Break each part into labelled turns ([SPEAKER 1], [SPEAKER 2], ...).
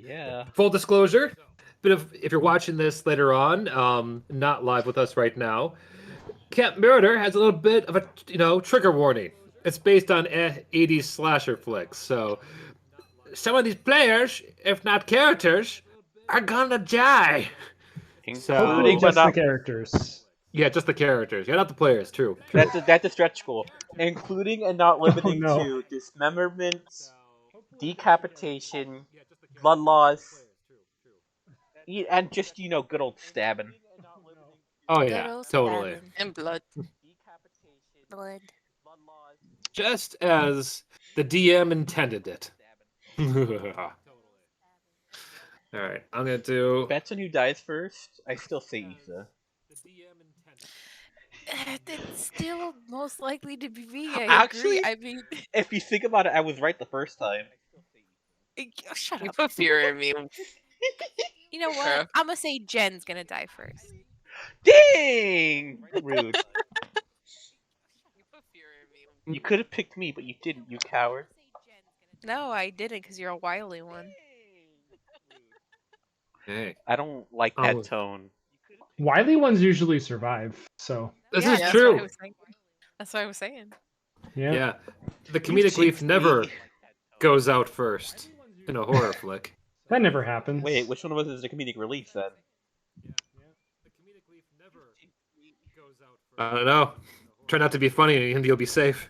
[SPEAKER 1] yeah.
[SPEAKER 2] Full disclosure, but if you're watching this later on, not live with us right now, Camp Murder has a little bit of a trigger warning. It's based on 80s slasher flicks, so some of these players, if not characters, are gonna die.
[SPEAKER 3] Hopefully
[SPEAKER 1] Including, but
[SPEAKER 3] just the
[SPEAKER 1] not.
[SPEAKER 3] characters.
[SPEAKER 2] Yeah, just the characters. Yeah, not the players. True.
[SPEAKER 1] That's a stretch goal. Including and not limiting
[SPEAKER 3] no.
[SPEAKER 1] to dismemberment, decapitation, blood loss, and just good old stabbing.
[SPEAKER 2] Oh
[SPEAKER 4] Good
[SPEAKER 2] yeah,
[SPEAKER 4] old
[SPEAKER 2] totally.
[SPEAKER 4] stabbing.
[SPEAKER 5] And blood.
[SPEAKER 4] Blood.
[SPEAKER 2] Just as the DM intended it. All right, I'm gonna do.
[SPEAKER 1] Bets on who dies first. I still say Issa.
[SPEAKER 4] It's still most likely to be me. I
[SPEAKER 1] Actually-
[SPEAKER 4] agree. I mean,
[SPEAKER 1] If you think about it, I was right the first time.
[SPEAKER 4] shut
[SPEAKER 5] You
[SPEAKER 4] up.
[SPEAKER 5] put fear in me.
[SPEAKER 4] You know
[SPEAKER 5] Fair.
[SPEAKER 4] what? I'm gonna say Jen's gonna die first.
[SPEAKER 1] Dang! Rude.
[SPEAKER 5] You put fear in me.
[SPEAKER 1] You could have picked me, but you didn't, you coward.
[SPEAKER 4] No, I didn't, because you're a wily one.
[SPEAKER 2] Hey,
[SPEAKER 1] I don't like that
[SPEAKER 2] Oh.
[SPEAKER 1] tone.
[SPEAKER 3] Wily ones usually survive, so
[SPEAKER 2] this
[SPEAKER 4] Yeah,
[SPEAKER 2] is
[SPEAKER 4] that's
[SPEAKER 2] true.
[SPEAKER 4] What I was saying. That's what I was saying.
[SPEAKER 3] yeah.
[SPEAKER 2] Yeah, the comedic relief never goes out first in a horror flick.
[SPEAKER 3] That never happens.
[SPEAKER 1] Wait, which one of us is the comedic relief then?
[SPEAKER 2] I don't know. Try not to be funny, and you'll be safe.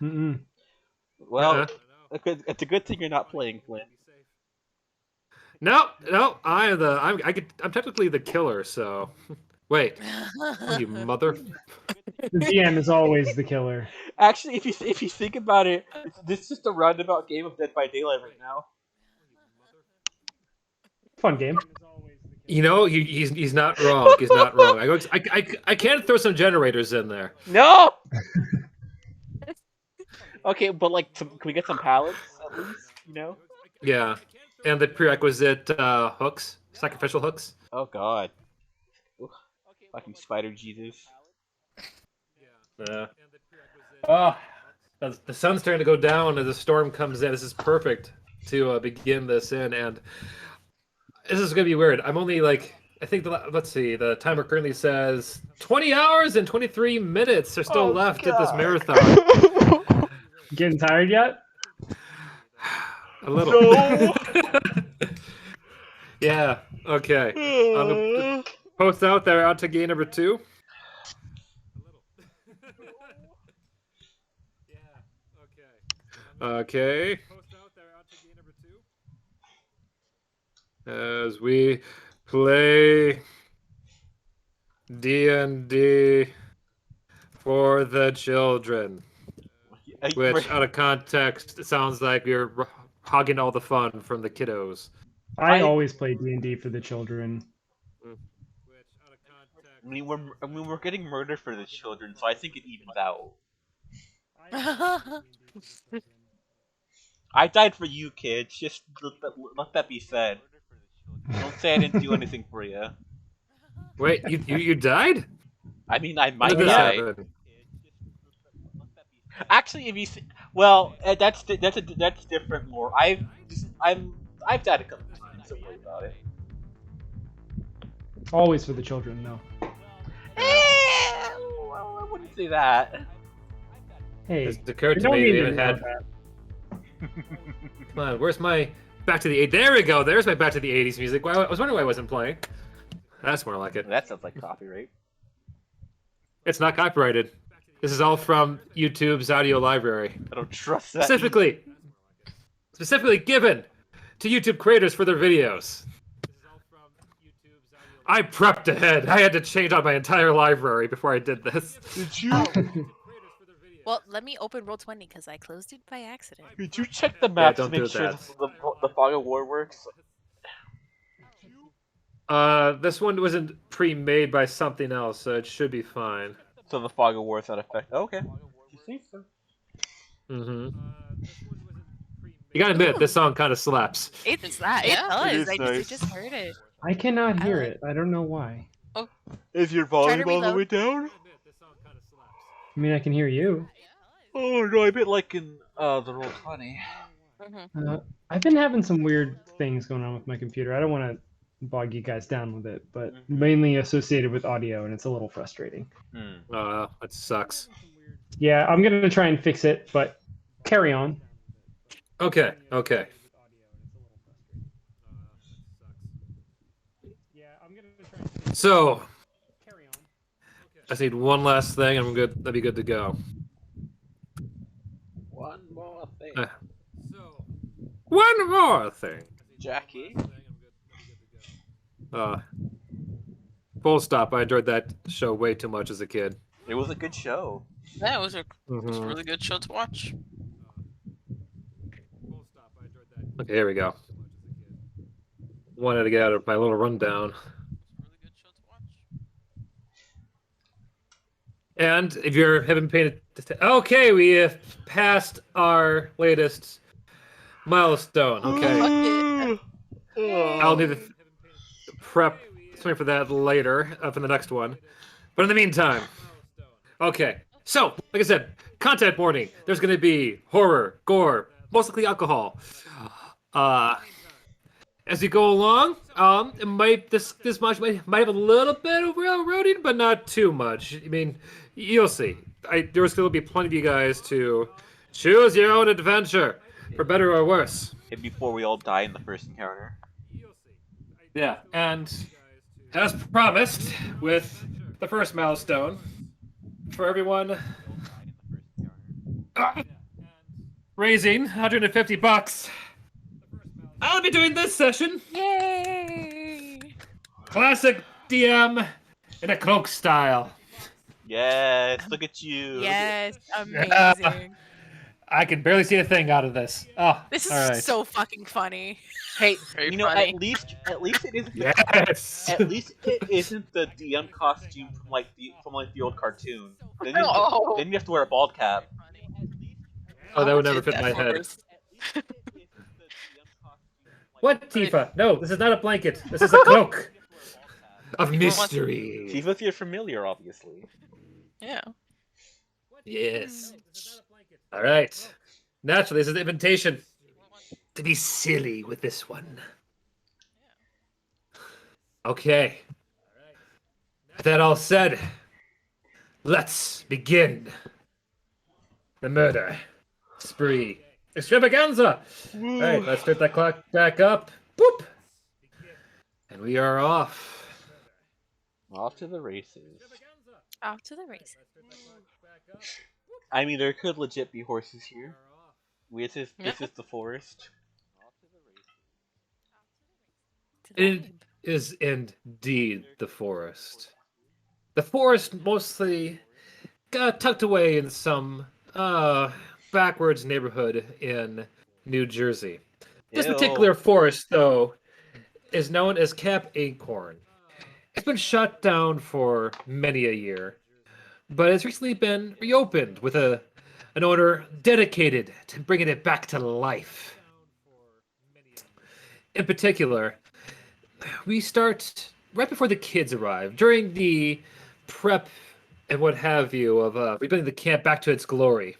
[SPEAKER 3] Mm-mm.
[SPEAKER 1] Well, it's a good thing you're not playing Flint.
[SPEAKER 2] No, I'm technically the killer. So, wait, you mother.
[SPEAKER 3] The DM is always the killer.
[SPEAKER 1] Actually, if you think about it, this is just a roundabout game of Dead by Daylight right now.
[SPEAKER 3] Fun game.
[SPEAKER 2] You know, he's not wrong. He's not wrong. I can throw some generators in there.
[SPEAKER 1] No. Okay, but can we get some pallets at least?
[SPEAKER 2] Yeah, and the prerequisite hooks, sacrificial hooks.
[SPEAKER 1] Oh God. Ugh. Fucking Spider Jesus.
[SPEAKER 2] Yeah. Oh, the sun's starting to go down as the storm comes in. This is perfect to begin this in, and this is gonna be weird. I'm only I think let's see. The timer currently says 20 hours and 23 minutes are still left at this marathon.
[SPEAKER 3] Getting tired yet?
[SPEAKER 2] A little.
[SPEAKER 1] No.
[SPEAKER 2] Yeah. Okay. I'm gonna post out there out to game number 2. Okay. As we play D&D for the children, which out of context it sounds like you're hogging all the fun from the kiddos.
[SPEAKER 3] I always play D&D for the children.
[SPEAKER 1] We're getting murdered for the children, so I think it evens out. I died for you, kids. Just let that be said. Don't say I didn't do anything for you.
[SPEAKER 2] Wait, you died?
[SPEAKER 1] I mean, I
[SPEAKER 2] When
[SPEAKER 1] might
[SPEAKER 2] did this
[SPEAKER 1] die.
[SPEAKER 2] happen?
[SPEAKER 1] Actually, if you that's different lore. I've died a couple times. Don't worry about it.
[SPEAKER 3] Always for the children, though.
[SPEAKER 1] Well, I wouldn't say that.
[SPEAKER 3] Hey,
[SPEAKER 2] It's occurred
[SPEAKER 3] you
[SPEAKER 2] to
[SPEAKER 3] don't
[SPEAKER 2] me
[SPEAKER 3] need
[SPEAKER 2] they
[SPEAKER 3] to
[SPEAKER 2] even
[SPEAKER 3] know
[SPEAKER 2] had.
[SPEAKER 3] that.
[SPEAKER 2] Come on, where's my back to the 80s? There we go. There's my back to the 80s music. Well, I was wondering why I wasn't playing. That's more like it.
[SPEAKER 1] That sounds like copyright.
[SPEAKER 2] It's not copyrighted. This is all from YouTube's audio library.
[SPEAKER 1] I don't trust that.
[SPEAKER 2] Specifically given to YouTube creators for their videos. I prepped ahead. I had to change out my entire library before I did this.
[SPEAKER 1] Did you?
[SPEAKER 4] Well, let me open Roll20 because I closed it by accident.
[SPEAKER 1] Did you check the map to
[SPEAKER 2] don't do
[SPEAKER 1] make sure
[SPEAKER 2] that.
[SPEAKER 1] the Fog of War works?
[SPEAKER 2] This one wasn't pre-made by something else, so it should be fine.
[SPEAKER 1] So the Fog of War is not affected. Okay. You see, so.
[SPEAKER 2] Mm-hmm. You gotta admit, this song kind of slaps.
[SPEAKER 4] It's that. It
[SPEAKER 5] Yeah.
[SPEAKER 4] does.
[SPEAKER 1] It is
[SPEAKER 4] I
[SPEAKER 1] nice.
[SPEAKER 4] just heard it.
[SPEAKER 3] I cannot hear
[SPEAKER 4] like-
[SPEAKER 3] it. I don't know why.
[SPEAKER 1] Is your
[SPEAKER 4] Try to
[SPEAKER 1] volume all the
[SPEAKER 4] reload.
[SPEAKER 1] way down?
[SPEAKER 3] I mean, I can hear you.
[SPEAKER 1] Oh no, I've been liking the roll 20.
[SPEAKER 4] Mhm.
[SPEAKER 3] I've been having some weird things going on with my computer. I don't want to bog you guys down with it, but mainly associated with audio, and it's a little frustrating.
[SPEAKER 2] That sucks.
[SPEAKER 3] Yeah, I'm gonna try and fix it, but carry on.
[SPEAKER 2] Okay. Okay.
[SPEAKER 3] Yeah, I'm gonna try and fix it.
[SPEAKER 2] So
[SPEAKER 3] Carry on.
[SPEAKER 2] I just need one last thing, and I'm good. That'd be good to go.
[SPEAKER 1] One more thing.
[SPEAKER 2] One more thing.
[SPEAKER 1] Jackie?
[SPEAKER 2] Full stop. I enjoyed that show way too much as a kid.
[SPEAKER 1] It was a good show.
[SPEAKER 5] Yeah, it was a
[SPEAKER 2] Mhm.
[SPEAKER 5] really good show to watch.
[SPEAKER 2] Okay, here we go. Wanted to get out of my little rundown.
[SPEAKER 5] Really good show to watch.
[SPEAKER 2] And if you haven't paid attention, okay, we have passed our latest milestone. Okay, I'll need to prep something for that later for the next one. But in the meantime, okay. So, like I said, content warning. There's going to be horror, gore, most likely alcohol. As you go along, it might this much might have a little bit of railroading, but not too much. I mean, you'll see. There's going to be plenty of you guys to choose your own adventure, for better or worse.
[SPEAKER 1] And before we all die in the first encounter.
[SPEAKER 2] Yeah, and as promised, with the first milestone, for everyone, raising $150. I'll be doing this session.
[SPEAKER 4] Yay!
[SPEAKER 2] Classic DM in a cloak style.
[SPEAKER 1] Yes, look at you.
[SPEAKER 4] Yes, amazing.
[SPEAKER 2] I can barely see a thing out of this. Oh,
[SPEAKER 4] This is
[SPEAKER 2] all right.
[SPEAKER 4] so fucking funny.
[SPEAKER 1] Hey,
[SPEAKER 5] Very
[SPEAKER 1] you know,
[SPEAKER 5] funny.
[SPEAKER 1] at least it isn't.
[SPEAKER 2] Yes.
[SPEAKER 1] At least it isn't the DM costume from the old cartoon. Then you,
[SPEAKER 5] Oh.
[SPEAKER 1] then you have to wear a bald cap.
[SPEAKER 2] Oh, that would never
[SPEAKER 5] Did
[SPEAKER 2] fit my
[SPEAKER 5] that
[SPEAKER 2] head.
[SPEAKER 5] first.
[SPEAKER 2] What, Tifa? No, this is not a blanket. This is a cloak of
[SPEAKER 5] want-
[SPEAKER 2] mystery.
[SPEAKER 1] Tifa's your familiar, obviously.
[SPEAKER 5] Yeah.
[SPEAKER 2] Yes. All right. Naturally, this is the invitation to be silly with this one. Okay. With that all said, let's begin the murder spree extravaganza. All right, let's start that clock back up. Boop. And we are off.
[SPEAKER 1] Off to the races.
[SPEAKER 4] Off to the races.
[SPEAKER 1] I mean, there could legit be horses here. This is the forest.
[SPEAKER 2] It is indeed the forest. The forest mostly tucked away in some backwards neighborhood in New Jersey. This particular forest, though, is known as Camp Acorn. It's been shut down for many a year, but it's recently been reopened with an owner dedicated to bringing it back to life. In particular, we start right before the kids arrive, during the prep and what have you of rebuilding the camp back to its glory.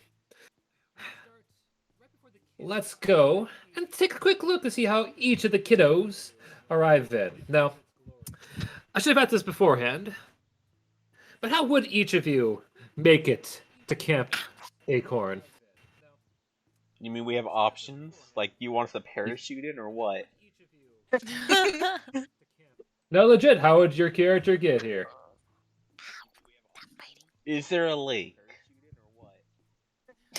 [SPEAKER 2] Let's go and take a quick look to see how each of the kiddos arrive in. Now, I should have had this beforehand, but how would each of you make it to Camp Acorn?
[SPEAKER 1] You mean we have options? Like, you want us to parachute in or what?
[SPEAKER 2] No, legit, how would your character get here?
[SPEAKER 1] Is there a lake?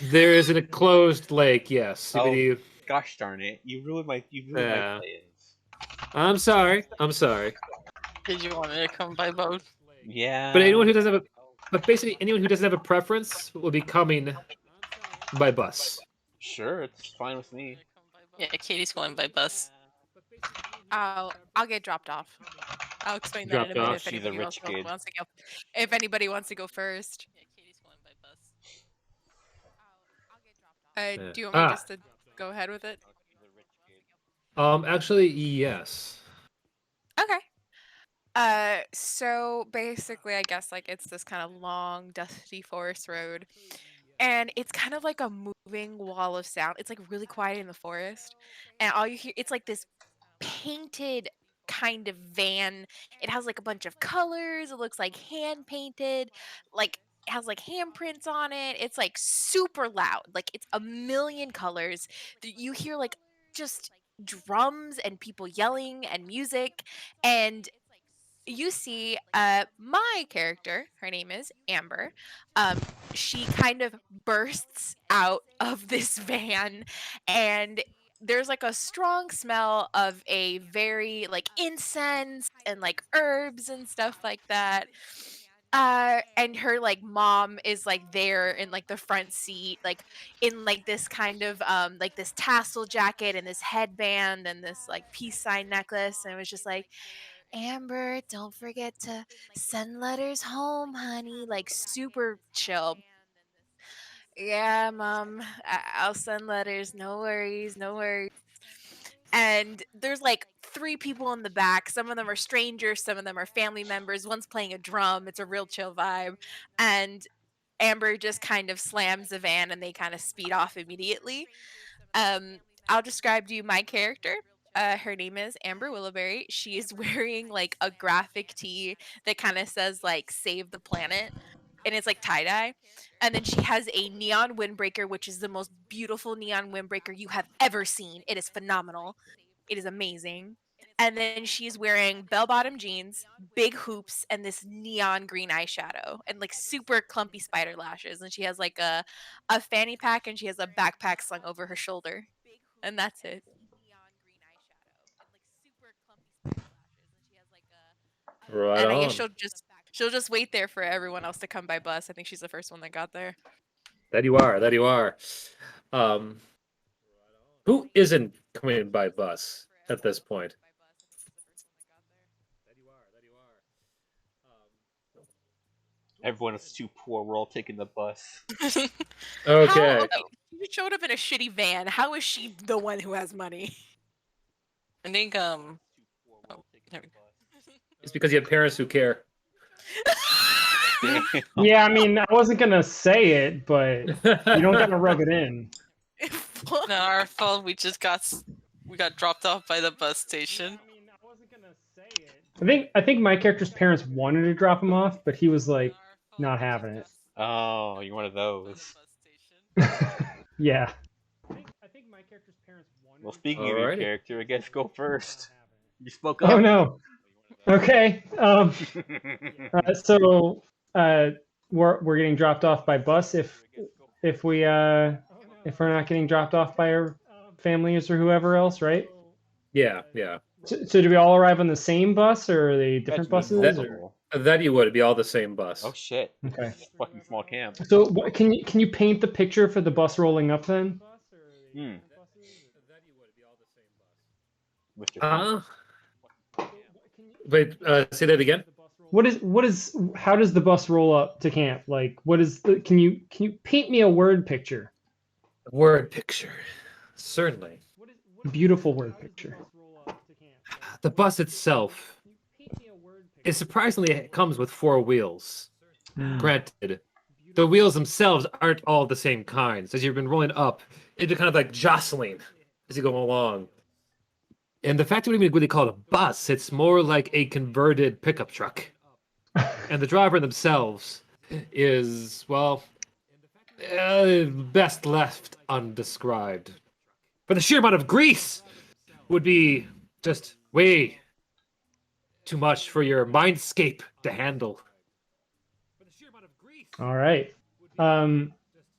[SPEAKER 2] There is an enclosed lake, yes.
[SPEAKER 1] Oh.
[SPEAKER 2] You-
[SPEAKER 1] Gosh darn it! You ruined my
[SPEAKER 2] Yeah.
[SPEAKER 1] plans.
[SPEAKER 2] I'm sorry.
[SPEAKER 5] Did you want me to come by boat?
[SPEAKER 1] Yeah.
[SPEAKER 2] But basically anyone who doesn't have a preference will be coming by bus.
[SPEAKER 1] Sure, it's fine with me.
[SPEAKER 5] Yeah, Katie's going by bus.
[SPEAKER 4] I'll get dropped off. I'll explain that
[SPEAKER 2] Dropped
[SPEAKER 4] in a minute
[SPEAKER 2] off?
[SPEAKER 4] if
[SPEAKER 1] She's a
[SPEAKER 4] anybody
[SPEAKER 1] rich kid.
[SPEAKER 4] wants to go. If anybody wants to go first.
[SPEAKER 5] Yeah, Katie's going by bus.
[SPEAKER 2] Yeah.
[SPEAKER 4] Do you want me just to go ahead with it?
[SPEAKER 2] Actually, yes.
[SPEAKER 4] Okay. So basically, I guess like it's this kind of long, dusty forest road. and it's kind of like a moving wall of sound. It's like really quiet in the forest, and all you hear it's like this painted kind of van. It has like a bunch of colors. It looks like hand painted, like it has like handprints on it. It's like super loud. Like it's a million colors. You hear like just drums and people yelling and music, and you see my character, her name is Amber. She kind of bursts out of this van, and there's like a strong smell of a very like incense and like herbs and stuff like that. And her like mom is like there in like the front seat, like in like this kind of like this tassel jacket and this headband and this like peace sign necklace, and it was just like, Amber, don't forget to send letters home, honey. Like super chill. Yeah, mom, I'll send letters. No worries, no worries. And there's like three people in the back. Some of them are strangers, some of them are family members. One's playing a drum. It's a real chill vibe. And Amber just kind of slams the van and they kind of speed off immediately. Um, I'll describe to you my character. Her name is Amber Willowberry. She is wearing like a graphic tee that kind of says like "Save the Planet," and it's like tie dye. And then she has a neon windbreaker, which is the most beautiful neon windbreaker you have ever seen. It is phenomenal. It is amazing. And then she's wearing bell bottom jeans, big hoops, and this neon green eyeshadow, and like super clumpy spider lashes. And she has like a fanny pack, and she has a backpack slung over her shoulder, and that's it.
[SPEAKER 2] Right
[SPEAKER 4] And I guess
[SPEAKER 2] on.
[SPEAKER 4] she'll just wait there for everyone else to come by bus. I think she's the first one that got there.
[SPEAKER 2] That you are. That you are. Um, who isn't coming by bus at this point?
[SPEAKER 1] Everyone is too poor. We're all taking the bus.
[SPEAKER 2] Okay.
[SPEAKER 4] Okay, she showed up in a shitty van. How is she the one who has money?
[SPEAKER 5] I think
[SPEAKER 1] Too poor. We're
[SPEAKER 5] oh,
[SPEAKER 1] all taking
[SPEAKER 5] there
[SPEAKER 1] the
[SPEAKER 2] It's because you have parents who care.
[SPEAKER 1] bus.
[SPEAKER 3] Yeah, I mean, I wasn't gonna say it, but you don't gotta rub it in.
[SPEAKER 5] not our fault. We got dropped off by the bus station.
[SPEAKER 3] I mean, I wasn't gonna say it. I think my character's parents wanted to drop him off, but he was like not having it.
[SPEAKER 1] Oh, you're one of those.
[SPEAKER 3] Yeah. I think my character's parents wanted.
[SPEAKER 1] Well, speaking of your
[SPEAKER 2] Alrighty.
[SPEAKER 1] character, I guess go first. You spoke up.
[SPEAKER 3] Oh no. Okay. So we're getting dropped off by bus if we're not getting dropped off by our families or whoever else, right?
[SPEAKER 2] Yeah.
[SPEAKER 3] So do we all arrive on the same bus, or are they different
[SPEAKER 1] That's
[SPEAKER 3] buses?
[SPEAKER 1] reasonable.
[SPEAKER 3] Or?
[SPEAKER 2] That you would. It'd be all the same bus.
[SPEAKER 1] Oh shit!
[SPEAKER 3] Okay.
[SPEAKER 1] Fucking small camp.
[SPEAKER 3] So can you paint the picture for the bus rolling up then?
[SPEAKER 1] Hmm. Mr.
[SPEAKER 2] Wait. Say that again.
[SPEAKER 3] How does the bus roll up to camp? Like, can you paint me a word picture?
[SPEAKER 2] Word picture. Certainly.
[SPEAKER 3] Beautiful word picture.
[SPEAKER 2] The bus itself is surprisingly it comes with 4 wheels. Granted, the wheels themselves aren't all the same kinds. As you've been rolling up, it's kind of like jostling as you go along. And the fact that we even really call it a bus, it's more like a converted pickup truck. And the driver themselves is, well, best left undescribed. But the sheer amount of grease would be just way too much for your mindscape to handle.
[SPEAKER 3] All right.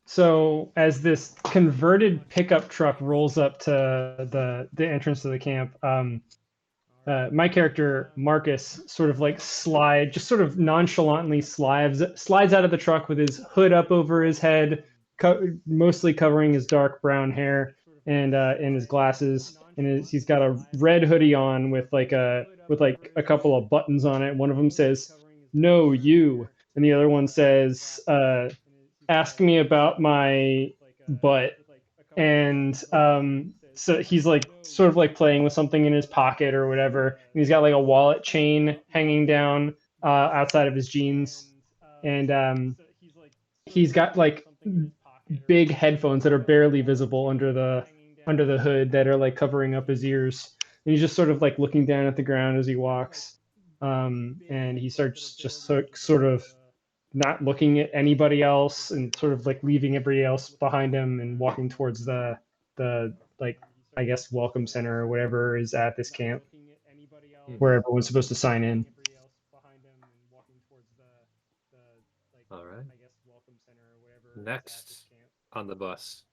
[SPEAKER 3] So as this converted pickup truck rolls up to the entrance to the camp, my character Marcus sort of like sort of nonchalantly slides out of the truck with his hood up over his head, mostly covering his dark brown hair, and his glasses, and he's got a red hoodie on with a couple of buttons on it. One of them says "No, you," and the other one says "Ask me about my butt." And so he's like sort of like playing with something in his pocket or whatever, and he's got like a wallet chain hanging down outside of his jeans, and he's got like big headphones that are barely visible under the hood that are like covering up his ears. And he's just sort of like looking down at the ground as he walks. And he starts just sort of not looking at anybody else and sort of like leaving everybody else behind him and walking towards the like, I guess, welcome center or whatever is at this camp where everyone's supposed to sign in.
[SPEAKER 2] All right. Next on the bus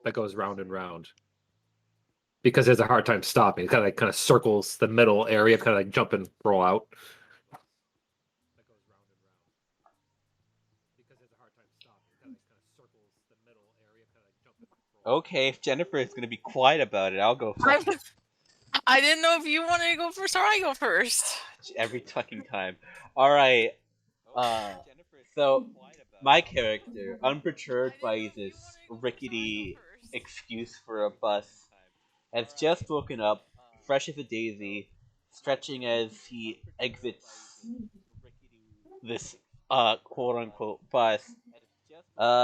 [SPEAKER 2] that goes round and round because it has a hard time stopping. It kind of circles the middle area, kind of like jump and roll out.
[SPEAKER 1] Okay, if Jennifer is gonna be quiet about it, I'll go first.
[SPEAKER 5] I didn't know if you wanted to go first or I go first.
[SPEAKER 1] Every fucking time. All right. So my character, unperturbed by this rickety excuse for a bus, has just woken up, fresh as a daisy, stretching as he exits this quote unquote bus.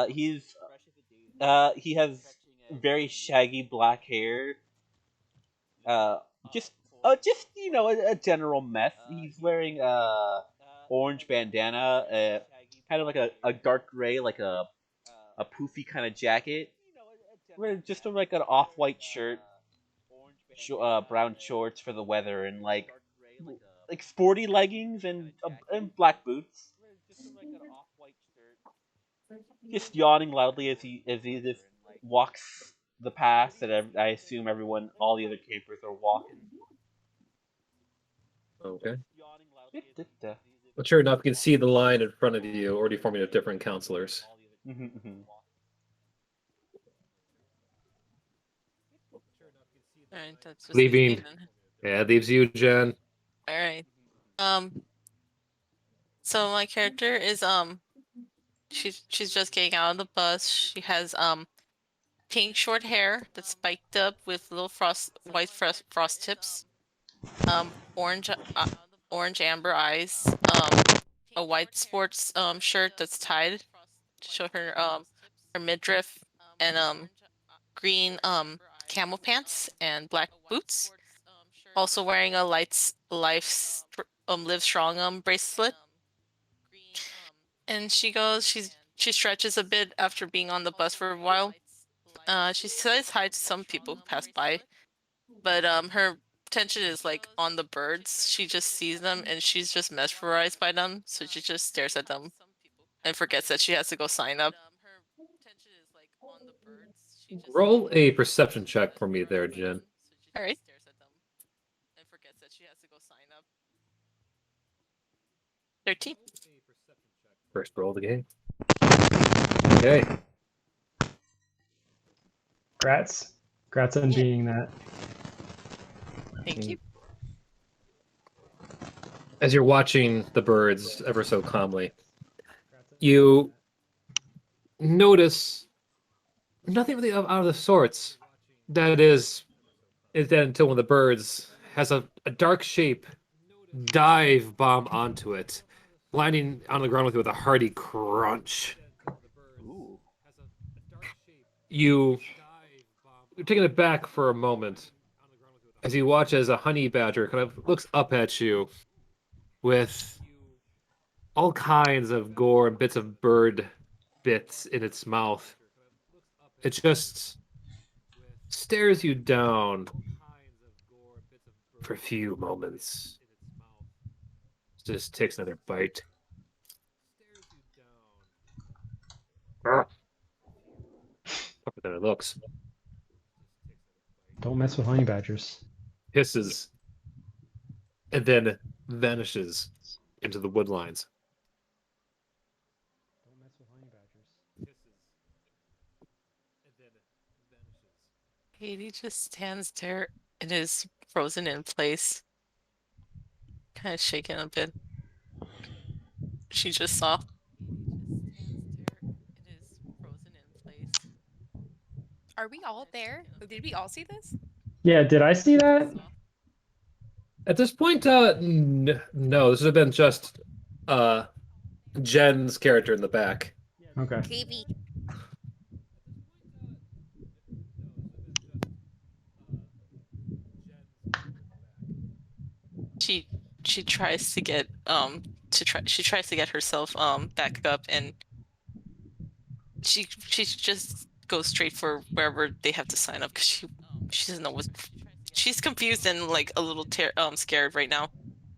[SPEAKER 1] He has very shaggy black hair. Just you know, a general mess. He's wearing orange bandana, kind of like a dark gray, like a poofy kind of jacket. Wearing just like an off-white shirt, brown shorts for the weather, and like sporty leggings and black boots. Just yawning loudly as he just walks the path that I assume all the other campers are walking.
[SPEAKER 2] Okay. But sure enough, you can see the line in front of you already forming of different counselors.
[SPEAKER 5] Alright, that's just
[SPEAKER 2] Leaving. Yeah, leaves you, Jen.
[SPEAKER 5] Alright. So my character is she's just getting out of the bus. She has pink short hair that's spiked up with little white frost tips. Orange amber eyes. A white sports shirt that's tied to show her her midriff, and green camel pants and black boots. Also wearing a Live Strong bracelet. And she stretches a bit after being on the bus for a while. She says hi to some people who pass by, but her attention is like on the birds. She just sees them and she's just mesmerized by them, so she just stares at them and forgets that she has to go sign up.
[SPEAKER 2] Roll a perception check for me there, Jen.
[SPEAKER 5] All right. 13.
[SPEAKER 2] First roll of the game. Okay.
[SPEAKER 3] Congrats on being that.
[SPEAKER 5] Thank you.
[SPEAKER 2] As you're watching the birds ever so calmly, you notice nothing really out of the sorts. That is then until one of the birds has a dark shape dive bomb onto it, landing on the ground with a hearty crunch.
[SPEAKER 1] Ooh.
[SPEAKER 2] You're taken aback for a moment as you watch as a honey badger kind of looks up at you with all kinds of gore and bits of bird bits in its mouth. It just stares you down for a few moments. Just takes another bite. Tougher than it looks.
[SPEAKER 3] Don't mess with honey badgers.
[SPEAKER 2] Hisses, and then vanishes into the woodlines.
[SPEAKER 3] Don't mess with honey badgers.
[SPEAKER 5] Katie just stands there and is frozen in place, kind of shaken a bit. She just saw.
[SPEAKER 4] Are we all there? Did we all see this?
[SPEAKER 3] Yeah, did I see that?
[SPEAKER 2] At this point, no, this would have been just Jen's character in the back.
[SPEAKER 3] Okay.
[SPEAKER 4] Katie.
[SPEAKER 5] she tries to get she tries to get herself back up, and she just goes straight for wherever they have to sign up because she doesn't know what she's confused and like a little scared right now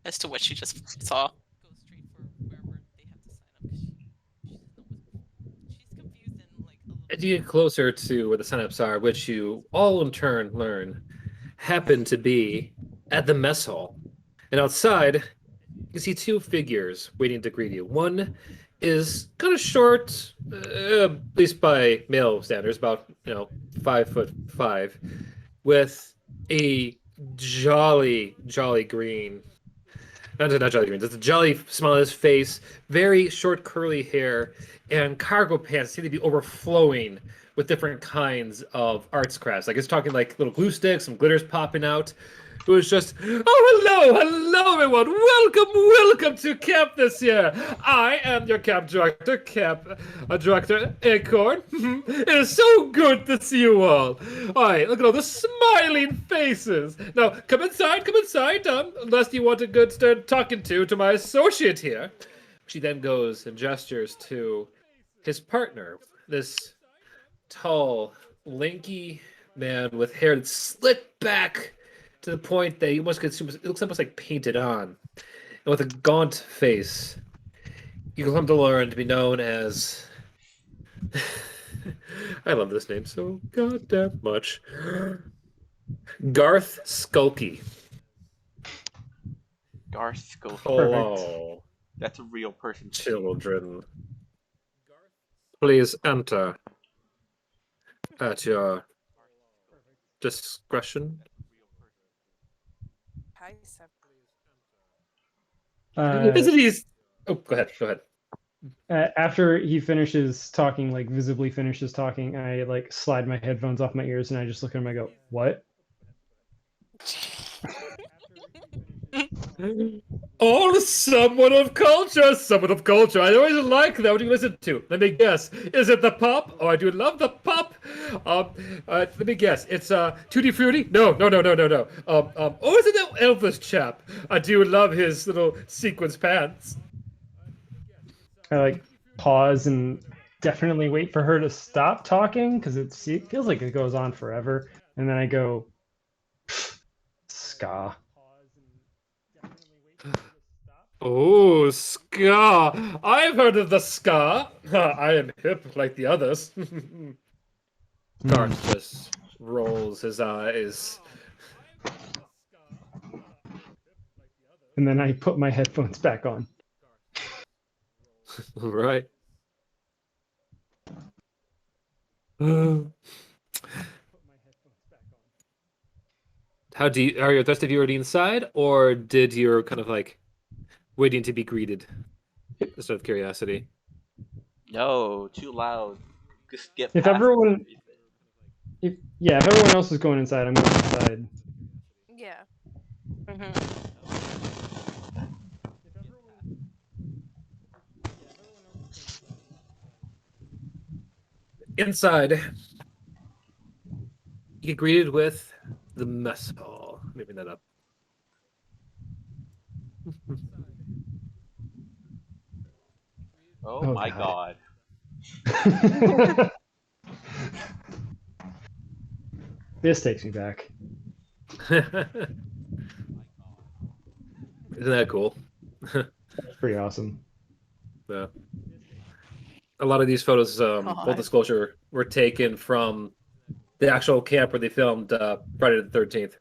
[SPEAKER 5] as to what she just saw.
[SPEAKER 2] As you get closer to where the signups are, which you all in turn learn happen to be at the mess hall. And outside, you can see two figures waiting to greet you. One is kind of short, at least by male standards, about 5'5", with a jolly green. Not jolly green. Just a jolly smile on his face. Very short curly hair, and cargo pants seem to be overflowing with different kinds of arts crafts. Like it's talking like little glue sticks, some glitters popping out. It was just, oh, hello, everyone. Welcome to camp this year. I am your camp director, Director Acorn. It is so good to see you all. All right, look at all the smiling faces. Now, come inside, unless you want a good start talking to my associate here. She then goes and gestures to his partner, this tall, lanky man with hair that's slicked back to the point that it looks almost like painted on, and with a gaunt face. You come to learn to be known as I love this name so goddamn much. Garth Skulky.
[SPEAKER 1] Garth Skulky.
[SPEAKER 2] Hello,
[SPEAKER 1] That's a real person.
[SPEAKER 2] children. Please enter at your discretion. Isn't he? Oh, go ahead.
[SPEAKER 3] After he finishes talking, like visibly finishes talking, I like slide my headphones off my ears and I just look at him. I go, "What?"
[SPEAKER 2] Oh, someone of culture. I always like that. What do you listen to? Let me guess. Is it the pop? Oh, I do love the pop. Let me guess. It's Tutti Frutti? No. Oh, is it that Elvis chap? I do love his little sequins pants.
[SPEAKER 3] I like pause and definitely wait for her to stop talking because it feels like it goes on forever. And then I go, ska.
[SPEAKER 2] Oh, ska. I've heard of the ska. I am hip like the others. Garth just rolls his eyes.
[SPEAKER 3] And then I put my headphones back on.
[SPEAKER 2] Right. Are the rest of you already inside, or did you kind of like waiting to be greeted? Just out of curiosity.
[SPEAKER 1] No, too loud. Just get
[SPEAKER 3] If
[SPEAKER 1] past
[SPEAKER 3] everyone, if everyone else is going inside, I'm going inside.
[SPEAKER 4] Yeah.
[SPEAKER 2] Inside, you get greeted with the mess hall. Let me bring that up.
[SPEAKER 1] Oh my god.
[SPEAKER 3] This takes me back.
[SPEAKER 2] Isn't that cool?
[SPEAKER 3] That's pretty awesome.
[SPEAKER 2] Yeah. A lot of these photos, full disclosure, were taken from the actual camp where they filmed Friday the 13th.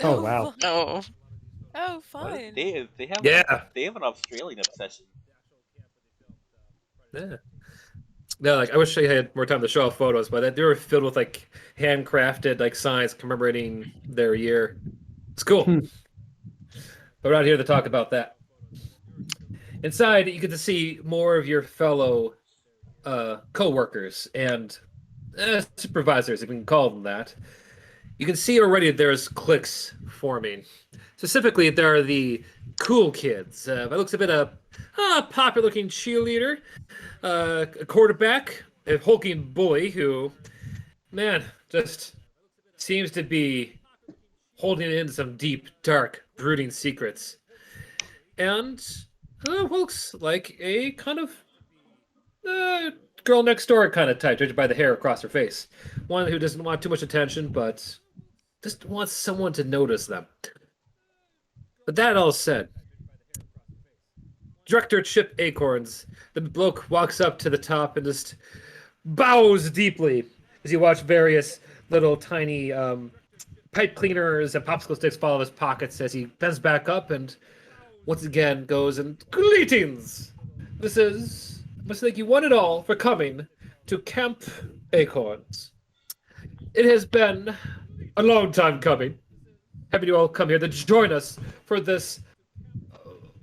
[SPEAKER 3] Oh wow.
[SPEAKER 5] Oh,
[SPEAKER 4] Fun.
[SPEAKER 1] They have they have an Australian obsession.
[SPEAKER 2] Yeah. No, like I wish I had more time to show off photos, but they were filled with like handcrafted like signs commemorating their year. It's cool. But we're not here to talk about that. Inside, you get to see more of your fellow co-workers and supervisors, if we can call them that. You can see already there's cliques forming. Specifically, there are the cool kids. By the looks of it, a popular-looking cheerleader, a quarterback, a hulking bully who, man, just seems to be holding in some deep, dark, brooding secrets. And looks like a kind of girl next door kind of type, judged by the hair across her face. One who doesn't want too much attention, but just wants someone to notice them. But that all said, Director Chip Acorns, the bloke walks up to the top and just bows deeply as you watch various little tiny pipe cleaners and popsicle sticks fall out of his pockets as he bends back up and once again goes and greetings. This is I must thank you one and all for coming to Camp Acorns. It has been a long time coming. Having you all come here to join us for this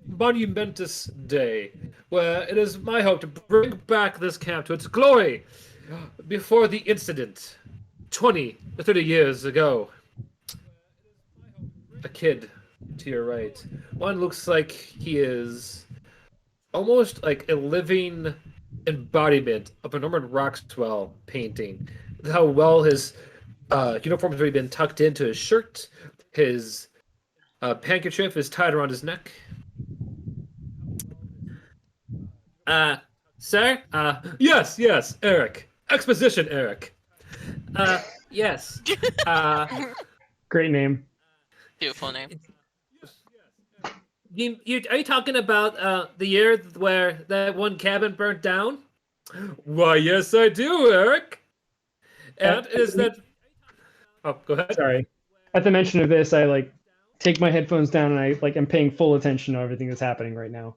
[SPEAKER 2] monumentous day, where it is my hope to bring back this camp to its glory before the incident 20 to 30 years ago. A kid to your right. One looks like he is almost like a living embodiment of a Norman Rockwell painting. How well his uniform has already been tucked into his shirt. His handkerchief is tied around his neck. Sir? Yes, Eric. Exposition, Eric. Yes.
[SPEAKER 3] Great name.
[SPEAKER 5] Beautiful name.
[SPEAKER 2] Are you talking about the year where that one cabin burnt down? Why, yes, I do, Eric. And is that... Oh, go ahead.
[SPEAKER 3] Sorry. At the mention of this, I take my headphones down and I am paying full attention to everything that's happening right now.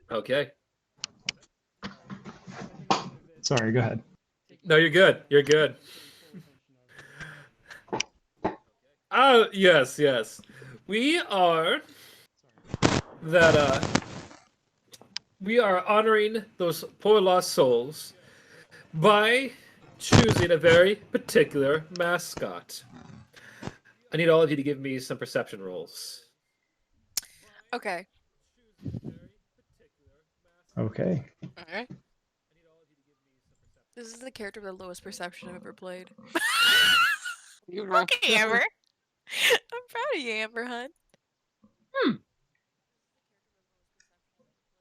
[SPEAKER 2] Okay.
[SPEAKER 3] Sorry, go ahead.
[SPEAKER 2] No, you're good. You're good. Yes. We are honoring those poor lost souls by choosing a very particular mascot. I need all of you to give me some perception rolls.
[SPEAKER 4] Okay.
[SPEAKER 3] Okay.
[SPEAKER 5] All right.
[SPEAKER 4] This is the character with the lowest perception I've ever played.
[SPEAKER 5] You roll.
[SPEAKER 4] Okay, Amber. I'm proud of you, Amber Hunt.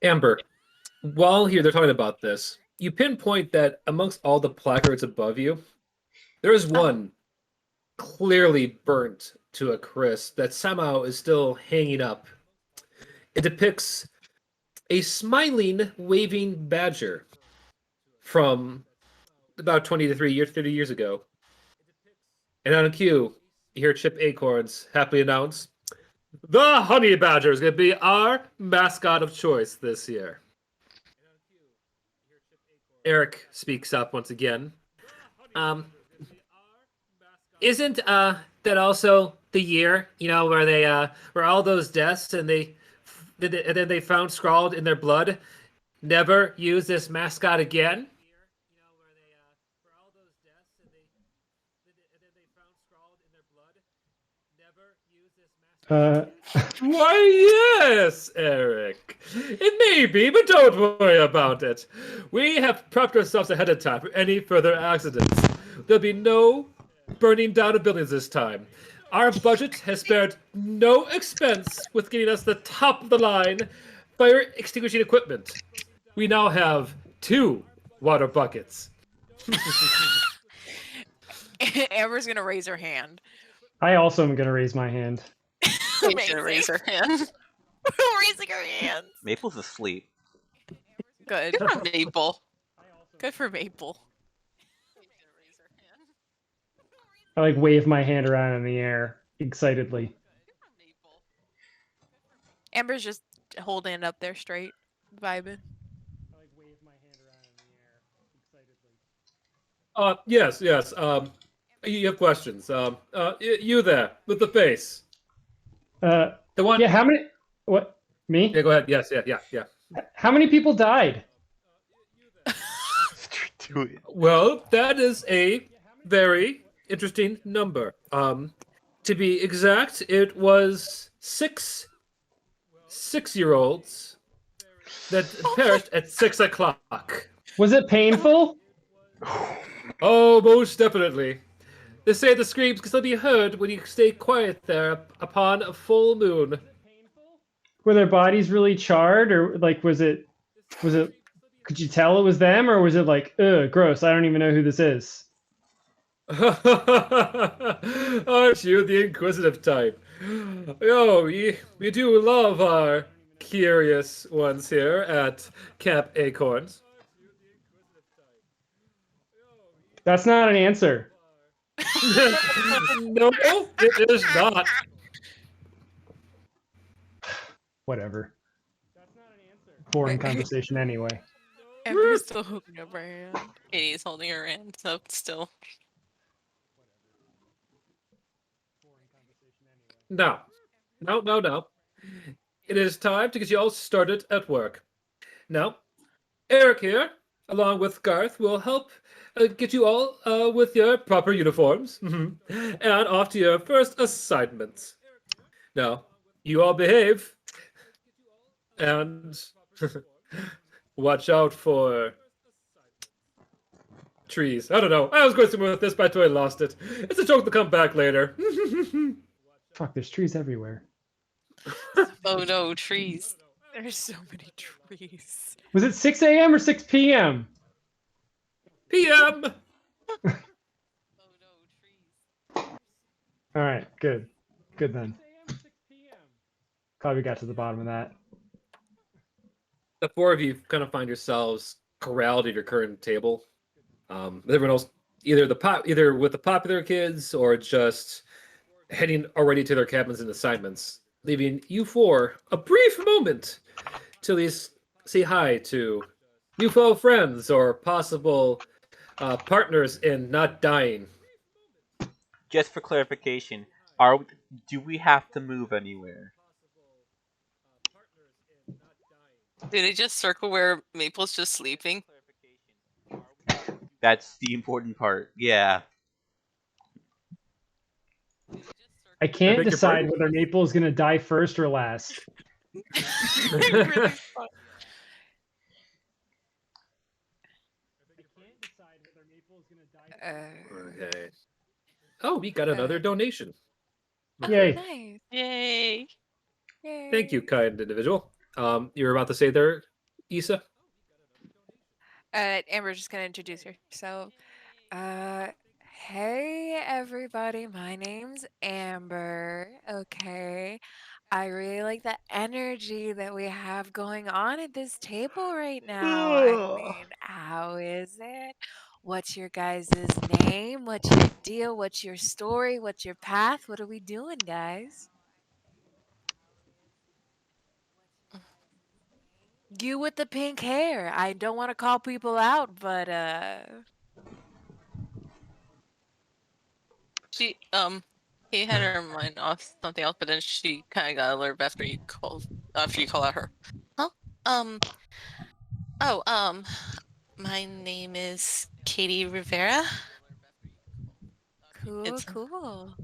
[SPEAKER 2] Amber, while here they're talking about this, you pinpoint that amongst all the placards above you, there is one clearly burnt to a crisp that somehow is still hanging up. It depicts a smiling, waving badger from about 30 years ago. And on cue, you hear Chip Acorns happily announce, the honey badger is going to be our mascot of choice this year. Eric speaks up once again. Isn't that also the year, where they where all those deaths and then they found scrawled in their blood, never use this mascot again? Why, yes, Eric. It may be, but don't worry about it. We have prepped ourselves ahead of time for any further accidents. There'll be no burning down of buildings this time. Our budget has spared no expense with getting us the top of the line fire extinguishing equipment. We now have 2 water buckets.
[SPEAKER 4] Amber's gonna raise her hand.
[SPEAKER 3] I also am going to raise my hand.
[SPEAKER 5] She's gonna raise her hand.
[SPEAKER 4] Raising her hand.
[SPEAKER 1] Maple's asleep.
[SPEAKER 4] Good.
[SPEAKER 5] Good for Maple.
[SPEAKER 4] Good for Maple.
[SPEAKER 3] I wave my hand around in the air excitedly.
[SPEAKER 4] Amber's just holding it up there straight, vibing.
[SPEAKER 2] Yes. You have questions. You there with the face. The one.
[SPEAKER 3] Yeah, how many? What? Me?
[SPEAKER 2] Yeah, go ahead. Yes, yeah.
[SPEAKER 3] How many people died?
[SPEAKER 2] Well, that is a very interesting number. To be exact, it was 6 6-year-olds that perished at 6 o'clock.
[SPEAKER 3] Was it painful?
[SPEAKER 2] Oh, most definitely. They say the screams can still be heard when you stay quiet there upon a full moon.
[SPEAKER 3] Were their bodies really charred, or like was it? Could you tell it was them, or was it like, ugh, gross? I don't even know who this is.
[SPEAKER 2] Aren't you the inquisitive type? Oh, we do love our curious ones here at Camp Acorns.
[SPEAKER 3] That's not an answer.
[SPEAKER 2] No, it is not.
[SPEAKER 3] Whatever. Boring conversation anyway.
[SPEAKER 4] Ember's still holding up her hand.
[SPEAKER 5] Katie's holding her hand up still.
[SPEAKER 2] No. It is time to get you all started at work. Now, Eric here, along with Garth, will help get you all with your proper uniforms and off to your first assignments. Now, you all behave and watch out for trees. I don't know. I was going somewhere with this, but I totally lost it. It's a joke to come back later.
[SPEAKER 3] Fuck, there's trees everywhere.
[SPEAKER 5] Oh no, trees.
[SPEAKER 4] There's so many trees.
[SPEAKER 3] Was it 6 a.m. or 6 p.m.?
[SPEAKER 2] PM!
[SPEAKER 3] All right, good. Good then. Glad we got to the bottom of that.
[SPEAKER 2] The four of you kind of find yourselves corralled at your current table. Everyone else, either with the popular kids or just heading already to their cabins and assignments, leaving you four a brief moment to at least say hi to new fellow friends or possible partners in not dying.
[SPEAKER 1] Just for clarification, do we have to move anywhere?
[SPEAKER 5] Do they just circle where Maple's just sleeping?
[SPEAKER 1] That's the important part. Yeah.
[SPEAKER 3] I can't
[SPEAKER 2] beg your
[SPEAKER 3] decide
[SPEAKER 2] pardon?
[SPEAKER 3] whether Maple is going to die first or last.
[SPEAKER 5] Really fun.
[SPEAKER 2] Okay. Oh, we got another donation.
[SPEAKER 3] Yay.
[SPEAKER 4] Nice.
[SPEAKER 5] Yay.
[SPEAKER 4] Yay.
[SPEAKER 2] Thank you, kind individual. You were about to say there, Issa?
[SPEAKER 4] Amber's just gonna introduce her. So, hey everybody, my name's Amber. Okay. I really like the energy that we have going on at this table right now. I mean, how is it? What's your guys' name? What's your deal? What's your story? What's your path? What are we doing, guys? You with the pink hair. I don't want to call people out, but
[SPEAKER 5] She he had her mind off something else, but then she kind of got alert after you called out her. Huh? My name is Katie Rivera.
[SPEAKER 4] cool,
[SPEAKER 5] It's-
[SPEAKER 4] cool.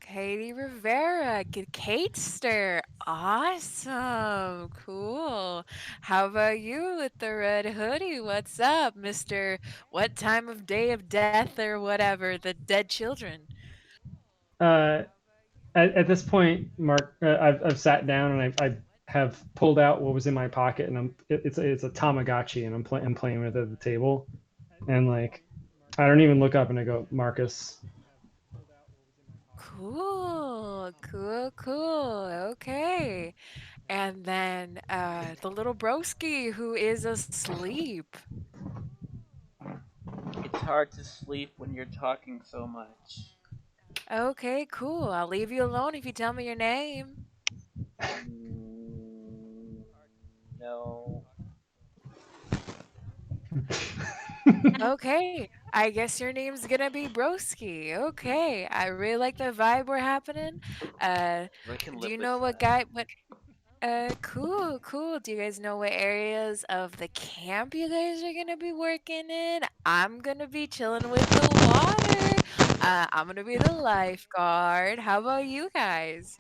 [SPEAKER 4] Katie Rivera, Katester. Awesome. Cool. How about you with the red hoodie? What's up, Mr. What time of day of death or whatever? The dead children.
[SPEAKER 3] At this point, Mark, I've sat down and I have pulled out what was in my pocket, and it's a Tamagotchi, and I'm playing with it at the table, and like I don't even look up, and I go, Marcus.
[SPEAKER 4] Cool, cool, cool. Okay. And then the little broski who is asleep.
[SPEAKER 1] It's hard to sleep when you're talking so much.
[SPEAKER 4] Okay, cool. I'll leave you alone if you tell me your name.
[SPEAKER 1] No.
[SPEAKER 4] Okay, I guess your name's gonna be Broski. Okay, I really like the vibe we're happening.
[SPEAKER 1] I can
[SPEAKER 4] Do
[SPEAKER 1] live
[SPEAKER 4] you
[SPEAKER 1] with
[SPEAKER 4] know what
[SPEAKER 1] that.
[SPEAKER 4] cool, cool. Do you guys know what areas of the camp you guys are gonna be working in? I'm gonna be chilling with the water. I'm gonna be the lifeguard. How about you guys?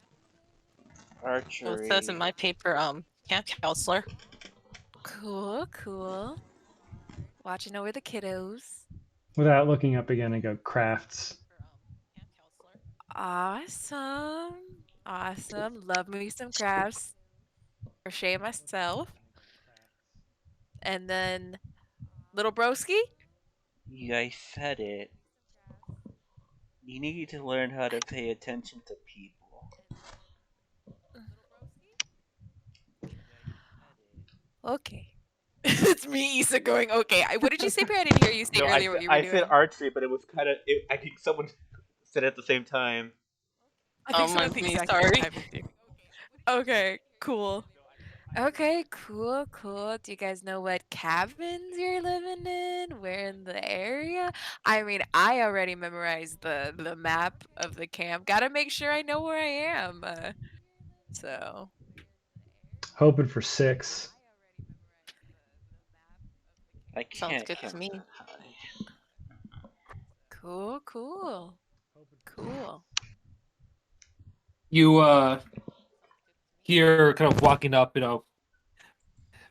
[SPEAKER 5] Well,
[SPEAKER 1] Archery.
[SPEAKER 5] it says in my paper, camp counselor.
[SPEAKER 4] Cool, cool. Watching over the kiddos.
[SPEAKER 3] Without looking up again, I go crafts.
[SPEAKER 4] Awesome. Awesome. Love me some crafts. Crochet myself. And then little broski.
[SPEAKER 1] You guys said it. You need to learn how to pay attention to people.
[SPEAKER 4] Okay. It's me, Issa, going, okay. What did you say, Barry? I didn't hear you say earlier what you were
[SPEAKER 1] I
[SPEAKER 4] doing.
[SPEAKER 1] said archery, but it was kind of. I think someone said it at the same time.
[SPEAKER 4] I think someone
[SPEAKER 5] Reminds
[SPEAKER 4] thinks
[SPEAKER 5] me,
[SPEAKER 4] exactly
[SPEAKER 5] sorry.
[SPEAKER 4] the type of thing. Okay, cool. Okay, cool, cool. Do you guys know what cabins you're living in? Where in the area? I mean, I already memorized the map of the camp. Gotta make sure I know where I am. So
[SPEAKER 3] Hoping for 6.
[SPEAKER 1] I
[SPEAKER 5] Sounds
[SPEAKER 1] can't
[SPEAKER 5] good to
[SPEAKER 1] count
[SPEAKER 5] me.
[SPEAKER 1] that high.
[SPEAKER 4] cool, cool, cool.
[SPEAKER 2] You hear kind of walking up,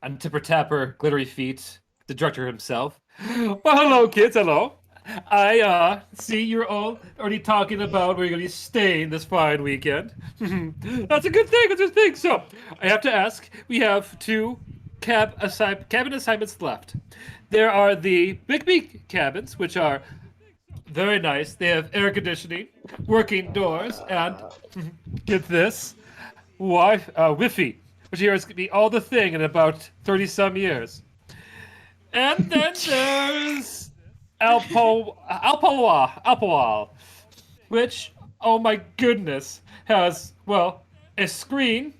[SPEAKER 2] on tipper tapper, glittery feet, the director himself. Well, hello, kids. Hello. I see you're all already talking about where you're gonna be staying this fine weekend. That's a good thing. That's a good thing. So I have to ask. We have 2 cabin assignments left. There are the Bigby cabins, which are very nice. They have air conditioning, working doors, and get this, Wi-Fi, which here is going to be all the thing in about 30-some years. And then there's Alpawal, which, oh my goodness, has, well, a screen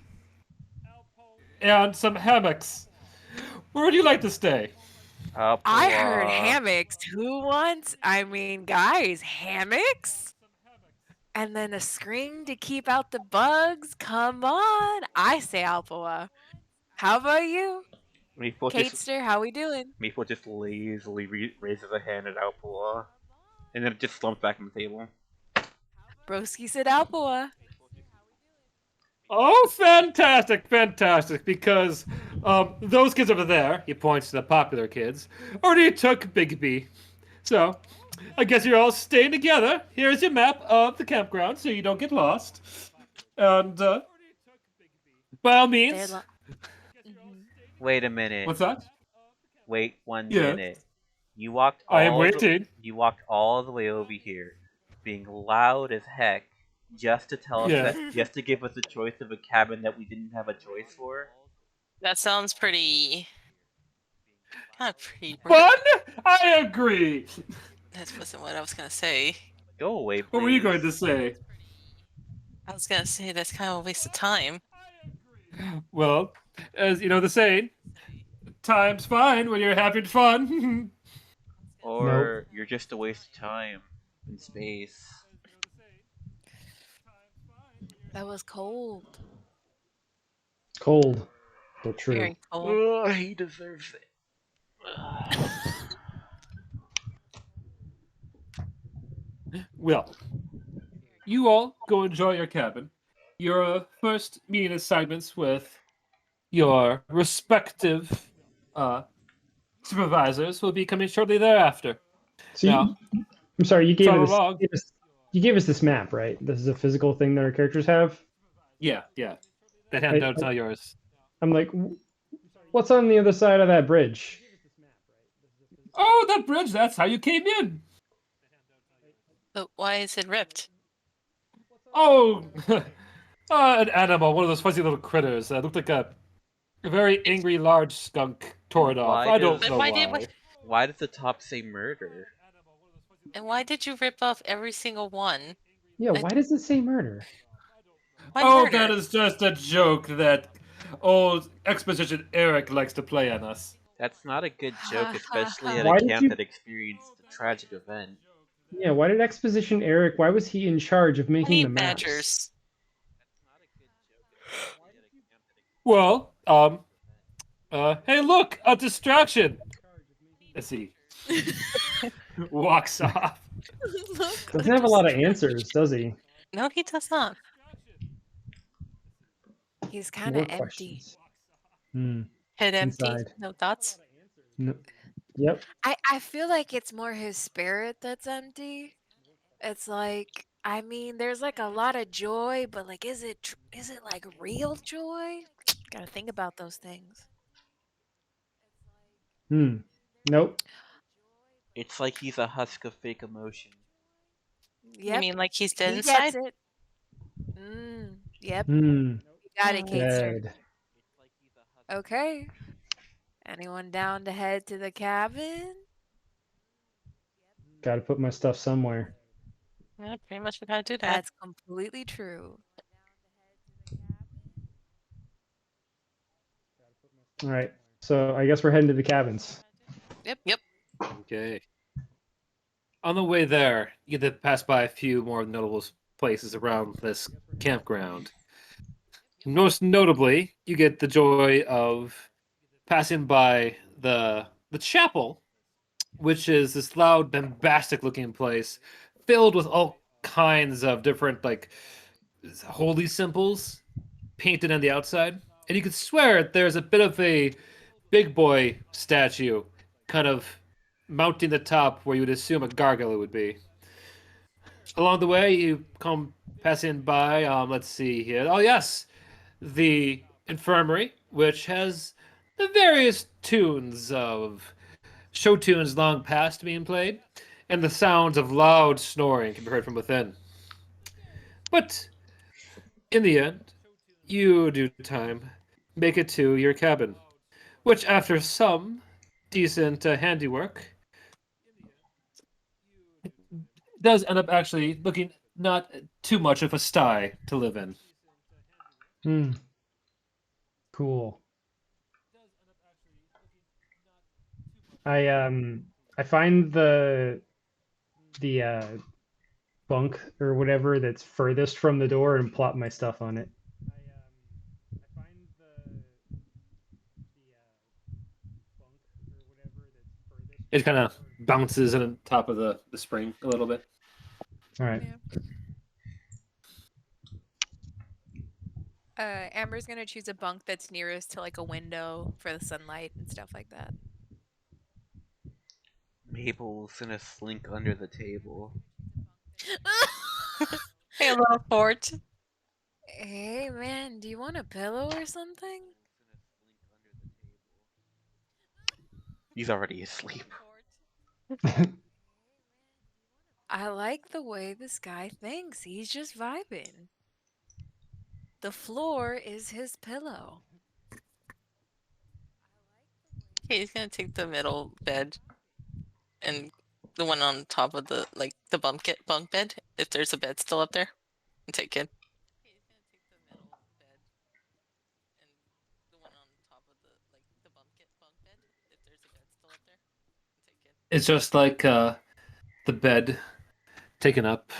[SPEAKER 2] and some hammocks. Where would you like to stay?
[SPEAKER 4] I heard hammocks. Who wants? I mean, guys, hammocks? And then a screen to keep out the bugs? Come on. I say Alpoa. How about you? Katester, how we doing?
[SPEAKER 1] Meeple just lazily raises a hand at Alpula, and then it just slumps back on the table.
[SPEAKER 4] Broski said Alpoa.
[SPEAKER 2] Oh, fantastic, fantastic, because those kids over there, he points to the popular kids, already took Bigby. So, I guess you're all staying together. Here's your map of the campground so you don't get lost. And, by all means...
[SPEAKER 1] Wait a minute.
[SPEAKER 2] What's that?
[SPEAKER 1] Wait one
[SPEAKER 2] Yeah.
[SPEAKER 1] minute. You walked
[SPEAKER 2] I am waiting.
[SPEAKER 1] You walked all the way over here, being loud as heck, just to tell us
[SPEAKER 2] Yeah.
[SPEAKER 1] just to give us a choice of a cabin that we didn't have a choice for.
[SPEAKER 5] That sounds pretty. Not pretty.
[SPEAKER 2] Fun? I agree.
[SPEAKER 5] That wasn't what I was gonna say.
[SPEAKER 1] Go away, please.
[SPEAKER 2] What were you going to say?
[SPEAKER 5] I was gonna say that's kind of a waste of time.
[SPEAKER 2] Well, as you know the saying, time's fine when you're having fun.
[SPEAKER 1] Or you're just a waste of time in space.
[SPEAKER 4] That was cold.
[SPEAKER 3] Cold, but true.
[SPEAKER 5] Very cold.
[SPEAKER 1] Oh, he deserves it.
[SPEAKER 2] Well, you all go enjoy your cabin. Your first meeting assignments with your respective supervisors will be coming shortly thereafter.
[SPEAKER 3] So
[SPEAKER 2] Now,
[SPEAKER 3] I'm sorry, you gave
[SPEAKER 2] follow
[SPEAKER 3] us
[SPEAKER 2] along.
[SPEAKER 3] you gave us this map, right? This is a physical thing that our characters have.
[SPEAKER 2] Yeah. The handout's not yours.
[SPEAKER 3] I'm like, what's on the other side of that bridge?
[SPEAKER 2] Oh, that bridge, that's how you came in.
[SPEAKER 5] But why is it ripped?
[SPEAKER 2] Oh, an animal, one of those fuzzy little critters. Looked like a very angry large skunk tore it off.
[SPEAKER 1] Why
[SPEAKER 2] I don't
[SPEAKER 1] does-
[SPEAKER 2] know
[SPEAKER 5] Why
[SPEAKER 2] why.
[SPEAKER 5] did-
[SPEAKER 1] Why does the top say murder?
[SPEAKER 5] And why did you rip off every single one?
[SPEAKER 3] Yeah, why does it say murder?
[SPEAKER 5] Why
[SPEAKER 2] Oh,
[SPEAKER 5] murder?
[SPEAKER 2] that is just a joke that old exposition Eric likes to play on us.
[SPEAKER 1] That's not a good joke, especially at
[SPEAKER 3] Why
[SPEAKER 1] a
[SPEAKER 3] did
[SPEAKER 1] camp
[SPEAKER 3] you-
[SPEAKER 1] that experienced a tragic event.
[SPEAKER 3] Yeah, why did Exposition Eric? Why was he in charge of making
[SPEAKER 5] Honey
[SPEAKER 3] the maps?
[SPEAKER 5] badgers.
[SPEAKER 2] Well, hey, look, a distraction. Let's see. Walks off.
[SPEAKER 3] Doesn't have a lot of answers, does he?
[SPEAKER 5] No, he does not.
[SPEAKER 4] He's kind
[SPEAKER 3] More
[SPEAKER 4] of empty.
[SPEAKER 3] questions. Hmm.
[SPEAKER 5] Head empty.
[SPEAKER 3] Inside.
[SPEAKER 5] No thoughts.
[SPEAKER 3] No. Yep.
[SPEAKER 4] I feel like it's more his spirit that's empty. It's like, I mean, there's like a lot of joy, but like, is it like real joy? Gotta think about those things.
[SPEAKER 3] Nope.
[SPEAKER 1] It's like he's a husk of fake emotion.
[SPEAKER 5] You
[SPEAKER 4] Yep,
[SPEAKER 5] mean like he's dead
[SPEAKER 4] he
[SPEAKER 5] inside?
[SPEAKER 4] gets it. Yep,
[SPEAKER 3] Hmm.
[SPEAKER 4] you got it,
[SPEAKER 5] Mm.
[SPEAKER 4] Katester.
[SPEAKER 3] Dead.
[SPEAKER 4] Okay. Anyone down to head to the cabin?
[SPEAKER 3] Got to put my stuff somewhere.
[SPEAKER 5] Yeah, pretty much we gotta do that.
[SPEAKER 4] That's completely true.
[SPEAKER 3] All right. So I guess we're heading to the cabins.
[SPEAKER 5] Yep.
[SPEAKER 2] Okay. On the way there, you get to pass by a few more notable places around this campground. Most notably, you get the joy of passing by the chapel, which is this loud, bombastic-looking place filled with all kinds of different like holy symbols painted on the outside, and you could swear there's a bit of a big boy statue, kind of mounting the top where you would assume a gargoyle would be. Along the way, you come passing by. Let's see here. Oh yes, the infirmary, which has the various tunes of show tunes long past being played, and the sounds of loud snoring can be heard from within. But in the end, you do time make it to your cabin, which after some decent handiwork does end up actually looking not too much of a sty to live in.
[SPEAKER 3] Hmm. Cool. I find the bunk or whatever that's furthest from the door and plop my stuff on it.
[SPEAKER 2] It kind of bounces on top of the spring a little bit.
[SPEAKER 3] All right.
[SPEAKER 4] Amber's gonna choose a bunk that's nearest to like a window for the sunlight and stuff like that.
[SPEAKER 1] Mabel's gonna slink under the table.
[SPEAKER 5] Hey, a little fort.
[SPEAKER 4] Hey man, do you want a pillow or something?
[SPEAKER 1] He's already asleep.
[SPEAKER 4] I like the way this guy thinks. He's just vibing. The floor is his pillow.
[SPEAKER 5] Okay, he's gonna take the middle bed and the one on top of the bunk bed, if there's a bed still up there, and take it.
[SPEAKER 2] It's just like the bed taken up.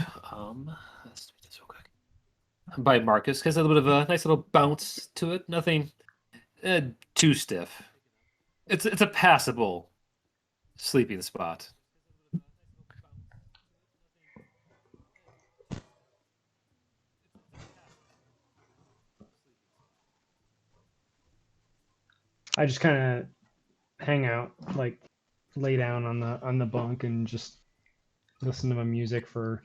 [SPEAKER 2] Let's do this real quick. By Marcus, has a little bit of a nice little bounce to it. Nothing too stiff. It's a passable sleeping spot.
[SPEAKER 3] I just kind of hang out, like lay down on the bunk and just listen to my music for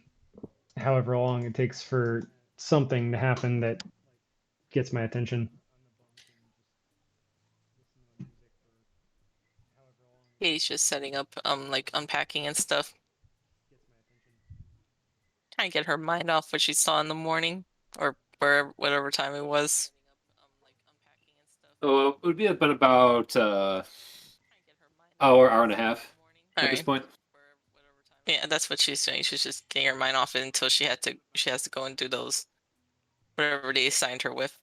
[SPEAKER 3] however long it takes for something to happen that gets my attention.
[SPEAKER 5] He's just setting up, like unpacking and stuff. Trying to get her mind off what she saw in the morning, or whatever time it was.
[SPEAKER 2] So it would be about hour and a half at this point.
[SPEAKER 5] Yeah, that's what she's doing. She's just getting her mind off it until she has to go and do those whatever they assigned her with.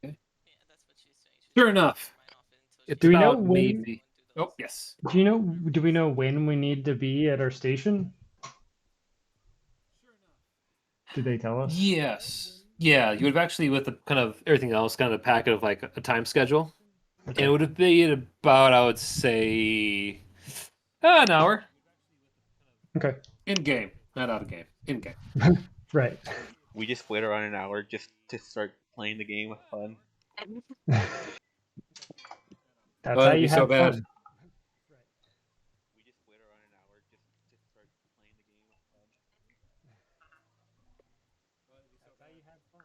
[SPEAKER 2] Okay. Sure enough.
[SPEAKER 3] Do we know
[SPEAKER 2] about
[SPEAKER 3] when?
[SPEAKER 2] maybe. Oh yes.
[SPEAKER 3] Do we know when we need to be at our station? Did they tell us?
[SPEAKER 2] Yes. Yeah, you would have actually, with the kind of everything else, kind of a packet of like a time schedule.
[SPEAKER 3] Okay.
[SPEAKER 2] And it would have been about, I would say, an hour.
[SPEAKER 3] Okay.
[SPEAKER 2] In game, not out of game. In game.
[SPEAKER 3] Right.
[SPEAKER 1] We just wait around an hour just to start playing the game with fun.
[SPEAKER 3] That's
[SPEAKER 2] Oh,
[SPEAKER 3] how
[SPEAKER 2] that'd
[SPEAKER 3] you
[SPEAKER 2] be so
[SPEAKER 3] have
[SPEAKER 2] bad.
[SPEAKER 3] fun.
[SPEAKER 1] We just wait around an hour just to start playing the game.
[SPEAKER 3] That's how you have fun.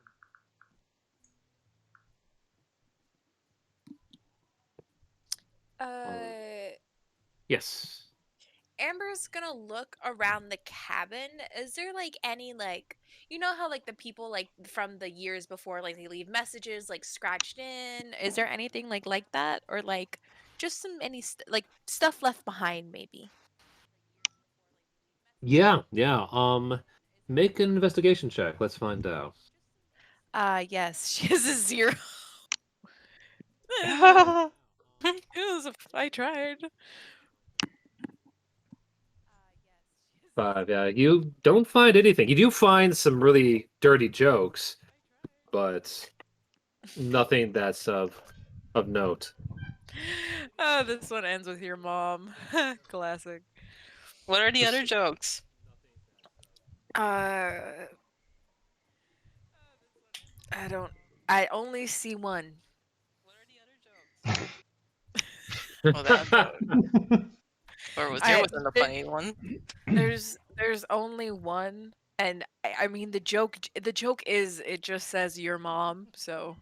[SPEAKER 2] Yes.
[SPEAKER 4] Amber's gonna look around the cabin. Is there like any like you know how like the people like from the years before like they leave messages like scratched in? Is there anything like that or like just some like stuff left behind maybe?
[SPEAKER 2] Yeah. Make an investigation check. Let's find out.
[SPEAKER 4] Yes, she has a 0. I tried.
[SPEAKER 2] 5. Yeah, you don't find anything. You do find some really dirty jokes, but nothing that's of note.
[SPEAKER 4] Oh, this one ends with your mom. Classic.
[SPEAKER 5] What are the
[SPEAKER 2] Just-
[SPEAKER 5] other jokes?
[SPEAKER 4] I only see one.
[SPEAKER 5] Well, or was there
[SPEAKER 4] I-
[SPEAKER 5] wasn't a funny one?
[SPEAKER 4] There's only one, and I mean the joke is it just says your mom, so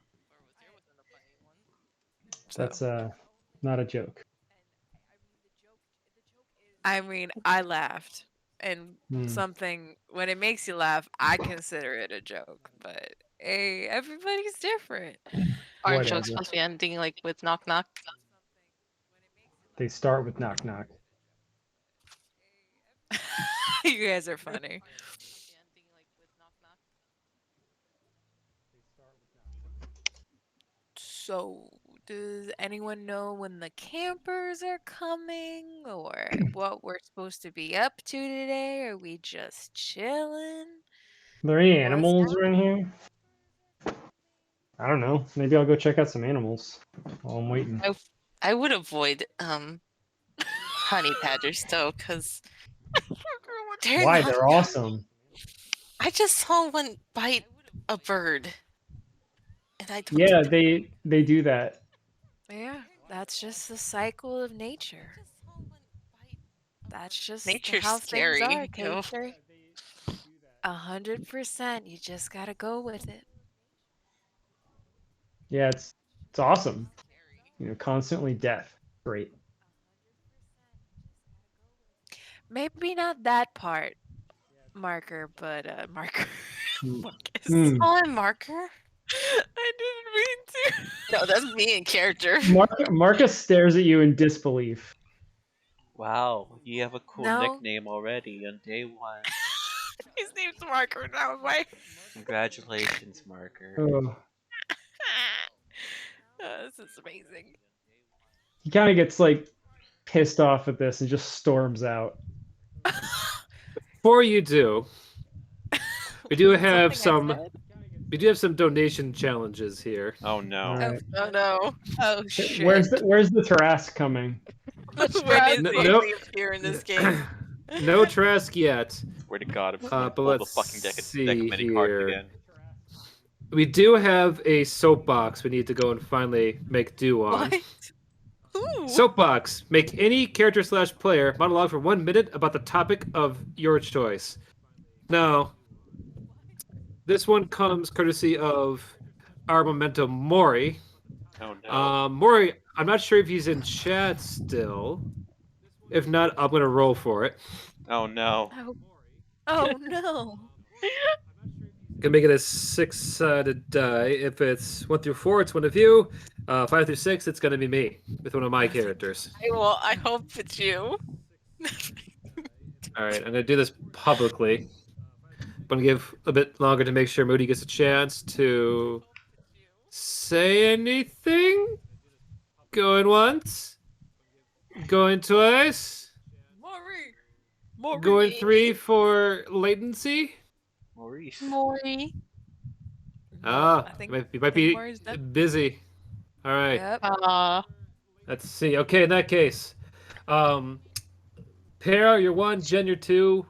[SPEAKER 3] That's not a joke.
[SPEAKER 4] I mean I laughed, and
[SPEAKER 3] Hmm.
[SPEAKER 4] something when it makes you laugh, I consider it a joke, but hey, everybody's different.
[SPEAKER 5] Aren't
[SPEAKER 3] Whatever.
[SPEAKER 5] jokes supposed to be ending like with knock knock?
[SPEAKER 3] They start with knock knock.
[SPEAKER 4] You guys are funny. So, does anyone know when the campers are coming or what we're supposed to be up to today? Are we just chilling?
[SPEAKER 3] Are there any
[SPEAKER 4] What's
[SPEAKER 3] animals around here? I don't know. Maybe I'll go check out some animals while I'm waiting.
[SPEAKER 5] I would avoid honey badgers though, because
[SPEAKER 3] Why? They're awesome.
[SPEAKER 5] I just saw one bite a bird, and I don't
[SPEAKER 3] Yeah,
[SPEAKER 5] think
[SPEAKER 3] they do that.
[SPEAKER 4] Yeah, that's just the cycle of nature. That's just
[SPEAKER 5] nature's
[SPEAKER 4] how
[SPEAKER 5] scary.
[SPEAKER 4] things are,
[SPEAKER 5] You know?
[SPEAKER 4] Kater. 100%. You just gotta go with it.
[SPEAKER 3] Yeah, it's awesome. You know, constantly deaf. Great.
[SPEAKER 4] Maybe not that part, Marker, but Marker.
[SPEAKER 3] Hmm.
[SPEAKER 4] Marcus.
[SPEAKER 3] Hmm.
[SPEAKER 5] Oh, I'm Marker.
[SPEAKER 4] I didn't mean to.
[SPEAKER 5] No, that's me in character.
[SPEAKER 3] Marcus stares at you in disbelief.
[SPEAKER 1] Wow, you have a cool
[SPEAKER 4] No.
[SPEAKER 1] nickname already on day 1.
[SPEAKER 4] His name's Marker now, my.
[SPEAKER 1] Congratulations, Marker.
[SPEAKER 3] Oh.
[SPEAKER 4] This is amazing.
[SPEAKER 3] He kind of gets like pissed off at this and just storms out.
[SPEAKER 2] Before you do, we do have
[SPEAKER 4] Something I
[SPEAKER 2] some.
[SPEAKER 4] said?
[SPEAKER 2] We do have some donation challenges here.
[SPEAKER 1] Oh no.
[SPEAKER 3] All right.
[SPEAKER 5] Oh no.
[SPEAKER 4] Oh shit.
[SPEAKER 3] Where's the Tarrasque coming?
[SPEAKER 4] When is
[SPEAKER 2] No-
[SPEAKER 4] he?
[SPEAKER 2] no-
[SPEAKER 5] appear in this game?
[SPEAKER 2] No Trask yet.
[SPEAKER 1] Swear to God, I'm
[SPEAKER 2] But
[SPEAKER 1] gonna pull the
[SPEAKER 2] let's
[SPEAKER 1] fucking deck
[SPEAKER 2] see
[SPEAKER 1] of mini cards
[SPEAKER 2] here.
[SPEAKER 1] again.
[SPEAKER 2] We do have a soapbox we need to go and finally make do on.
[SPEAKER 4] What? Ooh.
[SPEAKER 2] Soapbox. Make any character / player monologue for 1 minute about the topic of your choice. Now, this one comes courtesy of our memento Mori.
[SPEAKER 1] Oh no.
[SPEAKER 2] Mori, I'm not sure if he's in chat still. If not, I'm gonna roll for it.
[SPEAKER 1] Oh no.
[SPEAKER 4] Oh no.
[SPEAKER 2] Gonna make it a 6-sided die. If it's 1 through 4, it's one of you. 5 through 6, it's gonna be me with one of my characters.
[SPEAKER 5] I hope it's you.
[SPEAKER 2] All right, I'm gonna do this publicly. I'm gonna give a bit longer to make sure Moody gets a chance to say anything. Going once, going twice,
[SPEAKER 4] Maury.
[SPEAKER 2] going 3 for latency.
[SPEAKER 1] Maurice.
[SPEAKER 5] Maury.
[SPEAKER 2] Ah,
[SPEAKER 4] I think-
[SPEAKER 2] you might be
[SPEAKER 4] Maury's done.
[SPEAKER 2] busy. All right.
[SPEAKER 4] Yep.
[SPEAKER 2] Let's see. Okay, in that case, Para, you're 1. Jen, you're 2.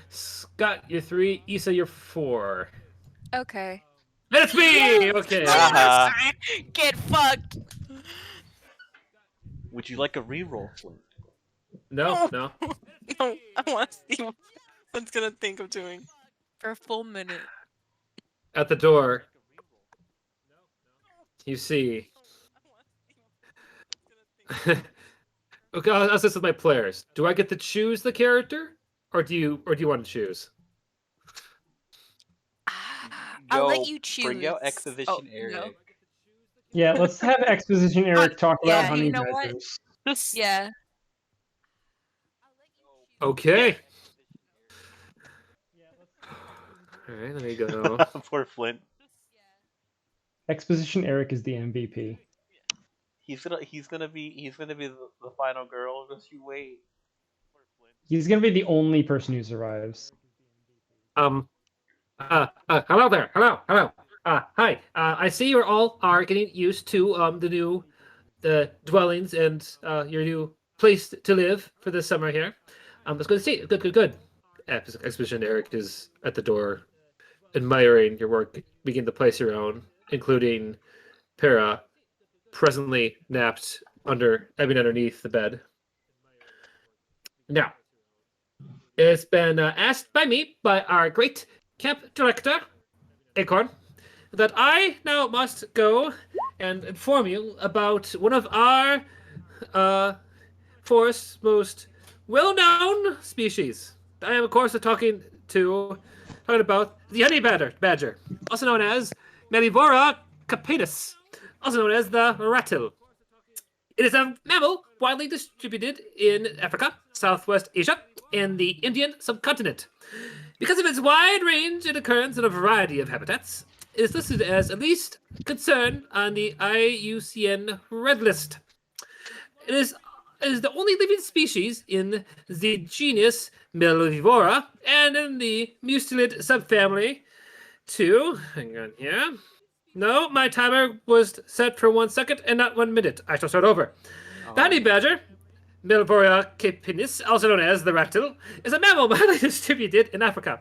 [SPEAKER 2] Scott, you're 3. Issa, you're 4.
[SPEAKER 4] Okay.
[SPEAKER 2] That's me. Okay.
[SPEAKER 1] Ah.
[SPEAKER 4] Get fucked.
[SPEAKER 1] Would you like a reroll, Flint?
[SPEAKER 2] No, no.
[SPEAKER 5] No, I want to see what it's gonna think of doing.
[SPEAKER 4] For a full minute.
[SPEAKER 2] At the door, you see. Okay, I'll assist with my players. Do I get to choose the character, or do you want to choose?
[SPEAKER 4] I'll let
[SPEAKER 1] Yo,
[SPEAKER 4] you choose.
[SPEAKER 1] Bring out Exposition
[SPEAKER 4] no.
[SPEAKER 1] Eric.
[SPEAKER 3] Yeah, let's have Exposition Eric talk
[SPEAKER 4] yeah,
[SPEAKER 3] about honey
[SPEAKER 4] you know what?
[SPEAKER 3] badgers.
[SPEAKER 5] Just
[SPEAKER 4] Yeah.
[SPEAKER 2] Okay. All right, let me go.
[SPEAKER 1] Poor Flint.
[SPEAKER 3] Exposition Eric is the MVP.
[SPEAKER 1] He's gonna be the final girl. Just you wait.
[SPEAKER 3] He's gonna be the only person who survives.
[SPEAKER 2] Hello there. Hello. Hi. I see you all are getting used to the new dwellings and your new place to live for the summer here. It's good to see you. Good. Exposition Eric is at the door, admiring your work, begin to place your own, including Para, presently napped underneath the bed. Now, it's been asked by me, by our great camp director, Acorn, that I now must go and inform you about one of our forest's most well-known species. I am, of course, talking about the honey badger, also known as Mellivora capenus, also known as the rattle. It is a mammal widely distributed in Africa, Southwest Asia, and the Indian subcontinent. Because of its wide range and occurrence in a variety of habitats, it is listed as at least concern on the IUCN Red List. It is the only living species in the genus Mellivora and in the mustelid subfamily to, hang on here. No, my timer was set for 1 second and not 1 minute. I shall start over. The honey badger, Mellivora capenus, also known as the rattle, is a mammal widely distributed in Africa,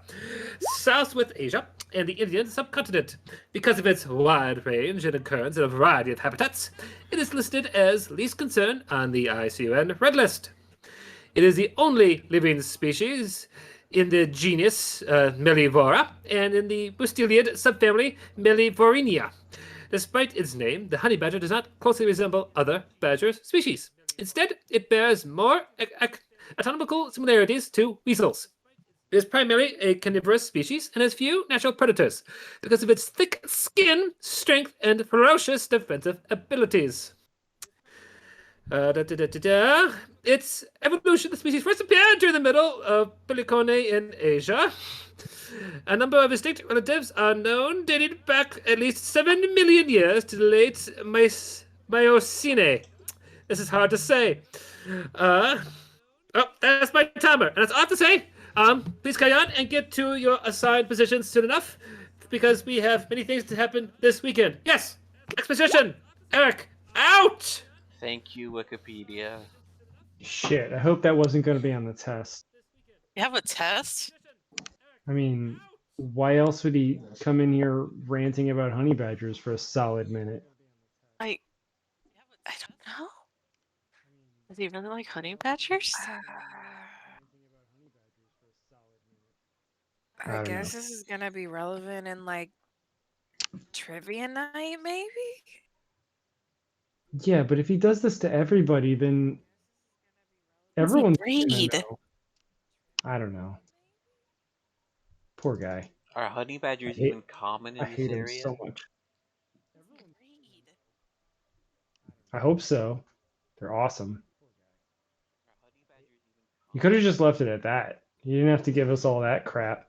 [SPEAKER 2] Southwest Asia, and the Indian subcontinent. Because of its wide range and occurrence in a variety of habitats, it is listed as least concern on the IUCN Red List. It is the only living species in the genus Mellivora and in the Mustelid subfamily Mellivorinia. Despite its name, the honey badger does not closely resemble other badger species. Instead, it bears more anatomical similarities to weasels. It is primarily a carnivorous species and has few natural predators because of its thick skin, strength, and ferocious defensive abilities. Its evolution, the species first appeared during the middle of Pellicone in Asia. A number of distinct relatives are known, dating back at least 7 million years to the late Miocene. This is hard to say. That's my timer, and that's all I have to say. Please carry on and get to your assigned positions soon enough, because we have many things to happen this weekend. Yes, exposition. Eric, out.
[SPEAKER 1] Thank you, Wikipedia.
[SPEAKER 3] Shit, I hope that wasn't going to be on the test.
[SPEAKER 5] you have a test?
[SPEAKER 3] I mean, why else would he come in here ranting about honey badgers for a solid minute?
[SPEAKER 5] I don't know. Does he really like honey badgers?
[SPEAKER 3] I
[SPEAKER 4] I
[SPEAKER 3] don't
[SPEAKER 4] guess
[SPEAKER 3] know.
[SPEAKER 4] this is gonna be relevant in like trivia night, maybe.
[SPEAKER 3] Yeah, but if he does this to everybody, then
[SPEAKER 5] What's he
[SPEAKER 3] everyone's gonna
[SPEAKER 5] breed?
[SPEAKER 3] know. I don't know. Poor guy.
[SPEAKER 1] Are honey badgers
[SPEAKER 3] hate-
[SPEAKER 1] even common
[SPEAKER 3] I
[SPEAKER 1] in this
[SPEAKER 3] hate him
[SPEAKER 1] area?
[SPEAKER 3] so much. I hope so. They're awesome. You could have just left it at that. You didn't have to give us all that crap.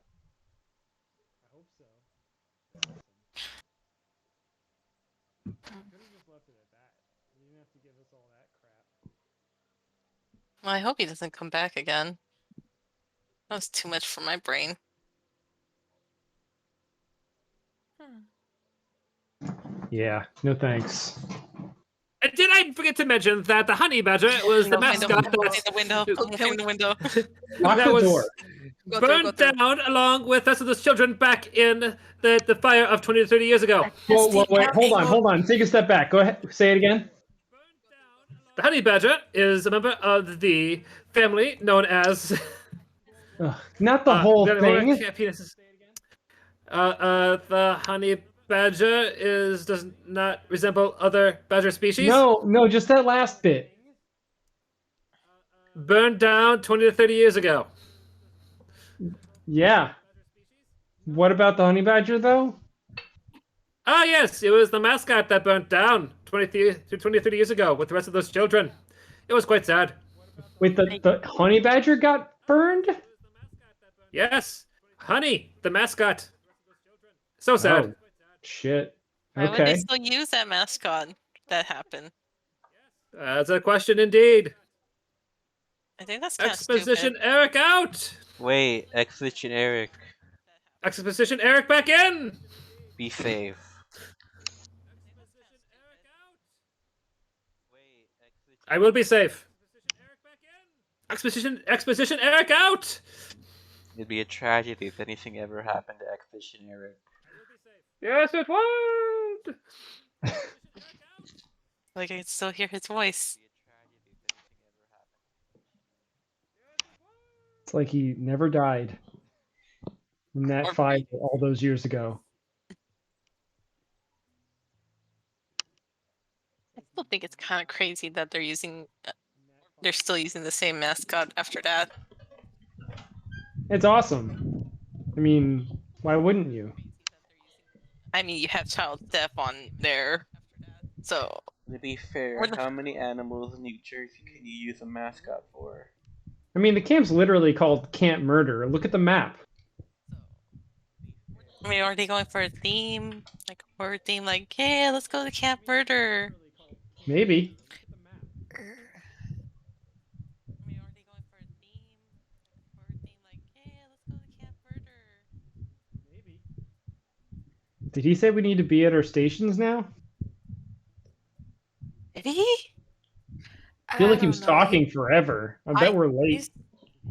[SPEAKER 5] Well, I hope he doesn't come back again. That was too much for my brain.
[SPEAKER 3] Yeah, no thanks.
[SPEAKER 2] And did I forget to mention that the honey badger was the mascot
[SPEAKER 5] Open
[SPEAKER 2] that
[SPEAKER 5] the window. Open the window.
[SPEAKER 3] Lock
[SPEAKER 2] that
[SPEAKER 3] the
[SPEAKER 2] was
[SPEAKER 3] door.
[SPEAKER 4] Go
[SPEAKER 2] burned
[SPEAKER 4] through.
[SPEAKER 2] down along with us of those children back in the fire of 20 to 30 years ago.
[SPEAKER 3] Whoa, wait, hold on. Take a step back. Go ahead. Say it again.
[SPEAKER 2] The honey badger is a member of the family known as.
[SPEAKER 3] Ugh, not the whole thing.
[SPEAKER 2] The honey badger does not resemble other badger species.
[SPEAKER 3] No, just that last bit.
[SPEAKER 2] Burned down 20 to 30 years ago.
[SPEAKER 3] Yeah. What about the honey badger, though?
[SPEAKER 2] Ah, yes, it was the mascot that burnt down 20 to 30 years ago with the rest of those children. It was quite sad.
[SPEAKER 3] Wait, the honey badger got burned?
[SPEAKER 2] Yes, Honey, the mascot. So sad.
[SPEAKER 3] Oh, shit.
[SPEAKER 5] Why would they
[SPEAKER 3] Okay.
[SPEAKER 5] still use that mascot? That happened.
[SPEAKER 2] That's a question indeed.
[SPEAKER 5] I think that's kind of
[SPEAKER 2] Exposition
[SPEAKER 5] stupid.
[SPEAKER 2] Eric out.
[SPEAKER 1] Wait, Exposition Eric,
[SPEAKER 2] Exposition Eric back in.
[SPEAKER 1] be safe.
[SPEAKER 2] I will be safe. Exposition Eric out.
[SPEAKER 1] It'd be a tragedy if anything ever happened to Exposition Eric.
[SPEAKER 2] Yes, it would.
[SPEAKER 5] Like I can still hear his voice.
[SPEAKER 3] It's like he never died in that
[SPEAKER 5] Or-
[SPEAKER 3] fight all those years ago.
[SPEAKER 5] I still think it's kind of crazy that they're still using the same mascot after that.
[SPEAKER 3] It's awesome. I mean, why wouldn't you?
[SPEAKER 5] I mean, you have child death on there, so
[SPEAKER 1] To be fair,
[SPEAKER 5] What the-
[SPEAKER 1] how many animals in New Jersey can you use a mascot for?
[SPEAKER 3] I mean, the camp's literally called Camp Murder. Look at the map.
[SPEAKER 5] I mean, are they going for a theme, like a horror theme? Like, hey, let's go to Camp Murder.
[SPEAKER 3] Maybe.
[SPEAKER 5] I mean, are they going for a theme, like a horror theme? Like, hey, let's go to Camp Murder.
[SPEAKER 3] Did he say we need to be at our stations now?
[SPEAKER 5] Did he?
[SPEAKER 3] I feel like he
[SPEAKER 4] don't
[SPEAKER 3] was
[SPEAKER 4] know.
[SPEAKER 3] talking forever. I bet we're late.
[SPEAKER 4] He's-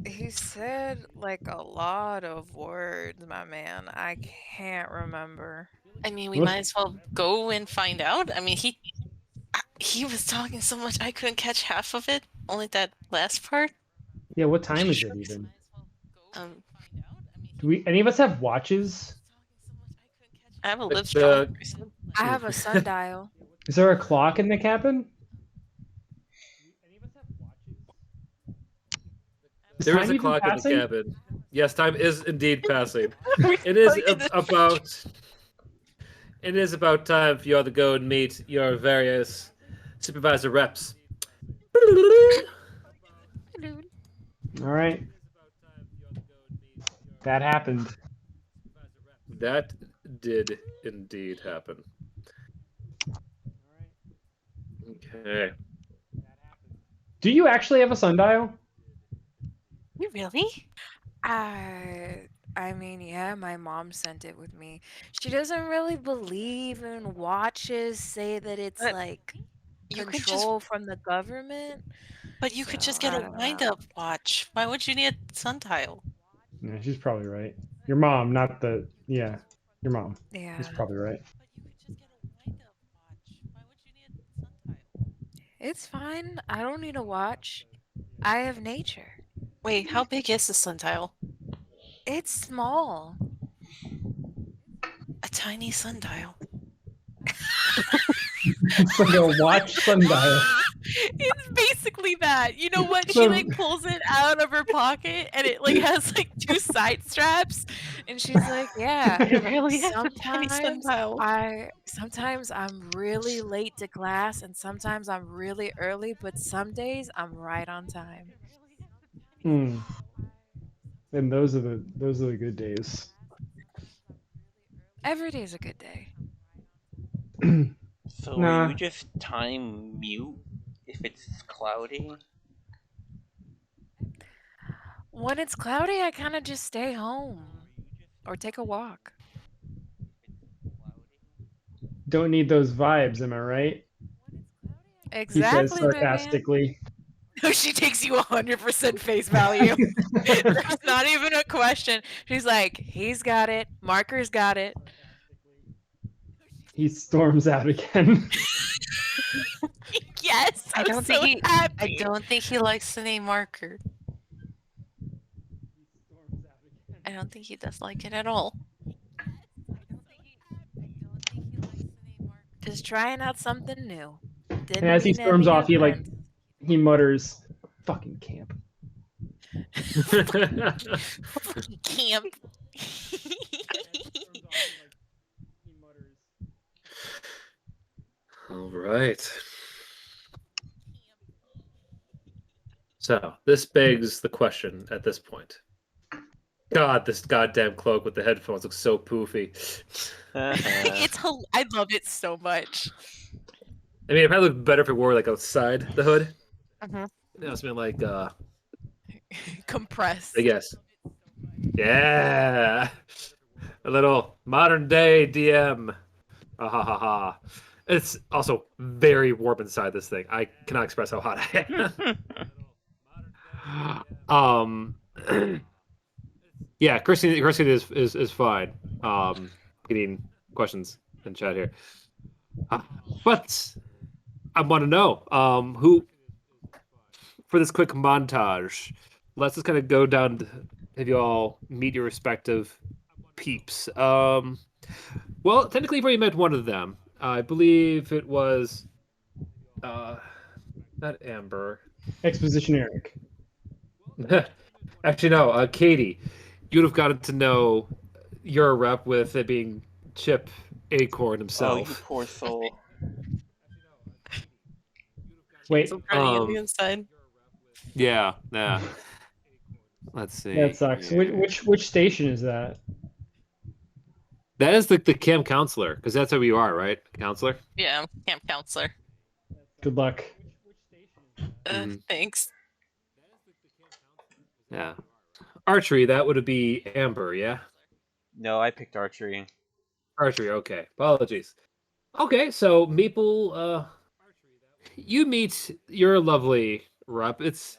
[SPEAKER 4] He said like a lot of words, my man. I can't remember.
[SPEAKER 5] I mean, we
[SPEAKER 3] What?
[SPEAKER 5] might as well go and find out. I mean, he was talking so much I couldn't catch half of it. Only that last part.
[SPEAKER 3] Yeah, what time is it even?
[SPEAKER 5] Um,
[SPEAKER 3] Do we any of us have watches?
[SPEAKER 5] I have a
[SPEAKER 2] It's,
[SPEAKER 5] live strong.
[SPEAKER 4] I have a sundial.
[SPEAKER 3] Is there a clock in the cabin? Is
[SPEAKER 2] There is
[SPEAKER 3] time
[SPEAKER 2] a
[SPEAKER 3] even
[SPEAKER 2] clock in
[SPEAKER 3] passing?
[SPEAKER 2] the cabin. Yes, time is indeed passing. It is about time for you all to go and meet your various supervisor reps.
[SPEAKER 3] All right. That happened.
[SPEAKER 2] That did indeed happen. Okay.
[SPEAKER 3] Do you actually have a sundial?
[SPEAKER 5] You really?
[SPEAKER 4] I mean, yeah, my mom sent it with me. She doesn't really believe in watches, say that it's
[SPEAKER 5] But
[SPEAKER 4] like
[SPEAKER 5] You could just,
[SPEAKER 4] control from the government.
[SPEAKER 5] but you could just
[SPEAKER 4] So,
[SPEAKER 5] get
[SPEAKER 4] I
[SPEAKER 5] a
[SPEAKER 4] don't know.
[SPEAKER 5] wind-up watch. Why would you need a sundial?
[SPEAKER 3] Yeah, she's probably right. Your mom, not the your mom.
[SPEAKER 4] Yeah.
[SPEAKER 3] She's probably right.
[SPEAKER 5] But you could just get a wind-up watch. Why would you need a sundial?
[SPEAKER 4] It's fine. I don't need a watch. I have nature.
[SPEAKER 5] Wait, how big is the sundial?
[SPEAKER 4] It's small.
[SPEAKER 5] A tiny sundial.
[SPEAKER 3] It's like a watch sundial.
[SPEAKER 4] It's basically that. You know what? She
[SPEAKER 3] So-
[SPEAKER 4] like pulls it out of her pocket and it like has like two side straps. And she's like, yeah.
[SPEAKER 5] It really is a tiny
[SPEAKER 4] Sometimes
[SPEAKER 5] sundial.
[SPEAKER 4] sometimes I'm really late to class and sometimes I'm really early, but some days I'm right on time.
[SPEAKER 3] Hmm. And those are the good days.
[SPEAKER 4] Every day's a good day.
[SPEAKER 1] So
[SPEAKER 3] Nah.
[SPEAKER 1] you just time mute if it's cloudy?
[SPEAKER 4] When it's cloudy, I kind of just stay home or take a walk.
[SPEAKER 3] Don't need those vibes, am I right? He says
[SPEAKER 4] Exactly, man.
[SPEAKER 3] sarcastically.
[SPEAKER 4] She takes you 100% face value. There's not even a question. She's like, he's got it. Marker's got it.
[SPEAKER 3] He storms out again.
[SPEAKER 4] Yes,
[SPEAKER 5] I
[SPEAKER 4] I'm
[SPEAKER 5] don't
[SPEAKER 4] so
[SPEAKER 5] think
[SPEAKER 4] happy.
[SPEAKER 5] I don't think he likes the name Marker. I don't think he does like it at all.
[SPEAKER 4] Just trying out something new. Didn't
[SPEAKER 3] And as he
[SPEAKER 4] mean
[SPEAKER 3] storms
[SPEAKER 4] any
[SPEAKER 3] off,
[SPEAKER 4] offense.
[SPEAKER 3] he mutters, "Fucking camp."
[SPEAKER 4] Camp.
[SPEAKER 2] All right. So this begs the question at this point. God, this goddamn cloak with the headphones looks so poofy.
[SPEAKER 4] I love it so much.
[SPEAKER 2] I mean, it probably look better if it wore like outside the hood.
[SPEAKER 5] Mhm.
[SPEAKER 2] You know, something like
[SPEAKER 4] Compressed.
[SPEAKER 2] I guess. Yeah. A little modern day DM. Ah, ha ha ha. It's also very warm inside this thing. I cannot express how hot I am. Yeah, Christine is fine. Getting questions in chat here. But I want to know who for this quick montage. Let's just kind of go down to have you all meet your respective peeps. Well, technically, you've already met one of them. I believe it was not Amber.
[SPEAKER 3] Exposition Eric.
[SPEAKER 2] Actually, no, Katie. You'd have gotten to know your rep with it being Chip Acorn
[SPEAKER 1] Oh,
[SPEAKER 2] himself.
[SPEAKER 1] you poor soul.
[SPEAKER 3] Wait,
[SPEAKER 5] So burning on the inside.
[SPEAKER 2] Yeah. Let's see.
[SPEAKER 3] that sucks.
[SPEAKER 2] here.
[SPEAKER 3] Which station is that?
[SPEAKER 2] That is the camp counselor, because that's who you are, right? Counselor?
[SPEAKER 5] Yeah, camp counselor.
[SPEAKER 3] Good luck.
[SPEAKER 2] Mhm.
[SPEAKER 5] Thanks.
[SPEAKER 2] Yeah. Archery, that would be Amber, yeah?
[SPEAKER 1] No, I picked archery.
[SPEAKER 2] Archery, okay. Apologies. Okay, so Maple, you meet your lovely rep. It's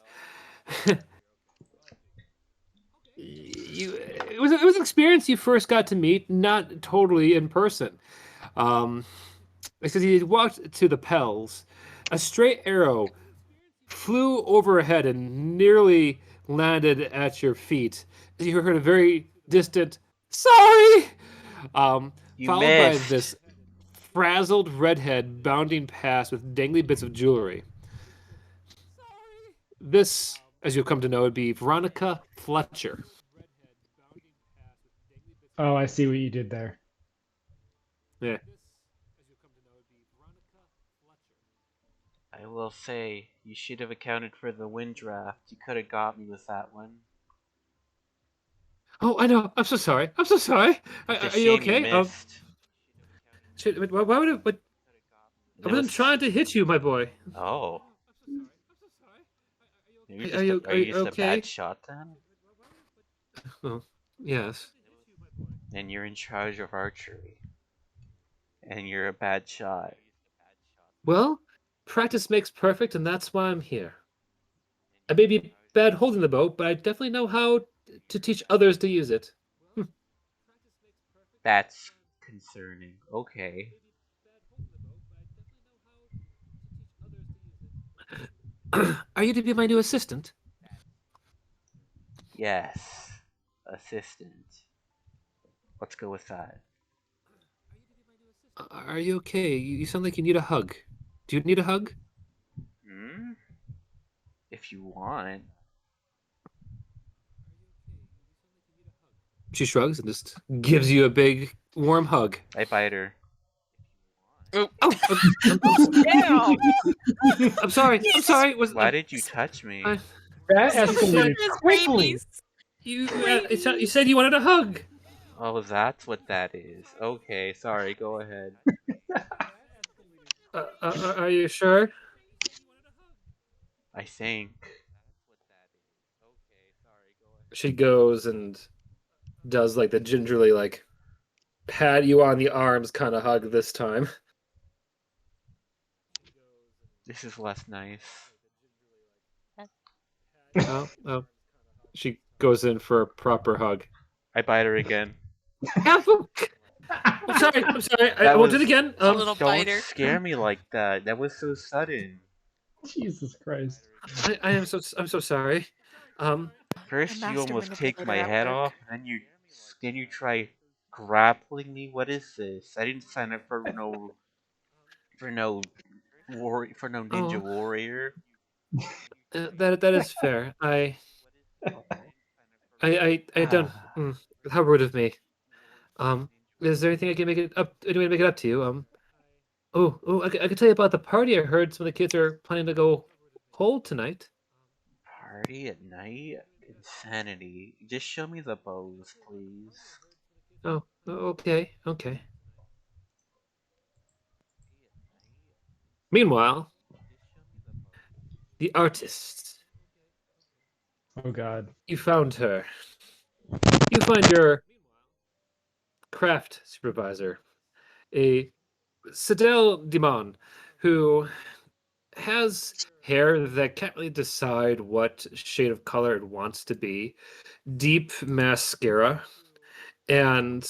[SPEAKER 2] it was an experience you first got to meet, not totally in person. Because he walked to the Pels, a straight arrow flew overhead and nearly landed at your feet. You heard a very distant "sorry,"
[SPEAKER 1] You
[SPEAKER 2] followed by
[SPEAKER 1] missed.
[SPEAKER 2] this frazzled redhead bounding past with dangly bits of jewelry. This, as you'll come to know, would be Veronica Fletcher.
[SPEAKER 3] Oh, I see what you did there.
[SPEAKER 2] Yeah.
[SPEAKER 1] I will say, you should have accounted for the wind draft. You could have got me with that one.
[SPEAKER 2] Oh, I know. I'm so sorry. I'm so sorry.
[SPEAKER 1] It's a
[SPEAKER 2] Are you
[SPEAKER 1] shame
[SPEAKER 2] okay?
[SPEAKER 1] missed.
[SPEAKER 2] Shit, why would it? But I
[SPEAKER 1] It
[SPEAKER 2] wasn't
[SPEAKER 1] was-
[SPEAKER 2] trying to hit you, my boy.
[SPEAKER 1] Oh. You're just
[SPEAKER 2] Are you
[SPEAKER 1] just a
[SPEAKER 2] okay?
[SPEAKER 1] bad shot then?
[SPEAKER 2] Oh, yes.
[SPEAKER 1] And you're in charge of archery. And you're a bad shot.
[SPEAKER 2] Well, practice makes perfect, and that's why I'm here. I may be bad holding the bow, but I definitely know how to teach others to use it.
[SPEAKER 1] That's concerning. Okay.
[SPEAKER 2] Are you to be my new assistant?
[SPEAKER 1] Yes. Assistant. Let's go with that.
[SPEAKER 2] Are you okay? You sound like you need a hug. Do you need a hug?
[SPEAKER 1] Hmm? If you want.
[SPEAKER 2] She shrugs and just gives you a big, warm hug.
[SPEAKER 1] I bite her.
[SPEAKER 2] Oh,
[SPEAKER 4] Damn.
[SPEAKER 2] I'm sorry. I'm sorry.
[SPEAKER 1] Why did you touch me?
[SPEAKER 3] That escalated
[SPEAKER 4] His
[SPEAKER 3] quickly.
[SPEAKER 4] rabies.
[SPEAKER 2] You said you wanted a hug.
[SPEAKER 1] Oh, that's what that is. Okay, sorry, go ahead.
[SPEAKER 2] Are you sure?
[SPEAKER 1] I think.
[SPEAKER 2] She goes and does like the gingerly like pat you on the arms kind of hug this time.
[SPEAKER 1] This is less nice.
[SPEAKER 2] Oh. She goes in for a proper hug.
[SPEAKER 1] I bite her again.
[SPEAKER 2] Oh I'm sorry. I'm sorry. I
[SPEAKER 1] That
[SPEAKER 2] won't do it
[SPEAKER 1] was-
[SPEAKER 2] again.
[SPEAKER 5] A little
[SPEAKER 1] Don't
[SPEAKER 5] biter.
[SPEAKER 1] scare me like that. That was so sudden.
[SPEAKER 3] Jesus Christ.
[SPEAKER 2] I'm so sorry.
[SPEAKER 1] First, you
[SPEAKER 4] master
[SPEAKER 1] almost take my
[SPEAKER 4] manipulator at
[SPEAKER 1] head
[SPEAKER 4] work.
[SPEAKER 1] off, then you try grappling me. What is this? I didn't sign up for no ninja
[SPEAKER 2] Oh.
[SPEAKER 1] warrior.
[SPEAKER 2] That is fair. I don't. How rude of me. Um, is there anything I can make it up? Any way to make it up to you? I can tell you about the party. I heard some of the kids are planning to go hold tonight.
[SPEAKER 1] Party at night? Insanity. Just show me the bows, please.
[SPEAKER 2] Oh, okay. Meanwhile, the artist.
[SPEAKER 3] Oh God.
[SPEAKER 2] You found her. You find your craft supervisor, a Sidel Dimon, who has hair that can't really decide what shade of color it wants to be, deep mascara, and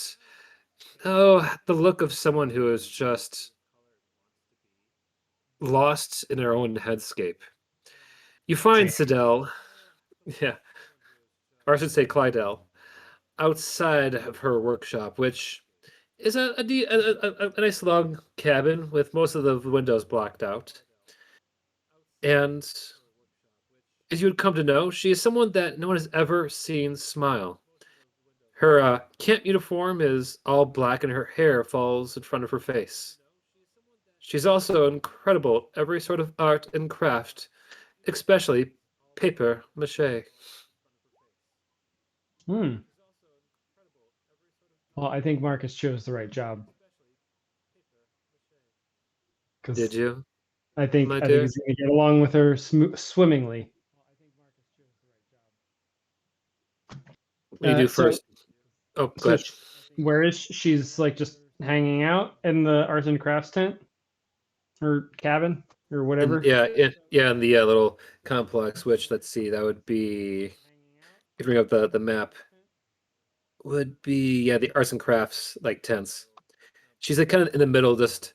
[SPEAKER 2] the look of someone who is just lost in their own headscape. You find
[SPEAKER 3] Damn.
[SPEAKER 2] Sidel, yeah, or I should say Clydell, outside of her workshop, which is a nice long cabin with most of the windows blocked out. And as you would come to know, she is someone that no one has ever seen smile. Her camp uniform is all black and her hair falls in front of her face. She's also incredible at every sort of art and craft, especially paper mache.
[SPEAKER 3] Hmm. Well, I think Marcus chose the right job.
[SPEAKER 2] Did
[SPEAKER 3] Because
[SPEAKER 2] you,
[SPEAKER 3] I think
[SPEAKER 2] my
[SPEAKER 3] I think
[SPEAKER 2] dear?
[SPEAKER 3] he's gonna get along with her swimmingly.
[SPEAKER 2] What do you do
[SPEAKER 3] So
[SPEAKER 2] first? Oh, go
[SPEAKER 3] so
[SPEAKER 2] ahead.
[SPEAKER 3] where is she? She's like just hanging out in the arts and crafts tent or cabin or whatever.
[SPEAKER 2] In the little complex. Which let's see, that would be if you bring up the map. Would be the arts and crafts like tents. She's like kind of in the middle, just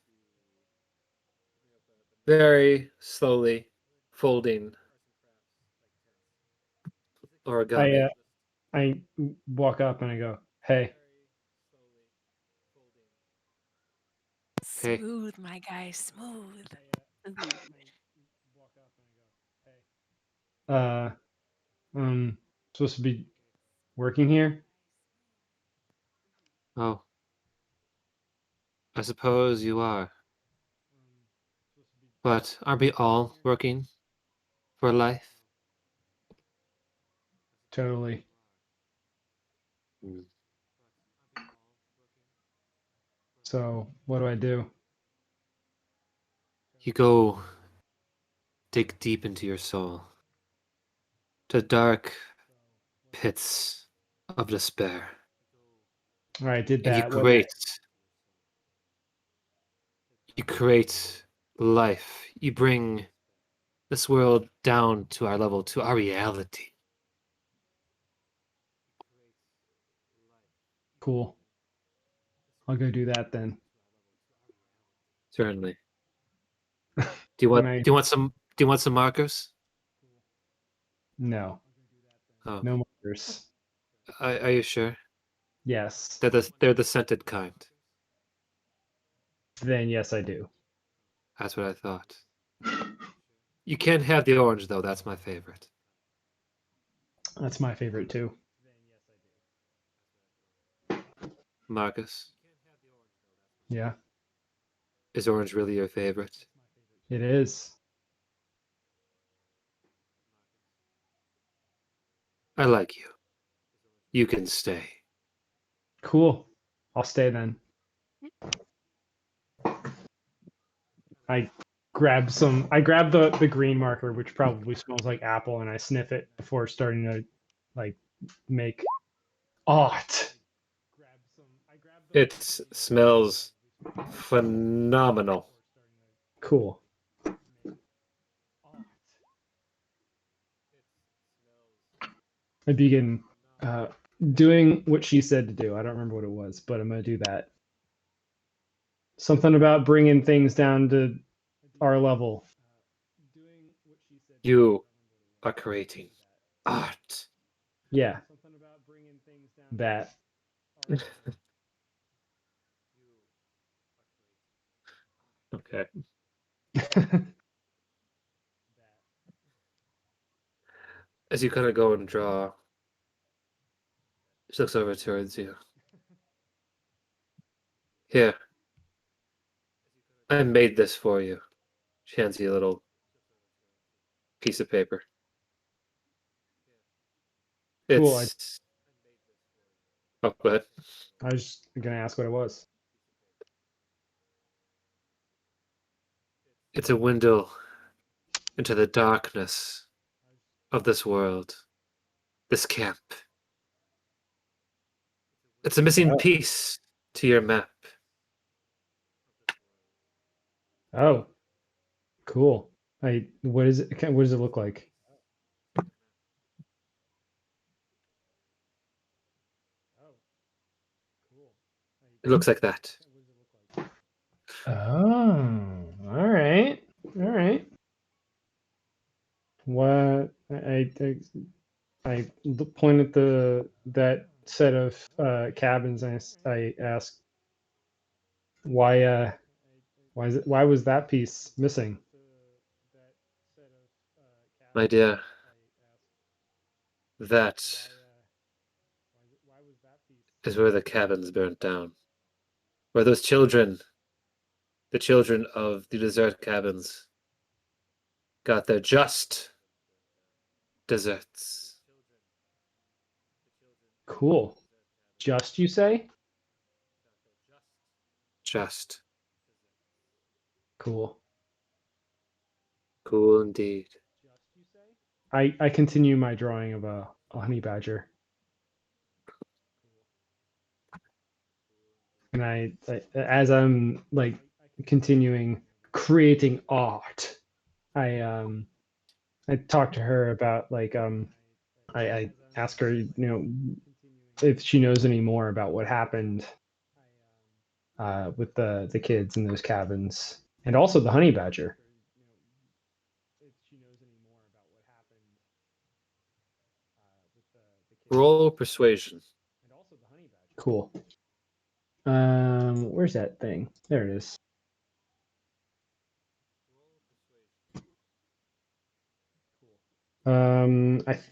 [SPEAKER 2] very slowly folding origami.
[SPEAKER 3] I walk up and I go, "Hey."
[SPEAKER 2] Hey.
[SPEAKER 4] Smooth, my guy, smooth.
[SPEAKER 3] Uh, supposed to be working here.
[SPEAKER 2] Oh, I suppose you are. But aren't we all working for life?
[SPEAKER 3] Totally.
[SPEAKER 2] Mm.
[SPEAKER 3] So what do I do?
[SPEAKER 2] You go dig deep into your soul, to dark pits of despair,
[SPEAKER 3] All right, did
[SPEAKER 2] and
[SPEAKER 3] that. What
[SPEAKER 2] you create life. You bring this world down to our level, to our reality.
[SPEAKER 3] Cool. I'll go do that then.
[SPEAKER 2] Certainly. Do you
[SPEAKER 3] When
[SPEAKER 2] want
[SPEAKER 3] I
[SPEAKER 2] do you want some do you want some markers?
[SPEAKER 3] no,
[SPEAKER 2] Oh,
[SPEAKER 3] no markers.
[SPEAKER 2] are you sure?
[SPEAKER 3] Yes.
[SPEAKER 2] They're the scented kind.
[SPEAKER 3] Then yes, I do.
[SPEAKER 2] That's what I thought. You can't have the orange though. That's my favorite.
[SPEAKER 3] That's my favorite too.
[SPEAKER 2] Marcus,
[SPEAKER 3] Yeah,
[SPEAKER 2] is orange really your favorite?
[SPEAKER 3] it is.
[SPEAKER 2] I like you. You can stay.
[SPEAKER 3] Cool. I'll stay then. I I grab the green marker, which probably smells like apple, and I sniff it before starting to like make art.
[SPEAKER 2] It smells phenomenal.
[SPEAKER 3] Cool. I begin doing what she said to do. I don't remember what it was, but I'm gonna do that. Something about bringing things down to our level.
[SPEAKER 2] You are creating art.
[SPEAKER 3] Yeah. That.
[SPEAKER 2] Okay. As you kind of go and draw, she looks over towards you. Here. I made this for you. She hands you a little piece of paper.
[SPEAKER 3] Cool.
[SPEAKER 2] It's. Oh, go ahead.
[SPEAKER 3] I was gonna ask what it was.
[SPEAKER 2] It's a window into the darkness of this world, this camp. It's a missing
[SPEAKER 3] Oh.
[SPEAKER 2] piece to your map.
[SPEAKER 3] Oh, cool. What is it? What does it look like?
[SPEAKER 2] It looks like that.
[SPEAKER 3] Oh, all right, all right. What I point at that set of cabins. And I ask why was that piece missing?
[SPEAKER 2] My dear, that is where the cabins burnt down. Where those children, the children of the desert cabins, got their just desserts.
[SPEAKER 3] Cool. Just you say?
[SPEAKER 2] Just.
[SPEAKER 3] Cool.
[SPEAKER 2] Cool indeed.
[SPEAKER 3] I continue my drawing of a honey badger. And I as I'm like continuing creating art, I talk to her about like I ask her, if she knows any more about what happened with the kids in those cabins, and also the honey badger.
[SPEAKER 2] Roll persuasion.
[SPEAKER 3] Cool. Where's that thing? There it is.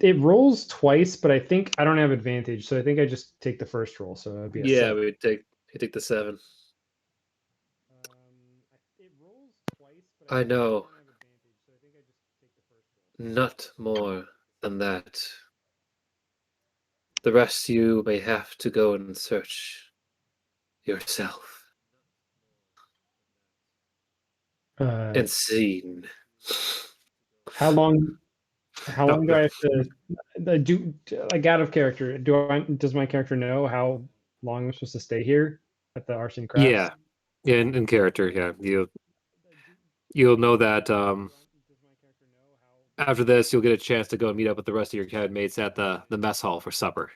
[SPEAKER 3] It rolls twice, but I think I don't have advantage, so I think I just take the first roll. So that'd be a
[SPEAKER 2] Yeah,
[SPEAKER 3] seven.
[SPEAKER 2] we take the 7.
[SPEAKER 3] It rolls twice, but
[SPEAKER 2] I know.
[SPEAKER 3] don't have advantage, so I think I just take the first roll.
[SPEAKER 2] Not more than that. The rest you may have to go and search yourself. And seen.
[SPEAKER 3] How long do I have to do? Like out of character, does my character know how long I'm supposed to stay here at the Arts and Crafts?
[SPEAKER 2] Yeah. Yeah, in character, yeah. You'll know that after this you'll get a chance to go and meet up with the rest of your cabin mates at the mess hall for supper.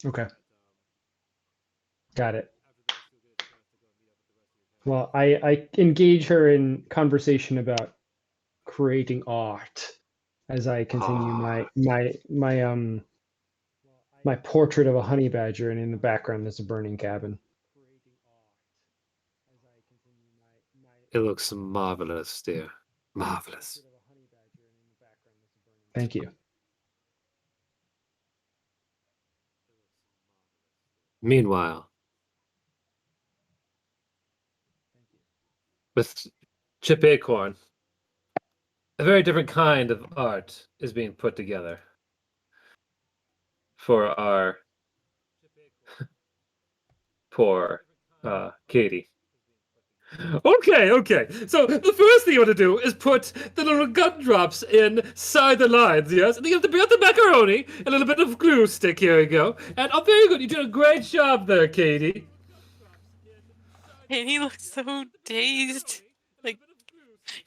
[SPEAKER 3] Okay. Got it. Well, I engage her in conversation about creating art as I continue my portrait of a honey badger, and in the background there's a burning cabin.
[SPEAKER 2] It looks marvelous, dear. Marvelous.
[SPEAKER 3] Thank you.
[SPEAKER 2] Meanwhile, with Chip Acorn, a very different kind of art is being put together for our poor Katie. Okay. So the first thing you want to do is put the little gumdrops inside the lines, yes? And you have to build the macaroni, a little bit of glue stick, here you go. And very good, you did a great job there, Katie.
[SPEAKER 5] And he looks so dazed. Like,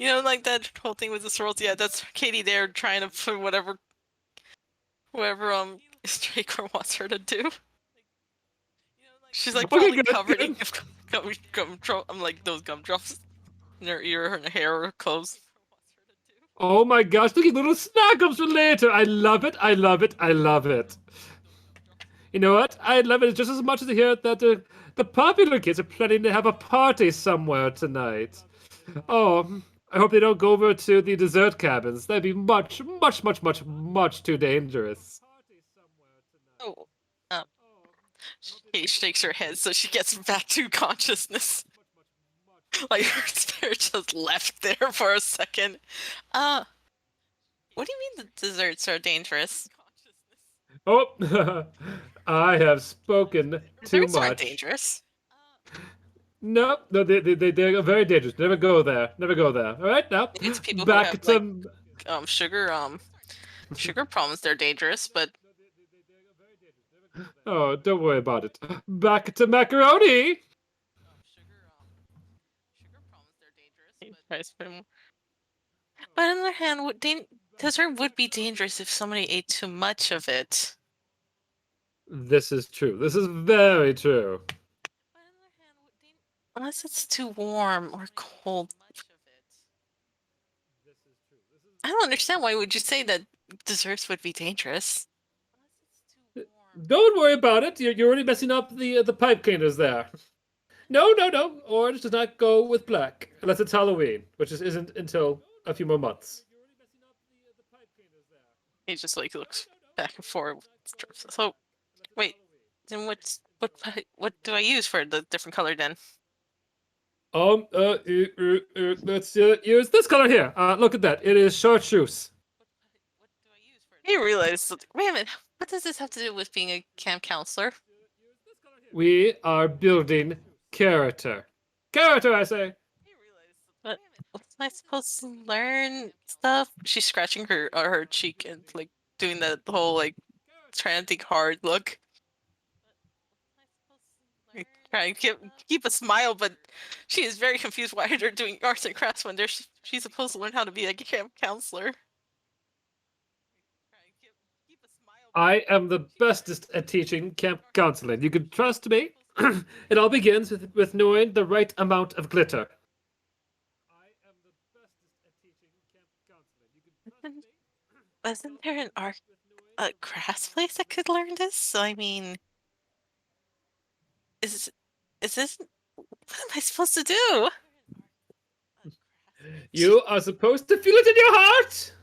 [SPEAKER 5] like that whole thing with the swirls. Yeah, that's Katie there trying to put whatever Straker wants her to do. She's like
[SPEAKER 2] Okay,
[SPEAKER 5] probably
[SPEAKER 2] good,
[SPEAKER 5] covered
[SPEAKER 2] good.
[SPEAKER 5] in gumdrop. I'm like those gumdrops in her ear, her hair, her clothes.
[SPEAKER 2] Oh my gosh, look at little snackums for later. I love it. I love it. I love it. You know what? I love it just as much as to hear that the popular kids are planning to have a party somewhere tonight. Oh, I hope they don't go over to the dessert cabins. That'd be much, much, much, much, much too dangerous.
[SPEAKER 5] Oh, um, she shakes her head so she gets back to consciousness. Like her spirit just left there for a second. What do you mean the desserts are dangerous?
[SPEAKER 2] Oh, I have spoken too
[SPEAKER 5] Desserts aren't
[SPEAKER 2] much.
[SPEAKER 5] dangerous.
[SPEAKER 2] No, no, they're very dangerous. Never go there. Never go there. All right, now
[SPEAKER 5] Maybe to people who
[SPEAKER 2] back
[SPEAKER 5] have
[SPEAKER 2] to.
[SPEAKER 5] like sugar problems, they're dangerous, but
[SPEAKER 2] Oh, don't worry about it. Back to macaroni.
[SPEAKER 5] But on the other hand, dessert would be dangerous if somebody ate too much of it.
[SPEAKER 2] This is true. This is very true.
[SPEAKER 5] Unless it's too warm or cold. I don't understand why would you say that desserts would be dangerous.
[SPEAKER 2] Don't worry about it. You're already messing up the pipe cleaners there. No, no, no. Orange does not go with black unless it's Halloween, which isn't until a few more months.
[SPEAKER 5] He just like looks back and forth. So, wait, then what do I use for the different color then?
[SPEAKER 2] Let's use this color here. Look at that. It is chartreuse.
[SPEAKER 5] You realize, wait a minute, what does this have to do with being a camp counselor?
[SPEAKER 2] We are building character. Character, I say.
[SPEAKER 5] But am I supposed to learn stuff? She's scratching her cheek and like doing that whole like trying to think hard look. Like, trying to keep a smile, but she is very confused why they're doing arts and crafts when she's supposed to learn how to be a camp counselor.
[SPEAKER 2] I am the bestest at teaching camp counseling. You can trust me. It all begins with knowing the right amount of glitter.
[SPEAKER 5] Wasn't there a crafts place that could learn this? So I mean, is this what am I supposed to do?
[SPEAKER 2] You are supposed to feel it in your heart.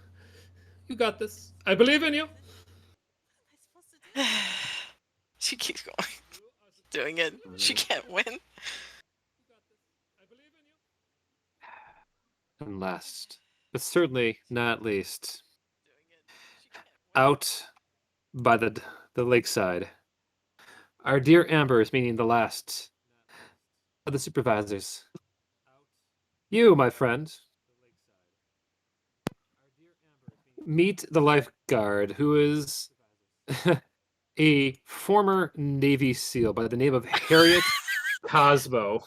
[SPEAKER 2] You got this. I believe in you.
[SPEAKER 5] She keeps going, doing it. She can't win.
[SPEAKER 2] And last, but certainly not least, out by the lakeside, our dear Amber is meeting the last of the supervisors. You, my friend, meet the lifeguard, who is a former Navy SEAL by the name of Harriet Cosmo.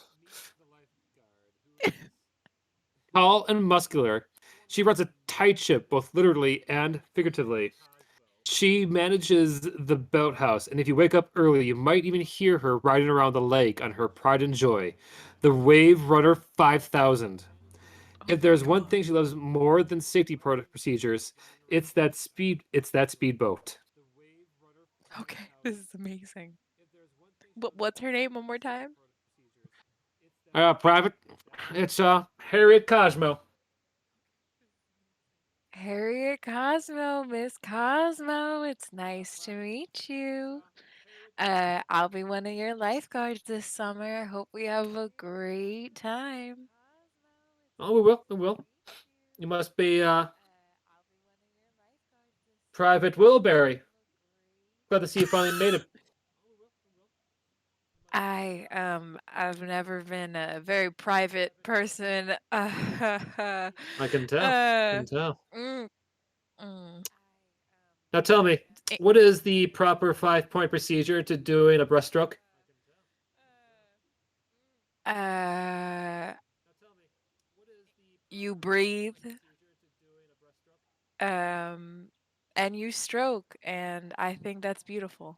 [SPEAKER 2] Tall and muscular, she runs a tight ship, both literally and figuratively. She manages the boathouse, and if you wake up early, you might even hear her riding around the lake on her pride and joy, the Wave Runner 5000. If there's one thing she loves more than safety procedures, it's that speedboat.
[SPEAKER 4] Okay, this is amazing. But what's her name one more time?
[SPEAKER 2] Private, it's Harriet Cosmo.
[SPEAKER 4] Harriet Cosmo, Miss Cosmo. It's nice to meet you. I'll be one of your lifeguards this summer. I hope we have a great time.
[SPEAKER 2] Oh, we will. We will. You must be Private Wilbury. Glad to see you finally made it.
[SPEAKER 4] I've never been a very private person.
[SPEAKER 2] I can tell. I can tell.
[SPEAKER 4] Mm, mm.
[SPEAKER 2] Now tell me, what is the proper 5-point procedure to doing a breaststroke?
[SPEAKER 4] You breathe, and you stroke, and I think that's beautiful.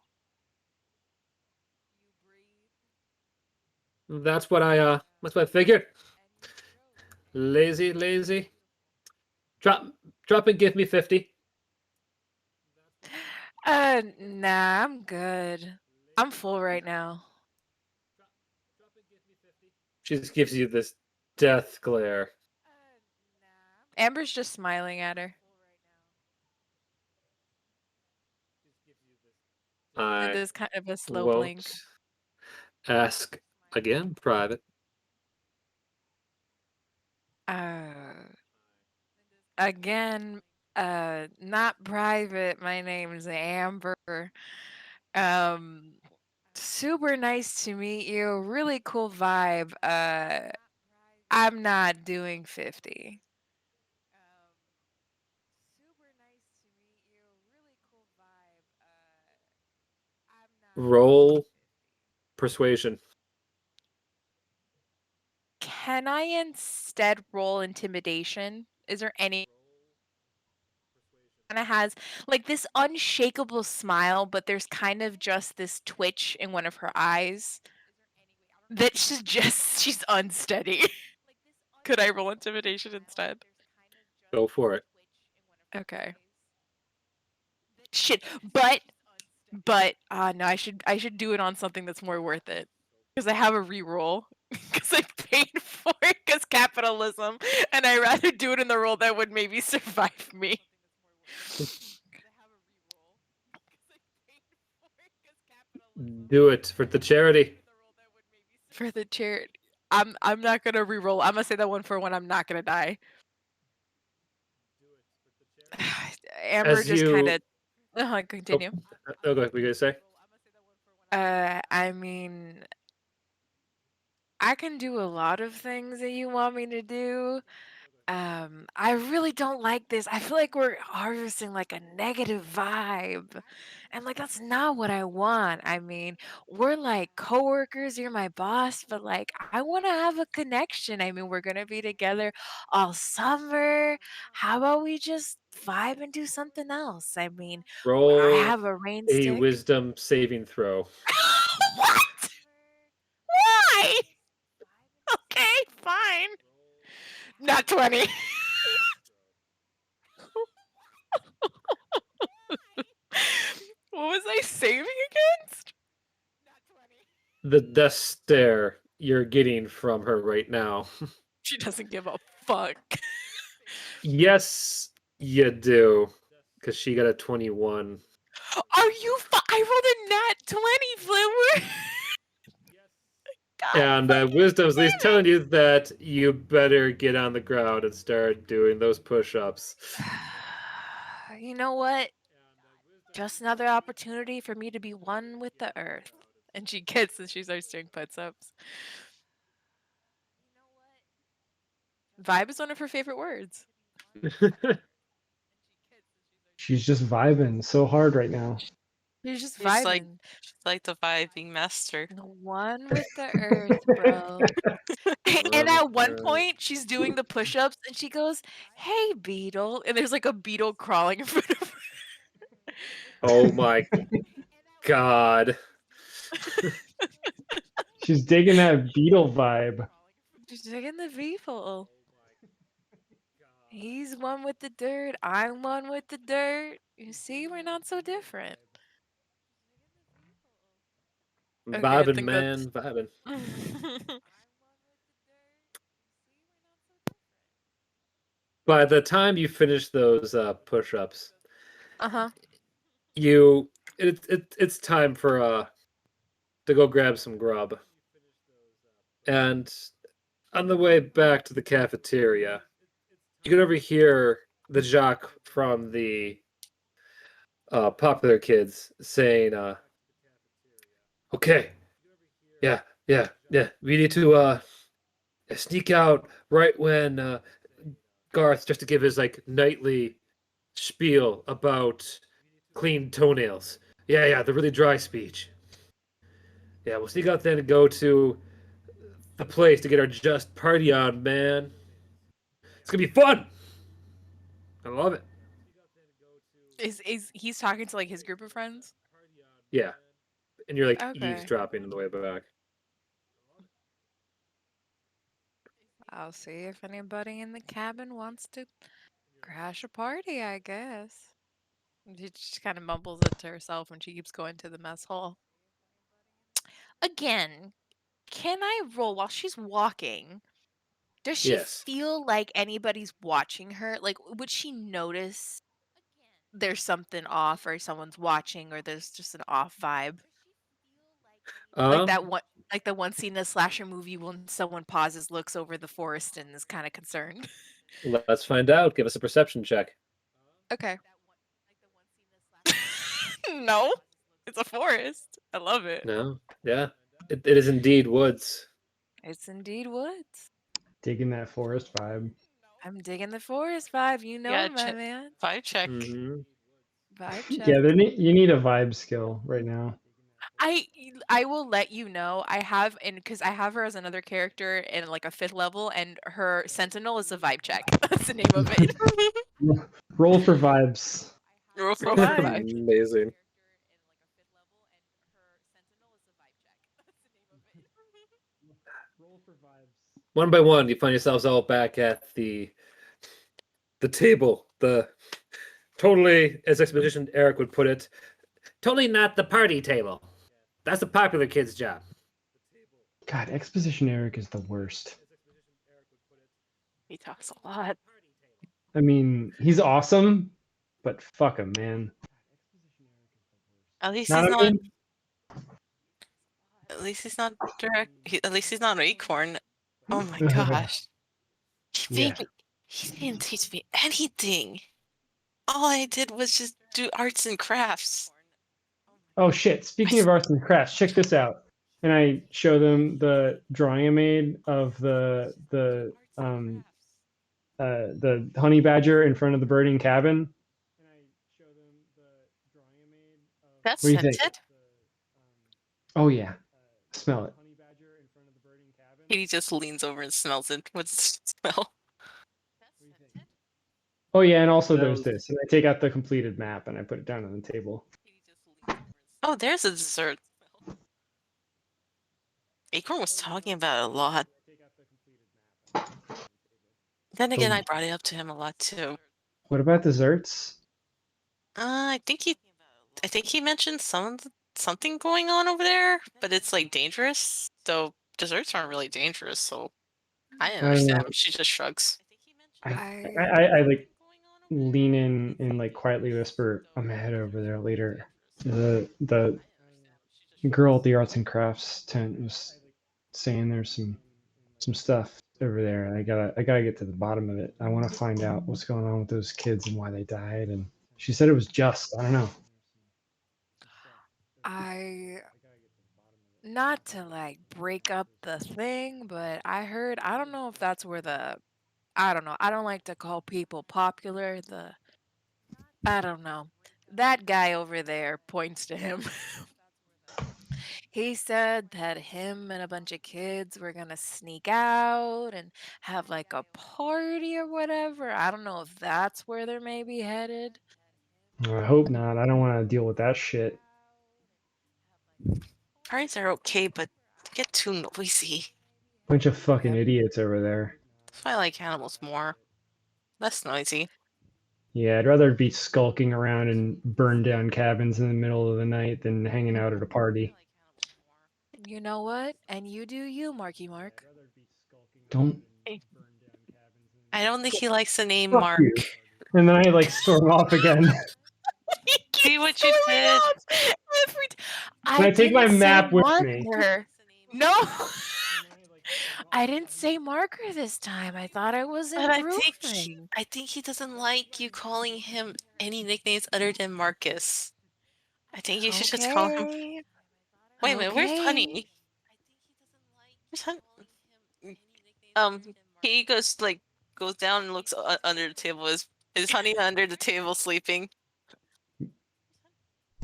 [SPEAKER 2] That's what I figured. Lazy. Drop and give me 50.
[SPEAKER 4] Nah, I'm good. I'm full right now.
[SPEAKER 2] She just gives you this death glare.
[SPEAKER 4] Amber's just smiling at her. With
[SPEAKER 2] I
[SPEAKER 4] this kind of a slow blink.
[SPEAKER 2] won't ask again, private.
[SPEAKER 4] Again, not private. My name's Amber. Um, super nice to meet you. Really cool vibe. I'm not doing 50.
[SPEAKER 2] Roll persuasion.
[SPEAKER 4] Can I instead roll intimidation? Is there any kind of has like this unshakable smile, but there's kind of just this twitch in one of her eyes that she's unsteady. Could I roll intimidation instead?
[SPEAKER 2] Go for it.
[SPEAKER 4] Okay. Shit, but no, I should do it on something that's more worth it because I have a reroll because I paid for it because capitalism, and I rather do it in the role that would maybe survive me.
[SPEAKER 2] Do it for the charity.
[SPEAKER 4] For the charity. I'm not gonna reroll. I'm gonna say that one for when I'm not gonna die. Amber
[SPEAKER 2] As
[SPEAKER 4] just kind
[SPEAKER 2] you,
[SPEAKER 4] of continue.
[SPEAKER 2] go ahead. What you gonna say?
[SPEAKER 4] I mean, I can do a lot of things that you want me to do. I really don't like this. I feel like we're harvesting like a negative vibe. And like that's not what I want. I mean, we're like coworkers, you're my boss, but like I want to have a connection. I mean, we're going to be together all summer. How about we just vibe and do something else? I mean, I
[SPEAKER 2] Roll
[SPEAKER 4] have a rain
[SPEAKER 2] a
[SPEAKER 4] stick.
[SPEAKER 2] wisdom saving throw.
[SPEAKER 4] What? Why? Okay, fine. Not 20. What was I saving against?
[SPEAKER 2] The death stare you're getting from her right now.
[SPEAKER 4] She doesn't give a fuck.
[SPEAKER 2] Yes, you do. Because she got a 21.
[SPEAKER 4] Are you? I rolled a nat 20, Flimmer. God
[SPEAKER 2] And
[SPEAKER 4] fucking
[SPEAKER 2] wisdom's at least
[SPEAKER 4] damn
[SPEAKER 2] telling you that you better get on the ground and start doing those push-ups.
[SPEAKER 4] it. You know what? Just another opportunity for me to be one with the earth. And she gets and she starts doing puts-ups. Vibe is one of her favorite words.
[SPEAKER 3] She's just vibing so hard right now.
[SPEAKER 4] She's just
[SPEAKER 5] She's like
[SPEAKER 4] vibing.
[SPEAKER 5] she's like the vibing master.
[SPEAKER 4] One with the earth, bro. And at one point, she's doing the push-ups, and she goes, "Hey, beetle," and there's like a beetle crawling in front of her.
[SPEAKER 2] Oh my god.
[SPEAKER 3] She's digging that beetle vibe.
[SPEAKER 4] She's digging the beetle. He's one with the dirt. I'm one with the dirt. You see, we're not so different. Okay, I
[SPEAKER 2] Vibing,
[SPEAKER 4] think
[SPEAKER 2] man,
[SPEAKER 4] that's.
[SPEAKER 2] vibing. By the time you finish those push-ups,
[SPEAKER 4] Uh-huh.
[SPEAKER 2] it's time for to go grab some grub. And on the way back to the cafeteria, you can overhear the jock from the Popular Kids saying, "Okay, yeah. We need to sneak out right when Garth just to give his like nightly spiel about clean toenails. Yeah, the really dry speech. Yeah, we'll sneak out then and go to the place to get our just party on, man. It's gonna be fun. I love it.
[SPEAKER 4] Is he's talking to like his group of friends?
[SPEAKER 2] Yeah, and you're like
[SPEAKER 4] Okay.
[SPEAKER 2] eavesdropping on the way back.
[SPEAKER 4] I'll see if anybody in the cabin wants to crash a party, I guess. She just kind of mumbles it to herself when she keeps going to the mess hall. Again, can I roll while she's walking? Does she
[SPEAKER 2] Yes.
[SPEAKER 4] feel like anybody's watching her? Like, would she notice there's something off, or someone's watching, or there's just an off vibe? Like
[SPEAKER 2] Um,
[SPEAKER 4] that one, like the one scene in a slasher movie when someone pauses, looks over the forest, and is kind of concerned.
[SPEAKER 2] let's find out. Give us a perception check.
[SPEAKER 4] Okay. No, it's a forest. I love it.
[SPEAKER 2] No? Yeah. It is indeed woods.
[SPEAKER 4] It's indeed woods.
[SPEAKER 3] Digging that forest vibe.
[SPEAKER 4] I'm digging the forest vibe. You know
[SPEAKER 5] Yeah,
[SPEAKER 4] it, my
[SPEAKER 5] check.
[SPEAKER 4] man.
[SPEAKER 5] 5 check.
[SPEAKER 2] Mhm.
[SPEAKER 4] Vibe check.
[SPEAKER 3] Yeah, you need a vibe skill right now.
[SPEAKER 4] I will let you know. I have, and because I have her as another character in like a 5th level, and her sentinel is a vibe check. That's the name of it.
[SPEAKER 3] Roll for vibes.
[SPEAKER 5] Roll for
[SPEAKER 4] Roll for
[SPEAKER 5] 5.
[SPEAKER 4] five.
[SPEAKER 2] Amazing.
[SPEAKER 3] Roll for vibes.
[SPEAKER 2] One by one, you find yourselves all back at the table. The totally, as Expedition Eric would put it, totally not the party table. That's the popular kid's job.
[SPEAKER 3] God, Exposition Eric is the worst.
[SPEAKER 5] He talks a lot.
[SPEAKER 3] I mean, he's awesome, but fuck him, man.
[SPEAKER 5] At least
[SPEAKER 3] Not
[SPEAKER 5] he's
[SPEAKER 3] a
[SPEAKER 5] not.
[SPEAKER 3] good-
[SPEAKER 5] At least he's not direct. At least he's not an acorn. Oh my gosh.
[SPEAKER 3] Yeah.
[SPEAKER 5] He didn't teach me anything. All I did was just do arts and crafts.
[SPEAKER 3] Oh shit! Speaking of arts and crafts, check this out. And I show them the drawing I made of the honey badger in front of the birding cabin.
[SPEAKER 5] That's
[SPEAKER 3] What do you think?
[SPEAKER 5] scented.
[SPEAKER 3] Oh yeah, smell it.
[SPEAKER 5] Katie just leans over and smells it. What's the smell?
[SPEAKER 3] Oh yeah, and also there's
[SPEAKER 2] Smells-
[SPEAKER 3] this. And I take out the completed map and I put it down on the table.
[SPEAKER 5] Oh, there's a dessert. Acorn was talking about it a lot. Then again,
[SPEAKER 3] Oh.
[SPEAKER 5] I brought it up to him a lot too.
[SPEAKER 3] What about desserts?
[SPEAKER 5] I think he mentioned something going on over there, but it's like dangerous. So desserts aren't really dangerous. So I didn't
[SPEAKER 3] I don't
[SPEAKER 5] understand.
[SPEAKER 3] know.
[SPEAKER 5] She just shrugs.
[SPEAKER 3] I like lean in and like quietly whisper, I'm head over there later. The girl at the arts and crafts tent was saying there's some stuff over there, and I gotta get to the bottom of it. I want to find out what's going on with those kids and why they died. And she said it was just. I don't know.
[SPEAKER 4] Not to like break up the thing, but I don't know if that's where I don't know. I don't like to call people popular. I don't know. That guy over there points to him. He said that him and a bunch of kids were gonna sneak out and have like a party or whatever. I don't know if that's where they're maybe headed.
[SPEAKER 3] I hope not. I don't want to deal with that shit.
[SPEAKER 5] Parties are okay, but they get too noisy.
[SPEAKER 3] Bunch of fucking idiots over there.
[SPEAKER 5] That's why I like animals more. Less noisy.
[SPEAKER 3] Yeah, I'd rather be skulking around in burned down cabins in the middle of the night than hanging out at a party.
[SPEAKER 4] You know what? And you do you, Marky Mark.
[SPEAKER 3] Don't.
[SPEAKER 5] I don't think he likes the name
[SPEAKER 3] Fuck
[SPEAKER 5] Mark.
[SPEAKER 3] you. And then I like storm off again.
[SPEAKER 5] See what you did?
[SPEAKER 3] And I take my
[SPEAKER 4] didn't say
[SPEAKER 3] map with me.
[SPEAKER 4] marker. No. I didn't say marker this time. I thought I was
[SPEAKER 5] But
[SPEAKER 4] improving.
[SPEAKER 5] I think he doesn't like you calling him any nicknames other than Marcus. I think you should just call him.
[SPEAKER 4] Okay.
[SPEAKER 5] Wait a minute, where's
[SPEAKER 4] Okay.
[SPEAKER 5] Honey? Where's Honey? He goes down and looks under the table. Is Honey under the table sleeping?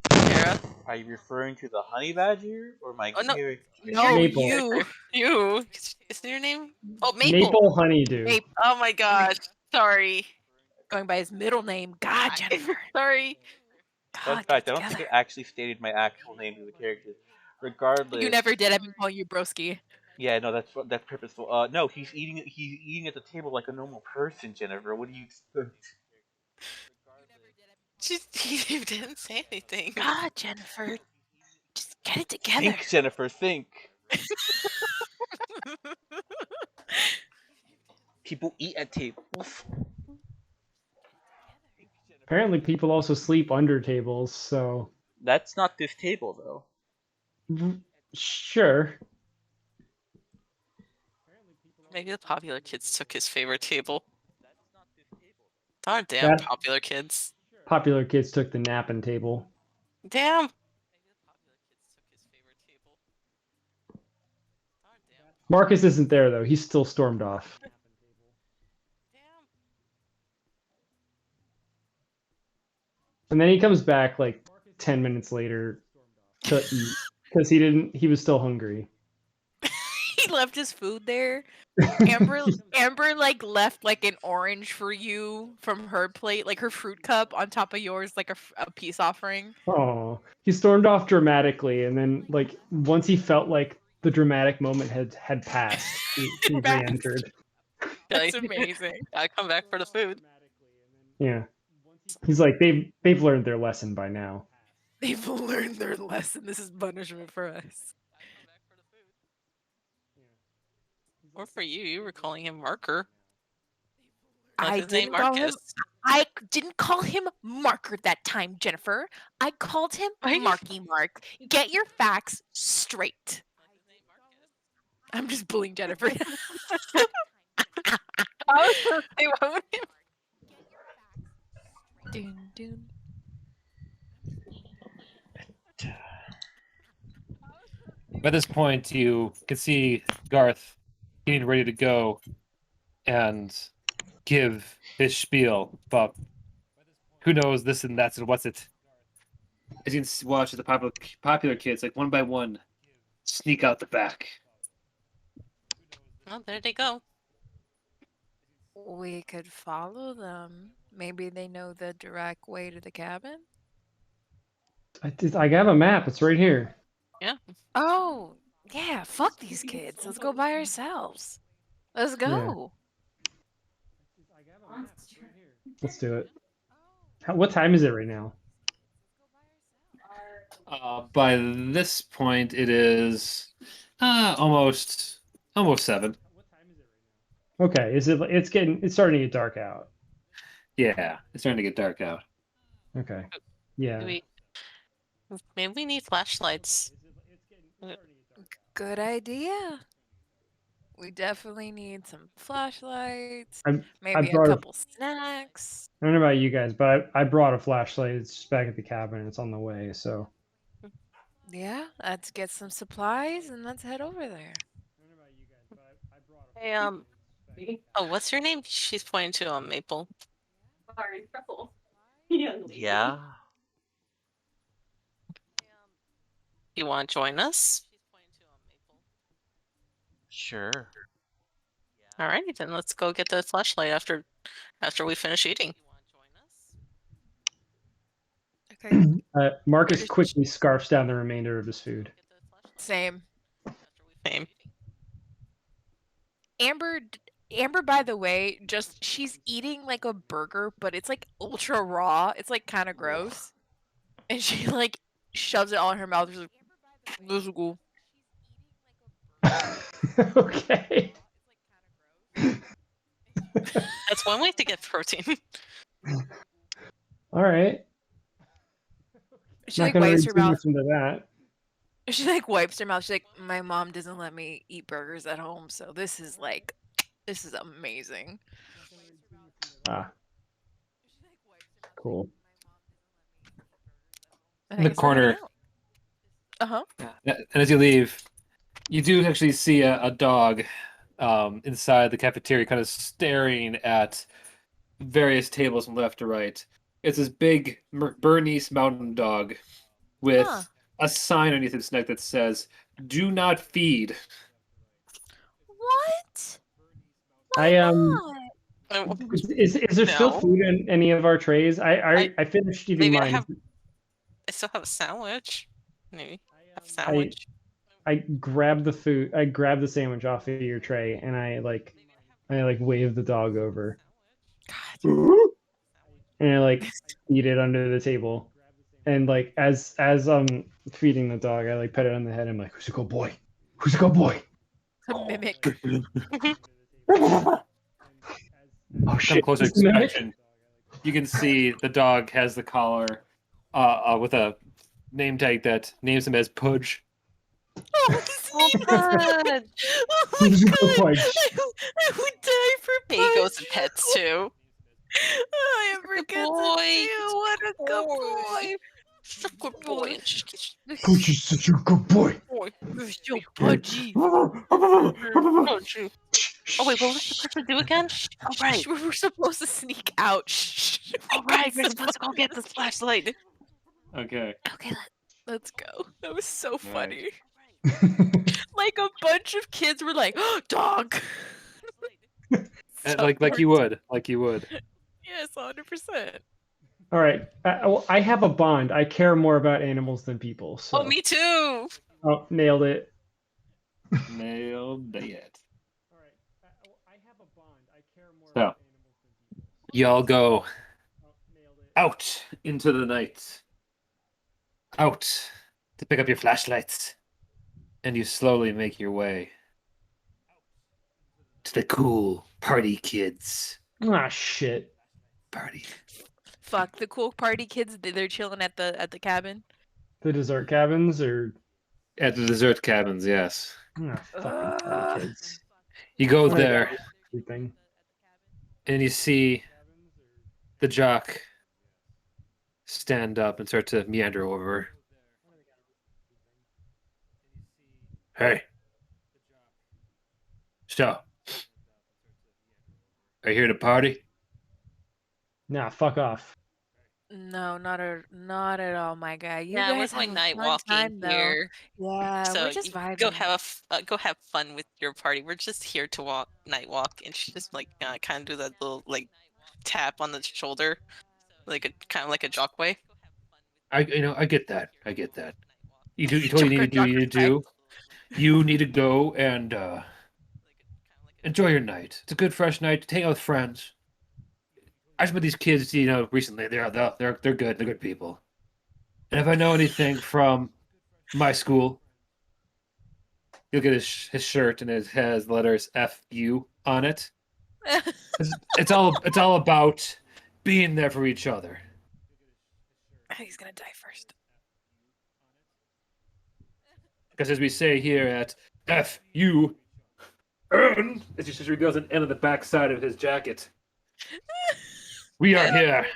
[SPEAKER 5] Tara?
[SPEAKER 1] Are you referring to the honey badger or my
[SPEAKER 5] Oh, no.
[SPEAKER 1] character?
[SPEAKER 4] No,
[SPEAKER 3] Maple.
[SPEAKER 5] You. Is your name? Oh, Maple.
[SPEAKER 3] Maple honeydew.
[SPEAKER 4] Maple.
[SPEAKER 5] Oh my gosh. Sorry.
[SPEAKER 4] Going by his middle name. God, Jennifer.
[SPEAKER 5] Sorry.
[SPEAKER 1] Fun
[SPEAKER 4] God,
[SPEAKER 1] fact,
[SPEAKER 4] get
[SPEAKER 1] I don't think
[SPEAKER 4] together.
[SPEAKER 1] I actually stated my actual name to the character. Regardless,
[SPEAKER 4] You never did. I've been calling you Broski.
[SPEAKER 1] Yeah, no, that's purposeful. No, he's eating at the table like a normal person, Jennifer. What do you expect?
[SPEAKER 5] He didn't say anything.
[SPEAKER 4] God, Jennifer, just get it together.
[SPEAKER 1] Think, Jennifer, think. People eat at tables.
[SPEAKER 3] Apparently, people also sleep under tables, so
[SPEAKER 1] That's not this table, though.
[SPEAKER 3] Sure.
[SPEAKER 5] Maybe the popular kids took his favorite table. Darn damn
[SPEAKER 3] That-
[SPEAKER 5] popular kids.
[SPEAKER 3] Popular kids took the napping table.
[SPEAKER 5] Damn.
[SPEAKER 3] Marcus isn't there though. He's still stormed off. And then he comes back like 10 minutes later to eat because he was still hungry.
[SPEAKER 4] He left his food there. Amber like left like an orange for you from her plate, like her fruit cup on top of yours, like a peace offering.
[SPEAKER 3] Oh, he stormed off dramatically, and then like once he felt like the dramatic moment had passed, he
[SPEAKER 4] Passed.
[SPEAKER 3] re-entered.
[SPEAKER 4] That's
[SPEAKER 5] Like,
[SPEAKER 4] amazing.
[SPEAKER 5] I come back for the food.
[SPEAKER 3] Yeah, he's like they've learned their lesson by now.
[SPEAKER 4] They've learned their lesson. This is punishment for us.
[SPEAKER 5] Or for you, you were calling him Marker. Not
[SPEAKER 4] I
[SPEAKER 5] his name
[SPEAKER 4] didn't call him.
[SPEAKER 5] Marcus.
[SPEAKER 4] I didn't call him Marker that time, Jennifer. I called him
[SPEAKER 5] Why you-
[SPEAKER 4] Marky Mark. Get your facts straight. I'm just bullying Jennifer.
[SPEAKER 5] I was gonna say, why would he-
[SPEAKER 4] Dun, dun.
[SPEAKER 2] By this point, you can see Garth getting ready to go and give his spiel about who knows this and that's and what's it. As you can watch the popular kids, like one by one, sneak out the back.
[SPEAKER 5] Oh, there they go.
[SPEAKER 4] We could follow them. Maybe they know the direct way to the cabin.
[SPEAKER 3] I have a map. It's right here.
[SPEAKER 4] Oh, yeah. Fuck these kids. Let's go by ourselves. Let's go.
[SPEAKER 3] Let's do it. What time is it right now?
[SPEAKER 2] By this point, it is almost 7.
[SPEAKER 3] Okay, it's starting to get dark out.
[SPEAKER 2] Yeah, it's starting to get dark out.
[SPEAKER 3] Okay. Yeah.
[SPEAKER 5] Maybe we need flashlights.
[SPEAKER 4] Good idea. We definitely need some flashlights.
[SPEAKER 3] brought
[SPEAKER 4] Maybe a
[SPEAKER 3] a-
[SPEAKER 4] couple snacks.
[SPEAKER 3] I don't know about you guys, but I brought a flashlight. It's just back at the cabin. It's on the way. So
[SPEAKER 4] Yeah, let's get some supplies and let's head over there.
[SPEAKER 5] Hey, oh, what's your name? She's pointing to Maple.
[SPEAKER 1] Yeah.
[SPEAKER 5] You want to join us?
[SPEAKER 1] Sure.
[SPEAKER 5] Alrighty, then let's go get the flashlight after we finish eating.
[SPEAKER 4] Okay.
[SPEAKER 3] Marcus quickly scarfs down the remainder of his food.
[SPEAKER 4] Same.
[SPEAKER 5] Same.
[SPEAKER 4] Amber, by the way, she's eating like a burger, but it's like ultra raw. It's like kind of gross, and she like shoves it all in her mouth. She's like, "This is cool."
[SPEAKER 3] Okay.
[SPEAKER 5] That's one way to get protein.
[SPEAKER 3] All right.
[SPEAKER 4] She
[SPEAKER 3] Not
[SPEAKER 4] like
[SPEAKER 3] gonna
[SPEAKER 4] wipes
[SPEAKER 3] read
[SPEAKER 4] her
[SPEAKER 3] too
[SPEAKER 4] mouth.
[SPEAKER 3] much into that.
[SPEAKER 4] She like wipes her mouth. She's like, "My mom doesn't let me eat burgers at home, so this is amazing."
[SPEAKER 3] Ah, cool.
[SPEAKER 2] In the corner.
[SPEAKER 4] Uh huh.
[SPEAKER 2] And as you leave, you do actually see a dog inside the cafeteria, kind of staring at various tables from left to right. It's this big Bernese mountain dog with
[SPEAKER 4] Huh.
[SPEAKER 2] a sign underneath its neck that says, "Do not feed."
[SPEAKER 4] What?
[SPEAKER 3] I
[SPEAKER 4] Not?
[SPEAKER 3] is there still
[SPEAKER 5] No.
[SPEAKER 3] food in any of our trays? I finished eating
[SPEAKER 5] maybe I
[SPEAKER 3] mine.
[SPEAKER 5] have- I still have a sandwich. Maybe have a sandwich.
[SPEAKER 3] I grab the food. I grab the sandwich off of your tray, and I wave the dog over,
[SPEAKER 4] God.
[SPEAKER 3] and I like eat it under the table, and like as I'm feeding the dog, I like pet it on the head. I'm like, "Who's a good boy? Who's a good boy?"
[SPEAKER 4] A mimic.
[SPEAKER 3] Oh
[SPEAKER 2] Come
[SPEAKER 3] shit!
[SPEAKER 2] closer
[SPEAKER 3] it's a mimic?
[SPEAKER 2] inspection. You can see the dog has the collar with a name tag that names him as Pudge.
[SPEAKER 4] Oh,
[SPEAKER 5] Oh,
[SPEAKER 4] Steve!
[SPEAKER 5] God.
[SPEAKER 4] Oh my
[SPEAKER 3] Who's a good
[SPEAKER 4] god!
[SPEAKER 3] boy?
[SPEAKER 4] I would die for
[SPEAKER 5] He goes to
[SPEAKER 4] Punch.
[SPEAKER 5] pets too.
[SPEAKER 4] I am
[SPEAKER 5] Good
[SPEAKER 4] forget
[SPEAKER 5] boy.
[SPEAKER 4] too. What a good boy.
[SPEAKER 5] Such a good boy. And she gets
[SPEAKER 3] Pooch is such a good boy.
[SPEAKER 5] boy.
[SPEAKER 4] You're so pudgy.
[SPEAKER 5] Pudgy. Oh wait, what was the person do again? All right.
[SPEAKER 4] We're supposed to sneak out. Shh.
[SPEAKER 5] All right, we're supposed to go get this flashlight.
[SPEAKER 2] Okay.
[SPEAKER 4] Okay, let's go. That was so
[SPEAKER 2] right.
[SPEAKER 4] funny. Like a bunch of kids were like, oh, "Dog."
[SPEAKER 2] And like you would.
[SPEAKER 4] Yes, 100%.
[SPEAKER 3] All right, I have a bond. I care more about animals than people. So.
[SPEAKER 5] Oh, me too.
[SPEAKER 3] Oh, nailed it.
[SPEAKER 2] Nailed it.
[SPEAKER 3] All right, I have a bond. I care more
[SPEAKER 2] So.
[SPEAKER 3] about animals than people.
[SPEAKER 2] Y'all go
[SPEAKER 3] Oh, nailed it.
[SPEAKER 2] out into the night. Out to pick up your flashlights. And you slowly make your way to the cool party kids.
[SPEAKER 3] Ah, shit.
[SPEAKER 2] Party.
[SPEAKER 4] Fuck the cool party kids. They're chilling at the cabin.
[SPEAKER 3] The dessert cabins or
[SPEAKER 2] At the dessert cabins, yes.
[SPEAKER 3] fucking party kids.
[SPEAKER 2] You go
[SPEAKER 3] Oh my
[SPEAKER 2] there
[SPEAKER 3] God, everything.
[SPEAKER 2] and you see the jock stand up and start to meander over. Hey. So, are you here to party?
[SPEAKER 3] Nah, fuck off.
[SPEAKER 4] No, not at all, my guy. You
[SPEAKER 5] Yeah,
[SPEAKER 4] guys
[SPEAKER 5] we're going
[SPEAKER 4] have a
[SPEAKER 5] night
[SPEAKER 4] fun
[SPEAKER 5] walking
[SPEAKER 4] time, though.
[SPEAKER 5] here.
[SPEAKER 4] Yeah,
[SPEAKER 5] So
[SPEAKER 4] we're just
[SPEAKER 5] you
[SPEAKER 4] vibing.
[SPEAKER 5] go have fun with your party. We're just here to night walk, and she just like kind of do that little like tap on the shoulder, like a kind of like a jock way.
[SPEAKER 2] I get that. You totally need to do what you need to do. You need to go and enjoy your night. It's a good fresh night to hang out with friends. I just met these kids, recently. They're good. They're good people. And if I know anything from my school, you'll get his shirt, and it has the letters FU on it. It's all about being there for each other.
[SPEAKER 4] He's gonna die first.
[SPEAKER 2] Because as we say here at FU, earn, it just reveals an N on the back side of his jacket. We are here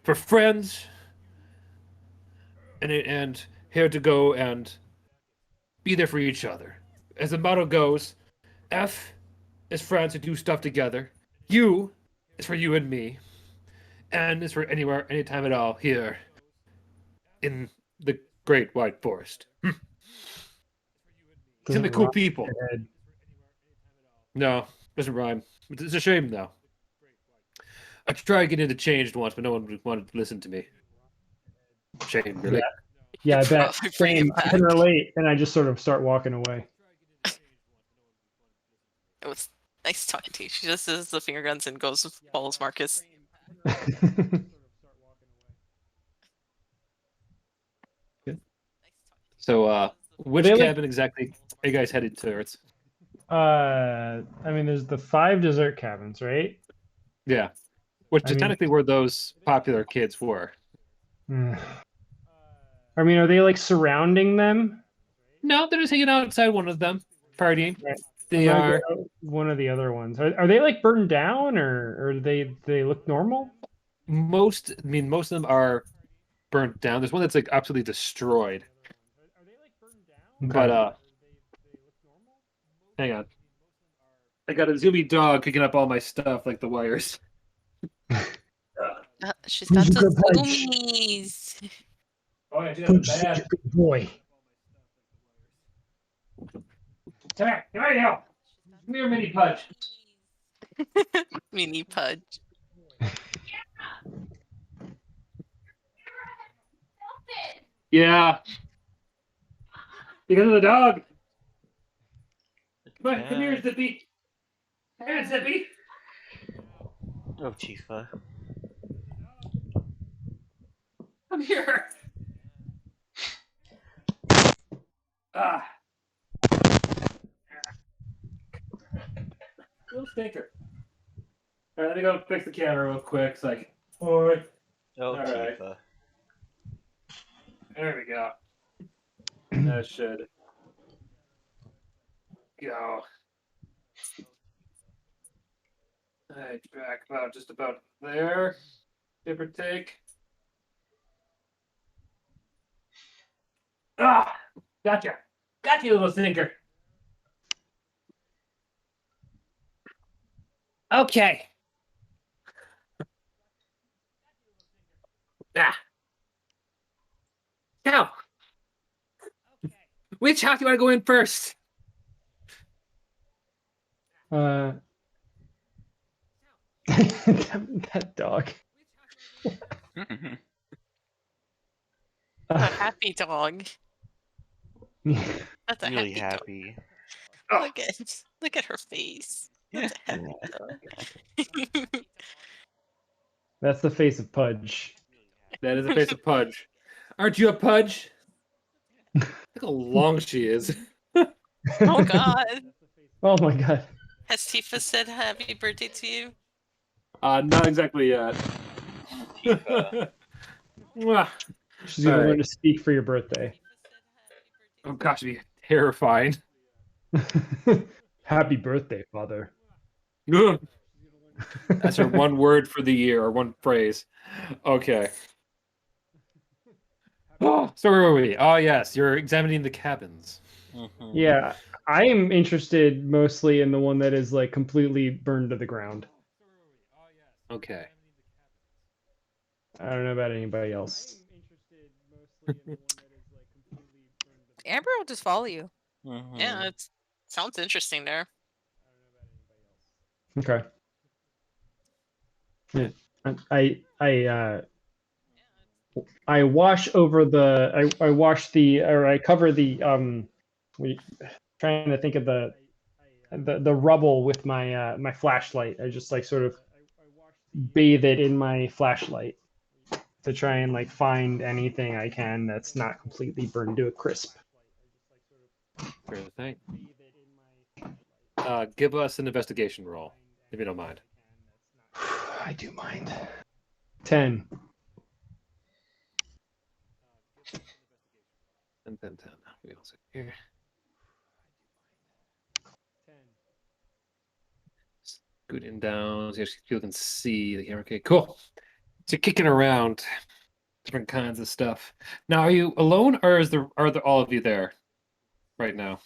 [SPEAKER 2] for friends, and here to go and be there for each other. As the motto goes, F is friends who do stuff together. U is for you and me. N is for anywhere, anytime at all here in the Great White Forest. Some of the cool people. No, doesn't rhyme. It's a shame, though. I tried to get into Changed once, but no one wanted to listen to me. Shame, really.
[SPEAKER 3] Yeah, I bet.
[SPEAKER 5] Probably bring it
[SPEAKER 3] Same. I can
[SPEAKER 5] back.
[SPEAKER 3] relate, and I just sort of start walking away.
[SPEAKER 5] It was nice talking to you. She just does the finger guns and goes with follows Marcus.
[SPEAKER 2] So, which
[SPEAKER 3] They like-
[SPEAKER 2] cabin exactly are you guys headed towards?
[SPEAKER 3] I mean, there's the 5 dessert cabins, right?
[SPEAKER 2] Yeah. Which
[SPEAKER 3] I
[SPEAKER 2] is
[SPEAKER 3] mean-
[SPEAKER 2] technically where those popular kids were.
[SPEAKER 3] I mean, are they like surrounding them?
[SPEAKER 2] No, they're just hanging out outside one of them, partying.
[SPEAKER 3] Right.
[SPEAKER 2] They
[SPEAKER 3] I'm gonna
[SPEAKER 2] are.
[SPEAKER 3] go one of the other ones. Are they like burned down, or do they look normal?
[SPEAKER 2] Most of them are burnt down. There's one that's like absolutely destroyed. But hang on. I got a zoomy dog picking up all my stuff like the wires.
[SPEAKER 5] She's
[SPEAKER 3] Who's
[SPEAKER 5] got
[SPEAKER 3] a
[SPEAKER 5] the
[SPEAKER 3] good punch?
[SPEAKER 5] zoomies.
[SPEAKER 2] Oh yeah, she's
[SPEAKER 3] Who's such a good boy?
[SPEAKER 2] Come here now. Come here, mini Pudge.
[SPEAKER 5] Mini Pudge.
[SPEAKER 2] Yeah. Because of the dog. Come here, Zippy. Come here, Zippy.
[SPEAKER 1] Oh, Chifa.
[SPEAKER 2] Come here. Ah. Little stinker. All right, let me go fix the camera real quick. So I can. Oh,
[SPEAKER 1] Oh,
[SPEAKER 2] Alright.
[SPEAKER 1] Chifa.
[SPEAKER 2] there we go. That should go. Alright, back about just about there. Give or take. Ah, gotcha. Got you, little stinker. Okay. Ah. Now, which house do you want to go in first?
[SPEAKER 3] That dog.
[SPEAKER 5] A happy dog. That's a
[SPEAKER 1] Really
[SPEAKER 5] happy
[SPEAKER 1] happy.
[SPEAKER 5] dog. Look at her face. That's a happy dog.
[SPEAKER 3] That's the face of Pudge.
[SPEAKER 2] That is a face of Pudge. Aren't you a Pudge? Look how long she is.
[SPEAKER 5] Oh God.
[SPEAKER 3] Oh my god.
[SPEAKER 5] Has Tifa said happy birthday to you?
[SPEAKER 2] Not exactly yet.
[SPEAKER 1] Tifa.
[SPEAKER 2] Mwah.
[SPEAKER 3] She's gonna
[SPEAKER 2] Alright.
[SPEAKER 3] learn to speak for your birthday.
[SPEAKER 2] Oh gosh, it'd be terrifying.
[SPEAKER 3] Happy birthday, father.
[SPEAKER 2] Ugh. That's her one word for the year, or one phrase. Okay. Oh, so where were we? Oh yes, you're examining the cabins.
[SPEAKER 1] Mhm.
[SPEAKER 3] Yeah, I am interested mostly in the one that is like completely burned to the ground.
[SPEAKER 2] Okay.
[SPEAKER 3] I don't know about anybody else.
[SPEAKER 4] Amber will just follow you.
[SPEAKER 1] Mhm.
[SPEAKER 5] Yeah, it sounds interesting there.
[SPEAKER 3] Okay. Yeah. I wash over the I wash the or I cover the trying to think of the rubble with my my flashlight. I just like sort of bathe it in my flashlight to try and like find anything I can that's not completely burned to a crisp.
[SPEAKER 2] Sure thing. Give us an investigation roll, if you don't mind.
[SPEAKER 3] I do mind. 10.
[SPEAKER 2] 10. We also here. Scooting down so you can see the camera. Okay, cool. So you're kicking around different kinds of stuff. Now, are you alone, or are there all of you there right now?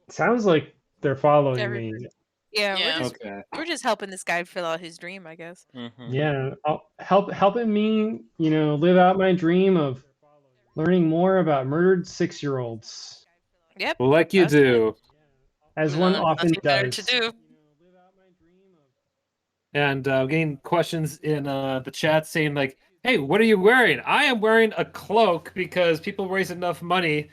[SPEAKER 3] Sounds like they're following
[SPEAKER 4] Every-
[SPEAKER 3] me.
[SPEAKER 4] Yeah,
[SPEAKER 5] Yeah.
[SPEAKER 2] Okay.
[SPEAKER 4] we're just helping this guy fill out his dream, I guess.
[SPEAKER 1] Mhm.
[SPEAKER 3] Yeah, helping me, live out my dream of learning more about murdered 6-year-olds,
[SPEAKER 4] Yep.
[SPEAKER 2] Well, like you
[SPEAKER 4] That's good.
[SPEAKER 2] do.
[SPEAKER 3] as one often
[SPEAKER 5] Nothing better
[SPEAKER 3] does.
[SPEAKER 5] to do.
[SPEAKER 2] And getting questions in the chat saying like, "Hey, what are you wearing?" I am wearing a cloak because people raise enough money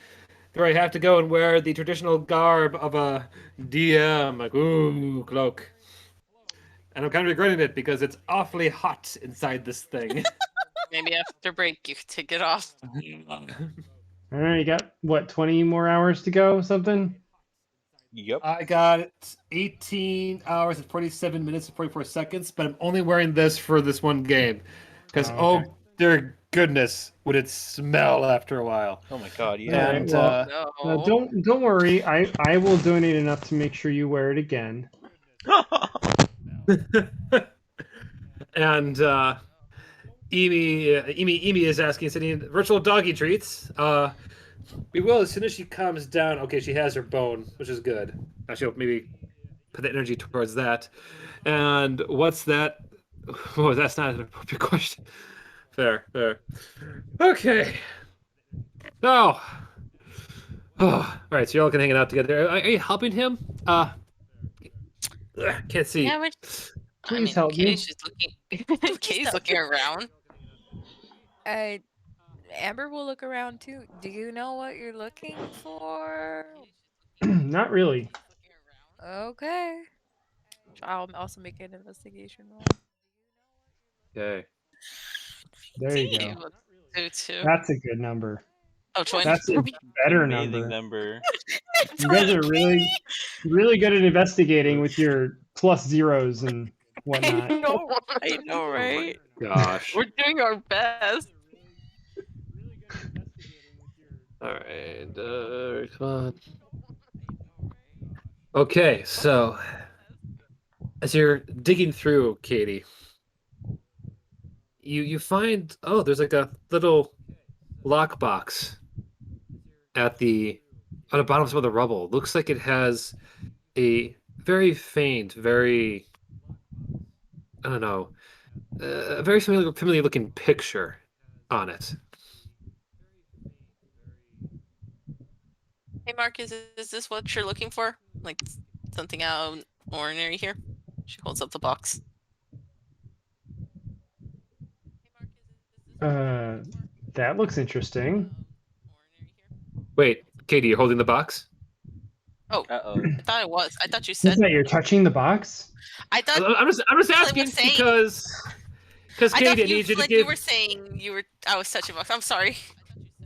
[SPEAKER 2] where I have to go and wear the traditional garb of a DM. Like, ooh, cloak. And I'm kind of regretting it because it's awfully hot inside this thing.
[SPEAKER 5] Maybe after break you could take it off.
[SPEAKER 3] All right, you got what, 20 more hours to go? Something?
[SPEAKER 1] Yep.
[SPEAKER 2] I got 18 hours and 47 minutes and 44 seconds, but I'm only wearing this for this one game. Because,
[SPEAKER 3] Oh, okay.
[SPEAKER 2] oh, dear goodness, would it smell after a while.
[SPEAKER 1] Oh my god,
[SPEAKER 3] All
[SPEAKER 1] yeah.
[SPEAKER 3] right,
[SPEAKER 2] And,
[SPEAKER 3] well,
[SPEAKER 5] No.
[SPEAKER 3] don't worry. I will donate enough to make sure you wear it again.
[SPEAKER 2] and Emi is asking, sending virtual doggy treats. We will as soon as she calms down. Okay, she has her bone, which is good. She'll maybe put the energy towards that. And what's that? Oh, that's not an appropriate question. Fair. Okay. So, all right. So you're all kind of hanging out together. Are you helping him? Can't see.
[SPEAKER 5] Yeah,
[SPEAKER 3] Please help me.
[SPEAKER 5] Kay's just looking. Kay's looking around.
[SPEAKER 4] Amber will look around too. Do you know what you're looking for?
[SPEAKER 3] Not really.
[SPEAKER 4] Okay. I'll also make an investigation roll.
[SPEAKER 2] Okay.
[SPEAKER 3] There you
[SPEAKER 5] Damn,
[SPEAKER 3] go.
[SPEAKER 5] 2-2.
[SPEAKER 3] That's a good number.
[SPEAKER 5] Oh, 20.
[SPEAKER 3] That's a better
[SPEAKER 1] Amazing
[SPEAKER 3] number.
[SPEAKER 1] number.
[SPEAKER 3] You guys are really, really good at investigating with your plus zeros and whatnot.
[SPEAKER 5] I know, right?
[SPEAKER 2] Gosh.
[SPEAKER 5] We're doing our best.
[SPEAKER 2] All right. Come on. Okay, so as you're digging through, Katie, you find there's like a little lockbox at the bottom of some of the rubble. Looks like it has a very faint, very I don't know, a very familiar looking picture on it.
[SPEAKER 5] Hey, Marcus, is this what you're looking for? Like something out of ordinary here? She holds up the box.
[SPEAKER 3] That looks interesting.
[SPEAKER 2] Wait, Katie, you're holding the box?
[SPEAKER 5] Oh,
[SPEAKER 1] Uh-oh.
[SPEAKER 5] I thought it was. I thought you
[SPEAKER 3] Isn't
[SPEAKER 5] said.
[SPEAKER 3] that you're touching the box?
[SPEAKER 5] I thought.
[SPEAKER 2] I'm just asking
[SPEAKER 5] saying-
[SPEAKER 2] because
[SPEAKER 5] I
[SPEAKER 2] Katie,
[SPEAKER 5] thought
[SPEAKER 2] I
[SPEAKER 5] you,
[SPEAKER 2] need you to
[SPEAKER 5] like
[SPEAKER 2] give.
[SPEAKER 5] you were saying you were. I was touching box. I'm sorry.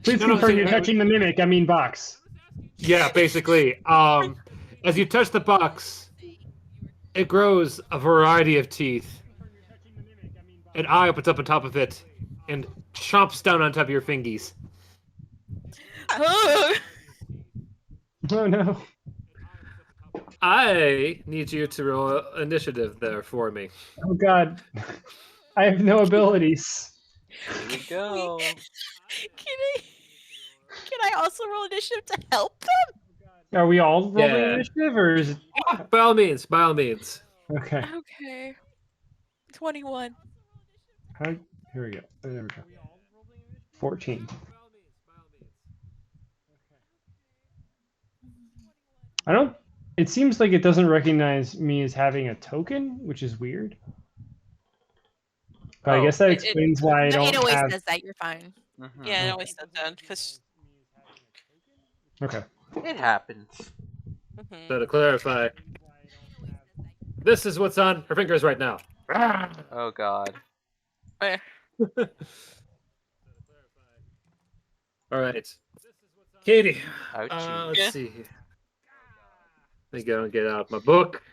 [SPEAKER 3] Please
[SPEAKER 2] No, no,
[SPEAKER 3] confirm
[SPEAKER 2] so-
[SPEAKER 3] you're touching the mimic. I mean box.
[SPEAKER 2] Yeah, basically. As you touch the box, it grows a variety of teeth. An eye opens up on top of it and chomps down on top of your fingies.
[SPEAKER 3] Oh no.
[SPEAKER 2] I need you to roll initiative there for me.
[SPEAKER 3] Oh god. I have no abilities.
[SPEAKER 1] Here we go.
[SPEAKER 4] Can I also roll initiative to help them?
[SPEAKER 3] Are we all rolling
[SPEAKER 2] Yeah.
[SPEAKER 3] initiative or is it
[SPEAKER 2] By all means, by all means.
[SPEAKER 3] okay?
[SPEAKER 4] Okay. 21.
[SPEAKER 3] How, here we go. There we go. 14. I don't. It seems like it doesn't recognize me as having a token, which is weird. But I
[SPEAKER 2] Oh.
[SPEAKER 3] guess that
[SPEAKER 5] It-
[SPEAKER 3] explains why I
[SPEAKER 4] No,
[SPEAKER 3] don't
[SPEAKER 4] it always
[SPEAKER 3] have.
[SPEAKER 4] says that. You're fine.
[SPEAKER 1] Mhm.
[SPEAKER 5] Yeah, I always said that because.
[SPEAKER 3] Okay.
[SPEAKER 1] It happens.
[SPEAKER 2] So to clarify, this is what's on her fingers right now.
[SPEAKER 1] Oh god.
[SPEAKER 5] Where?
[SPEAKER 2] All right. Katie,
[SPEAKER 1] Ouchie.
[SPEAKER 2] let's
[SPEAKER 5] Yeah.
[SPEAKER 2] see. Let me go and get out my book.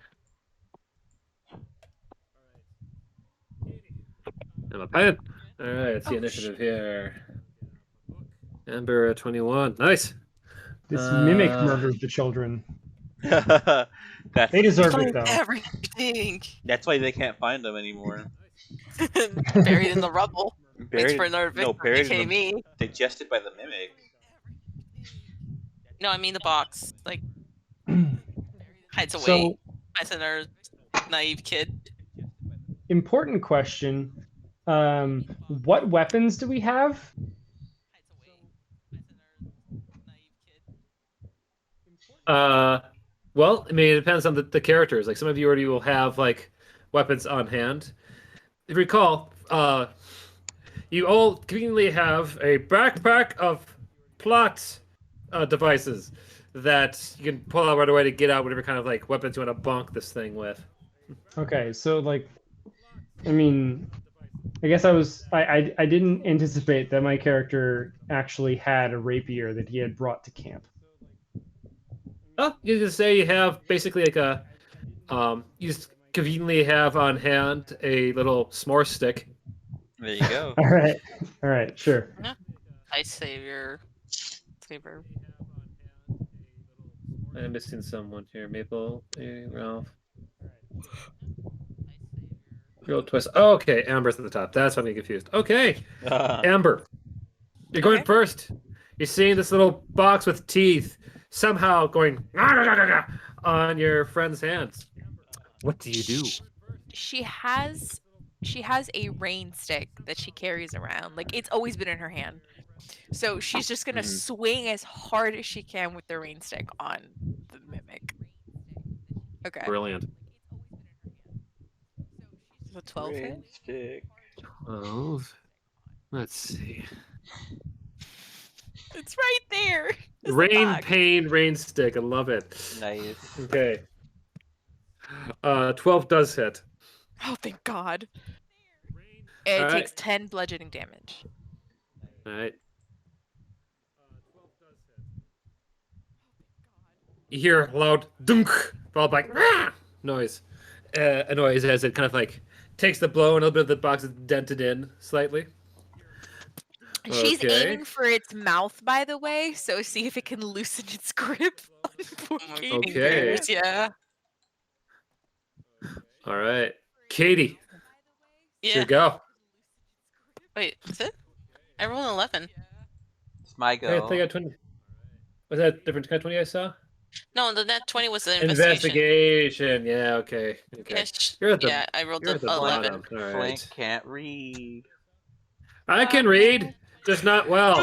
[SPEAKER 2] And my pen. All right, let's see initiative here. Amber at 21. Nice.
[SPEAKER 3] This mimic
[SPEAKER 2] Uh,
[SPEAKER 3] murdered the children.
[SPEAKER 1] that's
[SPEAKER 3] They deserve it
[SPEAKER 5] Find
[SPEAKER 3] though.
[SPEAKER 5] everything
[SPEAKER 1] that's why they can't find them anymore.
[SPEAKER 5] buried in the rubble. Waits
[SPEAKER 1] Buried,
[SPEAKER 5] for another
[SPEAKER 1] no,
[SPEAKER 5] victim.
[SPEAKER 1] buried
[SPEAKER 5] aka
[SPEAKER 1] in
[SPEAKER 5] me.
[SPEAKER 1] digested by the mimic.
[SPEAKER 5] No, I mean the box. Like hides away.
[SPEAKER 3] So,
[SPEAKER 5] As another naive kid.
[SPEAKER 3] important question. What weapons do we have?
[SPEAKER 2] Well, I mean, it depends on the characters. Like some of you already will have like weapons on hand. If you recall, you all conveniently have a backpack of plot devices that you can pull out right away to get out whatever kind of like weapons you want to bonk this thing with.
[SPEAKER 3] Okay, so like, I mean, I guess I didn't anticipate that my character actually had a rapier that he had brought to camp.
[SPEAKER 2] Oh, you can say you have basically like a, you just conveniently have on hand a little s'more stick.
[SPEAKER 1] There you go.
[SPEAKER 3] All right, sure.
[SPEAKER 5] Ice savior. Saber.
[SPEAKER 2] I'm missing someone here. Maple, Ralph. Real twist. Oh, okay, Amber's at the top. That's why I'm getting confused. Okay, Amber, you're going
[SPEAKER 4] Okay.
[SPEAKER 2] first. You're seeing this little box with teeth somehow going on your friend's hands. What do you do?
[SPEAKER 4] She has a rain stick that she carries around. Like it's always been in her hand. So she's just gonna
[SPEAKER 1] Mhm.
[SPEAKER 4] swing as hard as she can with the rain stick on the mimic. Okay.
[SPEAKER 2] Brilliant.
[SPEAKER 4] The 12 hit?
[SPEAKER 1] Rain stick.
[SPEAKER 2] 12. Let's see.
[SPEAKER 4] It's right there. It's the
[SPEAKER 2] Rain,
[SPEAKER 4] box.
[SPEAKER 2] pain, rain stick. I love it.
[SPEAKER 1] Nice.
[SPEAKER 2] Okay. 12 does hit.
[SPEAKER 4] Oh, thank God. And
[SPEAKER 2] All
[SPEAKER 4] it
[SPEAKER 2] right.
[SPEAKER 4] takes 10 bludgeoning damage.
[SPEAKER 2] All right. You hear a loud dunk, followed by noise. A noise as it kind of like takes the blow and a little bit of the box is dented in slightly.
[SPEAKER 4] She's
[SPEAKER 2] Okay.
[SPEAKER 4] aiming for its mouth, by the way, so see if it can loosen its grip on poor
[SPEAKER 5] Oh my
[SPEAKER 4] Katie.
[SPEAKER 2] Okay.
[SPEAKER 5] fingers, yeah.
[SPEAKER 2] All right. Katie, it's
[SPEAKER 5] Yeah.
[SPEAKER 2] your go.
[SPEAKER 5] Wait, is it? I rolled an 11.
[SPEAKER 1] It's my
[SPEAKER 2] I
[SPEAKER 1] go.
[SPEAKER 2] think I got 20. Was that different kind of 20 I saw?
[SPEAKER 5] No, the net 20 was the investigation.
[SPEAKER 2] Investigation. Yeah, okay. Okay. You're at the
[SPEAKER 5] Yeah, I rolled
[SPEAKER 2] you're
[SPEAKER 5] an
[SPEAKER 2] at the
[SPEAKER 5] 11.
[SPEAKER 2] bottom. All
[SPEAKER 1] Flink
[SPEAKER 2] right.
[SPEAKER 1] can't read.
[SPEAKER 2] I can read, just not well.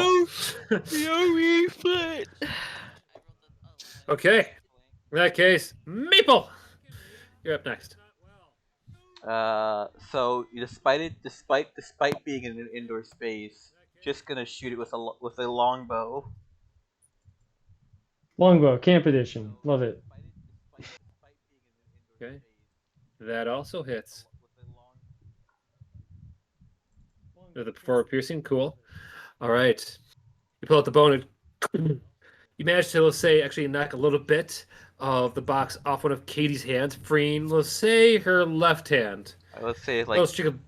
[SPEAKER 2] Okay. In that case, Meeple, you're up next.
[SPEAKER 1] So despite being in an indoor space, just gonna shoot it with a longbow.
[SPEAKER 3] Longbow, camp edition. Love it.
[SPEAKER 2] Okay. That also hits. The forward piercing, cool. All right. You pull out the bone and you manage to, let's say, actually knock a little bit of the box off one of Katie's hands, freeing, let's say, her left hand.
[SPEAKER 1] Let's say
[SPEAKER 2] Little streak of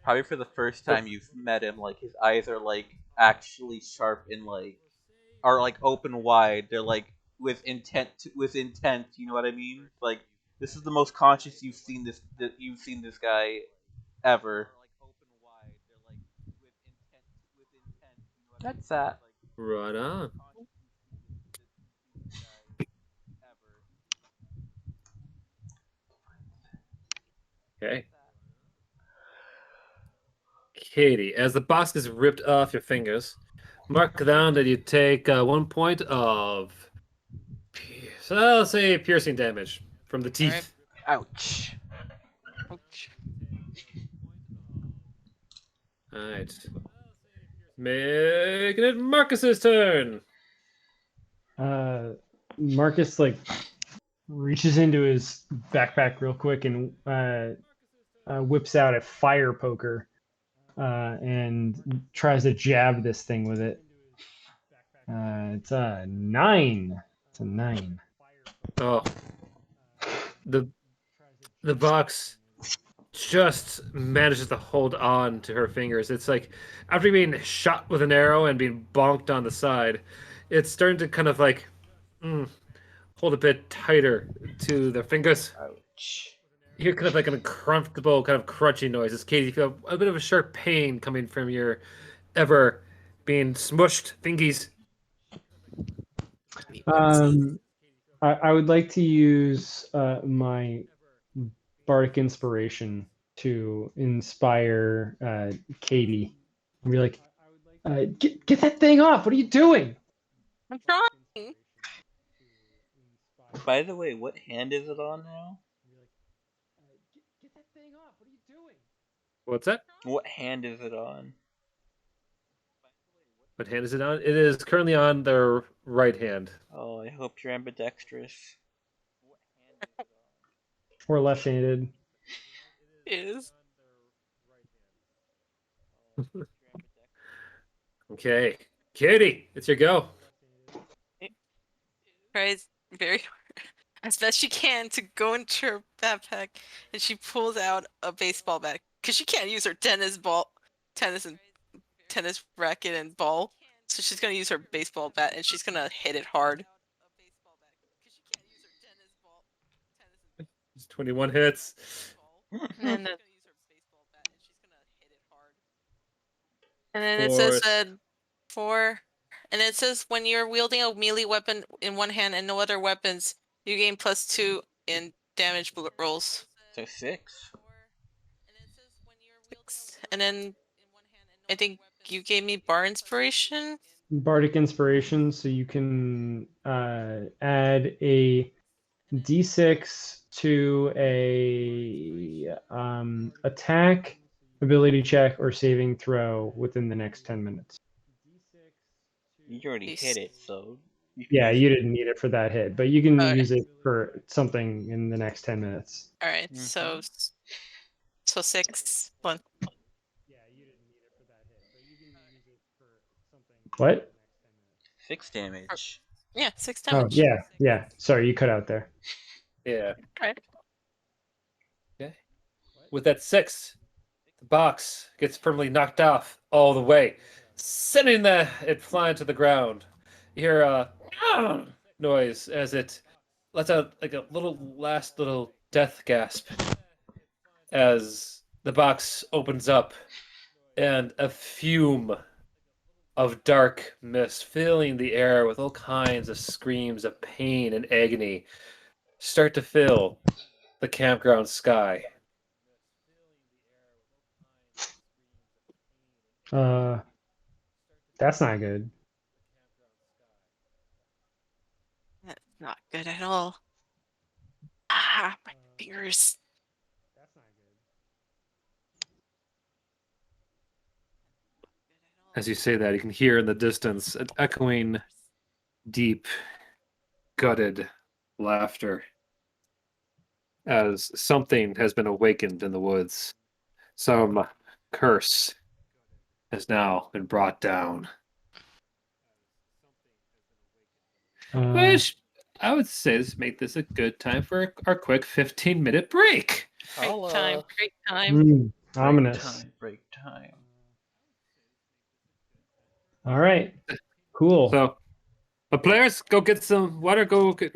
[SPEAKER 1] probably for the first time you've met him, like his eyes are like actually sharp and like are like open wide. They're like with intent. You know what I mean? Like this is the most conscious you've seen this guy ever. That's that.
[SPEAKER 2] right on. Okay. Katie, as the box is ripped off your fingers, mark down that you take 1 point of, so I'll say, piercing damage from the teeth.
[SPEAKER 1] Ouch.
[SPEAKER 5] Ouch.
[SPEAKER 2] All right. Making it Marcus's turn.
[SPEAKER 3] Marcus like reaches into his backpack real quick and whips out a fire poker and tries to jab this thing with it. It's a 9. It's a 9.
[SPEAKER 2] Oh, the box just manages to hold on to her fingers. It's like after being shot with an arrow and being bonked on the side, it's starting to kind of like hold a bit tighter to their fingers.
[SPEAKER 1] Ouch.
[SPEAKER 2] You hear kind of like an uncomfortable kind of crunching noise as Katie, you feel a bit of a sharp pain coming from your ever being smushed fingies.
[SPEAKER 3] I would like to use my bardic inspiration to inspire Katie and be like, get that thing off. What are you doing?
[SPEAKER 5] I'm trying.
[SPEAKER 1] By the way, what hand is it on now?
[SPEAKER 3] Get that thing off. What are you doing?
[SPEAKER 2] What's that?
[SPEAKER 1] What hand is it on?
[SPEAKER 2] What hand is it on? It is currently on their right hand.
[SPEAKER 1] Oh, I hope you're ambidextrous.
[SPEAKER 3] Or left-handed.
[SPEAKER 5] Is.
[SPEAKER 2] Okay. Katie, it's your go.
[SPEAKER 5] Tries very hard, as best she can, to go into her backpack, and she pulls out a baseball bat because she can't use her tennis racket and ball, so she's gonna use her baseball bat and she's gonna hit it hard.
[SPEAKER 2] 21 hits.
[SPEAKER 5] And then it says 4. And it says when you're wielding a melee weapon in one hand and no other weapons, you gain +2 in damage rolls.
[SPEAKER 1] So 6.
[SPEAKER 5] 6. And then I think you gave me bar inspiration.
[SPEAKER 3] Bardic inspiration, so you can add a d6 to a attack, ability check, or saving throw within the next 10 minutes.
[SPEAKER 1] You already hit it, so
[SPEAKER 3] Yeah, you didn't need it for that hit, but you can
[SPEAKER 5] Okay.
[SPEAKER 3] use it for something in the next 10 minutes.
[SPEAKER 5] All right,
[SPEAKER 1] Mhm.
[SPEAKER 5] so 6. One.
[SPEAKER 3] What?
[SPEAKER 1] 6 damage.
[SPEAKER 5] Yeah, 6
[SPEAKER 3] Oh,
[SPEAKER 5] damage.
[SPEAKER 3] yeah. Sorry, you cut out there.
[SPEAKER 2] Yeah.
[SPEAKER 5] All right.
[SPEAKER 2] Okay. With that 6, the box gets firmly knocked off all the way, sending it flying to the ground. You hear a noise as it lets out like a last little death gasp as the box opens up and a fume of dark mist filling the air with all kinds of screams of pain and agony start to fill the campground sky.
[SPEAKER 3] Uh, that's not good.
[SPEAKER 5] That's not good at all. Ah, my fingers.
[SPEAKER 2] As you say that, you can hear in the distance an echoing, deep, gutted laughter as something has been awakened in the woods. Some curse has now been brought down. Which I would say make this a good time for our quick 15-minute break.
[SPEAKER 5] Great
[SPEAKER 1] I'll,
[SPEAKER 5] time. Great time.
[SPEAKER 3] Ominous.
[SPEAKER 1] Break time.
[SPEAKER 3] All right. Cool.
[SPEAKER 2] So, players, go get some water. Go get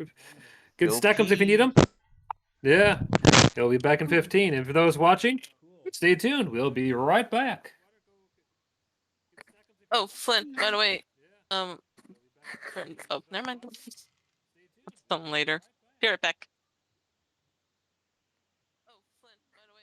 [SPEAKER 1] Go
[SPEAKER 2] stackums if you
[SPEAKER 1] pee.
[SPEAKER 2] need them. Yeah, he'll be back in 15. And for those watching, stay tuned. We'll be right back.
[SPEAKER 5] Oh, Flint, by the way. Oh, never mind. That's something later. Be right back. Oh, Flint, by the way.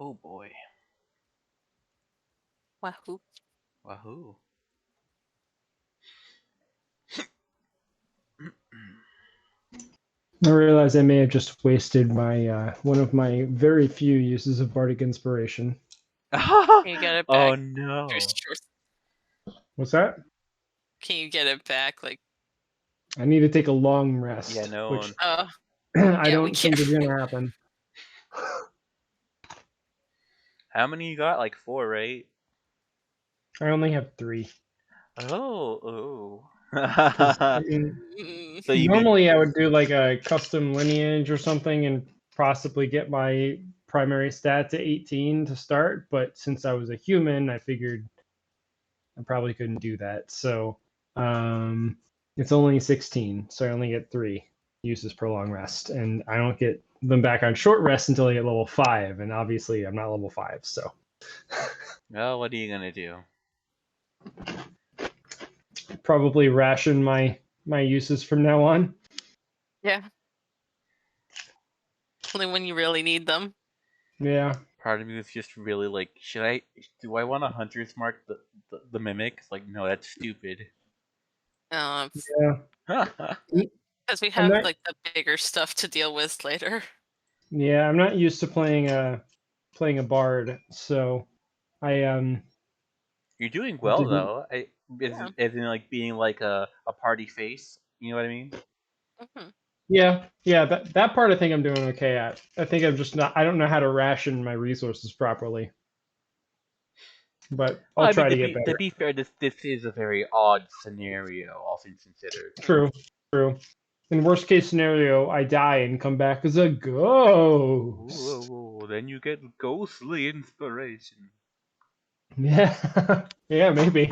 [SPEAKER 1] Oh boy.
[SPEAKER 5] Wahoo.
[SPEAKER 1] Wahoo.
[SPEAKER 3] I realize I may have just wasted my one of my very few uses of bardic inspiration.
[SPEAKER 5] Can you get it
[SPEAKER 1] Oh
[SPEAKER 5] back?
[SPEAKER 1] no.
[SPEAKER 3] What's that?
[SPEAKER 5] Can you get it back? Like,
[SPEAKER 3] I need to take a long rest,
[SPEAKER 1] Yeah, no.
[SPEAKER 3] which
[SPEAKER 5] uh,
[SPEAKER 3] I
[SPEAKER 5] we
[SPEAKER 3] don't think
[SPEAKER 5] can't.
[SPEAKER 3] is going to happen.
[SPEAKER 1] How many you got? Like 4, right?
[SPEAKER 3] I only have 3.
[SPEAKER 1] Oh.
[SPEAKER 3] 'Cause, I mean,
[SPEAKER 5] Mm,
[SPEAKER 1] So you mean
[SPEAKER 3] normally I would do like a custom lineage or something and possibly get my primary stat to 18 to start, but since I was a human, I figured I probably couldn't do that. So it's only 16, so I only get 3 uses per long rest, and I don't get them back on short rest until I get level 5, and obviously I'm not level 5, so
[SPEAKER 1] well, what are you gonna do?
[SPEAKER 3] probably ration my uses from now on.
[SPEAKER 5] yeah. Only when you really need them.
[SPEAKER 3] Yeah.
[SPEAKER 1] Part of me was just really like, do I want a hunter's mark the mimic? It's like, no, that's stupid.
[SPEAKER 3] Yeah.
[SPEAKER 5] Because we
[SPEAKER 3] I'm
[SPEAKER 5] have
[SPEAKER 3] not-
[SPEAKER 5] like the bigger stuff to deal with later.
[SPEAKER 3] Yeah, I'm not used to playing a bard, so I
[SPEAKER 1] You're doing well
[SPEAKER 3] Didn't-
[SPEAKER 1] though.
[SPEAKER 5] Yeah.
[SPEAKER 1] As in like being like a party face. You know what I mean?
[SPEAKER 5] Hmm.
[SPEAKER 3] yeah, that part I think I'm doing okay at. I think I'm just not I don't know how to ration my resources properly. But I'll
[SPEAKER 1] Well, I
[SPEAKER 3] try
[SPEAKER 1] mean,
[SPEAKER 3] to get better.
[SPEAKER 1] to be fair, this is a very odd scenario, all things considered.
[SPEAKER 3] True. In worst case scenario, I die and come back as a ghost.
[SPEAKER 1] Ooh, then you get ghostly inspiration.
[SPEAKER 3] Yeah, yeah, maybe.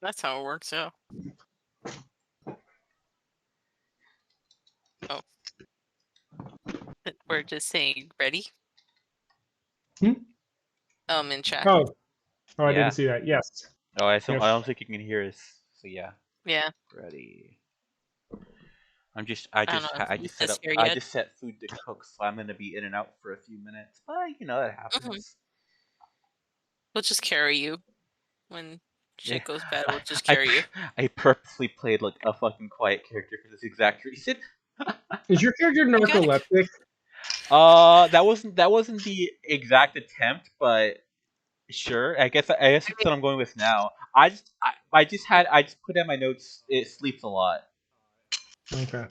[SPEAKER 5] That's how it works, yeah. Oh. We're just saying ready.
[SPEAKER 3] Hmm?
[SPEAKER 5] In chat.
[SPEAKER 3] Oh, I
[SPEAKER 1] Yeah.
[SPEAKER 3] didn't see that. Yes.
[SPEAKER 1] Oh, I
[SPEAKER 3] Yes.
[SPEAKER 1] don't think you can hear us. So yeah,
[SPEAKER 5] Yeah.
[SPEAKER 1] ready. I
[SPEAKER 5] don't
[SPEAKER 1] just
[SPEAKER 5] know if
[SPEAKER 1] set
[SPEAKER 5] Lisa's
[SPEAKER 1] up.
[SPEAKER 5] here
[SPEAKER 1] I
[SPEAKER 5] yet.
[SPEAKER 1] just set food to cook, so I'm gonna be in and out for a few minutes. But you know that happens.
[SPEAKER 5] We'll just carry you. When shit
[SPEAKER 1] Yeah.
[SPEAKER 5] goes bad, we'll just
[SPEAKER 1] I
[SPEAKER 5] carry you.
[SPEAKER 1] I purposely played like a fucking quiet character for this exact reason.
[SPEAKER 3] Is your character narcoleptic?
[SPEAKER 1] That wasn't the exact attempt, but sure. I guess that's what I'm going with now. I just put in my notes. It sleeps a lot.
[SPEAKER 3] Okay.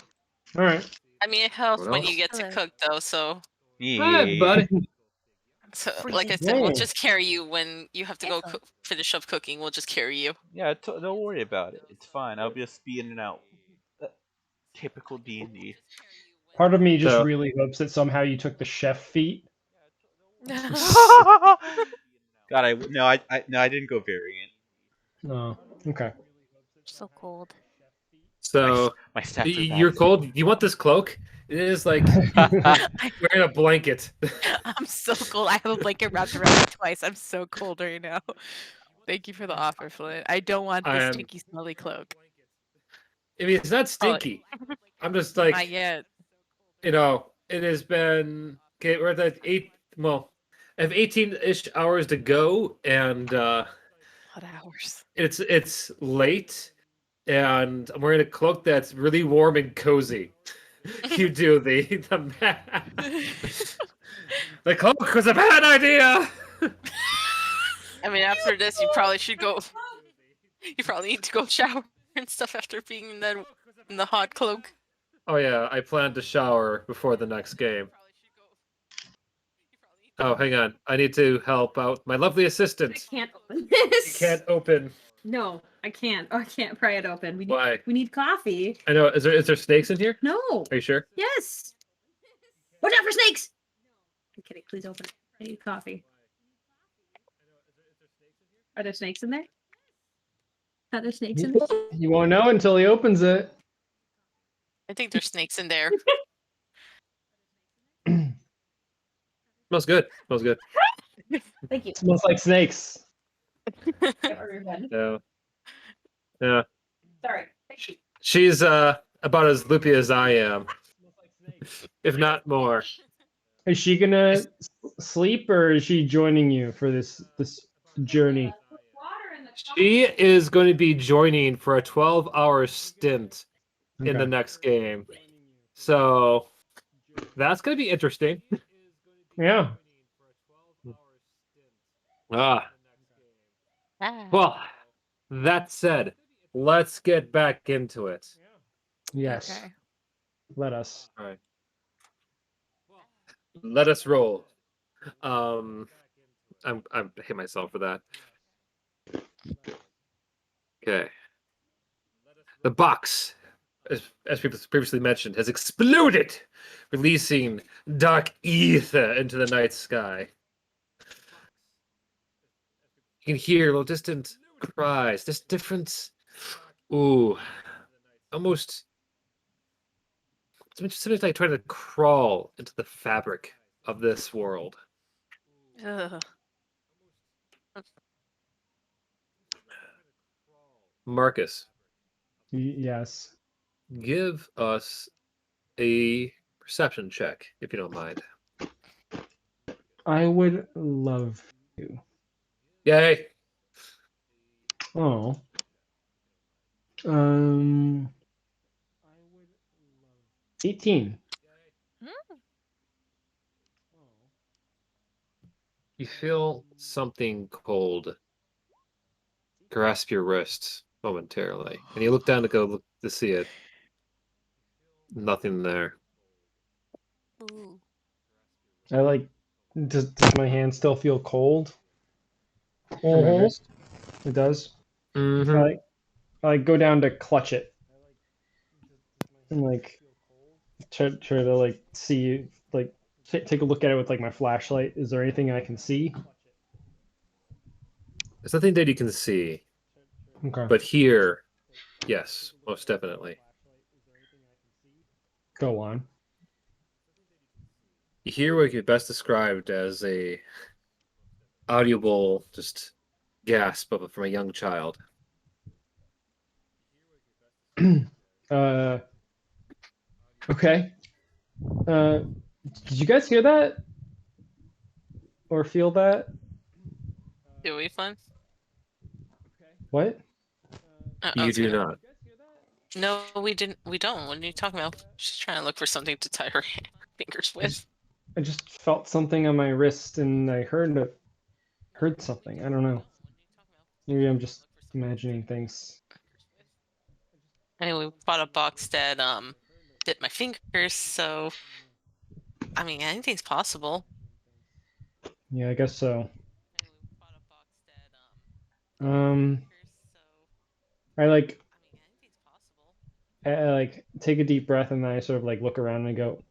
[SPEAKER 3] All right.
[SPEAKER 5] I mean, it helps
[SPEAKER 2] What
[SPEAKER 5] when you
[SPEAKER 2] else?
[SPEAKER 5] get to
[SPEAKER 4] Hello.
[SPEAKER 5] cook, though. So,
[SPEAKER 2] Hi, buddy.
[SPEAKER 5] like I
[SPEAKER 4] Freaking
[SPEAKER 5] said, we'll
[SPEAKER 3] Dang.
[SPEAKER 5] just carry you when you have to go
[SPEAKER 4] Excellent.
[SPEAKER 5] finish up cooking. We'll just carry you.
[SPEAKER 1] Yeah, don't worry about it. It's fine. I'll just be in and out. Typical D&D.
[SPEAKER 3] Part of me just
[SPEAKER 2] So-
[SPEAKER 3] really hopes that somehow you took the chef feat.
[SPEAKER 1] God, I didn't go variant.
[SPEAKER 3] Oh, okay.
[SPEAKER 4] So cold.
[SPEAKER 2] So
[SPEAKER 1] My stats are
[SPEAKER 2] you're
[SPEAKER 1] bad.
[SPEAKER 2] cold. You want this cloak? It is like wearing a blanket.
[SPEAKER 4] I'm so cold. I have a blanket wrapped around me twice. I'm so cold right now. Thank you for the offer, Flint. I don't want
[SPEAKER 2] I
[SPEAKER 4] this
[SPEAKER 2] am-
[SPEAKER 4] stinky, smelly cloak.
[SPEAKER 2] I mean, it's not stinky. I'm just like,
[SPEAKER 4] Not yet.
[SPEAKER 2] you know, it has been okay. We're at that 8. Well, I have 18-ish hours to go, and
[SPEAKER 4] What hours?
[SPEAKER 2] it's late, and I'm wearing a cloak that's really warm and cozy. You do the math. The cloak was a bad idea.
[SPEAKER 5] I mean, after this, you probably should go. You probably need to go shower and stuff after being in the hot cloak.
[SPEAKER 2] Oh yeah, I plan to shower before the next game. Oh, hang on. I need to help out my lovely
[SPEAKER 6] I
[SPEAKER 2] assistant.
[SPEAKER 6] can't open
[SPEAKER 2] You
[SPEAKER 6] this.
[SPEAKER 2] can't open.
[SPEAKER 6] No, I can't. Oh, I can't pry it open.
[SPEAKER 2] Why?
[SPEAKER 6] We need coffee.
[SPEAKER 2] I know. Is there snakes in here?
[SPEAKER 6] No.
[SPEAKER 2] Are you sure?
[SPEAKER 6] Yes. Watch out for snakes. I'm kidding. Please open it. I need coffee. Are there snakes in there? Are there snakes in there?
[SPEAKER 3] You won't know until he opens it.
[SPEAKER 5] I think there's snakes in there.
[SPEAKER 2] Smells good. Smells good.
[SPEAKER 6] Thank you.
[SPEAKER 3] Smells like snakes.
[SPEAKER 6] Yeah, or your bed.
[SPEAKER 2] Yeah. Yeah.
[SPEAKER 6] Sorry.
[SPEAKER 2] She's about as loopy as I am, if not more.
[SPEAKER 3] Is she gonna sleep or is she joining you for this journey?
[SPEAKER 2] She is going to be joining for a 12-hour stint in the
[SPEAKER 3] Okay.
[SPEAKER 2] next game. So that's going to be interesting.
[SPEAKER 3] Yeah.
[SPEAKER 2] Ah,
[SPEAKER 5] Ah.
[SPEAKER 2] well, that said, let's get back into it.
[SPEAKER 3] Yes.
[SPEAKER 4] Okay.
[SPEAKER 3] Let us.
[SPEAKER 2] All right. Let us roll. I'm hit myself for that. Okay. The box, as previously mentioned, has exploded, releasing dark ether into the night sky. You can hear little distant cries. This different, ooh, almost. It's something like trying to crawl into the fabric of this world.
[SPEAKER 4] Ugh.
[SPEAKER 2] Marcus,
[SPEAKER 3] Yes.
[SPEAKER 2] give us a perception check, if you don't mind.
[SPEAKER 3] I would love to.
[SPEAKER 2] Yay!
[SPEAKER 3] Oh. Um. 18.
[SPEAKER 2] You feel something cold grasp your wrist momentarily, and you look down to go look to see it. Nothing there.
[SPEAKER 4] Ooh.
[SPEAKER 3] I like. Does my hand still feel cold? On my wrist? It does.
[SPEAKER 2] Mm-hmm.
[SPEAKER 3] I like go down to clutch it and like try to like see like take a look at it with like my flashlight. Is there anything I can see?
[SPEAKER 2] There's nothing that you can see,
[SPEAKER 3] Okay.
[SPEAKER 2] but here, yes, most definitely.
[SPEAKER 3] Go on.
[SPEAKER 2] You hear what could be best described as a audible just gasp from a young child.
[SPEAKER 3] uh. Okay. Did you guys hear that or feel that?
[SPEAKER 5] Do we fun?
[SPEAKER 3] What?
[SPEAKER 5] I
[SPEAKER 2] You
[SPEAKER 5] was
[SPEAKER 2] do
[SPEAKER 5] gonna.
[SPEAKER 2] not.
[SPEAKER 5] No, we didn't. We don't. What are you talking about? She's trying to look for something to tie her fingers with.
[SPEAKER 3] I just felt something on my wrist and I heard something. I don't know. Maybe I'm just imagining things.
[SPEAKER 5] Anyway, we bought a box that did my fingers, so I mean anything's possible.
[SPEAKER 3] Yeah, I guess so. Um, I like I like take a deep breath and then I sort of like look around and go,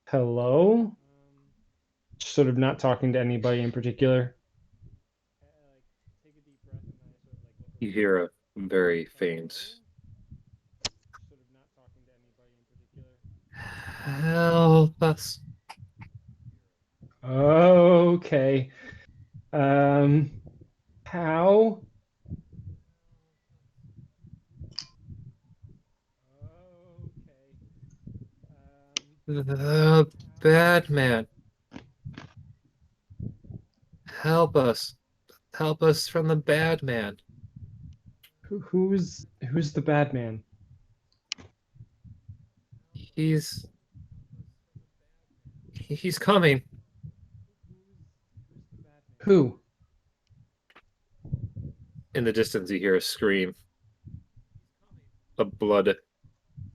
[SPEAKER 3] "Hello?" Sort of not talking to anybody in particular.
[SPEAKER 2] You hear a very faint. Help us.
[SPEAKER 3] Okay. Um, how?
[SPEAKER 2] The bad man. Help us. Help us from the bad man.
[SPEAKER 3] Who's the bad man?
[SPEAKER 2] He's he's coming.
[SPEAKER 3] Who?
[SPEAKER 2] In the distance you hear a scream. A blood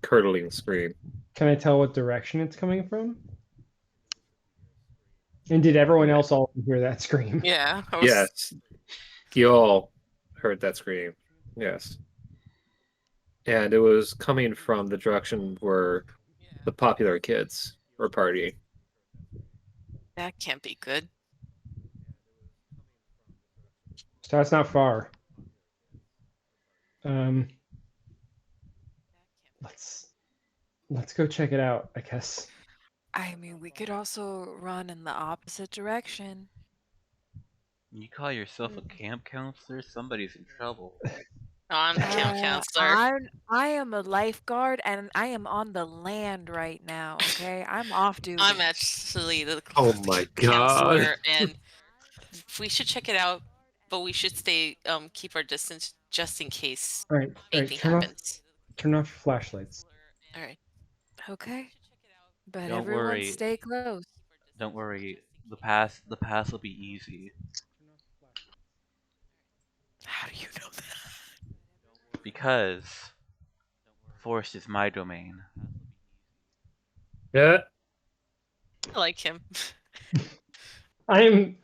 [SPEAKER 2] curdling scream.
[SPEAKER 3] Can I tell what direction it's coming from? And did everyone else all hear that scream?
[SPEAKER 5] Yeah, I was.
[SPEAKER 2] Yes. You all heard that scream. Yes. And it was coming from the direction where the popular kids were partying.
[SPEAKER 5] That can't be good.
[SPEAKER 3] So that's not far. Um, let's go check it out, I guess.
[SPEAKER 7] I mean, we could also run in the opposite direction.
[SPEAKER 1] You call yourself a camp counselor? Somebody's in trouble.
[SPEAKER 5] I'm the camp counselor.
[SPEAKER 7] I am a lifeguard and I am on the land right now. Okay, I'm off duty.
[SPEAKER 5] I'm actually the
[SPEAKER 2] Oh my
[SPEAKER 5] counselor,
[SPEAKER 2] god.
[SPEAKER 5] and we should check it out, but we should keep our distance just in case
[SPEAKER 3] All right.
[SPEAKER 5] anything
[SPEAKER 3] Turn off
[SPEAKER 5] happens.
[SPEAKER 3] your flashlights.
[SPEAKER 5] All right.
[SPEAKER 7] Okay, but
[SPEAKER 1] Don't
[SPEAKER 7] everyone
[SPEAKER 1] worry.
[SPEAKER 7] stay close.
[SPEAKER 1] Don't worry. The pass will be easy
[SPEAKER 7] How do you know that?
[SPEAKER 1] because the forest is my domain.
[SPEAKER 2] Yeah.
[SPEAKER 5] I like him.
[SPEAKER 3] I'm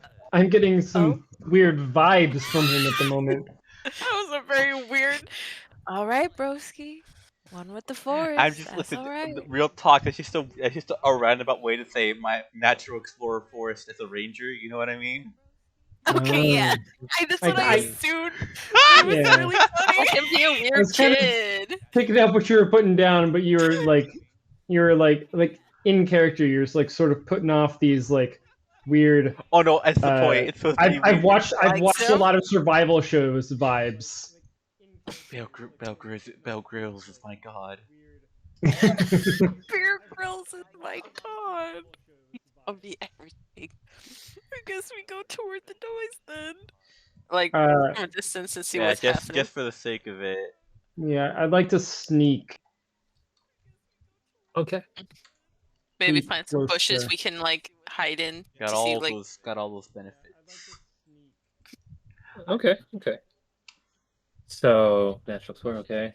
[SPEAKER 3] getting some weird vibes from him at the moment.
[SPEAKER 5] That was a very weird.
[SPEAKER 7] All right, broski. One with the forest.
[SPEAKER 1] I'm just
[SPEAKER 7] That's
[SPEAKER 1] listen.
[SPEAKER 7] all right.
[SPEAKER 1] Real talk. That's just a roundabout way to say my natural explorer forest as a ranger. You know what I mean?
[SPEAKER 4] Okay, yeah. That's what I
[SPEAKER 3] I-
[SPEAKER 4] assumed.
[SPEAKER 3] Yeah.
[SPEAKER 4] It was really funny.
[SPEAKER 5] Let him be a weird
[SPEAKER 3] was kind of-
[SPEAKER 5] kid.
[SPEAKER 3] Picking up what you were putting down, but you were like in character. You're just like sort of putting off these like weird.
[SPEAKER 1] Oh no, that's the point. It's supposed to be.
[SPEAKER 3] I've watched
[SPEAKER 5] Likes
[SPEAKER 3] a
[SPEAKER 5] him?
[SPEAKER 3] lot of survival shows vibes.
[SPEAKER 1] Bear Grylls is my god.
[SPEAKER 4] Bear Grylls is my god.
[SPEAKER 5] I'll be everything.
[SPEAKER 4] I guess we go toward the noise then.
[SPEAKER 5] Like
[SPEAKER 3] Uh,
[SPEAKER 5] from a distance and see
[SPEAKER 1] Yeah,
[SPEAKER 5] what's happening.
[SPEAKER 1] just for the sake of it.
[SPEAKER 3] yeah, I'd like to sneak.
[SPEAKER 2] Okay.
[SPEAKER 5] Maybe
[SPEAKER 3] keep
[SPEAKER 5] find some
[SPEAKER 3] close
[SPEAKER 5] bushes
[SPEAKER 3] to-
[SPEAKER 5] we can like hide in
[SPEAKER 1] Got
[SPEAKER 5] to see like
[SPEAKER 1] all those benefits.
[SPEAKER 2] Okay. Okay. So natural score. Okay.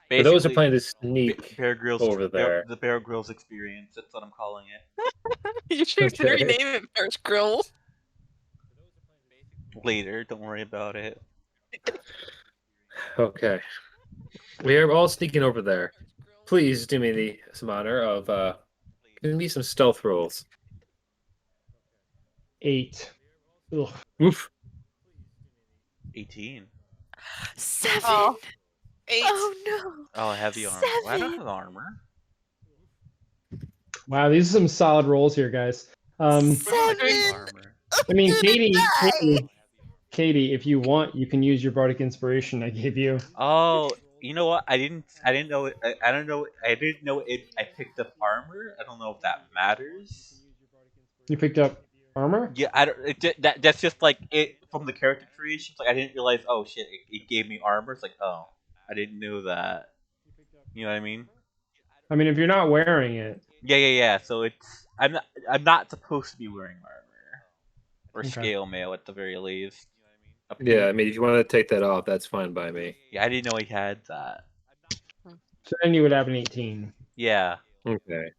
[SPEAKER 2] But those are
[SPEAKER 1] Basically,
[SPEAKER 2] planning to sneak
[SPEAKER 1] Bear Grylls
[SPEAKER 2] over there.
[SPEAKER 1] the Bear Grylls experience. That's what I'm calling it.
[SPEAKER 5] you should
[SPEAKER 2] Okay.
[SPEAKER 5] rename it First Grill.
[SPEAKER 1] Later, don't worry about it.
[SPEAKER 2] Okay. We are all sneaking over there. Please do me some honor of giving me some stealth rolls.
[SPEAKER 3] 8. Ugh.
[SPEAKER 2] Oof.
[SPEAKER 1] 18.
[SPEAKER 4] 7.
[SPEAKER 5] Oh. 8.
[SPEAKER 4] Oh no.
[SPEAKER 1] Oh, heavy armor. Well, I don't
[SPEAKER 4] 7.
[SPEAKER 1] have armor.
[SPEAKER 3] Wow, these are some solid rolls here, guys.
[SPEAKER 1] I don't like
[SPEAKER 4] 7.
[SPEAKER 1] armor.
[SPEAKER 3] I mean,
[SPEAKER 4] I'm gonna die.
[SPEAKER 3] Katie, if you want, you can use your bardic inspiration I gave you.
[SPEAKER 1] Oh, you know what? I didn't know it. I don't know. I didn't know it. I picked up armor. I don't know if that matters.
[SPEAKER 3] You picked up armor?
[SPEAKER 1] Yeah, I don't. That's just like it from the character creation. Like I didn't realize. Oh shit! It gave me armor. It's like oh, I didn't know that. You know what I mean?
[SPEAKER 3] I mean, if you're not wearing it.
[SPEAKER 1] Yeah. So it's I'm not supposed to be wearing armor or
[SPEAKER 3] Okay.
[SPEAKER 1] scale mail at the very least.
[SPEAKER 2] Yeah, I mean, if you want to take that off, that's fine by me.
[SPEAKER 1] Yeah, I didn't know he had that.
[SPEAKER 3] So then you would have an 18.
[SPEAKER 1] Yeah.
[SPEAKER 2] Okay.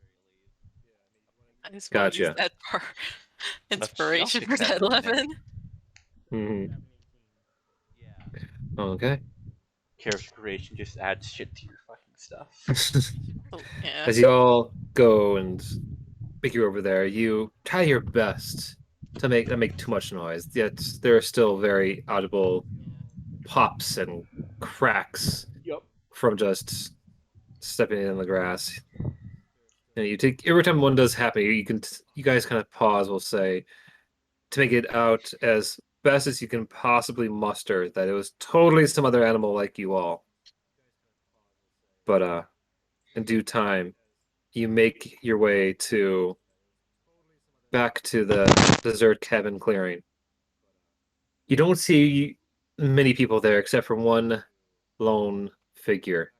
[SPEAKER 5] I just want to use
[SPEAKER 2] Gotcha.
[SPEAKER 5] that for
[SPEAKER 1] I'll
[SPEAKER 5] inspiration
[SPEAKER 1] fix
[SPEAKER 5] for
[SPEAKER 1] that
[SPEAKER 5] that
[SPEAKER 1] in a minute.
[SPEAKER 5] 11.
[SPEAKER 2] Okay.
[SPEAKER 1] Character creation just adds shit to your fucking stuff.
[SPEAKER 5] Oh, yeah.
[SPEAKER 2] As you all go and make your way over there, you try your best to not make too much noise. Yet there are still very audible pops and cracks
[SPEAKER 1] Yep.
[SPEAKER 2] from just stepping in the grass. And you take every time one does happen, you guys kind of pause. We'll say to make it out as best as you can possibly muster that it was totally some other animal like you all. But in due time, you make your way back to the desert cabin clearing. You don't see many people there except for one lone figure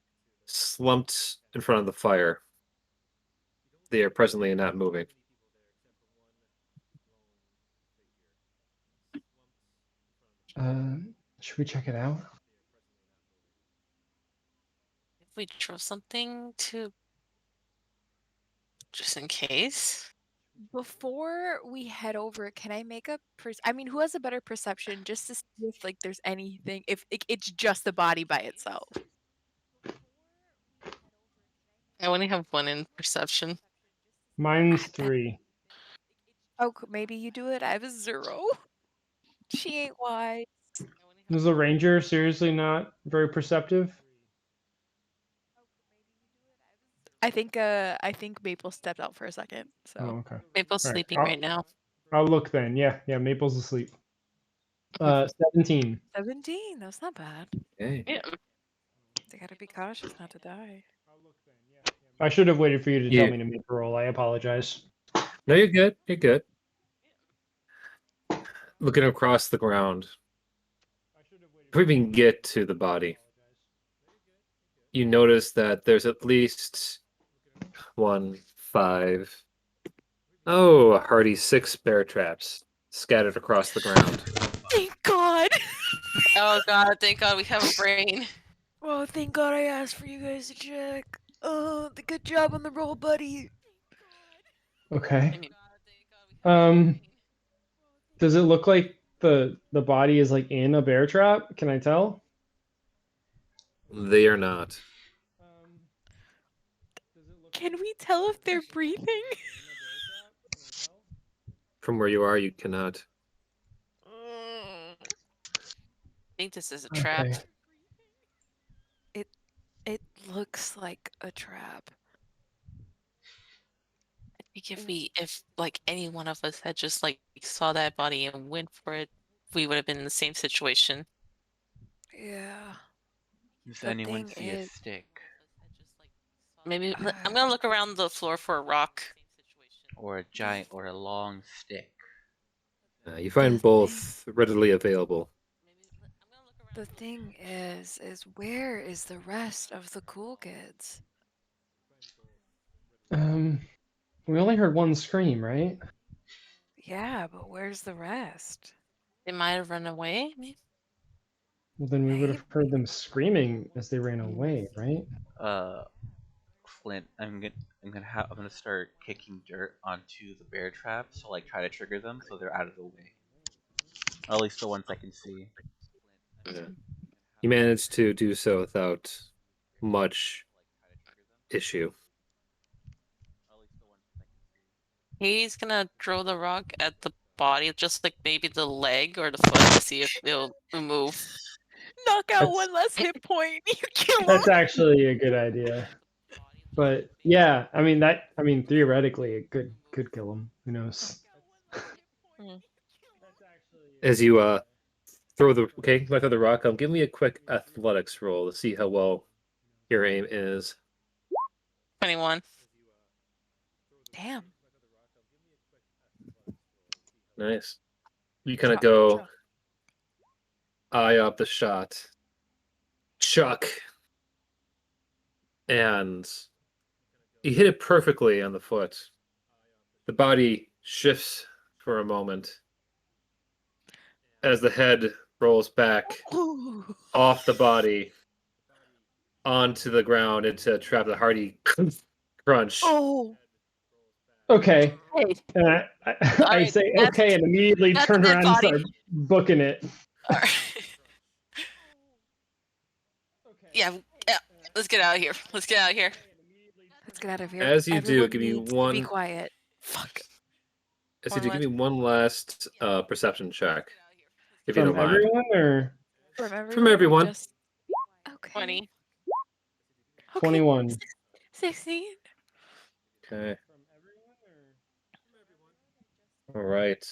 [SPEAKER 2] slumped in front of the fire. They are presently not moving.
[SPEAKER 3] Should we check it out?
[SPEAKER 5] If we draw something to just in case.
[SPEAKER 4] Before we head over, can I make a I mean, who has a better perception just to see if like there's anything if it's just the body by itself?
[SPEAKER 5] I only have 1 in perception.
[SPEAKER 3] Mine's 3.
[SPEAKER 4] Oh, maybe you do it. I have a 0. She ain't wise.
[SPEAKER 3] Is the ranger seriously not very perceptive?
[SPEAKER 4] I think Maple stepped out for a second. So
[SPEAKER 3] Oh, okay.
[SPEAKER 5] Maple's
[SPEAKER 3] All right,
[SPEAKER 5] sleeping
[SPEAKER 3] I'll-
[SPEAKER 5] right now.
[SPEAKER 3] I'll look then. Yeah, Maple's asleep. 17.
[SPEAKER 7] 17. That's not bad.
[SPEAKER 2] Okay.
[SPEAKER 5] Yeah.
[SPEAKER 7] They gotta be cautious not to die.
[SPEAKER 3] I should have waited for you to tell
[SPEAKER 2] You-
[SPEAKER 3] me to make a roll. I apologize.
[SPEAKER 2] No, you're good. You're good. Looking across the ground, before we even get to the body, you notice that there's at least 1, 5, a hearty 6 bear traps scattered across the ground.
[SPEAKER 7] Thank God.
[SPEAKER 5] Oh god, thank god we have a brain.
[SPEAKER 7] Oh, thank God I asked for you guys to check. Oh, good job on the roll, buddy.
[SPEAKER 3] Okay.
[SPEAKER 5] I mean,
[SPEAKER 3] Does it look like the body is like in a bear trap? Can I tell?
[SPEAKER 2] They are not.
[SPEAKER 7] Can we tell if they're breathing?
[SPEAKER 2] From where you are, you cannot.
[SPEAKER 5] I think this is a trap.
[SPEAKER 3] Okay.
[SPEAKER 7] It looks like a trap.
[SPEAKER 5] I think if like any one of us had just like saw that body and went for it, we would have been in the same situation.
[SPEAKER 7] Yeah.
[SPEAKER 1] Does
[SPEAKER 7] The
[SPEAKER 1] anyone
[SPEAKER 7] thing
[SPEAKER 1] see a
[SPEAKER 7] is-
[SPEAKER 1] stick
[SPEAKER 5] Maybe I'm gonna look around the floor for a rock.
[SPEAKER 1] or a giant or a long stick?
[SPEAKER 2] You find both readily available.
[SPEAKER 7] The thing is where is the rest of the cool kids?
[SPEAKER 3] We only heard one scream, right?
[SPEAKER 7] Yeah, but where's the rest?
[SPEAKER 5] They might have run away. Maybe.
[SPEAKER 3] Well, then we would have heard them screaming as they ran away, right?
[SPEAKER 1] Flint, I'm gonna start kicking dirt onto the bear traps to like try to trigger them so they're out of the way. At least the ones I can see.
[SPEAKER 2] You managed to do so without much issue.
[SPEAKER 5] He's gonna throw the rock at the body, just like maybe the leg or the foot, to see if it'll move.
[SPEAKER 7] Knock out
[SPEAKER 3] That's-
[SPEAKER 7] one less hit point. You kill
[SPEAKER 3] That's
[SPEAKER 7] him.
[SPEAKER 3] actually a good idea. But yeah, I mean theoretically it could kill him. Who knows?
[SPEAKER 2] As you throw the rock, give me a quick athletics roll to see how well your aim is.
[SPEAKER 5] 21.
[SPEAKER 7] Damn.
[SPEAKER 2] Nice. You kind of
[SPEAKER 7] Chop,
[SPEAKER 2] go
[SPEAKER 7] chop.
[SPEAKER 2] eye up the shot, chuck, and you hit it perfectly on the foot. The body shifts for a moment as the head rolls back
[SPEAKER 7] Ooh.
[SPEAKER 2] off the body onto the ground into a trap, the hearty crunch.
[SPEAKER 7] Oh.
[SPEAKER 3] Okay.
[SPEAKER 5] Hey.
[SPEAKER 3] And I
[SPEAKER 5] Alright,
[SPEAKER 3] say
[SPEAKER 5] that's-
[SPEAKER 3] okay and immediately
[SPEAKER 5] that's
[SPEAKER 3] turn
[SPEAKER 5] a dead
[SPEAKER 3] around and
[SPEAKER 5] body.
[SPEAKER 3] start booking it.
[SPEAKER 5] Alright. Yeah, let's get out of here. Let's get out of here.
[SPEAKER 7] Let's get out of here.
[SPEAKER 2] As you do,
[SPEAKER 7] Everyone
[SPEAKER 2] give me
[SPEAKER 7] needs to
[SPEAKER 2] one.
[SPEAKER 7] be quiet. Fuck.
[SPEAKER 2] As you do, give me one last perception check, if you
[SPEAKER 3] From
[SPEAKER 2] don't mind.
[SPEAKER 3] everyone or
[SPEAKER 2] From everyone.
[SPEAKER 7] Just... Okay.
[SPEAKER 5] 20.
[SPEAKER 7] Okay.
[SPEAKER 3] 21?
[SPEAKER 7] 16.
[SPEAKER 2] Okay. All right.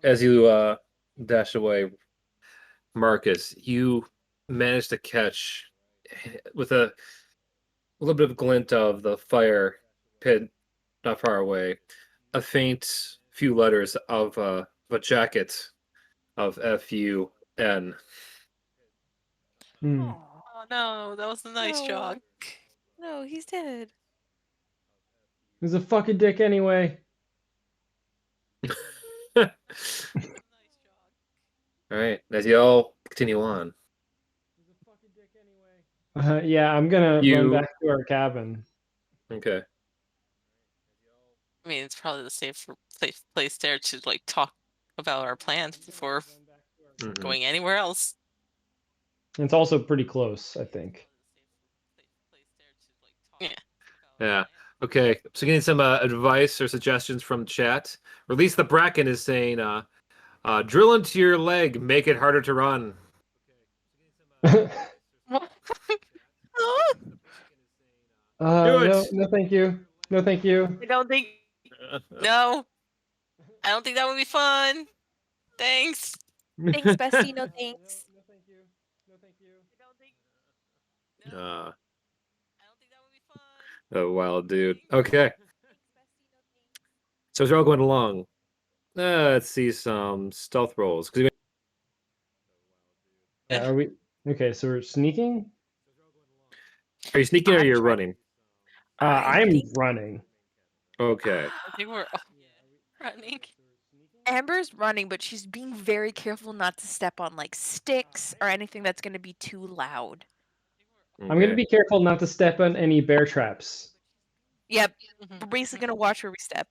[SPEAKER 2] As you dash away, Marcus, you manage to catch, with a little bit of glint of the fire pit not far away, a faint few letters of a jacket of FUN.
[SPEAKER 3] Hmm.
[SPEAKER 5] Oh no, that was a nice
[SPEAKER 7] No.
[SPEAKER 5] jog.
[SPEAKER 7] No, he's dead.
[SPEAKER 3] Who's a fucking dick anyway?
[SPEAKER 2] All right, as you all continue on.
[SPEAKER 3] Yeah, I'm gonna run
[SPEAKER 2] You-
[SPEAKER 3] back to our cabin.
[SPEAKER 2] Okay.
[SPEAKER 5] I mean, it's probably the safe place there to like talk about our plans before
[SPEAKER 2] Mhm.
[SPEAKER 5] going anywhere else.
[SPEAKER 3] It's also pretty close, I think.
[SPEAKER 2] Yeah. Okay. So getting some advice or suggestions from chat. Release the Bracken is saying, drill into your leg, make it harder to run. Do
[SPEAKER 3] No,
[SPEAKER 2] it.
[SPEAKER 3] no, thank you. No, thank you.
[SPEAKER 5] I don't think. No, I don't think that would be fun. Thanks.
[SPEAKER 4] Thanks, bestie. No thanks.
[SPEAKER 3] No, thank you. No, thank you.
[SPEAKER 2] Oh, wild dude. Okay. So as we're all going along, let's see some stealth rolls.
[SPEAKER 3] Are we okay? So we're sneaking.
[SPEAKER 2] Are you sneaking or
[SPEAKER 4] I'm
[SPEAKER 2] you're
[SPEAKER 4] trying-
[SPEAKER 2] running?
[SPEAKER 3] I'm
[SPEAKER 4] think
[SPEAKER 3] running.
[SPEAKER 2] Okay.
[SPEAKER 5] I think we're all running.
[SPEAKER 4] Amber's running, but she's being very careful not to step on like sticks or anything that's going to be too loud.
[SPEAKER 3] I'm gonna
[SPEAKER 2] Okay.
[SPEAKER 3] be careful not to step on any bear traps.
[SPEAKER 4] Yep,
[SPEAKER 5] Mhm.
[SPEAKER 4] we're basically going to watch where we step.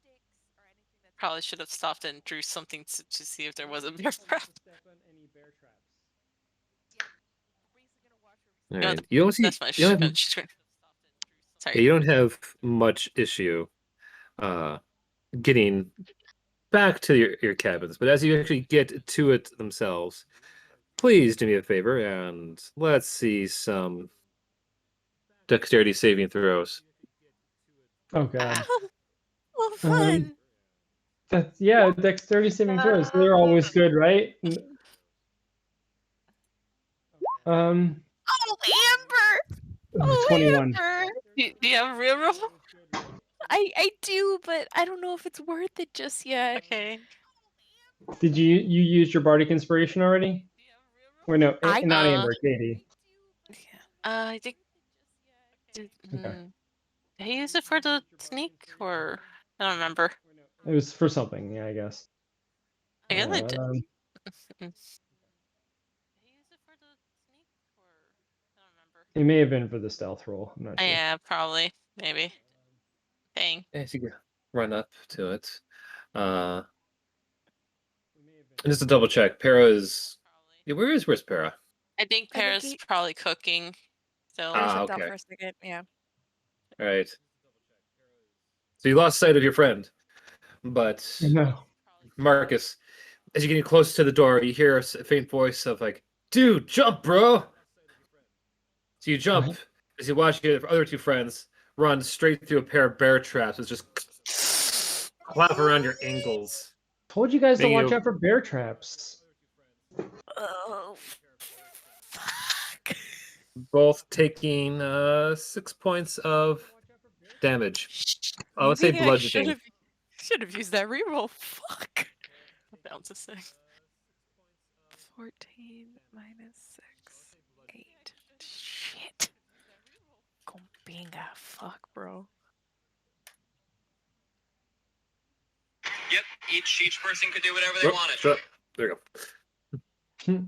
[SPEAKER 5] Probably should have stopped and drew something to see if there was a bear trap.
[SPEAKER 2] All
[SPEAKER 5] No,
[SPEAKER 2] right. You don't see.
[SPEAKER 5] That's my
[SPEAKER 2] You don't have,
[SPEAKER 5] she's going.
[SPEAKER 2] yeah,
[SPEAKER 5] Sorry.
[SPEAKER 2] you don't have much issue getting back to your cabins, but as you actually get to it themselves, please do me a favor and let's see some dexterity saving throws.
[SPEAKER 3] Oh god.
[SPEAKER 4] Well, fun.
[SPEAKER 3] That's yeah. Dexterity saving throws. They're always good, right? Um.
[SPEAKER 4] Oh, Amber! Oh,
[SPEAKER 3] 21.
[SPEAKER 4] Amber!
[SPEAKER 5] Do you have a real roll?
[SPEAKER 4] I do, but I don't know if it's worth it just yet.
[SPEAKER 5] Okay.
[SPEAKER 3] Did you use your bardic inspiration already? Or no,
[SPEAKER 4] I-
[SPEAKER 3] not Amber, Katie.
[SPEAKER 5] I think. Did he use it for the sneak or I don't remember.
[SPEAKER 3] It was for something, yeah, I guess.
[SPEAKER 5] I guess I did.
[SPEAKER 3] Um, It may have been for the stealth roll. I'm not sure.
[SPEAKER 5] Yeah, probably, maybe. Dang.
[SPEAKER 2] As you run up to it, and just to double check, Para is. Yeah, where's Para?
[SPEAKER 5] I think
[SPEAKER 4] I think
[SPEAKER 5] Paris
[SPEAKER 4] he-
[SPEAKER 5] probably cooking. So
[SPEAKER 4] I
[SPEAKER 2] Ah,
[SPEAKER 4] stepped out
[SPEAKER 2] okay.
[SPEAKER 4] for a second. Yeah.
[SPEAKER 2] All right. So you lost sight of your friend, but
[SPEAKER 3] No.
[SPEAKER 2] Marcus, as you're getting close to the door, you hear a faint voice of like, "Dude, jump, bro!" So you jump as you watch your other two friends run straight through a pair of bear traps. It's just clap around your ankles.
[SPEAKER 3] Told you guys to
[SPEAKER 2] Thank
[SPEAKER 3] watch
[SPEAKER 2] you.
[SPEAKER 3] out for bear traps.
[SPEAKER 4] Oh, fuck.
[SPEAKER 2] Both taking 6 points of damage. I would say
[SPEAKER 5] Maybe
[SPEAKER 2] bludgeoning.
[SPEAKER 5] Should have used that reroll. Fuck. Down to 6.
[SPEAKER 4] 14 minus 6, 8. Shit. Gombinga, fuck, bro.
[SPEAKER 8] Yep, each person could do whatever they
[SPEAKER 2] Oh,
[SPEAKER 8] wanted.
[SPEAKER 2] shut up. There you go.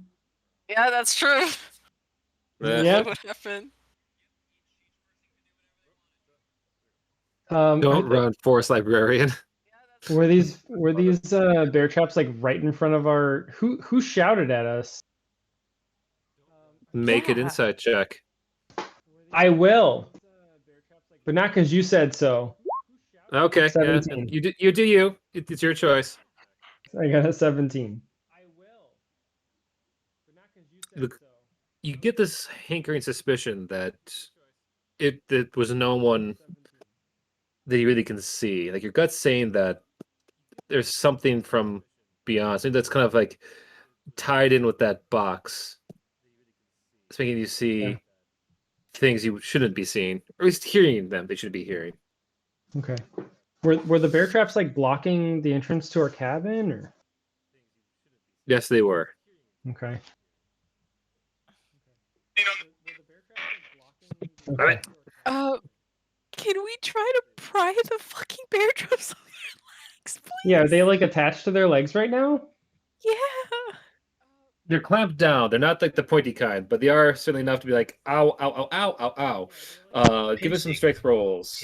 [SPEAKER 5] Yeah, that's true.
[SPEAKER 3] Yeah.
[SPEAKER 5] What happened?
[SPEAKER 2] Don't run, Forest Librarian.
[SPEAKER 3] Were these bear traps like right in front of our? Who shouted at us?
[SPEAKER 2] Make an
[SPEAKER 4] Yeah.
[SPEAKER 2] insight check.
[SPEAKER 3] I will, but not because you said so.
[SPEAKER 2] Okay, yeah,
[SPEAKER 3] 17.
[SPEAKER 2] you do you. It's your choice.
[SPEAKER 3] I got a 17.
[SPEAKER 2] Look, you get this hankering suspicion that it was no one that you really can see. Like your gut's saying that there's something from beyond. Something that's kind of like tied in with that box. It's making you see
[SPEAKER 3] Yeah.
[SPEAKER 2] things you shouldn't be seeing, or at least hearing them they should be hearing.
[SPEAKER 3] Okay. Were the bear traps like blocking the entrance to our cabin, or?
[SPEAKER 2] Yes, they were.
[SPEAKER 3] Okay.
[SPEAKER 2] All right.
[SPEAKER 4] Can we try to pry the fucking bear traps off their legs, please?
[SPEAKER 3] Yeah, are they like attached to their legs right now?
[SPEAKER 4] Yeah.
[SPEAKER 2] They're clamped down. They're not like the pointy kind, but they are certainly enough to be like, ow, ow, ow, ow, ow, ow. Give us some strength rolls.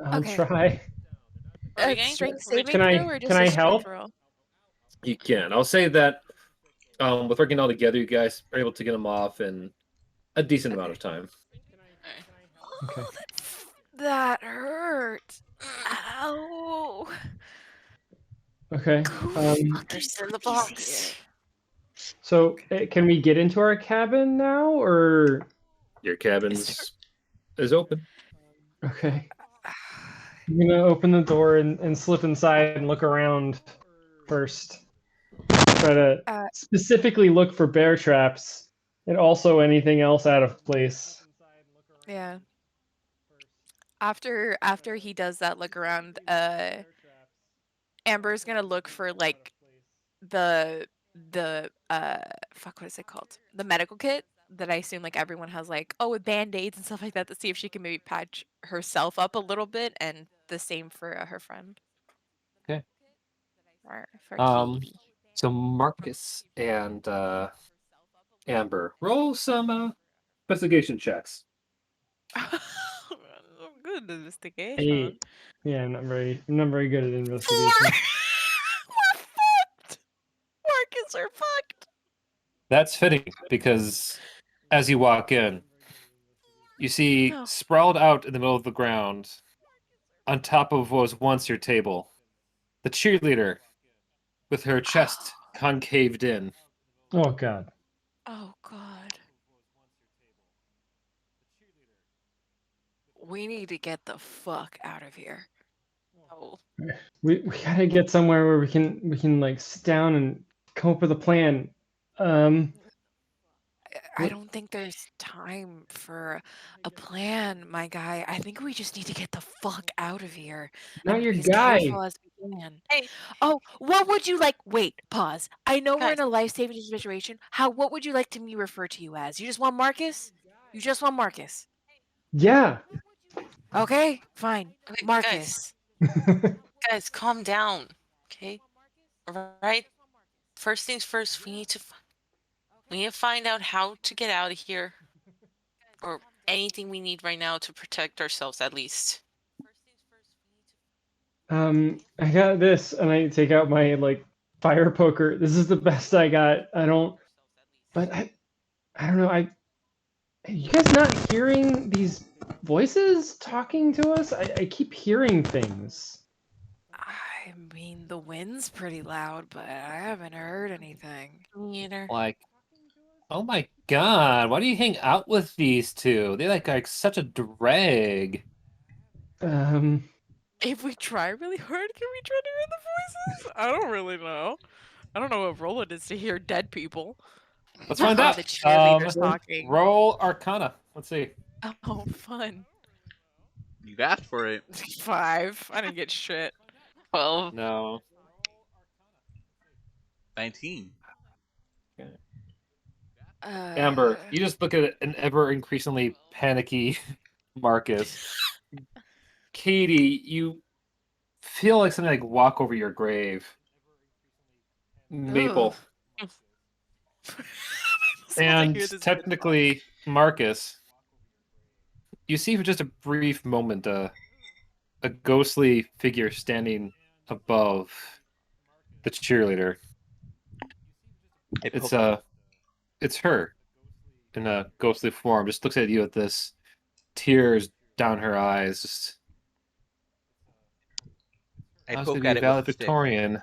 [SPEAKER 3] I'll
[SPEAKER 4] Okay.
[SPEAKER 3] try.
[SPEAKER 5] Are we getting
[SPEAKER 4] Strength
[SPEAKER 5] moving?
[SPEAKER 4] saving
[SPEAKER 3] Can I-
[SPEAKER 4] throw or just
[SPEAKER 3] can
[SPEAKER 4] a
[SPEAKER 3] I
[SPEAKER 4] strength
[SPEAKER 3] help?
[SPEAKER 4] roll?
[SPEAKER 2] You can. I'll say that with working all together, you guys are able to get them off in a decent amount of time.
[SPEAKER 3] Okay.
[SPEAKER 4] Oh, that hurt. Ow.
[SPEAKER 3] Okay.
[SPEAKER 5] There's in the box.
[SPEAKER 3] So can we get into our cabin now, or?
[SPEAKER 2] Your cabin's is open.
[SPEAKER 3] Okay. I'm gonna open the door and slip inside and look around first. try to
[SPEAKER 4] Uh,
[SPEAKER 3] specifically look for bear traps and also anything else out of place.
[SPEAKER 4] Yeah. After he does that look around, Amber's gonna look for like the fuck, what is it called? The medical kit that I assume like everyone has, like, oh, with band-aids and stuff like that, to see if she can maybe patch herself up a little bit, and the same for her friend.
[SPEAKER 2] Okay.
[SPEAKER 4] For
[SPEAKER 2] Um,
[SPEAKER 4] Katie.
[SPEAKER 2] so Marcus and Amber, roll some investigation checks.
[SPEAKER 4] Good investigation.
[SPEAKER 3] Hey, yeah, I'm not very good at
[SPEAKER 4] 4.
[SPEAKER 3] investigation.
[SPEAKER 4] We're fucked. Marcus are fucked.
[SPEAKER 2] That's fitting because as you walk in, you see
[SPEAKER 4] No.
[SPEAKER 2] sprawled out in the middle of the ground, on top of what was once your table, the cheerleader with her chest concaved in.
[SPEAKER 3] Oh God.
[SPEAKER 4] Oh God. We need to get the fuck out of here. Oh.
[SPEAKER 3] We gotta get somewhere where we can like sit down and come up with a plan.
[SPEAKER 4] I don't think there's time for a plan, my guy. I think we just need to get the fuck out of here
[SPEAKER 3] Not
[SPEAKER 4] and
[SPEAKER 3] your
[SPEAKER 4] be as
[SPEAKER 3] guy.
[SPEAKER 4] careful as we can.
[SPEAKER 5] Hey,
[SPEAKER 4] Oh, what would you like? Wait, pause. I know we're
[SPEAKER 5] Guys.
[SPEAKER 4] in a life-saving situation. What would you like to me refer to you as? You just want Marcus? You just want Marcus?
[SPEAKER 3] Yeah.
[SPEAKER 4] Okay, fine.
[SPEAKER 5] Okay,
[SPEAKER 4] Marcus.
[SPEAKER 5] guys, calm down. Okay. All right. First things first. We need to find out how to get out of here, or anything we need right now to protect ourselves, at least.
[SPEAKER 3] I got this, and I take out my like fire poker. This is the best I got. I don't know. Are you guys not hearing these voices talking to us? I keep hearing things.
[SPEAKER 4] I mean, the wind's pretty loud, but I haven't heard anything.
[SPEAKER 5] Neither.
[SPEAKER 2] Like, oh my God, why do you hang out with these two? They like such a drag.
[SPEAKER 4] If we try really hard, can we try to hear the voices? I don't really know. I don't know what role it is to hear dead people.
[SPEAKER 2] Let's find
[SPEAKER 4] Or
[SPEAKER 2] out.
[SPEAKER 4] the cheerleaders talking.
[SPEAKER 2] Roll Arcana. Let's see.
[SPEAKER 4] Oh, fun.
[SPEAKER 1] You asked for it.
[SPEAKER 4] 5. I didn't get shit.
[SPEAKER 5] 12.
[SPEAKER 2] No.
[SPEAKER 1] 19.
[SPEAKER 2] Amber, you just look at an ever increasingly panicky Marcus. Katie, you feel like something like walk over your grave. Maple. And technically, Marcus, you see for just a brief moment a ghostly figure standing above the cheerleader. It's her in a ghostly form. Just looks at you with this tears down her eyes. Just,
[SPEAKER 1] I
[SPEAKER 2] was
[SPEAKER 1] poke
[SPEAKER 2] gonna
[SPEAKER 1] at
[SPEAKER 2] be
[SPEAKER 1] it with a stick.
[SPEAKER 2] valedictorian.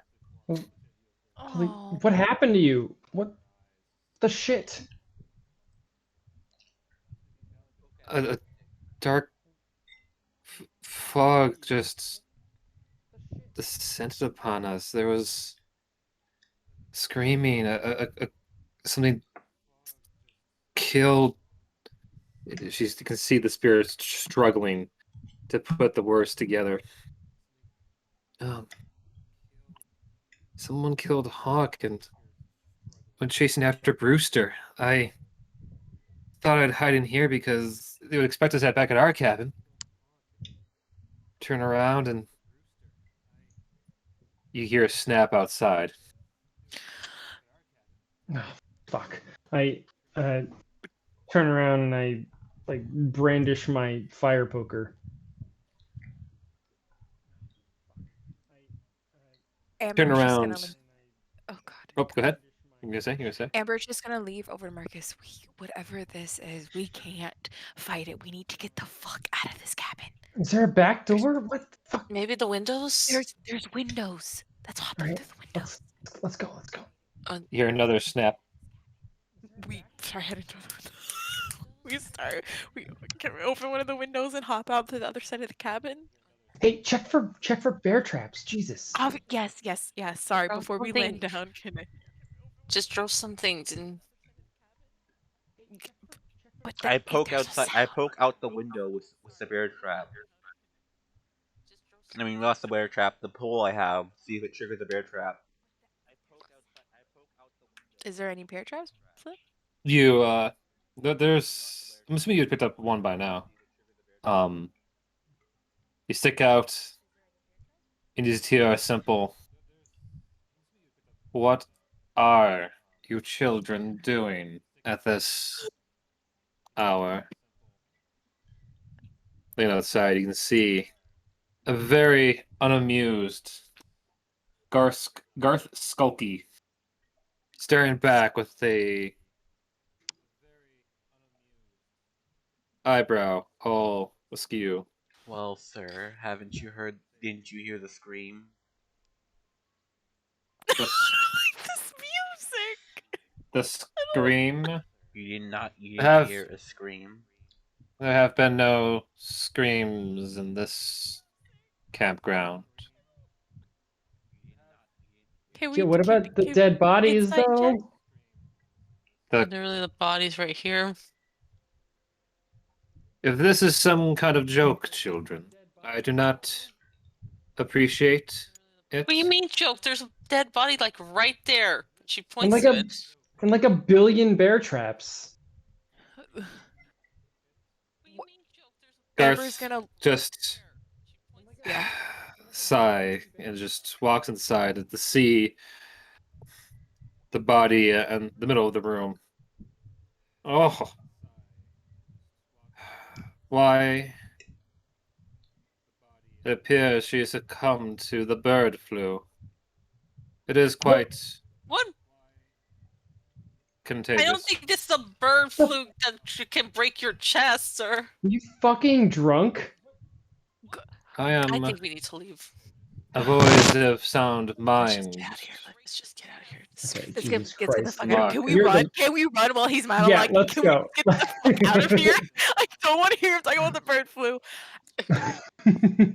[SPEAKER 4] Oh.
[SPEAKER 3] What happened to you? What the shit?
[SPEAKER 2] A dark fog just descended upon us. There was screaming. Something killed. You can see the spirits struggling to put the words together. Someone killed Hawk and went chasing after Brewster. I thought I'd hide in here because they would expect us back at our cabin. Turn around and you hear a snap outside.
[SPEAKER 3] Oh, fuck. I turn around and I like brandish my fire poker.
[SPEAKER 2] Turn
[SPEAKER 4] Amber's just
[SPEAKER 2] around.
[SPEAKER 4] gonna oh God.
[SPEAKER 2] Oh, go ahead. You gonna say?
[SPEAKER 4] Amber's just gonna leave over to Marcus. Whatever this is, we can't fight it. We need to get the fuck out of this cabin.
[SPEAKER 3] Is there a back door? What the fuck?
[SPEAKER 5] Maybe the windows?
[SPEAKER 4] There's windows. Let's hop
[SPEAKER 3] All
[SPEAKER 4] in
[SPEAKER 3] right,
[SPEAKER 4] through the windows.
[SPEAKER 3] let's go.
[SPEAKER 2] You hear another snap.
[SPEAKER 4] We start heading through the windows. Can we open one of the windows and hop out to the other side of the cabin?
[SPEAKER 3] Hey, check for bear traps. Jesus.
[SPEAKER 4] Oh, yes. Sorry,
[SPEAKER 5] Oh,
[SPEAKER 4] before we
[SPEAKER 5] poor
[SPEAKER 4] land
[SPEAKER 5] thing.
[SPEAKER 4] down, can I?
[SPEAKER 5] Just throw some things and
[SPEAKER 4] But
[SPEAKER 1] I poke
[SPEAKER 4] there's a
[SPEAKER 1] outside. I
[SPEAKER 4] sound.
[SPEAKER 1] poke out the window with the bear trap. I mean, not the bear trap. The pole I have. See if it triggers the bear trap.
[SPEAKER 4] Is there any bear traps? Flip?
[SPEAKER 2] You there's I'm assuming you picked up one by now. You stick out and you just hear a simple, "What are you children doing at this hour?" Looking outside, you can see a very unamused Garth Skulky staring back with a eyebrow all askew.
[SPEAKER 1] Well, sir, haven't you heard? Didn't you hear the scream?
[SPEAKER 2] The,
[SPEAKER 4] This music.
[SPEAKER 2] the scream.
[SPEAKER 1] You did not. You didn't
[SPEAKER 2] Have
[SPEAKER 1] hear a scream.
[SPEAKER 2] there have been no screams in this campground.
[SPEAKER 4] Can
[SPEAKER 3] Yeah,
[SPEAKER 4] we?
[SPEAKER 3] what about the
[SPEAKER 4] can
[SPEAKER 3] dead bodies
[SPEAKER 4] inside check?
[SPEAKER 3] though?
[SPEAKER 2] The,
[SPEAKER 5] literally the body's right here.
[SPEAKER 2] if this is some kind of joke, children, I do not appreciate it.
[SPEAKER 5] What do you mean joke? There's a dead body like right there. She
[SPEAKER 3] And
[SPEAKER 5] points
[SPEAKER 3] like
[SPEAKER 5] to
[SPEAKER 3] a
[SPEAKER 5] it.
[SPEAKER 3] and like a billion bear traps.
[SPEAKER 4] Amber's
[SPEAKER 2] Garth
[SPEAKER 4] gonna.
[SPEAKER 2] just
[SPEAKER 4] Yeah.
[SPEAKER 2] sigh and just walks inside to see the body in the middle of the room. Oh, why? It appears she succumbed to the bird flu. It is quite
[SPEAKER 5] What?
[SPEAKER 2] contagious.
[SPEAKER 5] I don't think this is a bird flu that can break your chest, sir.
[SPEAKER 3] You fucking drunk?
[SPEAKER 2] I
[SPEAKER 5] I
[SPEAKER 2] am
[SPEAKER 5] think we need to leave.
[SPEAKER 2] a voice of sound
[SPEAKER 5] Let's
[SPEAKER 2] mind.
[SPEAKER 5] just get out of here. Let's just get out of here.
[SPEAKER 3] Okay,
[SPEAKER 4] Let's
[SPEAKER 3] Jesus
[SPEAKER 4] get the
[SPEAKER 3] Christ,
[SPEAKER 4] fuck out.
[SPEAKER 2] Mark.
[SPEAKER 4] Can we
[SPEAKER 3] You're
[SPEAKER 4] run?
[SPEAKER 3] the-
[SPEAKER 4] Can we run while he's mad? I'm
[SPEAKER 3] Yeah,
[SPEAKER 4] like,
[SPEAKER 3] let's
[SPEAKER 4] can
[SPEAKER 3] go.
[SPEAKER 4] we get the fuck out of here? I don't want to hear him talking about the bird flu.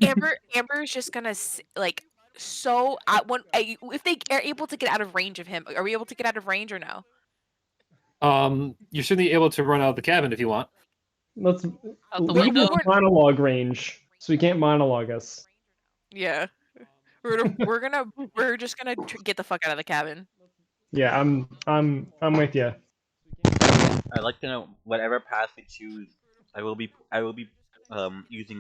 [SPEAKER 4] Amber is just gonna like so if they are able to get out of range of him, are we able to get out of range or no?
[SPEAKER 2] You're certainly able to run out of the cabin if you want.
[SPEAKER 3] Let's
[SPEAKER 5] Out the
[SPEAKER 3] leave
[SPEAKER 5] window.
[SPEAKER 3] his monologue range, so he can't monologue us.
[SPEAKER 4] Yeah, we're just gonna get the fuck out of the cabin.
[SPEAKER 3] Yeah, I'm with you.
[SPEAKER 1] I'd like to know whatever path we choose. I will be using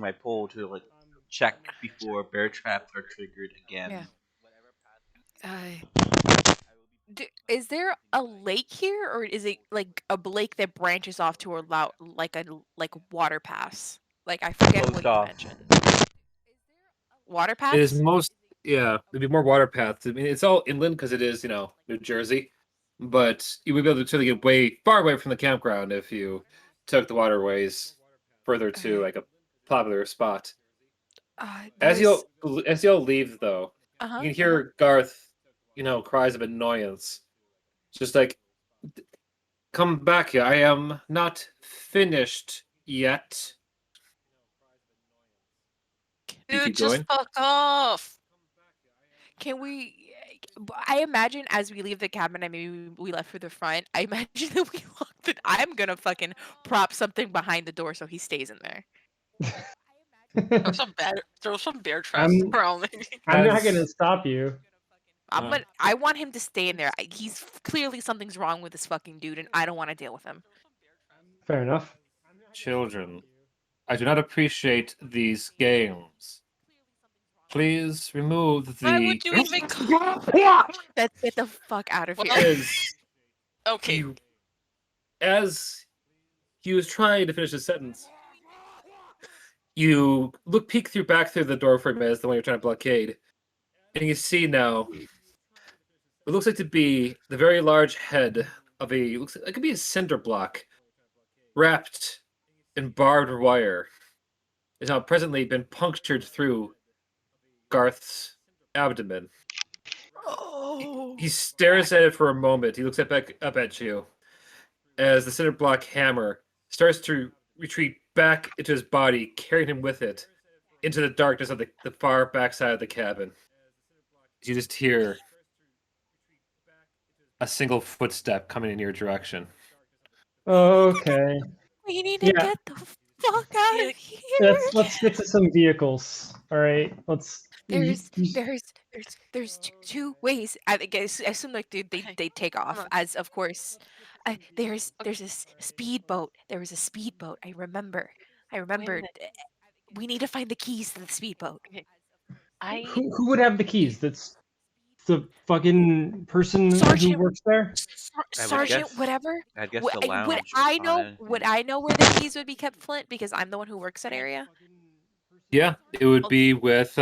[SPEAKER 1] my pole to like check before bear traps are triggered again.
[SPEAKER 4] Yeah. Is there a lake here, or is it like a lake that branches off to allow like a water pass? Like I forget
[SPEAKER 1] Closed
[SPEAKER 4] what you
[SPEAKER 1] off.
[SPEAKER 4] mentioned. Water paths?
[SPEAKER 2] It is it'd be more water paths. I mean, it's all inland because it is, New Jersey. But you would be able to certainly get far away from the campground if you took the waterways further to
[SPEAKER 4] Okay.
[SPEAKER 2] like a popular spot.
[SPEAKER 4] there's-
[SPEAKER 2] As you'll leave, though,
[SPEAKER 4] uh-huh,
[SPEAKER 2] you can hear Garth, cries of annoyance, just like, "Come back here! I am not finished yet." You
[SPEAKER 5] Dude,
[SPEAKER 2] keep
[SPEAKER 5] just
[SPEAKER 2] going?
[SPEAKER 5] fuck off.
[SPEAKER 4] Can we? I imagine as we leave the cabin, and maybe we left for the front. I imagine that we locked it. I'm gonna fucking prop something behind the door so he stays in there.
[SPEAKER 5] Throw some bear traps
[SPEAKER 3] I'm-
[SPEAKER 5] around me.
[SPEAKER 3] I'm not
[SPEAKER 2] As-
[SPEAKER 3] gonna stop you.
[SPEAKER 4] I want him to stay in there. He's clearly something's wrong with this fucking dude, and I don't want to deal with him.
[SPEAKER 3] Fair enough.
[SPEAKER 2] Children, I do not appreciate these games. Please remove the.
[SPEAKER 5] Why would you even?
[SPEAKER 4] Let's get the fuck out of
[SPEAKER 5] Well,
[SPEAKER 4] here.
[SPEAKER 5] Okay.
[SPEAKER 2] As he was trying to finish his sentence, you peek back through the doorframe as the one you're trying to blockade, and you see now what looks like to be the very large head of it could be a cinder block wrapped in barbed wire. Is now presently been punctured through Garth's abdomen.
[SPEAKER 4] Oh.
[SPEAKER 2] He stares at it for a moment. He looks back up at you as the cinder block hammer starts to retreat back into his body, carrying him with it into the darkness of the far backside of the cabin. You just hear a single footstep coming in your direction.
[SPEAKER 3] Okay.
[SPEAKER 7] We need to
[SPEAKER 3] Yeah.
[SPEAKER 7] get the fuck out
[SPEAKER 5] Yeah,
[SPEAKER 7] of here.
[SPEAKER 3] Let's get to some vehicles. All right. Let's.
[SPEAKER 7] There's two ways. I think I assume like they
[SPEAKER 5] Okay.
[SPEAKER 7] they take off
[SPEAKER 5] on.
[SPEAKER 7] as of course. There's a speedboat. There was a speedboat. I remember.
[SPEAKER 5] minute.
[SPEAKER 7] We need to find the keys to the speedboat.
[SPEAKER 5] I
[SPEAKER 3] Who would have the keys? That's the fucking person who
[SPEAKER 7] Sergeant-
[SPEAKER 3] works there.
[SPEAKER 1] I would
[SPEAKER 7] Sergeant,
[SPEAKER 1] guess-
[SPEAKER 7] whatever.
[SPEAKER 1] I guess
[SPEAKER 7] Would,
[SPEAKER 1] the
[SPEAKER 7] would
[SPEAKER 1] lounge.
[SPEAKER 7] I know?
[SPEAKER 1] fine.
[SPEAKER 7] Would I know where the keys would be kept, Flint? Because I'm the one who works that area.
[SPEAKER 2] Yeah, it would be with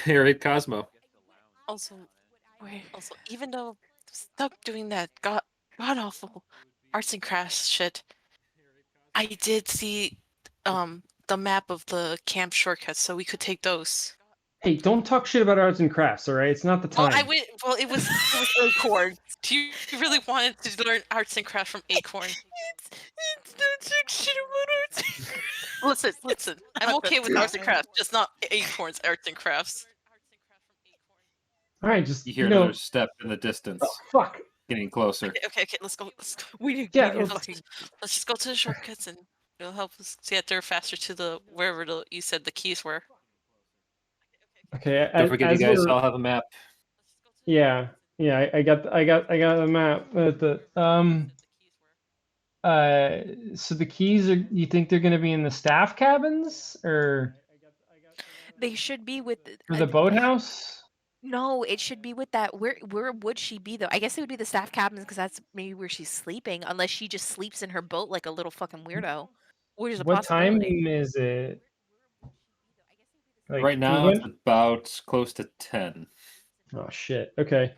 [SPEAKER 2] Eric Cosmo.
[SPEAKER 5] also, even though stop doing that god awful arts and crafts shit, I did see the map of the camp shortcuts, so we could take those.
[SPEAKER 3] Hey, don't talk shit about arts and crafts. All right, it's not the
[SPEAKER 5] Well,
[SPEAKER 3] time.
[SPEAKER 5] it was Acorn. Do you really wanted to learn arts and crafts from Acorn?
[SPEAKER 7] It's not talk shit about arts.
[SPEAKER 5] Listen. I'm okay with arts and crafts, just not Acorn's arts and crafts.
[SPEAKER 3] All right, just
[SPEAKER 2] You hear
[SPEAKER 3] know.
[SPEAKER 2] another step in the distance,
[SPEAKER 3] Oh, fuck.
[SPEAKER 2] getting closer.
[SPEAKER 5] Okay, let's go.
[SPEAKER 7] We need.
[SPEAKER 3] Yeah,
[SPEAKER 7] we need
[SPEAKER 3] let's-
[SPEAKER 7] to-
[SPEAKER 5] Let's just go to the shortcuts and it'll help us get there faster to the wherever you said the keys were.
[SPEAKER 3] Okay.
[SPEAKER 2] Don't forget, you guys
[SPEAKER 3] we're-
[SPEAKER 2] all have a map.
[SPEAKER 3] Yeah, I got the map. So the keys are. You think they're going to be in the staff cabins or
[SPEAKER 7] They should be with
[SPEAKER 3] for the boathouse?
[SPEAKER 7] No, it should be with that. Where would she be though? I guess it would be the staff cabins because that's maybe where she's sleeping, unless she just sleeps in her boat like a little fucking weirdo. Which is a
[SPEAKER 3] What time
[SPEAKER 7] possibility.
[SPEAKER 3] is it? Like,
[SPEAKER 2] Right
[SPEAKER 3] can
[SPEAKER 2] now,
[SPEAKER 3] we
[SPEAKER 2] it's
[SPEAKER 3] go-
[SPEAKER 2] about close to 10.
[SPEAKER 3] Oh shit. Okay.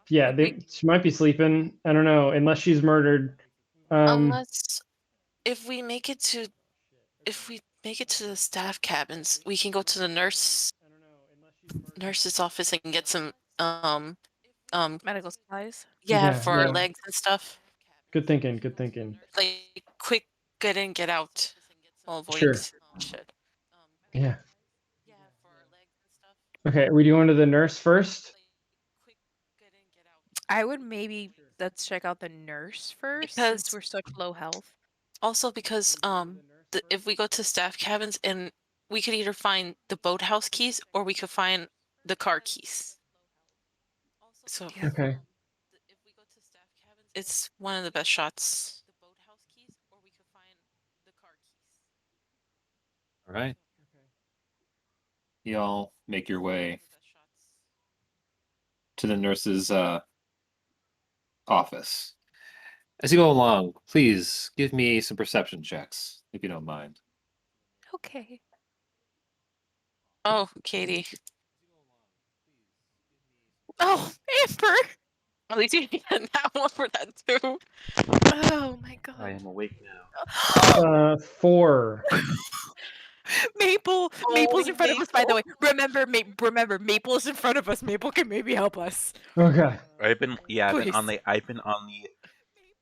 [SPEAKER 3] Yeah, she might be sleeping. I don't know, unless she's murdered.
[SPEAKER 5] Unless if we make it to the staff cabins, we can go to the nurse's office and get some
[SPEAKER 7] Medical supplies.
[SPEAKER 5] yeah,
[SPEAKER 3] Yeah,
[SPEAKER 5] for our
[SPEAKER 3] yeah.
[SPEAKER 5] legs and stuff.
[SPEAKER 3] Good thinking. Good thinking.
[SPEAKER 5] Like quick get in, get out. While avoiding
[SPEAKER 3] Sure.
[SPEAKER 5] shit.
[SPEAKER 3] Yeah. Okay, are we going to the nurse first?
[SPEAKER 7] I would maybe let's check out the nurse first
[SPEAKER 5] Because-
[SPEAKER 7] since we're such low health.
[SPEAKER 5] Also because if we go to staff cabins and we could either find the boathouse keys or we could find the car keys. So
[SPEAKER 3] Okay.
[SPEAKER 5] it's one of the best shots.
[SPEAKER 2] All right. Y'all make your way to the nurse's office. As you go along, please give me some perception checks, if you don't mind.
[SPEAKER 7] Okay.
[SPEAKER 5] Oh, Katie.
[SPEAKER 7] Oh, Amber.
[SPEAKER 5] At least you get that one for that too.
[SPEAKER 7] Oh my
[SPEAKER 1] I
[SPEAKER 7] god.
[SPEAKER 1] am awake now.
[SPEAKER 3] 4.
[SPEAKER 7] Maple. Maple's in front of us, by the way.
[SPEAKER 5] Maple.
[SPEAKER 7] Remember, Maple's in front of us. Maple can maybe help us.
[SPEAKER 3] Okay.
[SPEAKER 1] I've been
[SPEAKER 7] Please.
[SPEAKER 1] I've been on the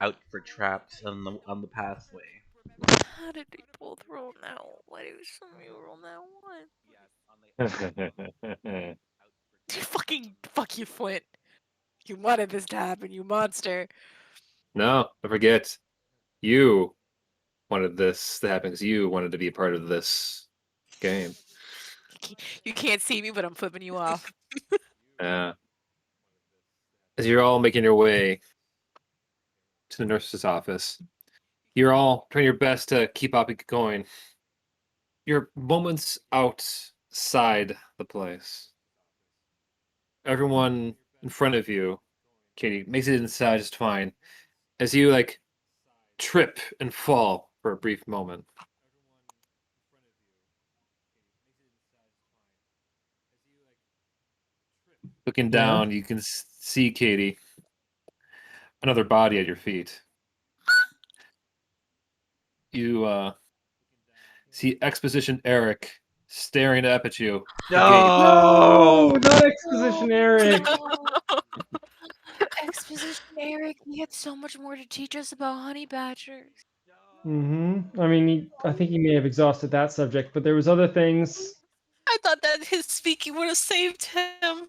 [SPEAKER 1] out for traps on the pathway.
[SPEAKER 7] How did we both roll now? Why did somebody roll now? What? Fuck you, Flint. You wanted this to happen, you monster.
[SPEAKER 2] No, don't forget, you wanted this to happen because you wanted to be a part of this game.
[SPEAKER 7] You can't see me, but I'm flipping you off.
[SPEAKER 2] As you're all making your way to the nurse's office, you're all trying your best to keep up and going. You're moments outside the place. Everyone in front of you, Katie, makes it inside just fine. As you trip and fall for a brief moment. Looking down, you can see Katie. Another body at your feet. You see Exposition Eric staring up at you.
[SPEAKER 3] No, not Exposition Eric.
[SPEAKER 7] Exposition Eric, he had so much more to teach us about honey badgers.
[SPEAKER 3] I mean, I think he may have exhausted that subject, but there was other things.
[SPEAKER 5] I thought that his speaking would have saved him.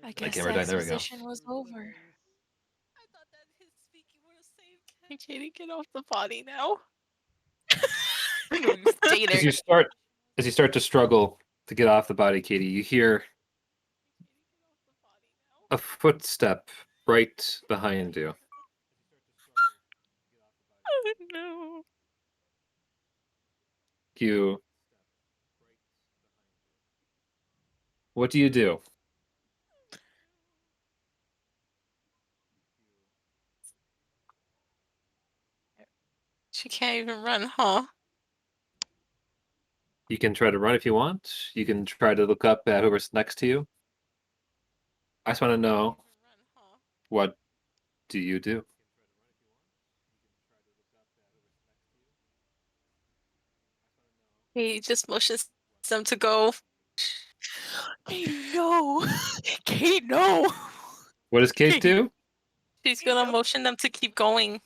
[SPEAKER 4] I guess
[SPEAKER 2] camera died.
[SPEAKER 4] the
[SPEAKER 2] There we go.
[SPEAKER 4] exposition was over.
[SPEAKER 5] I thought that his speaking would have saved Kenny. Katie, get off the body now.
[SPEAKER 4] No, you stay there.
[SPEAKER 2] As you start to struggle to get off the body, Katie, you hear a footstep right behind you.
[SPEAKER 5] Oh no.
[SPEAKER 2] What do you do?
[SPEAKER 5] She can't even run, huh?
[SPEAKER 2] You can try to run if you want. You can try to look up at whoever's next to you. I just want to know, what do you do?
[SPEAKER 5] He just motions them to go.
[SPEAKER 4] Katie, no. Katie, no.
[SPEAKER 2] What does Kate do?
[SPEAKER 5] She's gonna motion them to keep going.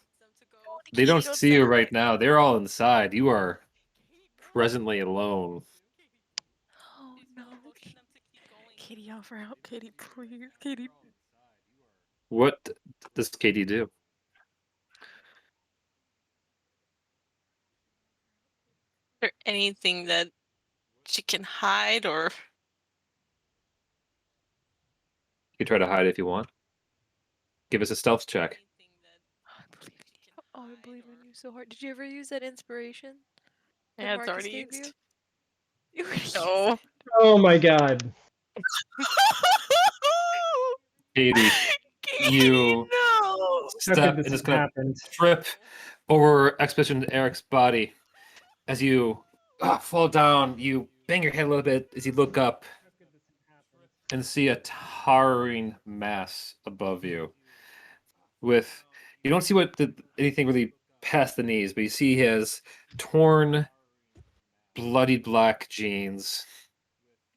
[SPEAKER 2] They don't see you right now. They're all inside. You are presently alone.
[SPEAKER 4] Oh no. Katie, offer out. Katie, please. Katie.
[SPEAKER 2] What does Katie do?
[SPEAKER 5] Is there anything that she can hide or?
[SPEAKER 2] You can try to hide if you want. Give us a stealth check.
[SPEAKER 4] Oh, I believe in you so hard. Did you ever use that inspiration? that
[SPEAKER 5] Yeah, it's
[SPEAKER 4] Marcus
[SPEAKER 5] already
[SPEAKER 4] gave
[SPEAKER 5] used.
[SPEAKER 4] You already used
[SPEAKER 5] No.
[SPEAKER 4] it.
[SPEAKER 3] Oh my god.
[SPEAKER 2] Katie, you
[SPEAKER 5] No.
[SPEAKER 3] How
[SPEAKER 2] step
[SPEAKER 3] could
[SPEAKER 2] and
[SPEAKER 3] this
[SPEAKER 2] just
[SPEAKER 3] have
[SPEAKER 2] kind
[SPEAKER 3] happened?
[SPEAKER 2] of trip over Expedition Eric's body. As you fall down, you bang your head a little bit as you look up and see a towering mass above you. With you don't see anything really past the knees, but you see he has torn, bloodied black jeans,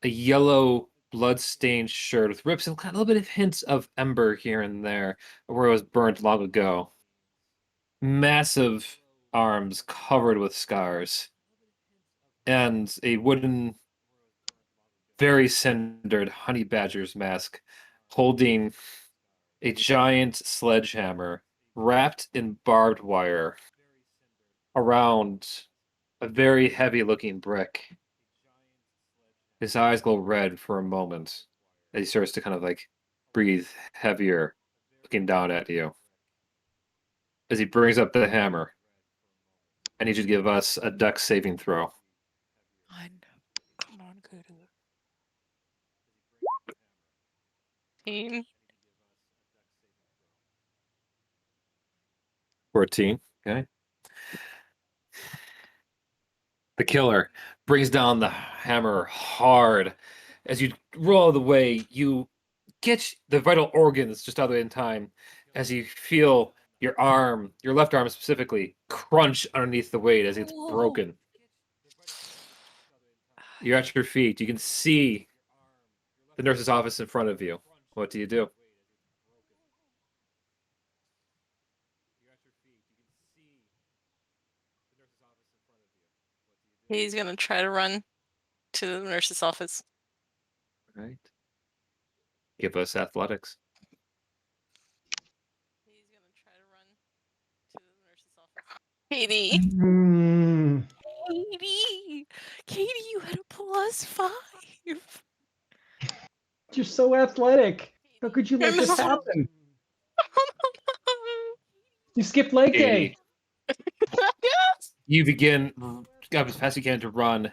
[SPEAKER 2] a yellow blood-stained shirt with rips and a little bit of hints of ember here and there where it was burnt long ago. Massive arms covered with scars, and a wooden, very cindered honey badger's mask holding a giant sledgehammer wrapped in barbed wire around a very heavy looking brick. His eyes glow red for a moment as he starts to kind of like breathe heavier, looking down at you. As he brings up the hammer, I need you to give us a dex saving throw.
[SPEAKER 4] Come on, Kudu.
[SPEAKER 2] 14. Okay. The killer brings down the hammer hard. As you roll the way, you get the vital organs just out of the way in time as you feel your arm, your left arm specifically, crunch underneath the weight as it's broken. You're at your feet. You can see the nurse's office in front of you. What do you do?
[SPEAKER 5] He's gonna try to run to the nurse's office.
[SPEAKER 2] All right. Give us athletics.
[SPEAKER 5] He's gonna try to run to the nurse's office. Katie.
[SPEAKER 3] Mm.
[SPEAKER 4] Katie, you had a +5.
[SPEAKER 3] You're so athletic. How could you let
[SPEAKER 5] I
[SPEAKER 3] this
[SPEAKER 5] know.
[SPEAKER 3] happen? You skipped leg day.
[SPEAKER 5] Yes.
[SPEAKER 2] You begin as fast as you can to run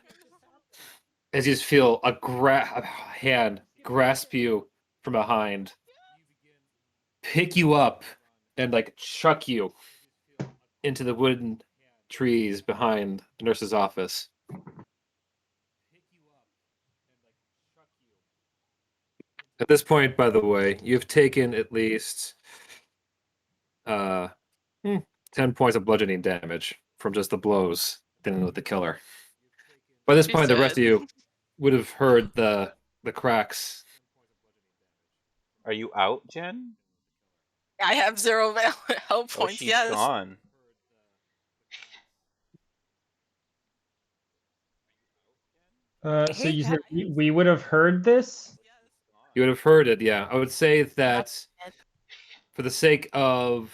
[SPEAKER 2] as you just feel a hand grasp you from behind, pick you up, and like chuck you into the wooden trees behind the nurse's office. At this point, by the way, you've taken at least 10 points of bludgeoning damage from just the blows dealing with the killer. By this
[SPEAKER 5] She's
[SPEAKER 2] point, the rest of
[SPEAKER 5] dead.
[SPEAKER 2] you would have heard the cracks.
[SPEAKER 1] Are you out, Jen?
[SPEAKER 5] I have 0 health
[SPEAKER 1] Oh,
[SPEAKER 5] points.
[SPEAKER 1] she's
[SPEAKER 5] Yes.
[SPEAKER 1] gone.
[SPEAKER 3] So you said we would have heard this?
[SPEAKER 2] You would have heard it, yeah. I would say that for the sake of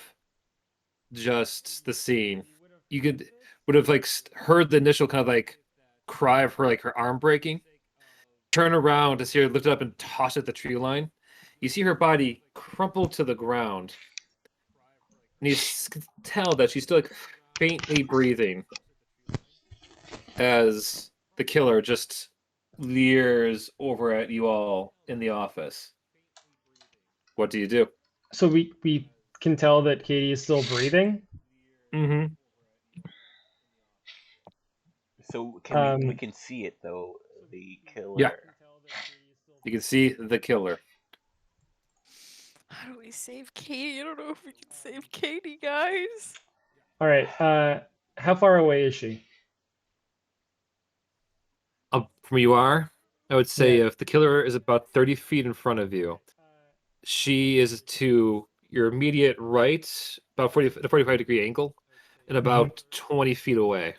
[SPEAKER 2] just the scene, you would have like heard the initial kind of like cry of her like her arm breaking. Turn around to see her lift it up and toss at the tree line. You see her body crumple to the ground, and you can tell that she's still like faintly breathing as the killer just leers over at you all in the office. What do you do?
[SPEAKER 3] So we can tell that Katie is still breathing.
[SPEAKER 2] Mm-hmm.
[SPEAKER 1] So can we can see it though, the killer.
[SPEAKER 2] Yeah. You can see the killer.
[SPEAKER 7] How do we save Katie? I don't know if we can save Katie, guys.
[SPEAKER 3] All right. How far away is she?
[SPEAKER 2] Up from where you are, I would say if the killer is about 30 feet in front of you, she is to your immediate right, about 45-degree angle, and about 20 feet away.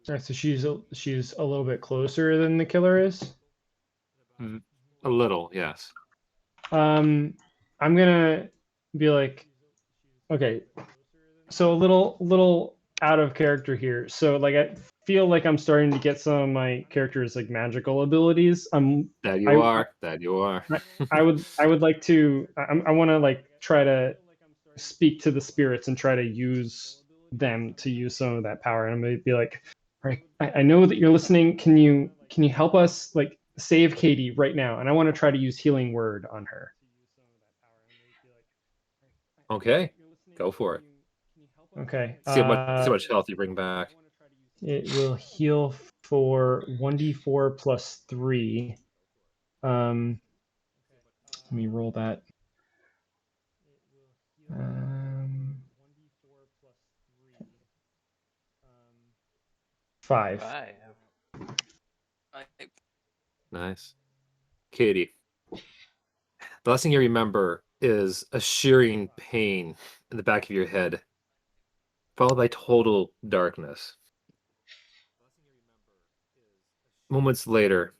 [SPEAKER 3] All right, so she's a little bit closer than the killer is.
[SPEAKER 2] A little, yes.
[SPEAKER 3] I'm gonna be like, okay, so a little out of character here. So like I feel like I'm starting to get some of my character's like magical abilities.
[SPEAKER 2] That you are.
[SPEAKER 3] I would like to. I want to like try to speak to the spirits and try to use them to use some of that power. And I'm gonna be like, all right, I know that you're listening. Can you help us like save Katie right now? And I want to try to use healing word on her.
[SPEAKER 2] Okay, go for it.
[SPEAKER 3] Okay.
[SPEAKER 2] See how much health you bring back.
[SPEAKER 3] It will heal for 1d4 plus 3. Let me roll that. 5.
[SPEAKER 2] Nice. Katie, the last thing you remember is a shearing pain in the back of your head, followed by total darkness. Moments later,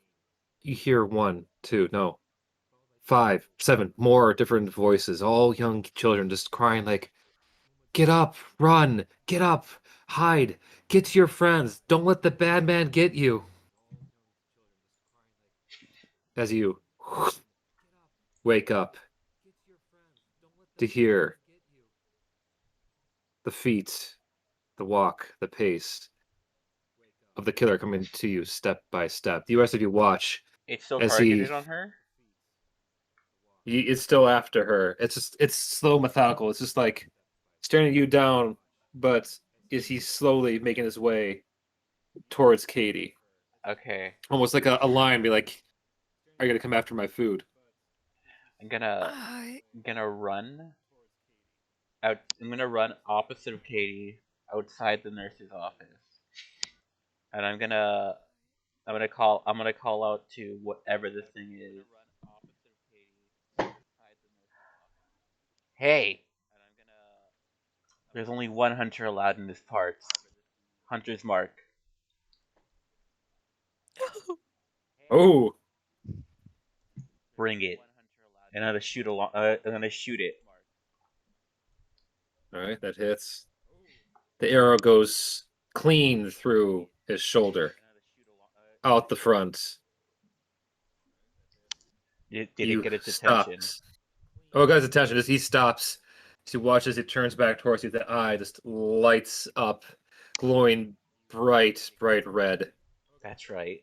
[SPEAKER 2] you hear 1, 2, no, 5, 7 more different voices, all young children just crying like, "Get up, run, get up, hide, get to your friends, don't let the bad man get you." As you wake up to hear the feet, the walk, the pace of the killer coming to you step by step. The rest of you watch.
[SPEAKER 1] It's still
[SPEAKER 2] as
[SPEAKER 1] targeted on her?
[SPEAKER 2] It's still after her. It's slow, methodical. It's just like staring you down, but is he slowly making his way towards Katie?
[SPEAKER 1] Okay.
[SPEAKER 2] Almost like a lion, be like, "Are you gonna come after my food?"
[SPEAKER 1] I'm gonna run out. I'm gonna run opposite of Katie, outside the nurse's office, and I'm gonna call out to whatever this thing is. Hey, there's only one hunter allowed in this parts. Hunter's mark.
[SPEAKER 2] Oh,
[SPEAKER 1] Bring it. And I'm gonna shoot I'm gonna shoot it.
[SPEAKER 2] all right, that hits. The arrow goes clean through his shoulder, out the front.
[SPEAKER 1] Did it get its attention?
[SPEAKER 2] Oh, it got his attention. As he stops, he watches. It turns back towards you. The eye just lights up, glowing bright red.
[SPEAKER 1] That's right.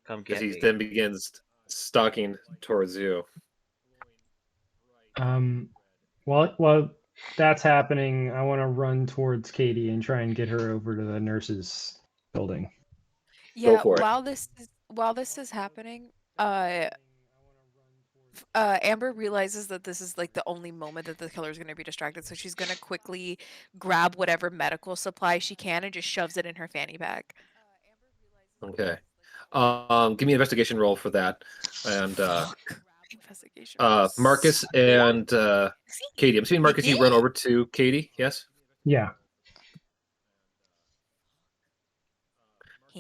[SPEAKER 1] Come get me.
[SPEAKER 2] As he then begins stalking towards you.
[SPEAKER 3] While that's happening, I want to run towards Katie and try and get her over to the nurse's building.
[SPEAKER 7] Yeah,
[SPEAKER 2] for it.
[SPEAKER 7] while this is happening, Amber realizes that this is like the only moment that the killer is going to be distracted, so she's going to quickly grab whatever medical supply she can and just shoves it in her fanny pack.
[SPEAKER 2] Okay. Give me an investigation roll for that. And
[SPEAKER 7] Investigation.
[SPEAKER 2] Marcus and Katie. I'm assuming Marcus, you run over to Katie, yes?
[SPEAKER 3] Yeah.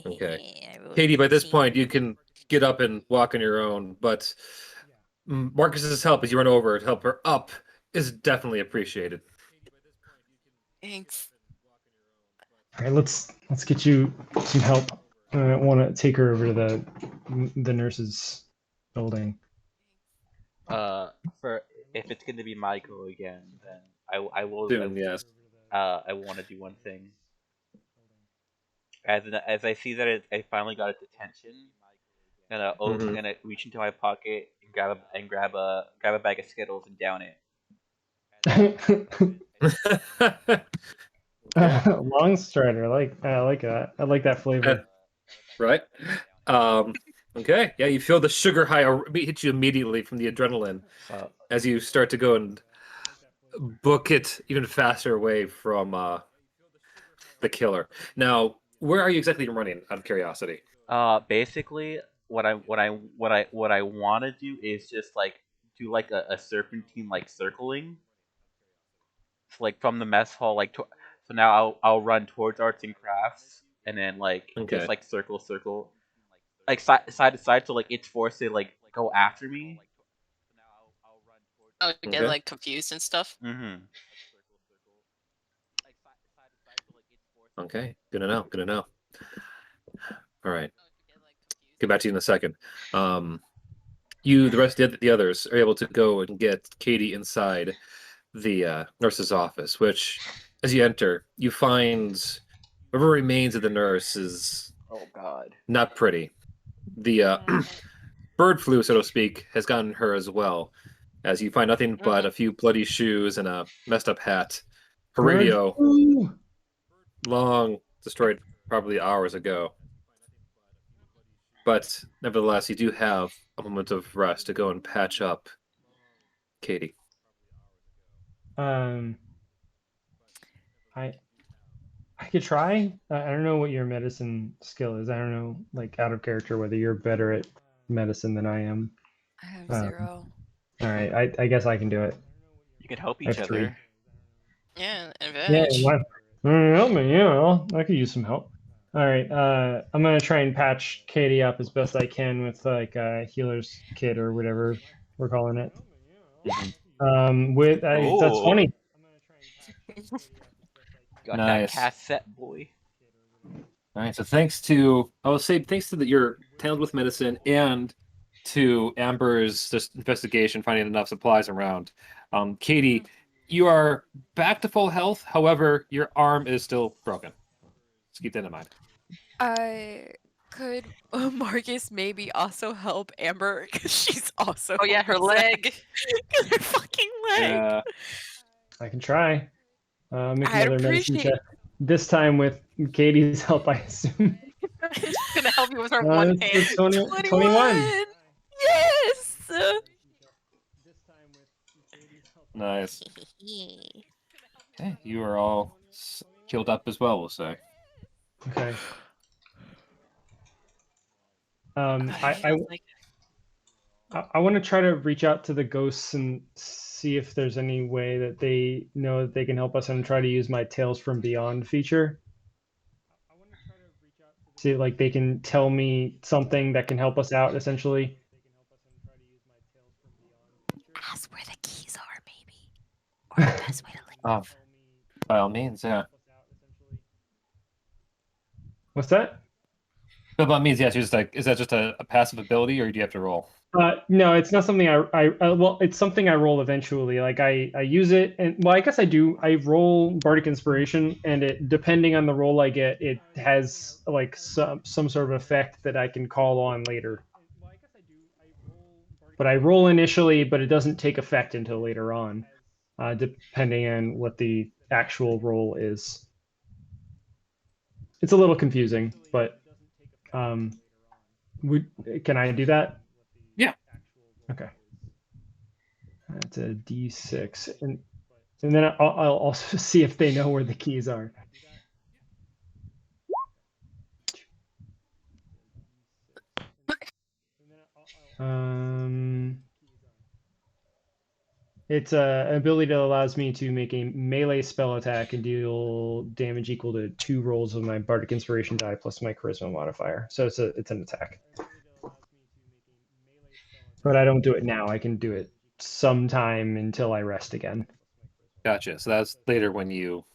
[SPEAKER 2] Okay.
[SPEAKER 4] I will
[SPEAKER 2] Katie, by this
[SPEAKER 4] see.
[SPEAKER 2] point, you can get up and walk on your own, but Marcus's help as you run over to help her up is definitely appreciated.
[SPEAKER 5] Thanks.
[SPEAKER 3] All right, let's get you some help. I want to take her over to the nurses' building.
[SPEAKER 1] For if it's gonna be Michael again, then I will.
[SPEAKER 2] Soon, yes.
[SPEAKER 1] I want to do one thing. As I see that I finally got its attention, I'm gonna reach into my pocket and grab a bag of Skittles and down it.
[SPEAKER 3] Long strider, I like that. I like that flavor.
[SPEAKER 2] Right? Okay. Yeah, you feel the sugar high hit you immediately from the adrenaline as you start to go and book it even faster away from the killer. Now, where are you exactly running? Out of curiosity.
[SPEAKER 1] Basically, what I want to do is just do a serpentine circling. So from the mess hall so now I'll run towards arts and crafts and then just
[SPEAKER 2] Okay.
[SPEAKER 1] circle side to side, so it's forced to go after me.
[SPEAKER 5] Oh, you get
[SPEAKER 2] Okay.
[SPEAKER 5] confused and stuff.
[SPEAKER 1] Mm-hmm.
[SPEAKER 2] Okay. Good to know. Good to know. All right. Get back to you in a second. The rest of the others are able to go and get Katie inside the nurse's office, which, as you enter, you find whatever remains of the nurse is
[SPEAKER 1] Oh God.
[SPEAKER 2] not pretty. The bird flu, so to speak, has gotten her as well, as you find nothing but a few bloody shoes and a messed up hat. Her radio, long destroyed probably hours ago. But nevertheless, you do have a moment of rest to go and patch up Katie.
[SPEAKER 3] I could try. I don't know what your medicine skill is. I don't know, out of character, whether you're better at medicine than I am.
[SPEAKER 4] I have 0.
[SPEAKER 3] All right, I guess I can do it.
[SPEAKER 1] You can help
[SPEAKER 3] I
[SPEAKER 1] each
[SPEAKER 3] have 3.
[SPEAKER 1] other.
[SPEAKER 5] Yeah,
[SPEAKER 3] Yeah,
[SPEAKER 5] advantage.
[SPEAKER 3] help me. Yeah, I could use some help. All right, I'm gonna try and patch Katie up as best I can with a healer's kit or whatever we're calling it. That's funny.
[SPEAKER 1] Got
[SPEAKER 2] Nice.
[SPEAKER 1] that cassette, boy.
[SPEAKER 2] All right, so thanks to your talent with medicine and to Amber's just investigation, finding enough supplies around, Katie, you are back to full health. However, your arm is still broken. Just keep that in mind.
[SPEAKER 4] Could Marcus maybe also help Amber because she's also.
[SPEAKER 5] Oh yeah, her leg.
[SPEAKER 4] Her fucking leg.
[SPEAKER 2] Yeah.
[SPEAKER 3] I can try. Make
[SPEAKER 4] I'd
[SPEAKER 3] another medicine
[SPEAKER 4] appreciate-
[SPEAKER 3] check. This time with Katie's help, I assume.
[SPEAKER 5] She's gonna help you with her one hand.
[SPEAKER 3] It's 21.
[SPEAKER 4] Yes.
[SPEAKER 2] Nice. Okay, you are all healed up as well, we'll say.
[SPEAKER 3] Okay. I want to try to reach out to the ghosts and see if there's any way that they know that they can help us, and try to use my Tales from Beyond feature. See, they can tell me something that can help us out, essentially.
[SPEAKER 4] Ask where the keys are, maybe. Or the best way to leave.
[SPEAKER 2] By all means, yeah.
[SPEAKER 3] What's that?
[SPEAKER 2] But by all means, yes. You're just is that just a passive ability, or do you have to roll?
[SPEAKER 3] No, it's not something well, it's something I roll eventually. I use it, and I guess I do. I roll Bardic Inspiration, and it, depending on the roll I get, it has some sort of effect that I can call on later. But I roll initially, but it doesn't take effect until later on, depending on what the actual roll is. It's a little confusing, but can I do that?
[SPEAKER 2] Yeah.
[SPEAKER 3] Okay. That's a D6, and then I'll also see if they know where the keys are. It's an ability that allows me to make a melee spell attack and deal damage equal to 2 rolls of my Bardic Inspiration die plus my Charisma modifier. So it's an attack. But I don't do it now. I can do it sometime until I rest again.
[SPEAKER 2] Gotcha. So that's later when you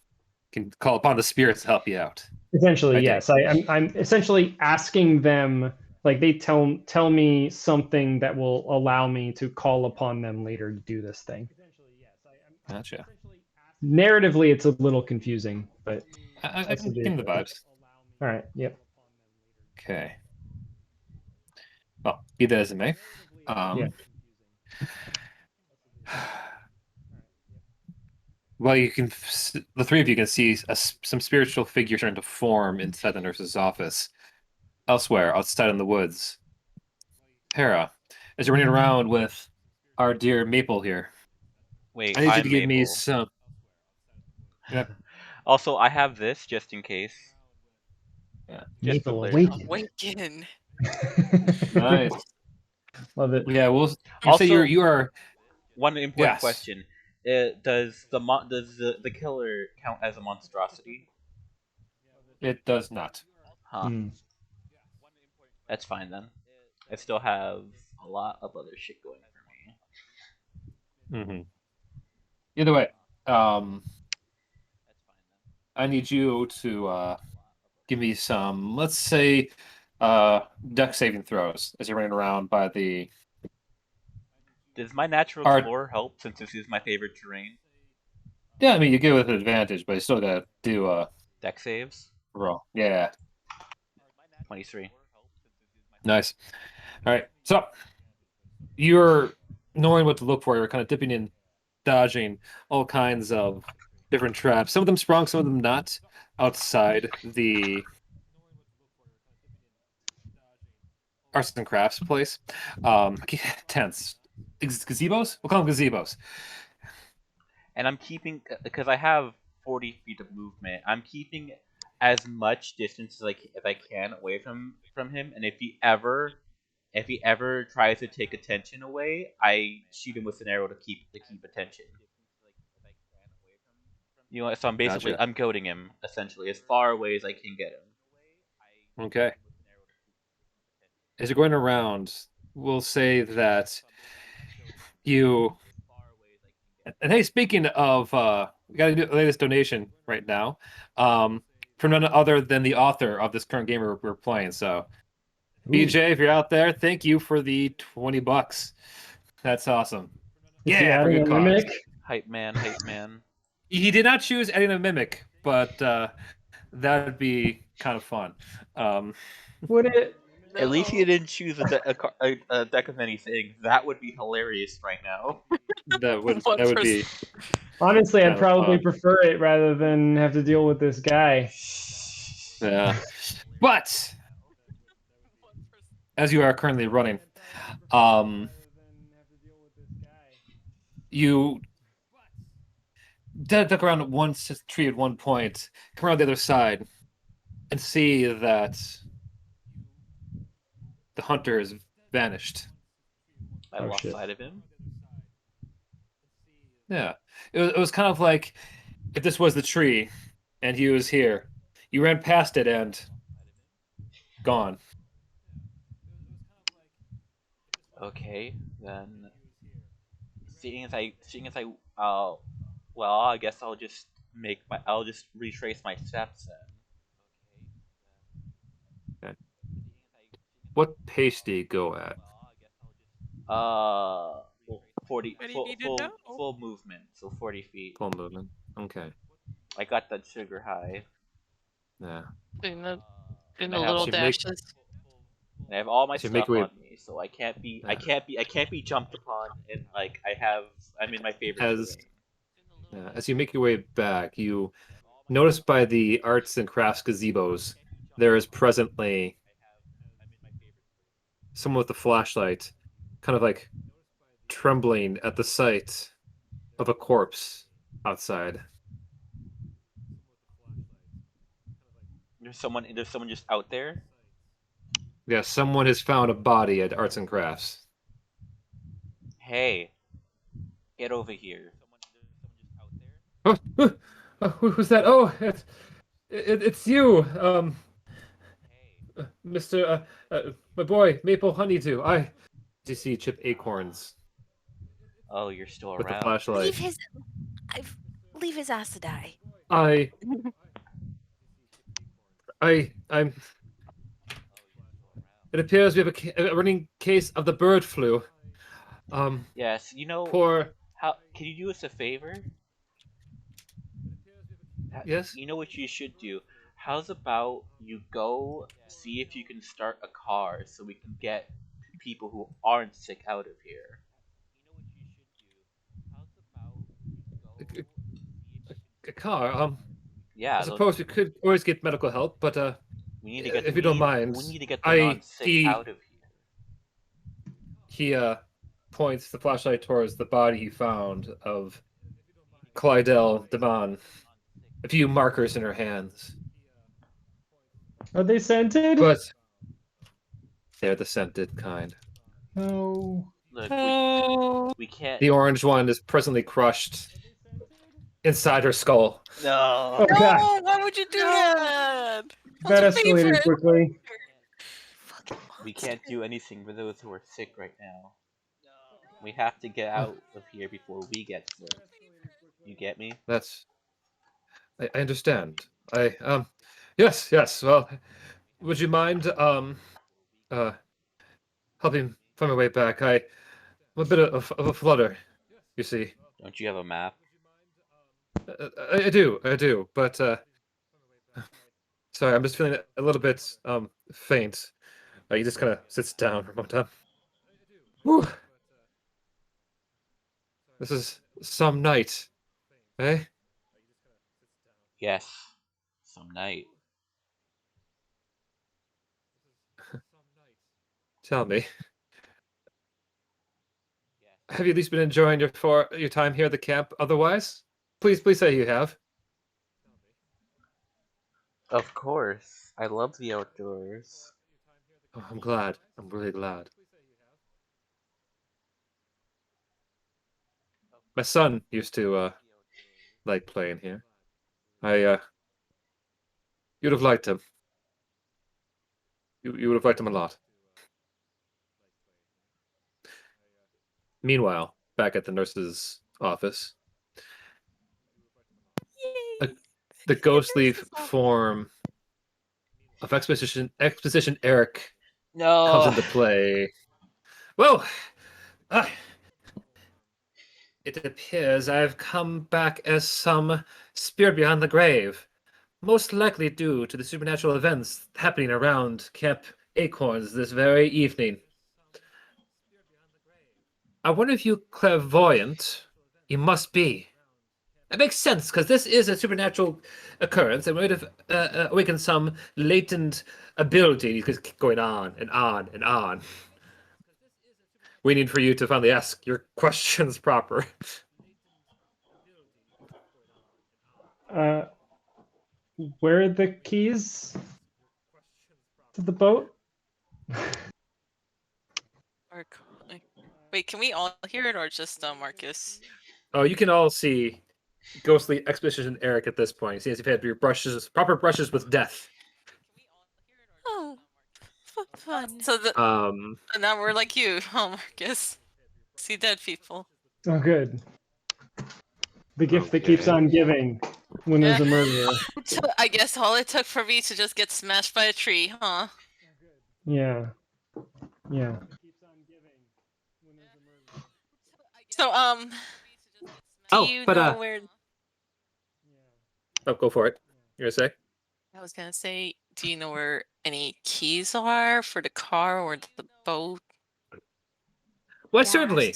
[SPEAKER 2] can call upon the spirits to help you out.
[SPEAKER 3] Essentially,
[SPEAKER 2] Okay.
[SPEAKER 3] yes. I'm essentially asking them, like they tell me something that will allow me to call upon them later to do this thing.
[SPEAKER 2] Gotcha.
[SPEAKER 3] Narratively, it's a little confusing, but
[SPEAKER 2] I
[SPEAKER 3] that's
[SPEAKER 2] can
[SPEAKER 3] the
[SPEAKER 2] get the vibes.
[SPEAKER 3] All right. Yep.
[SPEAKER 2] Okay. Well, be that as it may.
[SPEAKER 3] Yeah.
[SPEAKER 2] Well, the three of you can see some spiritual figure starting to form inside the nurse's office. Elsewhere, outside in the woods. Hera, as you're running around with our dear Maple here,
[SPEAKER 1] Wait,
[SPEAKER 2] I need you
[SPEAKER 1] I'm
[SPEAKER 2] to give me
[SPEAKER 1] Maple.
[SPEAKER 2] some. Yeah.
[SPEAKER 1] Also, I have this just in case.
[SPEAKER 2] Yeah.
[SPEAKER 1] Just
[SPEAKER 3] Maple
[SPEAKER 1] for
[SPEAKER 3] Awaken.
[SPEAKER 5] Awaken.
[SPEAKER 2] Nice.
[SPEAKER 3] Love it.
[SPEAKER 2] Yeah. Well, you
[SPEAKER 1] Also-
[SPEAKER 2] say you are.
[SPEAKER 1] One important
[SPEAKER 2] Yes.
[SPEAKER 1] question: does the killer count as a monstrosity?
[SPEAKER 2] It does not.
[SPEAKER 1] Huh.
[SPEAKER 3] Hmm.
[SPEAKER 1] That's fine then. I still have a lot of other shit going for me.
[SPEAKER 2] Mm-hmm. Either way, I need you to give me some, let's say, deck saving throws as you're running around by the.
[SPEAKER 1] Does my natural
[SPEAKER 2] Art-
[SPEAKER 1] explore help since this is my favorite terrain?
[SPEAKER 2] Yeah, I mean you get it with advantage, but you still gotta do a
[SPEAKER 1] Deck saves.
[SPEAKER 2] roll. Yeah,
[SPEAKER 1] 23.
[SPEAKER 2] nice. All right, so you're knowing what to look for. You're kind of dipping in, dodging all kinds of different traps. Some of them sprung, some of them not. Outside the arts and crafts place, tents, gazebos. We'll call them gazebos.
[SPEAKER 1] And I'm keeping, because I have 40 feet of movement, I'm keeping as much distance as I can away from him. And if he ever tries to take attention away, I shoot him with an arrow to keep attention. You know, so I'm basically
[SPEAKER 2] Gotcha.
[SPEAKER 1] I'm goading him essentially as far away as I can get him.
[SPEAKER 2] Okay. As you're going around, we'll say that you. And hey, speaking of, we got to do the latest donation right now, from none other than the author of this current game we're playing. So, BJ, if you're out there, thank you for the $20. That's awesome.
[SPEAKER 3] Is he
[SPEAKER 2] Yeah, for
[SPEAKER 3] adding
[SPEAKER 2] good
[SPEAKER 3] a
[SPEAKER 2] cause.
[SPEAKER 3] mimic?
[SPEAKER 1] Hype man.
[SPEAKER 2] He did not choose adding a mimic, but that would be kind of fun.
[SPEAKER 3] Would it?
[SPEAKER 1] At least he didn't choose a deck of many things. That would be hilarious right now.
[SPEAKER 2] That would be.
[SPEAKER 3] Honestly, I'd
[SPEAKER 2] Kind of
[SPEAKER 3] probably
[SPEAKER 2] fun.
[SPEAKER 3] prefer it rather than have to deal with this guy.
[SPEAKER 2] Yeah. But as you are currently running, you duck around one tree at one point, come around the other side, and see that the hunter has vanished.
[SPEAKER 1] I
[SPEAKER 3] Oh,
[SPEAKER 1] lost
[SPEAKER 3] shit.
[SPEAKER 1] sight of him.
[SPEAKER 2] Yeah. It was kind of like if this was the tree and he was here. You ran past it and gone.
[SPEAKER 1] Okay, then. Seeing as I, well, I guess I'll just retrace my steps then.
[SPEAKER 2] Okay. What pace do you go at?
[SPEAKER 1] 40
[SPEAKER 5] What do you need to know?
[SPEAKER 1] full movement, so 40 feet.
[SPEAKER 2] Full movement. Okay.
[SPEAKER 1] I got that sugar high.
[SPEAKER 2] Yeah.
[SPEAKER 5] Doing the
[SPEAKER 1] I
[SPEAKER 5] little
[SPEAKER 2] to make-
[SPEAKER 5] dashes.
[SPEAKER 1] And I have all my
[SPEAKER 2] So
[SPEAKER 1] stuff
[SPEAKER 2] make way-
[SPEAKER 1] on me, so I can't be jumped upon, and like I'm in my favorite
[SPEAKER 2] As-
[SPEAKER 1] terrain.
[SPEAKER 2] As you make your way back, you notice by the arts and crafts gazebos, there is presently someone with a flashlight, kind of like trembling at the sight of a corpse outside.
[SPEAKER 1] There's someone just out there.
[SPEAKER 2] Yeah, someone has found a body at arts and crafts.
[SPEAKER 1] Hey, Get over here.
[SPEAKER 2] Oh, who's that? Oh, it's you, Mr. My boy, Maple Honeydew. Do you see Chip Acorns
[SPEAKER 1] Oh, you're still
[SPEAKER 2] with the
[SPEAKER 1] around.
[SPEAKER 2] flashlight?
[SPEAKER 7] Leave his ass to die.
[SPEAKER 2] I'm. It appears we have a running case of the bird flu.
[SPEAKER 1] Yes, you know.
[SPEAKER 2] Poor.
[SPEAKER 1] How can you do us a favor?
[SPEAKER 2] Yes.
[SPEAKER 1] You know what you should do? How's about you go see if you can start a car so we can get people who aren't sick out of here?
[SPEAKER 2] A car.
[SPEAKER 1] Yeah,
[SPEAKER 2] I suppose we could always get medical help, but
[SPEAKER 1] we need to get
[SPEAKER 2] if you don't mind,
[SPEAKER 1] we need to get the non-sick out of here.
[SPEAKER 2] He points the flashlight towards the body he found of Clydell Devon. A few markers in her hands.
[SPEAKER 3] Are they scented?
[SPEAKER 2] But they're the scented kind.
[SPEAKER 3] No.
[SPEAKER 1] Look, we can't.
[SPEAKER 2] The orange one is presently crushed inside her skull.
[SPEAKER 1] No.
[SPEAKER 3] Oh god,
[SPEAKER 5] No, why would you do that?
[SPEAKER 3] that
[SPEAKER 5] That's your
[SPEAKER 3] escalated
[SPEAKER 5] favorite.
[SPEAKER 3] quickly.
[SPEAKER 1] We can't do anything for those who are sick right now. We have to get out of here before we get sick. You get me?
[SPEAKER 2] That's. I understand. Yes. Well, would you mind helping find my way back? I'm a bit of a flutter, you see.
[SPEAKER 1] Don't you have a map?
[SPEAKER 2] I do, but sorry, I'm just feeling a little bit faint. He just kind of sits down for a moment. Whew. This is some night, eh?
[SPEAKER 1] Yes. Some night.
[SPEAKER 2] Tell me, have you at least been enjoying your time here at the camp? Otherwise, please say you have.
[SPEAKER 1] Of course. I love the outdoors.
[SPEAKER 2] Oh, I'm glad. I'm really glad. My son used to like playing here. You'd have liked him. You would have liked him a lot. Meanwhile, back at the nurse's office, the ghostly form of Exposition Eric comes into play. Well, it appears I've come back as some spirit beyond the grave, most likely due to the supernatural events happening around Camp Acorns this very evening. I wonder if you're clairvoyant. You must be. It makes sense, because this is a supernatural occurrence, and we might have awakened some latent ability because keep going on and on and on. We need for you to finally ask your questions proper.
[SPEAKER 3] Where are the keys to the boat?
[SPEAKER 5] Wait, can we all hear it or just Marcus?
[SPEAKER 2] Oh, you can all see ghostly Exposition Eric at this point. Since you've had your proper brushes with death.
[SPEAKER 7] Oh, fun.
[SPEAKER 5] So now we're like you, Marcus. See dead people.
[SPEAKER 3] Oh, good. The gift that keeps on giving when there's a murderer.
[SPEAKER 5] So I guess all it took for me to just get smashed by a tree, huh?
[SPEAKER 3] Yeah.
[SPEAKER 5] So do you know where?
[SPEAKER 2] Oh, go for it. You're gonna say?
[SPEAKER 5] I was gonna say, do you know where any keys are for the car or the boat?
[SPEAKER 2] Well, certainly.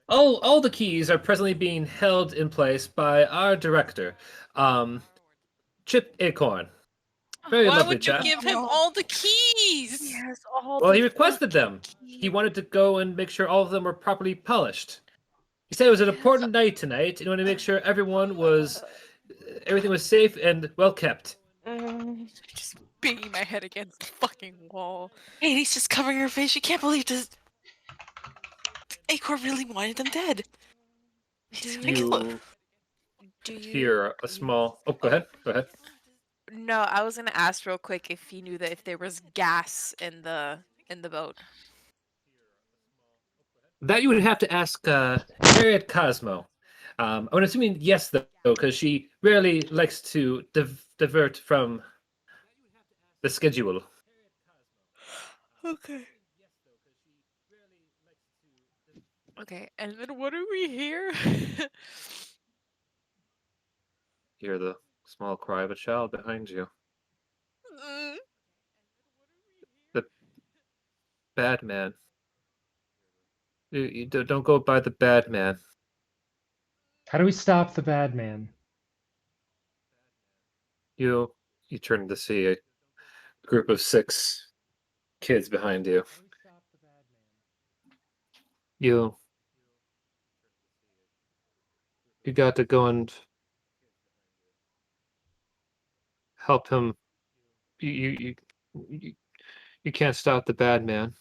[SPEAKER 2] All the keys are presently being held in place by our director, Chip Acorn. Very
[SPEAKER 5] Why
[SPEAKER 2] lovely
[SPEAKER 5] would you
[SPEAKER 2] chap.
[SPEAKER 5] give him all the keys?
[SPEAKER 7] Yes, all
[SPEAKER 2] Well,
[SPEAKER 7] the
[SPEAKER 2] he requested them.
[SPEAKER 7] keys.
[SPEAKER 2] He wanted to go and make sure all of them were properly polished. He said it was an important night tonight, and he wanted to make sure everything was safe and well kept.
[SPEAKER 7] Just banging my head against the fucking wall.
[SPEAKER 5] Hey, he's just covering her face. You can't believe this. Acorn really wanted them dead.
[SPEAKER 4] Do
[SPEAKER 2] You
[SPEAKER 4] do you
[SPEAKER 2] hear a small. Oh, go ahead. Go ahead.
[SPEAKER 4] No, I was gonna ask real quick if you knew that if there was gas in the boat.
[SPEAKER 2] That you would have to ask Harriet Cosmo. I'm assuming yes, though, because she rarely likes to divert from the schedule.
[SPEAKER 4] Okay. Okay, and then what do we hear?
[SPEAKER 2] Hear the small cry of a child behind you.
[SPEAKER 4] Mm,
[SPEAKER 2] The bad man. You don't go by the bad man.
[SPEAKER 3] How do we stop the bad man?
[SPEAKER 2] You turn to see a group of 6 kids behind you. You got to go and help him. You can't stop the bad man.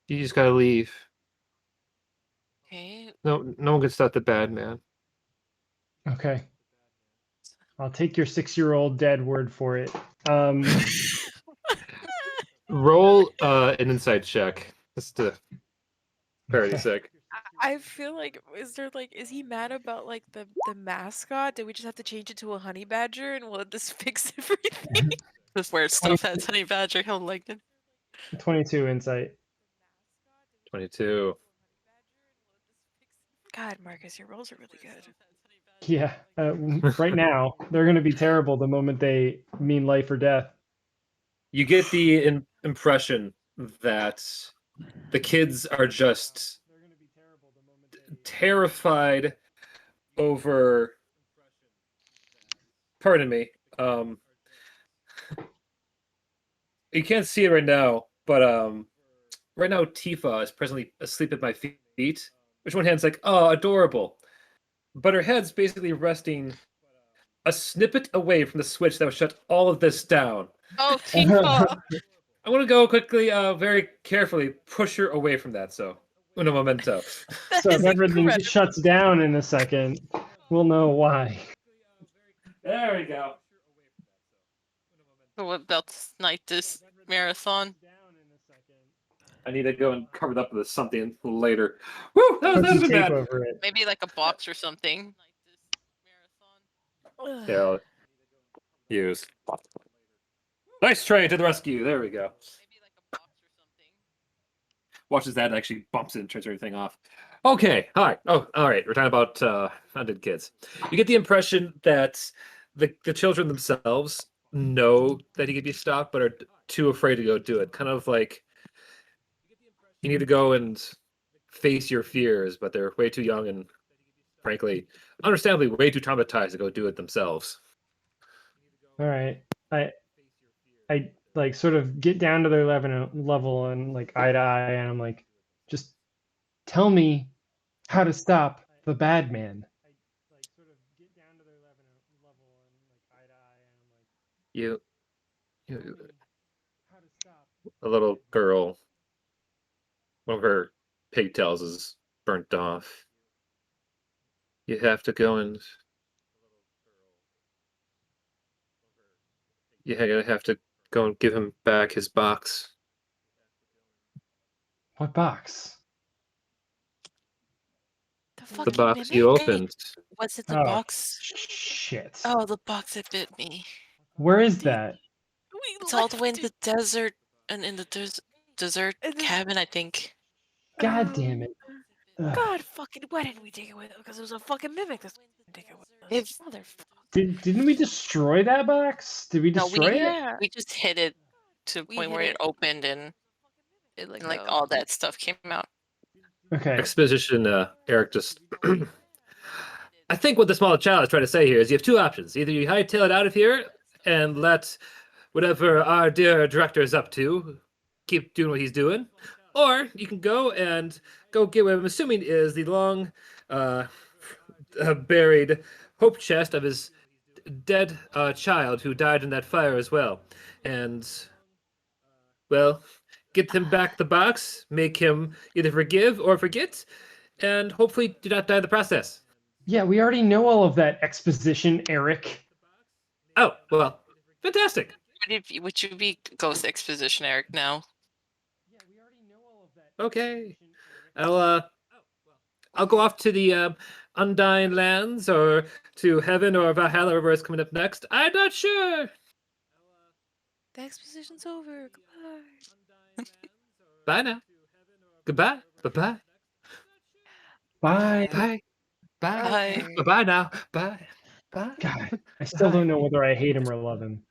[SPEAKER 2] You just gotta leave.
[SPEAKER 5] Okay.
[SPEAKER 2] No one can stop the bad man.
[SPEAKER 3] Okay. I'll take your 6-year-old dead word for it.
[SPEAKER 2] Roll an insight check. Just to parody
[SPEAKER 3] Okay.
[SPEAKER 2] sick.
[SPEAKER 4] I feel like is he mad about like the mascot? Did we just have to change it to a honey badger and will this fix everything?
[SPEAKER 5] This weird stuff has honey badger. He'll like it.
[SPEAKER 3] 22 insight.
[SPEAKER 2] 22.
[SPEAKER 4] God, Marcus, your rolls are really good.
[SPEAKER 3] Yeah. Right now, they're going to be terrible the moment they mean life or death.
[SPEAKER 2] You get the impression that the kids are just terrified over. Pardon me. You can't see it right now, but right now Tifa is presently asleep at my feet. Which one hand's like, oh, adorable. But her head's basically resting a snippet away from the switch that would shut all of this down.
[SPEAKER 5] Oh, Tifa!
[SPEAKER 2] I want to go quickly, very carefully push her away from that. So, uno momento.
[SPEAKER 3] So if everything
[SPEAKER 4] incredible.
[SPEAKER 3] shuts down in a second, we'll know why.
[SPEAKER 2] There we go.
[SPEAKER 5] So what about tonight? This marathon?
[SPEAKER 2] I need to go and cover it up with something later. Woo! That
[SPEAKER 3] Put
[SPEAKER 2] was
[SPEAKER 3] some
[SPEAKER 2] bad.
[SPEAKER 3] tape over it.
[SPEAKER 5] Maybe like a box or something.
[SPEAKER 2] Yeah. Use. Nice try to the rescue. There we go. Watches that actually bumps it and turns everything off. Okay. Hi. Oh, all right. We're talking about founded kids. You get the impression that the children themselves know that he could be stopped, but are too afraid to go do it. Kind of like you need to go and face your fears, but they're way too young and, frankly, understandably, way too traumatized to go do it themselves.
[SPEAKER 3] All right. I like sort of get down to their level and like eye to eye, and I'm like, just tell me how to stop the bad man.
[SPEAKER 2] You a little girl, one of her pigtails is burnt off. You have to go and you have to go and give him back his box.
[SPEAKER 3] What box?
[SPEAKER 2] The box you opened.
[SPEAKER 5] Was it the
[SPEAKER 3] Oh,
[SPEAKER 5] box?
[SPEAKER 3] shit.
[SPEAKER 5] Oh, the box that bit me.
[SPEAKER 3] Where is that?
[SPEAKER 5] It's all the way in the desert and in the desert cabin, I think.
[SPEAKER 3] God damn it. Ugh.
[SPEAKER 4] God fucking, why didn't we take it with us? Because it was a fucking mimic. That's take it with us.
[SPEAKER 5] If-
[SPEAKER 4] Motherfucker.
[SPEAKER 3] Didn't we destroy that box? Did we
[SPEAKER 5] No,
[SPEAKER 3] destroy it?
[SPEAKER 4] Yeah.
[SPEAKER 5] we just hit it to the
[SPEAKER 4] We
[SPEAKER 5] point where
[SPEAKER 4] hit
[SPEAKER 5] it
[SPEAKER 4] it.
[SPEAKER 5] opened and
[SPEAKER 4] It let
[SPEAKER 5] like
[SPEAKER 4] go.
[SPEAKER 5] all that stuff came out.
[SPEAKER 3] Okay.
[SPEAKER 2] Exposition, Eric just. I think what the small child is trying to say here is you have two options. Either you hightail it out of here and let whatever our dear director is up to keep doing what he's doing, or you can go get what I'm assuming is the long buried hope chest of his dead child who died in that fire as well. And, well, get him back the box, make him either forgive or forget, and hopefully do not die in the process.
[SPEAKER 3] Yeah, we already know all of that exposition, Eric.
[SPEAKER 2] Oh, well, fantastic.
[SPEAKER 5] Would you be Ghost Exposition, Eric, now?
[SPEAKER 2] Okay. I'll go off to the Undying Lands or to Heaven or Valhalla, whatever is coming up next. I'm not sure.
[SPEAKER 7] The exposition's over. Goodbye.
[SPEAKER 2] Bye now. Goodbye. Bye-bye.
[SPEAKER 3] Bye.
[SPEAKER 2] Bye. Bye.
[SPEAKER 5] Bye.
[SPEAKER 7] Okay.
[SPEAKER 2] Bye-bye now. Bye. Bye.
[SPEAKER 3] God, I still don't know whether I hate him or love him.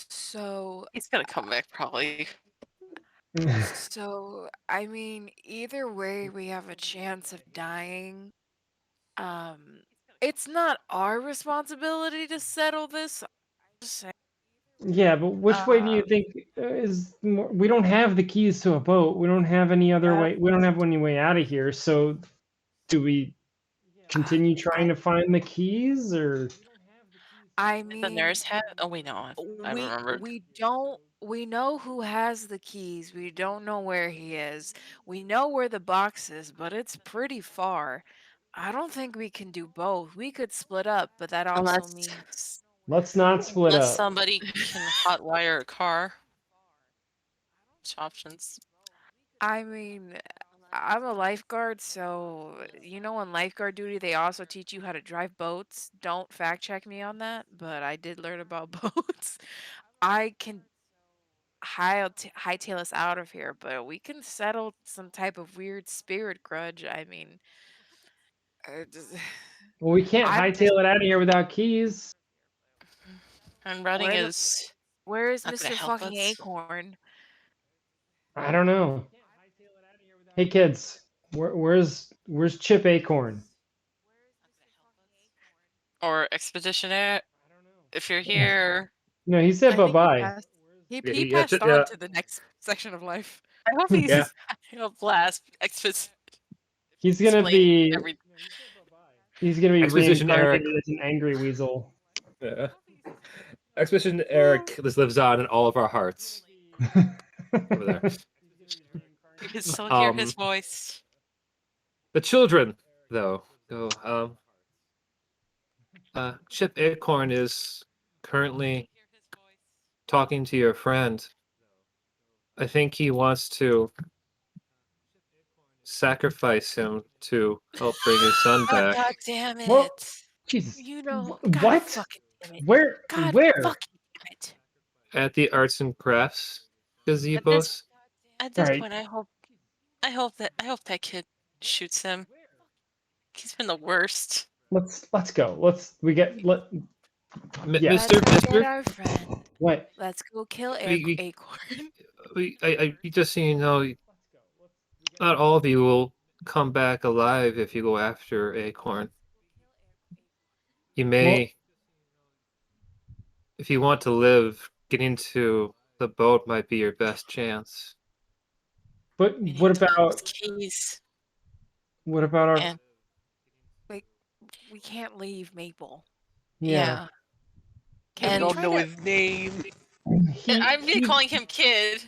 [SPEAKER 7] So,
[SPEAKER 5] He's gonna come back probably.
[SPEAKER 7] I mean, either way, we have a chance of dying. It's not our responsibility to settle this. Just saying.
[SPEAKER 3] Yeah, but which way do you
[SPEAKER 7] Um,
[SPEAKER 3] think is more? We don't have the keys to a boat. We don't have any other way. We don't have any way out of here. So, do we continue trying to find the keys, or?
[SPEAKER 7] I
[SPEAKER 5] The
[SPEAKER 7] mean,
[SPEAKER 5] nurse had. Oh wait, no, I remembered.
[SPEAKER 7] we know who has the keys. We don't know where he is. We know where the box is, but it's pretty far. I don't think we can do both. We could split up, but that also
[SPEAKER 5] Unless-
[SPEAKER 7] means
[SPEAKER 3] Let's not split
[SPEAKER 5] Unless
[SPEAKER 3] up.
[SPEAKER 5] somebody can hotwire a car. Which options?
[SPEAKER 7] I mean, I'm a lifeguard, so on lifeguard duty they also teach you how to drive boats. Don't fact check me on that, but I did learn about boats. I can hightail us out of here, but we can settle some type of weird spirit grudge. I mean, just-
[SPEAKER 3] Well, we can't
[SPEAKER 7] I'm
[SPEAKER 3] hightail it out of here without keys.
[SPEAKER 5] And running
[SPEAKER 7] Where the-
[SPEAKER 5] is
[SPEAKER 7] where is
[SPEAKER 5] not gonna
[SPEAKER 7] Mr.
[SPEAKER 5] help
[SPEAKER 7] fucking
[SPEAKER 5] us.
[SPEAKER 7] Acorn?
[SPEAKER 3] I don't know. Hey kids, where's Chip Acorn?
[SPEAKER 5] or expeditionary. If you're here,
[SPEAKER 3] No, he said
[SPEAKER 7] I think
[SPEAKER 3] bye-bye.
[SPEAKER 7] He
[SPEAKER 2] Yeah,
[SPEAKER 7] he
[SPEAKER 2] yeah,
[SPEAKER 7] passed
[SPEAKER 2] yeah.
[SPEAKER 7] on to the next section of life.
[SPEAKER 5] I hope he's
[SPEAKER 2] Yeah.
[SPEAKER 5] having a blast.
[SPEAKER 3] He's gonna
[SPEAKER 5] Explain
[SPEAKER 3] be
[SPEAKER 5] every.
[SPEAKER 3] he's gonna be
[SPEAKER 2] Exposition Eric.
[SPEAKER 3] reincarnated as an angry weasel.
[SPEAKER 2] Yeah. Expedition Eric lives on in all of our hearts. Over there.
[SPEAKER 5] You can still hear his
[SPEAKER 2] Um,
[SPEAKER 5] voice.
[SPEAKER 2] The children, though, Chip Acorn is currently talking to your friend. I think he wants to sacrifice him to help bring his son back.
[SPEAKER 5] God damn it!
[SPEAKER 3] Well, Jesus.
[SPEAKER 7] God
[SPEAKER 3] What?
[SPEAKER 7] fucking damn it.
[SPEAKER 3] Where?
[SPEAKER 7] God
[SPEAKER 3] Where?
[SPEAKER 7] fucking damn it.
[SPEAKER 2] At the arts and crafts gazebos.
[SPEAKER 5] At this
[SPEAKER 3] Alright.
[SPEAKER 5] point, I hope that kid shoots him. He's been the worst.
[SPEAKER 3] Let's go. Yeah.
[SPEAKER 7] Let's
[SPEAKER 2] Mr.
[SPEAKER 7] get
[SPEAKER 2] Mister,
[SPEAKER 7] our friend.
[SPEAKER 3] What?
[SPEAKER 7] Let's go kill
[SPEAKER 2] We-
[SPEAKER 7] Acorn.
[SPEAKER 2] just so you know, not all of you will come back alive if you go after Acorn. You may, if you want to live, getting to the boat might be your best chance.
[SPEAKER 3] But
[SPEAKER 5] We need
[SPEAKER 3] what
[SPEAKER 5] to find
[SPEAKER 3] about
[SPEAKER 5] those keys?
[SPEAKER 3] our?
[SPEAKER 5] And-
[SPEAKER 7] We can't leave Maple.
[SPEAKER 3] Yeah.
[SPEAKER 7] Can
[SPEAKER 1] I
[SPEAKER 7] we
[SPEAKER 1] don't
[SPEAKER 7] try
[SPEAKER 1] know
[SPEAKER 7] to-
[SPEAKER 1] his name.
[SPEAKER 5] I'm calling him kid.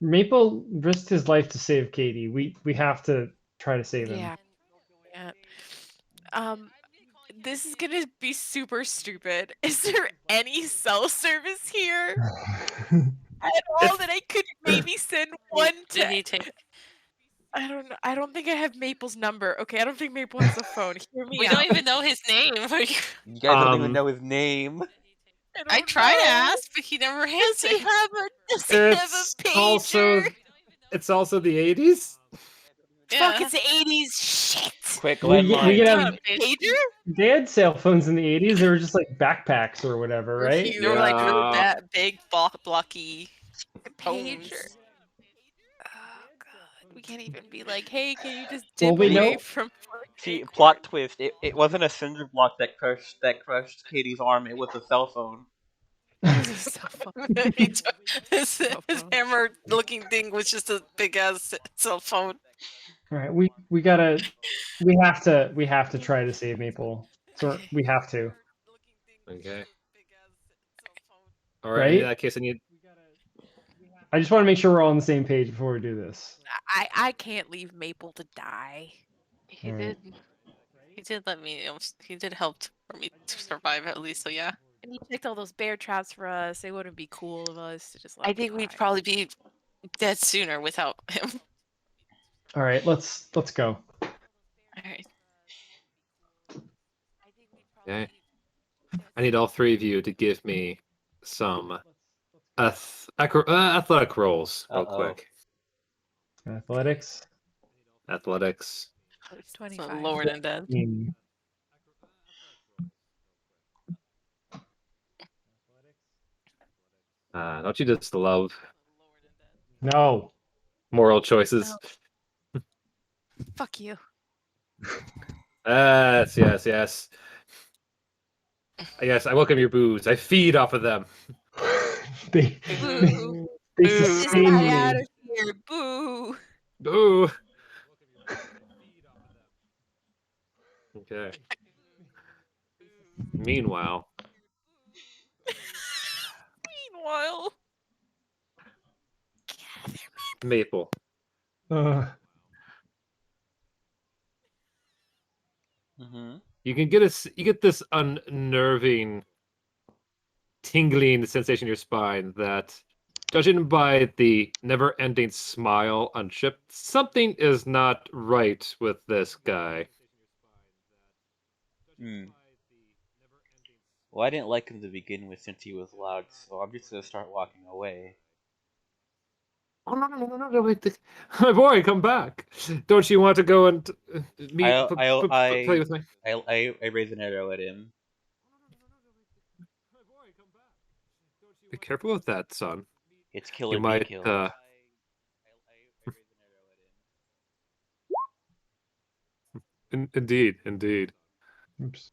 [SPEAKER 3] Maple risked his life to save Katie. We have to try to save him.
[SPEAKER 7] Yeah. This is gonna be super stupid. Is there any cell service here at all that I could maybe send one
[SPEAKER 5] Did he
[SPEAKER 7] to?
[SPEAKER 5] take?
[SPEAKER 7] I don't know. I don't think I have Maple's number. Okay, I don't think Maple has a phone. Hear me
[SPEAKER 5] We
[SPEAKER 7] out.
[SPEAKER 5] don't even know his name.
[SPEAKER 1] You guys don't even know his name.
[SPEAKER 5] I
[SPEAKER 7] don't
[SPEAKER 5] tried to
[SPEAKER 7] know.
[SPEAKER 5] ask, but he never
[SPEAKER 7] Does he
[SPEAKER 5] answered.
[SPEAKER 7] have a pager?
[SPEAKER 2] It's also the 80s.
[SPEAKER 7] Fuck,
[SPEAKER 5] Yeah.
[SPEAKER 7] it's the 80s. Shit.
[SPEAKER 1] Quick
[SPEAKER 3] We
[SPEAKER 1] landline.
[SPEAKER 3] get
[SPEAKER 7] Have
[SPEAKER 3] have
[SPEAKER 7] a pager?
[SPEAKER 3] They had cell phones in the 80s. They were just like backpacks or whatever, right?
[SPEAKER 5] They were like really
[SPEAKER 2] Yeah.
[SPEAKER 5] big, blocky.
[SPEAKER 7] Pager.
[SPEAKER 5] phones.
[SPEAKER 7] Oh god, we can't even be like, hey, can you just
[SPEAKER 3] Well,
[SPEAKER 7] dip
[SPEAKER 3] we
[SPEAKER 7] away
[SPEAKER 3] know-
[SPEAKER 7] from?
[SPEAKER 1] See, plot twist. It wasn't a cinder block that crushed Katie's arm. It was a cell phone.
[SPEAKER 5] his hammer-looking thing was just a big ass cell phone.
[SPEAKER 3] All right, we have to try to save Maple. So we have to.
[SPEAKER 2] Okay. All right. In
[SPEAKER 3] Right?
[SPEAKER 2] that case, I need.
[SPEAKER 3] I just want to make sure we're all on the same page before we do this.
[SPEAKER 7] I can't leave Maple to die.
[SPEAKER 5] He
[SPEAKER 3] Alright.
[SPEAKER 5] did. He did let me. He did help for me to survive at least. So yeah,
[SPEAKER 7] And he picked all those bear traps for us. It wouldn't be cool of us to just let
[SPEAKER 5] I
[SPEAKER 7] him
[SPEAKER 5] think we'd
[SPEAKER 7] die.
[SPEAKER 5] probably be dead sooner without him.
[SPEAKER 3] All right, let's go.
[SPEAKER 5] All right.
[SPEAKER 2] Okay. I need all three of you to give me some athletic rolls real
[SPEAKER 1] Uh-oh.
[SPEAKER 2] quick.
[SPEAKER 3] Athletics.
[SPEAKER 2] Athletics.
[SPEAKER 7] It's
[SPEAKER 5] So
[SPEAKER 7] 25.
[SPEAKER 5] lower than dead.
[SPEAKER 2] Don't you just love
[SPEAKER 3] No.
[SPEAKER 2] moral choices?
[SPEAKER 7] Fuck you.
[SPEAKER 2] Yes, yes, yes. Yes, I welcome your booze. I feed off of them.
[SPEAKER 3] they
[SPEAKER 7] Boo.
[SPEAKER 3] they
[SPEAKER 5] Boo.
[SPEAKER 7] This
[SPEAKER 3] sustain
[SPEAKER 7] guy out
[SPEAKER 3] me.
[SPEAKER 7] of here. Boo.
[SPEAKER 2] Boo. Okay. Meanwhile,
[SPEAKER 5] Meanwhile,
[SPEAKER 2] Maple.
[SPEAKER 3] Uh,
[SPEAKER 1] Mm-hmm.
[SPEAKER 2] You get this unnerving, tingling sensation in your spine that, judging by the never-ending smile on Chip, something is not right with this guy.
[SPEAKER 1] Hmm. Well, I didn't like him to begin with since he was loud, so I'm just gonna start walking away.
[SPEAKER 2] Oh no! Wait, my boy, come back! Don't you want to go and meet, play with me?
[SPEAKER 1] I raise an arrow at him.
[SPEAKER 2] Be careful with that, son.
[SPEAKER 1] It's kill
[SPEAKER 2] You
[SPEAKER 1] or be
[SPEAKER 2] might.
[SPEAKER 1] killed.
[SPEAKER 2] Indeed, indeed.
[SPEAKER 3] oops.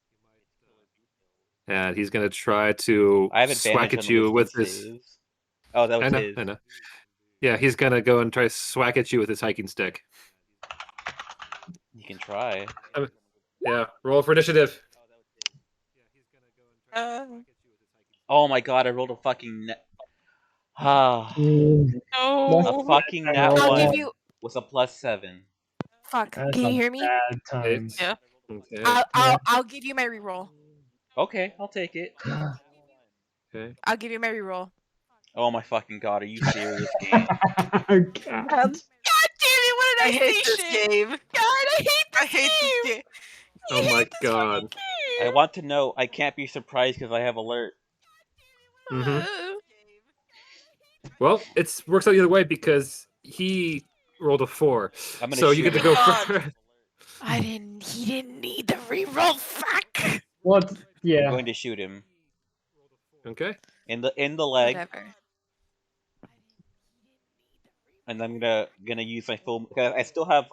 [SPEAKER 2] And he's gonna try to
[SPEAKER 1] I have
[SPEAKER 2] swack
[SPEAKER 1] advantage
[SPEAKER 2] at
[SPEAKER 1] on
[SPEAKER 2] you with
[SPEAKER 1] wisdom
[SPEAKER 2] his.
[SPEAKER 1] saves. Oh, that was
[SPEAKER 2] I
[SPEAKER 1] his.
[SPEAKER 2] know. Yeah, he's gonna go and try to swack at you with his hiking stick.
[SPEAKER 1] You can try.
[SPEAKER 2] Yeah, roll for initiative.
[SPEAKER 1] Oh my god, I rolled a fucking Ah,
[SPEAKER 3] Mm,
[SPEAKER 1] a fucking nat
[SPEAKER 3] I'll
[SPEAKER 1] one
[SPEAKER 7] give you-
[SPEAKER 1] with a +7.
[SPEAKER 7] Fuck.
[SPEAKER 3] That's
[SPEAKER 7] Can you
[SPEAKER 3] a
[SPEAKER 7] hear me?
[SPEAKER 3] bad times.
[SPEAKER 5] Yeah.
[SPEAKER 2] Okay.
[SPEAKER 7] I'll give you my reroll.
[SPEAKER 1] Okay, I'll take it.
[SPEAKER 2] Okay.
[SPEAKER 7] I'll give you my reroll.
[SPEAKER 1] Oh my fucking god, are you serious, game?
[SPEAKER 3] God.
[SPEAKER 7] God damn it! What did I,
[SPEAKER 5] hate
[SPEAKER 7] say,
[SPEAKER 5] this
[SPEAKER 7] Shane?
[SPEAKER 5] game.
[SPEAKER 7] God, I hate
[SPEAKER 5] I hate this game.
[SPEAKER 2] Oh my god.
[SPEAKER 1] I want to know. I can't be surprised because I have alert.
[SPEAKER 2] Mhm. Well, it works out either way because he rolled a 4,
[SPEAKER 1] I'm gonna
[SPEAKER 2] so you
[SPEAKER 1] shoot
[SPEAKER 2] get to
[SPEAKER 1] him.
[SPEAKER 2] go
[SPEAKER 5] God.
[SPEAKER 2] first.
[SPEAKER 7] He didn't need the reroll. Fuck.
[SPEAKER 3] What?
[SPEAKER 1] I'm
[SPEAKER 3] Yeah.
[SPEAKER 1] going to shoot him
[SPEAKER 2] Okay.
[SPEAKER 1] in the leg,
[SPEAKER 7] Whatever.
[SPEAKER 1] and I'm gonna use my full. I still have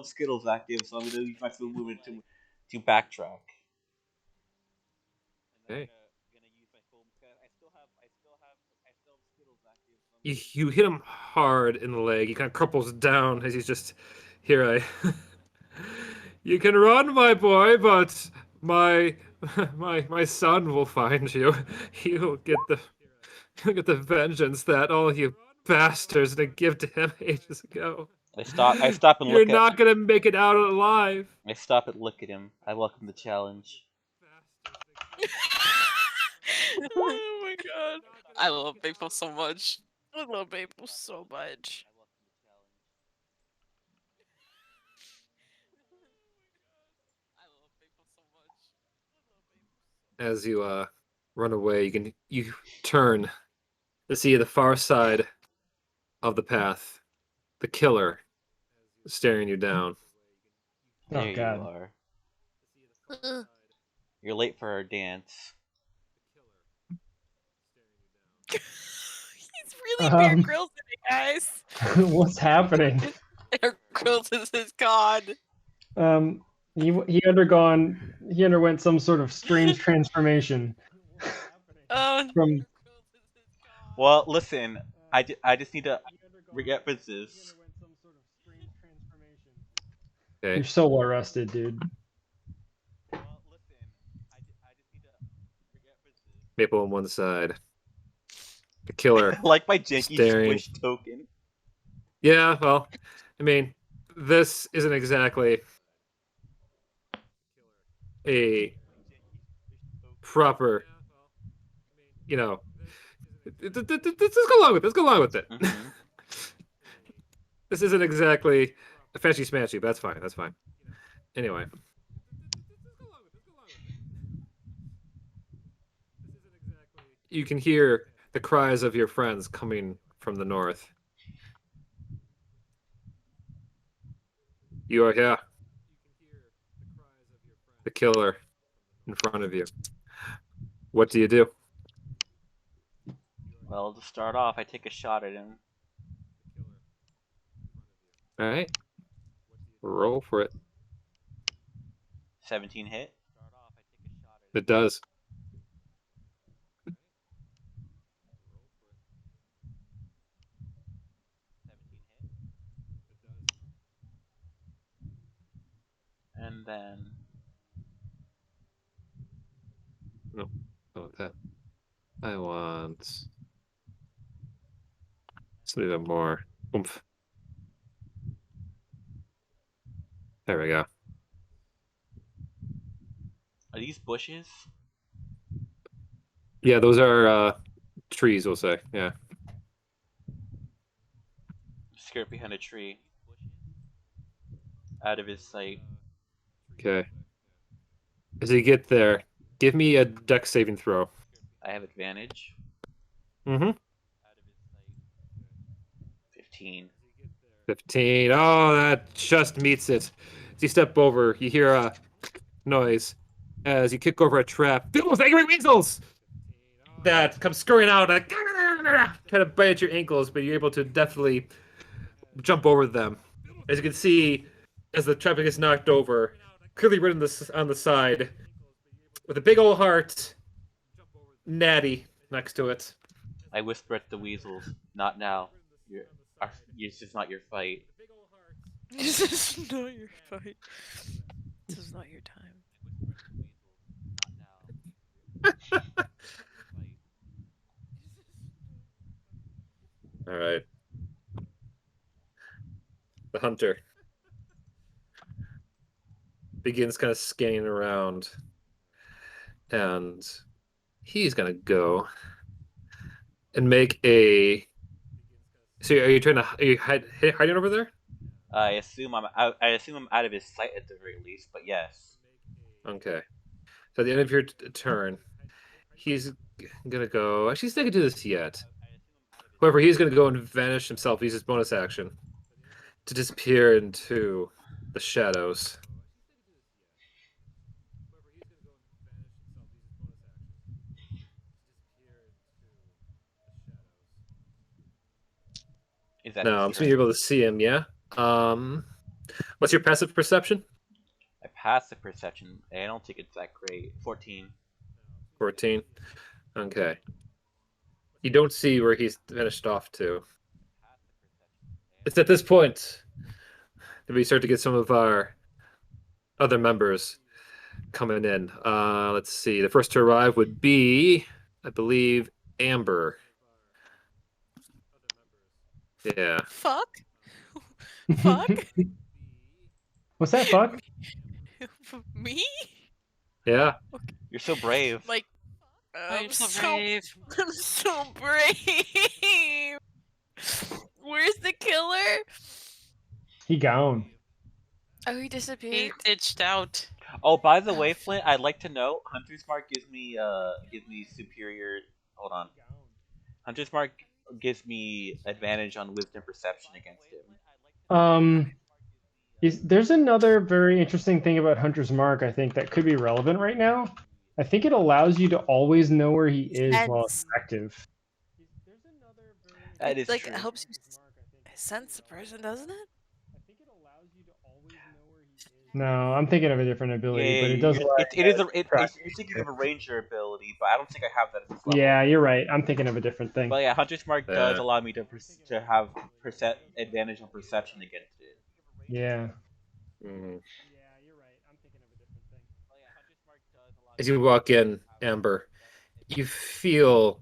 [SPEAKER 1] Skittles active, so I'm gonna use my full movement to backtrack.
[SPEAKER 2] Okay. You hit him hard in the leg. He kind of crumples down as he's just here. You can run, my boy, but my son will find you. He'll get the vengeance that all you bastards didn't give to him ages ago.
[SPEAKER 1] I stop and
[SPEAKER 2] You're
[SPEAKER 1] look
[SPEAKER 2] not gonna make it out alive.
[SPEAKER 1] I stop and look at him. I welcome the challenge.
[SPEAKER 5] Oh my god. I love Maple so much.
[SPEAKER 7] I love Maple so much.
[SPEAKER 2] As you run away, you turn to see the far side of the path, the killer staring you down.
[SPEAKER 1] There
[SPEAKER 3] Oh
[SPEAKER 1] you
[SPEAKER 3] God.
[SPEAKER 1] are. You're late for our dance.
[SPEAKER 7] He's really Bear
[SPEAKER 3] Um,
[SPEAKER 7] Grylls in it, guys.
[SPEAKER 3] What's happening?
[SPEAKER 5] Bear Grylls is his god.
[SPEAKER 3] He underwent some sort of strange transformation from.
[SPEAKER 1] Well, listen, I just need to references.
[SPEAKER 2] Okay.
[SPEAKER 3] You're so well rested, dude.
[SPEAKER 2] Maple on one side. The killer
[SPEAKER 1] Like my janky
[SPEAKER 2] staring.
[SPEAKER 1] squish token.
[SPEAKER 2] Yeah, well, I mean, this isn't exactly a proper, let's go along with it. Let's go along with it.
[SPEAKER 1] Mm-hmm.
[SPEAKER 2] This isn't exactly a fancy smashy, but that's fine. That's fine. Anyway. You can hear the cries of your friends coming from the north. You are here. The killer in front of you. What do you do?
[SPEAKER 1] Well, to start off, I take a shot at him.
[SPEAKER 2] All right. Roll for it.
[SPEAKER 1] 17 hit.
[SPEAKER 2] It does.
[SPEAKER 1] And then
[SPEAKER 2] No, go with that. I want something a bit more oomph. There we go.
[SPEAKER 1] are these bushes?
[SPEAKER 2] Yeah, those are trees, we'll say. Yeah.
[SPEAKER 1] Skirt behind a tree. Out of his sight.
[SPEAKER 2] Okay. As you get there, give me a dex saving throw.
[SPEAKER 1] I have advantage.
[SPEAKER 2] Mm-hmm.
[SPEAKER 1] 15.
[SPEAKER 2] 15. Oh, that just meets it. As you step over, you hear a noise as you kick over a trap filled with angry weasels that come scurrying out and try to bite at your ankles, but you're able to definitely jump over them. As you can see, as the trap gets knocked over, clearly written on the side, with a big old heart, Natty next to it.
[SPEAKER 1] I whisper at the weasels. Not now. This is not your fight.
[SPEAKER 7] This is not your fight. This is not your time.
[SPEAKER 2] All right. The hunter begins kind of scanning around, and he's gonna go and make a. So, are you hiding over there?
[SPEAKER 1] I assume I'm out. I assume I'm out of his sight at the very least. But yes.
[SPEAKER 2] Okay. So at the end of your turn, he's gonna go. Actually, he's not gonna do this yet. However, he's gonna go and vanish himself. Use his bonus action to disappear into the shadows.
[SPEAKER 1] Is that
[SPEAKER 2] No, I'm assuming you're able to see him. Yeah. What's your passive perception?
[SPEAKER 1] I pass the perception. I don't think it's that great. 14.
[SPEAKER 2] 14. Okay. You don't see where he's vanished off to. It's at this point that we start to get some of our other members coming in. Let's see. The first to arrive would be, I believe, Amber. Yeah.
[SPEAKER 7] Fuck? Fuck?
[SPEAKER 3] What's that, fuck?
[SPEAKER 7] Me?
[SPEAKER 2] Yeah.
[SPEAKER 1] You're so brave.
[SPEAKER 7] Like,
[SPEAKER 5] I'm so brave.
[SPEAKER 7] I'm so brave. Where's the killer?
[SPEAKER 3] He gone.
[SPEAKER 7] Oh, he
[SPEAKER 5] He
[SPEAKER 7] disappeared.
[SPEAKER 5] ditched out.
[SPEAKER 1] Oh, by the way, Flint, I'd like to know Hunter's Mark gives me superior. Hold on. Hunter's Mark gives me advantage on wisdom perception against him.
[SPEAKER 3] There's another very interesting thing about Hunter's Mark, I think, that could be relevant right now. I think it allows you to always know where he is while it's active.
[SPEAKER 1] That is
[SPEAKER 7] like
[SPEAKER 1] true.
[SPEAKER 7] it helps you sense the person, doesn't it?
[SPEAKER 3] No, I'm thinking of a different ability, but it does.
[SPEAKER 1] You're thinking of a ranger ability, but I don't think I have that at this level.
[SPEAKER 3] Yeah, you're right. I'm thinking of a different thing.
[SPEAKER 1] But yeah, Hunter's Mark does allow me to have advantage on perception against it.
[SPEAKER 3] Yeah.
[SPEAKER 2] Mm-hmm. As you walk in, Amber, you feel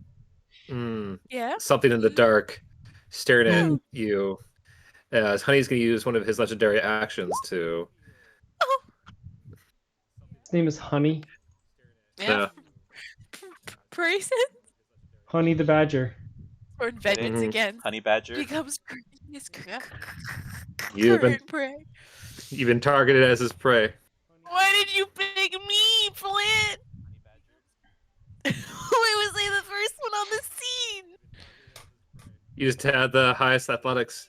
[SPEAKER 7] Yeah.
[SPEAKER 2] something in the dark staring at you. As Honey's going to use one of his legendary actions to.
[SPEAKER 4] Oh,
[SPEAKER 3] His name is Honey.
[SPEAKER 5] Yeah.
[SPEAKER 4] Grayson
[SPEAKER 3] Honey the Badger.
[SPEAKER 4] or vengeance
[SPEAKER 2] Mhm.
[SPEAKER 4] again
[SPEAKER 1] Honey Badger.
[SPEAKER 4] becomes his
[SPEAKER 5] Yeah.
[SPEAKER 2] You've been
[SPEAKER 4] current prey.
[SPEAKER 2] you've been targeted as his prey.
[SPEAKER 4] Why did you pick me, Flint? Why was I the first one on the scene?
[SPEAKER 2] You just had the highest athletics.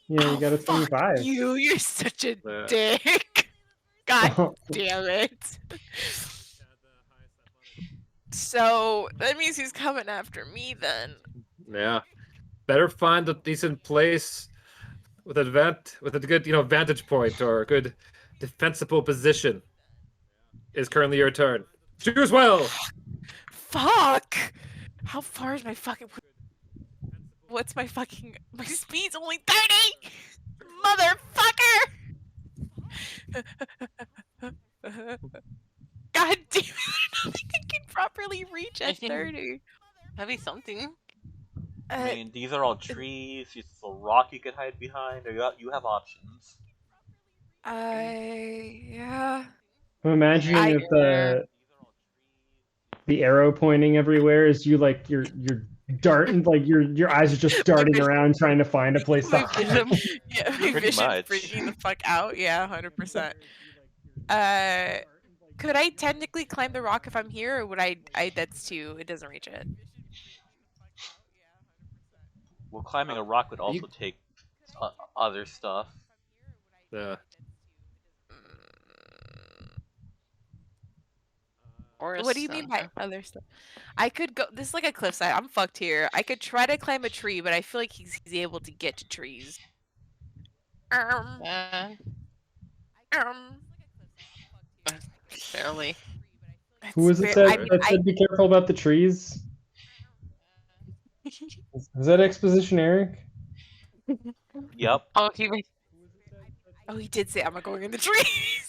[SPEAKER 3] Yeah, you got a
[SPEAKER 4] fuck
[SPEAKER 3] 25.
[SPEAKER 4] you're such a
[SPEAKER 2] Yeah.
[SPEAKER 4] dick. God damn it. So that means he's coming after me then.
[SPEAKER 2] Yeah. Better find a decent place with a good, vantage point or a good defensible position. Is currently your turn. Choose well.
[SPEAKER 4] Fuck! How far is my fucking... What's my speed's only 30! Motherfucker! God damn it, I don't think I can properly reach at 30.
[SPEAKER 5] That'd be something.
[SPEAKER 1] I mean, these are all trees. It's a rock you could hide behind, or you have options.
[SPEAKER 4] Yeah.
[SPEAKER 3] I'm imagining
[SPEAKER 4] I-
[SPEAKER 3] that the arrow pointing everywhere is you like you're darting, like your eyes are just darting around trying to find a place to
[SPEAKER 4] My
[SPEAKER 3] hide.
[SPEAKER 4] vision, yeah, my
[SPEAKER 1] Pretty
[SPEAKER 4] vision's
[SPEAKER 1] much.
[SPEAKER 4] freaking the fuck out. Yeah, 100%. Could I technically climb the rock if I'm here, or would I that's too, it doesn't reach it?
[SPEAKER 1] Well, climbing a rock would also take other stuff.
[SPEAKER 2] Yeah.
[SPEAKER 5] Or a
[SPEAKER 4] What do you mean by
[SPEAKER 5] stone.
[SPEAKER 4] other stuff? I could go, this is like a cliffside, I'm fucked here. I could try to climb a tree, but I feel like he's able to get to trees.
[SPEAKER 5] Yeah,
[SPEAKER 4] Um,
[SPEAKER 5] barely.
[SPEAKER 3] Who was it
[SPEAKER 4] I
[SPEAKER 3] that,
[SPEAKER 4] mean,
[SPEAKER 3] that said be careful about the trees? Is that Exposition Eric?
[SPEAKER 1] Yep.
[SPEAKER 5] Oh,
[SPEAKER 4] he did say I'm not going in the trees.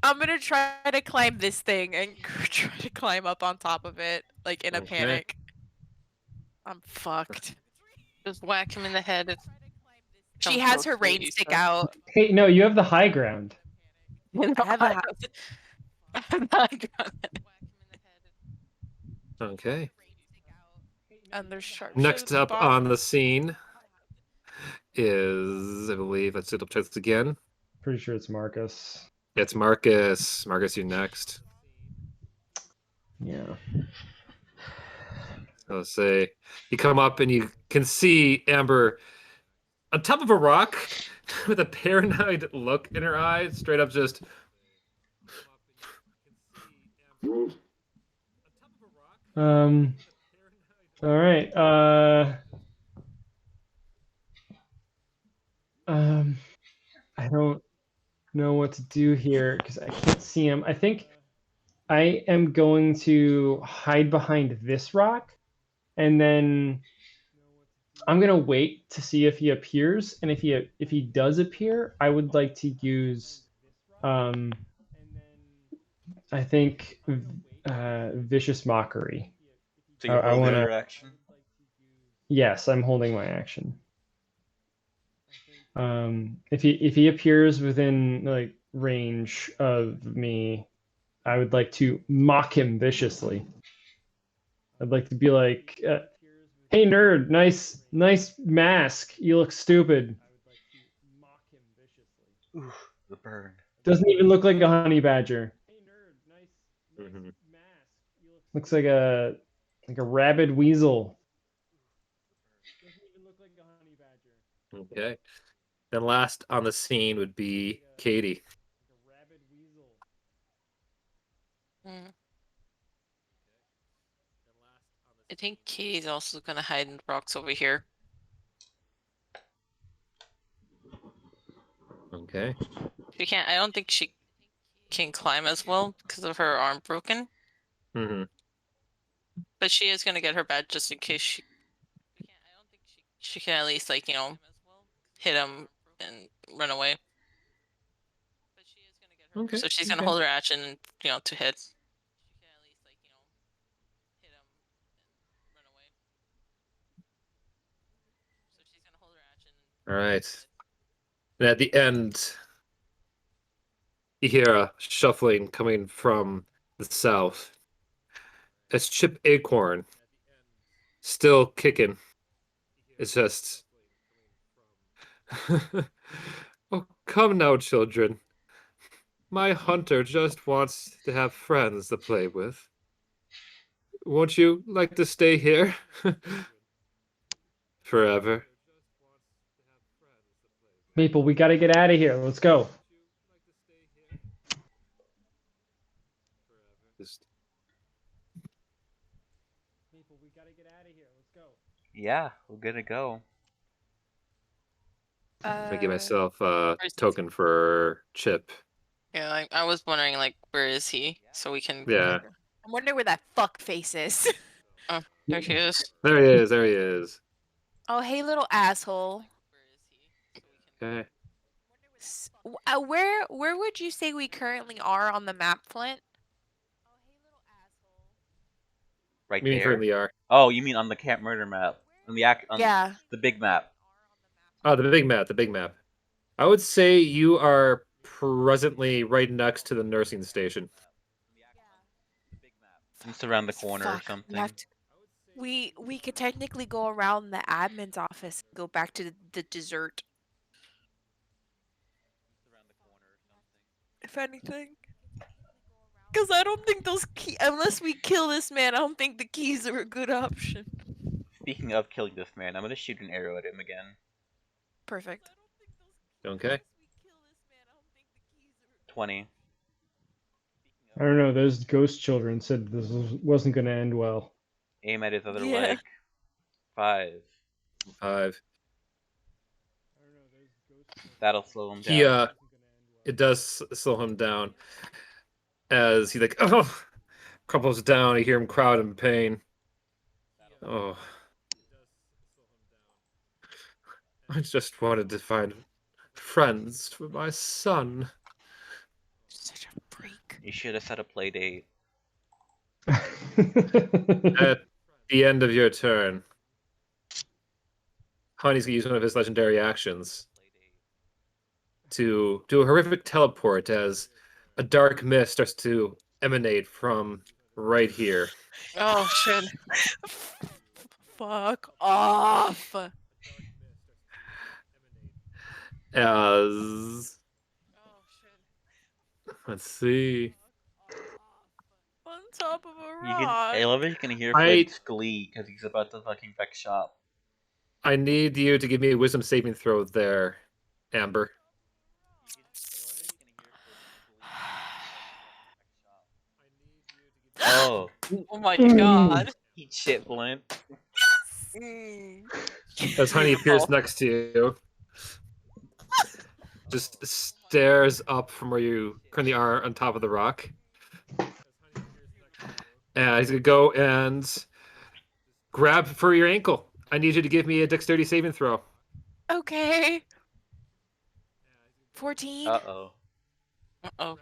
[SPEAKER 4] I'm gonna try to climb this thing and try to climb up on top of it, like in a
[SPEAKER 2] Okay.
[SPEAKER 4] panic. I'm fucked.
[SPEAKER 5] just whack him in the head.
[SPEAKER 4] She
[SPEAKER 5] Come
[SPEAKER 4] has
[SPEAKER 5] close
[SPEAKER 4] her
[SPEAKER 5] to
[SPEAKER 4] range
[SPEAKER 5] you,
[SPEAKER 4] stick
[SPEAKER 5] so-
[SPEAKER 4] out.
[SPEAKER 3] Hey, no, you have the high ground.
[SPEAKER 5] No,
[SPEAKER 4] I have a
[SPEAKER 5] I'm not gonna-
[SPEAKER 2] Okay.
[SPEAKER 4] and there's sharp.
[SPEAKER 2] Next up on the scene is, I believe, let's double check this again.
[SPEAKER 3] Pretty sure it's Marcus.
[SPEAKER 2] It's Marcus. Marcus, you next.
[SPEAKER 3] Yeah.
[SPEAKER 2] So say you come up and you can see Amber on top of a rock with a paranoid look in her eyes, straight up just.
[SPEAKER 3] All right. I don't know what to do here because I can't see him. I think I am going to hide behind this rock, and then I'm gonna wait to see if he appears. And if he does appear, I would like to use, I think, Vicious Mockery.
[SPEAKER 1] So you
[SPEAKER 3] I
[SPEAKER 1] hold
[SPEAKER 3] wanna-
[SPEAKER 1] your action.
[SPEAKER 3] Yes, I'm holding my action. If he appears within like range of me, I would like to mock him viciously. I'd like to be like, "Hey nerd, nice mask. You look stupid."
[SPEAKER 1] Ooh, the burn.
[SPEAKER 3] Doesn't even look like a honey badger.
[SPEAKER 2] Mhm.
[SPEAKER 3] Looks like a rabid weasel.
[SPEAKER 2] Okay. Then last on the scene would be Katie.
[SPEAKER 5] Mm. I think Katie's also gonna hide in the rocks over here.
[SPEAKER 2] Okay.
[SPEAKER 5] She can't. I don't think she can climb as well because of her arm broken.
[SPEAKER 2] Mm-hmm.
[SPEAKER 5] But she is gonna get her badge just in case she can at least hit him and run away.
[SPEAKER 2] Okay.
[SPEAKER 5] So she's gonna
[SPEAKER 3] Okay.
[SPEAKER 5] hold her action, to hit.
[SPEAKER 2] All right. And at the end, you hear a shuffling coming from the south. It's Chip Acorn, still kicking. It's just, oh, come now, children. My hunter just wants to have friends to play with. Won't you like to stay here? Forever.
[SPEAKER 3] Maple, we got to get out of here. Let's go.
[SPEAKER 2] Just,
[SPEAKER 3] Maple, we got to get out of here. Let's go.
[SPEAKER 1] Yeah, we're gonna go.
[SPEAKER 2] I give myself a token for Chip.
[SPEAKER 5] Yeah, I was wondering, like, where is he? So we can.
[SPEAKER 2] Yeah.
[SPEAKER 4] I'm wondering where that fuck face is.
[SPEAKER 5] Oh, there he is.
[SPEAKER 2] There he is. There he is.
[SPEAKER 4] Oh, hey, little asshole.
[SPEAKER 2] Okay.
[SPEAKER 4] Where would you say we currently are on the map, Flint?
[SPEAKER 1] Right
[SPEAKER 2] You
[SPEAKER 1] there.
[SPEAKER 2] currently are.
[SPEAKER 1] Oh, you mean on the Camp Murder map? On
[SPEAKER 4] Yeah.
[SPEAKER 1] the big map.
[SPEAKER 2] Oh, the big map. The big map. I would say you are presently right next to the nursing station.
[SPEAKER 1] It's around the corner or
[SPEAKER 4] Fuck,
[SPEAKER 1] something.
[SPEAKER 4] we could technically go around the admin's office and go back to the dessert. If anything. Because I don't think those unless we kill this man, I don't think the keys are a good option.
[SPEAKER 1] Speaking of killing this man, I'm gonna shoot an arrow at him again.
[SPEAKER 4] Perfect.
[SPEAKER 2] Okay.
[SPEAKER 1] 20.
[SPEAKER 3] I don't know. Those ghost children said this wasn't going to end well.
[SPEAKER 1] Aim at his other
[SPEAKER 4] Yeah.
[SPEAKER 1] leg. 5.
[SPEAKER 2] 5.
[SPEAKER 1] That'll slow him down.
[SPEAKER 2] He it does slow him down as he crumples down. You hear him crowd in pain. Oh, I just wanted to find friends for my son.
[SPEAKER 4] Such a freak.
[SPEAKER 1] You should have set a play date.
[SPEAKER 2] At the end of your turn, Honey's gonna use one of his legendary actions to do a horrific teleport as a dark mist starts to emanate from right here.
[SPEAKER 5] Oh shit.
[SPEAKER 4] Fuck off.
[SPEAKER 2] As let's see.
[SPEAKER 4] On top of a
[SPEAKER 1] You can,
[SPEAKER 4] rock.
[SPEAKER 1] I love it. You can hear
[SPEAKER 2] I-
[SPEAKER 1] Flint's glee because he's about to fucking wreck shop.
[SPEAKER 2] I need you to give me a wisdom saving throw there, Amber.
[SPEAKER 1] Oh,
[SPEAKER 5] Oh my god.
[SPEAKER 1] eat shit, Flint.
[SPEAKER 5] Mm.
[SPEAKER 2] As Honey appears
[SPEAKER 5] Beautiful.
[SPEAKER 2] next to you, just stares up from where you currently are on top of the rock. And he's gonna go and grab for your ankle. I need you to give me a dexterity saving throw.
[SPEAKER 4] Okay. 14.
[SPEAKER 1] Uh-oh.
[SPEAKER 5] Uh-oh.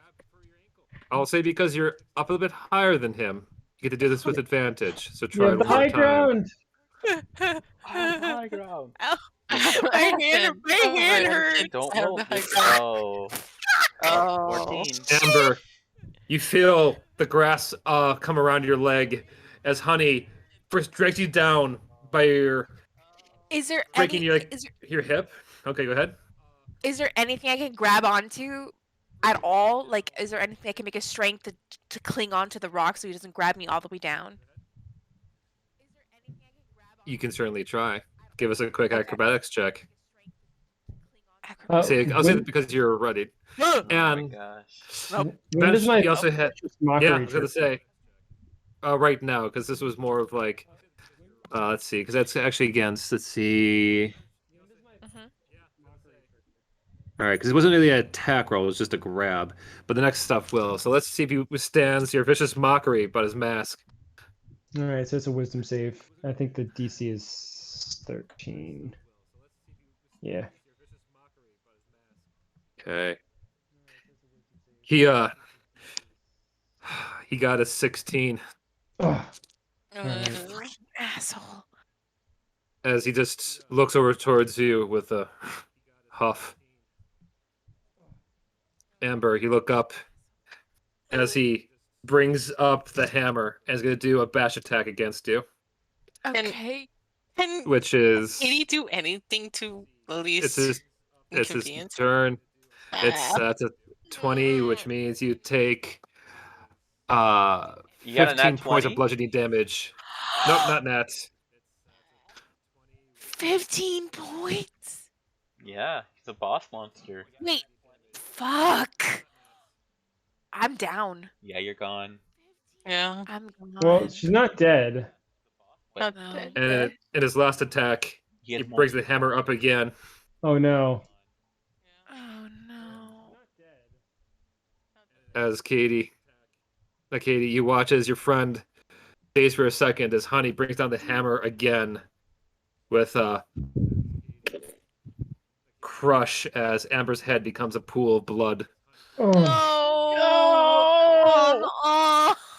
[SPEAKER 2] I'll say because you're up a little bit higher than him, you get to do this with advantage. So
[SPEAKER 3] You
[SPEAKER 2] try
[SPEAKER 3] have
[SPEAKER 2] one
[SPEAKER 3] the
[SPEAKER 2] more
[SPEAKER 3] high
[SPEAKER 2] time.
[SPEAKER 3] ground.
[SPEAKER 1] High ground.
[SPEAKER 4] My hand hurts.
[SPEAKER 1] Don't
[SPEAKER 5] I have
[SPEAKER 1] roll.
[SPEAKER 5] the high
[SPEAKER 1] Just-
[SPEAKER 5] ground.
[SPEAKER 1] Oh.
[SPEAKER 5] Oh.
[SPEAKER 1] 14.
[SPEAKER 2] Amber, you feel the grass come around your leg as Honey first drags you down by your
[SPEAKER 4] Is there
[SPEAKER 2] breaking
[SPEAKER 4] any,
[SPEAKER 2] your
[SPEAKER 4] is
[SPEAKER 2] hip. Okay, go ahead.
[SPEAKER 4] there anything I can grab onto at all? Like, is there anything I can make a strength to cling onto the rock so he doesn't grab me all the way down?
[SPEAKER 2] You can certainly try. Give us a quick
[SPEAKER 4] Okay.
[SPEAKER 2] acrobatics check.
[SPEAKER 3] Uh,
[SPEAKER 2] I'll say
[SPEAKER 3] when-
[SPEAKER 2] that because you're ready.
[SPEAKER 1] Oh my
[SPEAKER 2] And
[SPEAKER 1] gosh.
[SPEAKER 5] Nope.
[SPEAKER 3] when does my
[SPEAKER 2] you also had
[SPEAKER 3] mockery
[SPEAKER 2] yeah, I was gonna
[SPEAKER 3] trip?
[SPEAKER 2] say right now because this was more of like let's see because that's actually against let's see.
[SPEAKER 4] Mhm.
[SPEAKER 2] All right, because it wasn't really an attack roll; it was just a grab. But the next stuff will. So let's see if he withstands your vicious mockery about his mask.
[SPEAKER 3] All right, so it's a wisdom save. I think the DC is 13. Yeah.
[SPEAKER 2] Okay. He got a 16
[SPEAKER 3] Oh,
[SPEAKER 4] Asshole.
[SPEAKER 2] as he just looks over towards you with a huff. Amber, you look up as he brings up the hammer and is going to do a bash attack against you,
[SPEAKER 7] Okay.
[SPEAKER 5] Can
[SPEAKER 2] which is
[SPEAKER 5] Katie do anything to
[SPEAKER 2] it's
[SPEAKER 5] Elise
[SPEAKER 2] his
[SPEAKER 5] inconvenience?
[SPEAKER 2] turn. That's a 20, which means you take
[SPEAKER 1] You got a
[SPEAKER 2] 15
[SPEAKER 1] nat
[SPEAKER 2] points of
[SPEAKER 1] 20?
[SPEAKER 2] bludgeoning damage. Nope, not nat.
[SPEAKER 7] 15 points.
[SPEAKER 1] Yeah, he's a boss monster.
[SPEAKER 7] Wait. Fuck. I'm down.
[SPEAKER 1] Yeah, you're gone.
[SPEAKER 5] Yeah.
[SPEAKER 7] I'm gone.
[SPEAKER 3] Well, she's not dead.
[SPEAKER 5] Not
[SPEAKER 7] No.
[SPEAKER 5] dead.
[SPEAKER 2] And in his last attack,
[SPEAKER 1] He
[SPEAKER 2] he
[SPEAKER 1] has more
[SPEAKER 2] brings the hammer up again
[SPEAKER 3] Oh no.
[SPEAKER 7] Oh no.
[SPEAKER 2] as Katie, you watch as your friend stays for a second as Honey brings down the hammer again with a crush as Amber's head becomes a pool of blood.
[SPEAKER 3] Oh,
[SPEAKER 7] No.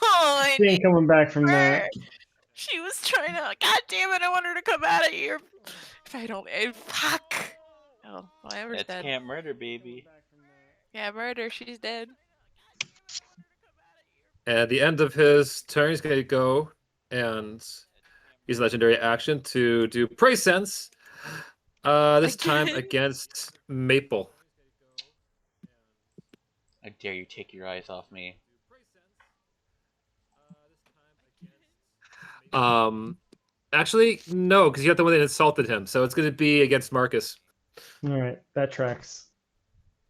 [SPEAKER 7] Oh,
[SPEAKER 3] she ain't coming back from that.
[SPEAKER 7] She was trying to. God damn it! I want her to come out of here. If I don't, fuck. Oh, well, Amber's
[SPEAKER 1] It's
[SPEAKER 7] dead.
[SPEAKER 1] Camp Murder, baby.
[SPEAKER 7] Yeah, murder. She's dead.
[SPEAKER 2] At the end of his turn, he's going to go and use legendary action to do Prey Sense. This time
[SPEAKER 7] Again?
[SPEAKER 2] against Maple.
[SPEAKER 1] I dare you take your eyes off me.
[SPEAKER 2] Actually, no, because you're the one that insulted him, so it's going to be against Marcus.
[SPEAKER 3] All right, that tracks.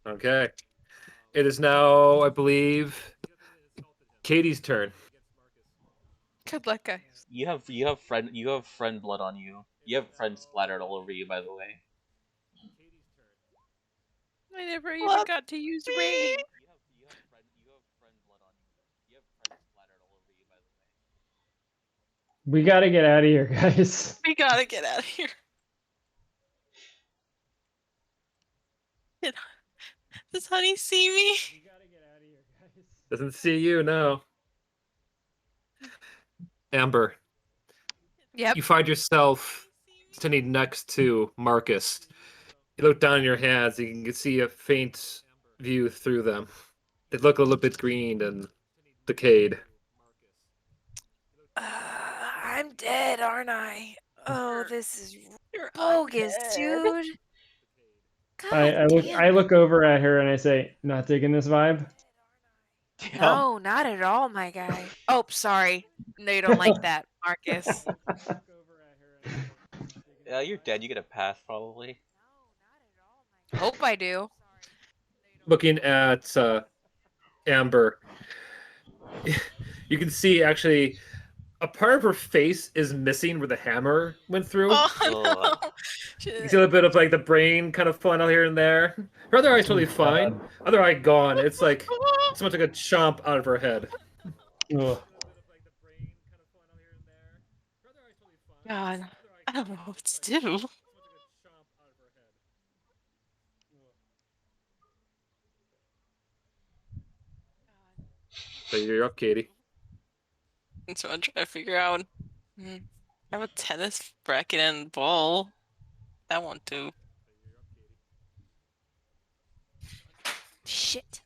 [SPEAKER 2] Okay. It is now, I believe, Katie's turn.
[SPEAKER 7] Good luck, guys.
[SPEAKER 1] You have friend blood on you. You have friend splattered all over you, by the way.
[SPEAKER 7] I never even got to use rain.
[SPEAKER 1] You have friend blood on you. You have friend splattered all over you, by the way.
[SPEAKER 3] We got to get out of here, guys.
[SPEAKER 5] We gotta get out of here. Does Honey see me?
[SPEAKER 3] We got to get out of here, guys.
[SPEAKER 2] Doesn't see you, no. Amber,
[SPEAKER 7] Yep.
[SPEAKER 2] you find yourself standing next to Marcus. You look down in your hands, you can see a faint view through them. They look a little bit green and decayed.
[SPEAKER 7] I'm dead, aren't I? Oh, this is
[SPEAKER 5] You're
[SPEAKER 7] bogus,
[SPEAKER 5] undead.
[SPEAKER 7] dude. God
[SPEAKER 3] I look over at her and I say, "Not digging this vibe."
[SPEAKER 7] No, not at all, my guy. Oh, sorry. No, you don't like that, Marcus.
[SPEAKER 1] Yeah, you're dead. You get a pass, probably.
[SPEAKER 7] Hope I do.
[SPEAKER 2] Looking at Amber, you can see actually a part of her face is missing where the hammer went through.
[SPEAKER 5] Oh no.
[SPEAKER 2] You can see a little bit of like the brain kind of falling out here and there. Her other eye's totally fine. Other eye gone. It's like someone took a chomp out of her head.
[SPEAKER 3] Ugh.
[SPEAKER 5] God, I don't know what to do.
[SPEAKER 2] So you're up, Katie.
[SPEAKER 5] That's what I'm trying to figure out. I have a tennis bracket and ball. That won't do.
[SPEAKER 7] Shit.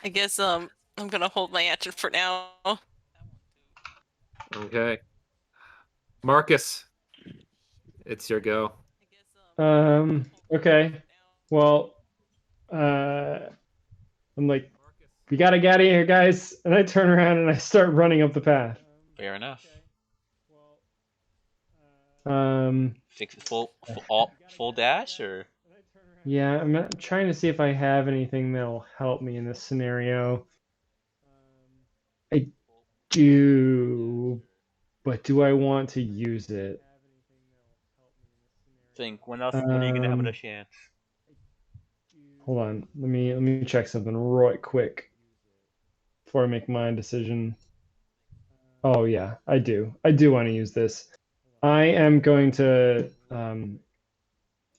[SPEAKER 5] I guess I'm gonna hold my action for now.
[SPEAKER 2] Okay. Marcus, it's your go.
[SPEAKER 3] Okay. Well, I'm like, we gotta get out of here, guys. And I turn around and I start running up the path.
[SPEAKER 1] Fair enough.
[SPEAKER 3] Fix
[SPEAKER 1] Full dash, or
[SPEAKER 3] Yeah, I'm not trying to see if I have anything that'll help me in this scenario. I do, but do I want to use it?
[SPEAKER 1] think when else? When are you gonna have a
[SPEAKER 3] Um,
[SPEAKER 1] chance?
[SPEAKER 3] Hold on. Let me check something right quick before I make my decision. Oh yeah, I do. I do want to use this. I am going to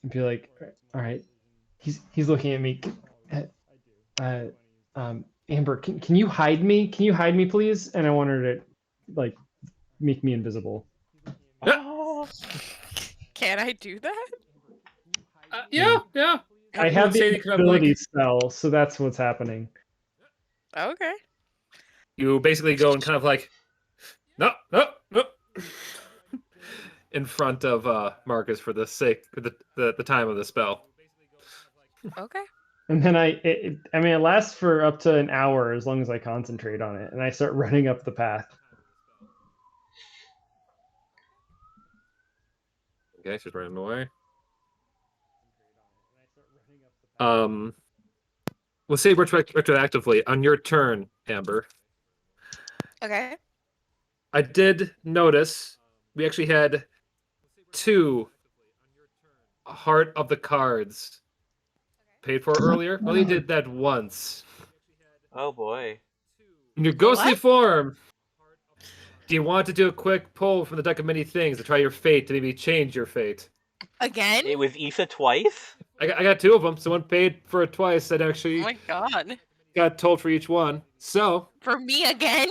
[SPEAKER 3] be like, all right, he's looking at me. Amber, can you hide me? Can you hide me, please? And I want her to like make me invisible.
[SPEAKER 7] Can I do that?
[SPEAKER 2] Yeah.
[SPEAKER 3] I have
[SPEAKER 2] Say
[SPEAKER 3] the
[SPEAKER 2] you can have, like-
[SPEAKER 3] ability spell, so that's what's happening.
[SPEAKER 7] Okay.
[SPEAKER 2] You basically go and kind of like, no, in front of Marcus for the sake of the time of the spell.
[SPEAKER 7] Okay.
[SPEAKER 3] And then it lasts for up to an hour as long as I concentrate on it, and I start running up the path.
[SPEAKER 2] Okay, she's running away. We'll say retroactively on your turn, Amber.
[SPEAKER 7] Okay.
[SPEAKER 2] I did notice we actually had 2 Heart of the Cards paid for earlier. We only did that once.
[SPEAKER 1] Oh boy.
[SPEAKER 2] In your ghostly
[SPEAKER 7] What?
[SPEAKER 2] form, do you want to do a quick pull from the deck of many things to try your fate, to maybe change your fate?
[SPEAKER 7] Again?
[SPEAKER 1] It was Issa twice?
[SPEAKER 2] I got 2 of them. Someone paid for it twice. That
[SPEAKER 5] Oh
[SPEAKER 2] actually
[SPEAKER 5] my god.
[SPEAKER 2] got told for each one. So,
[SPEAKER 7] For me again?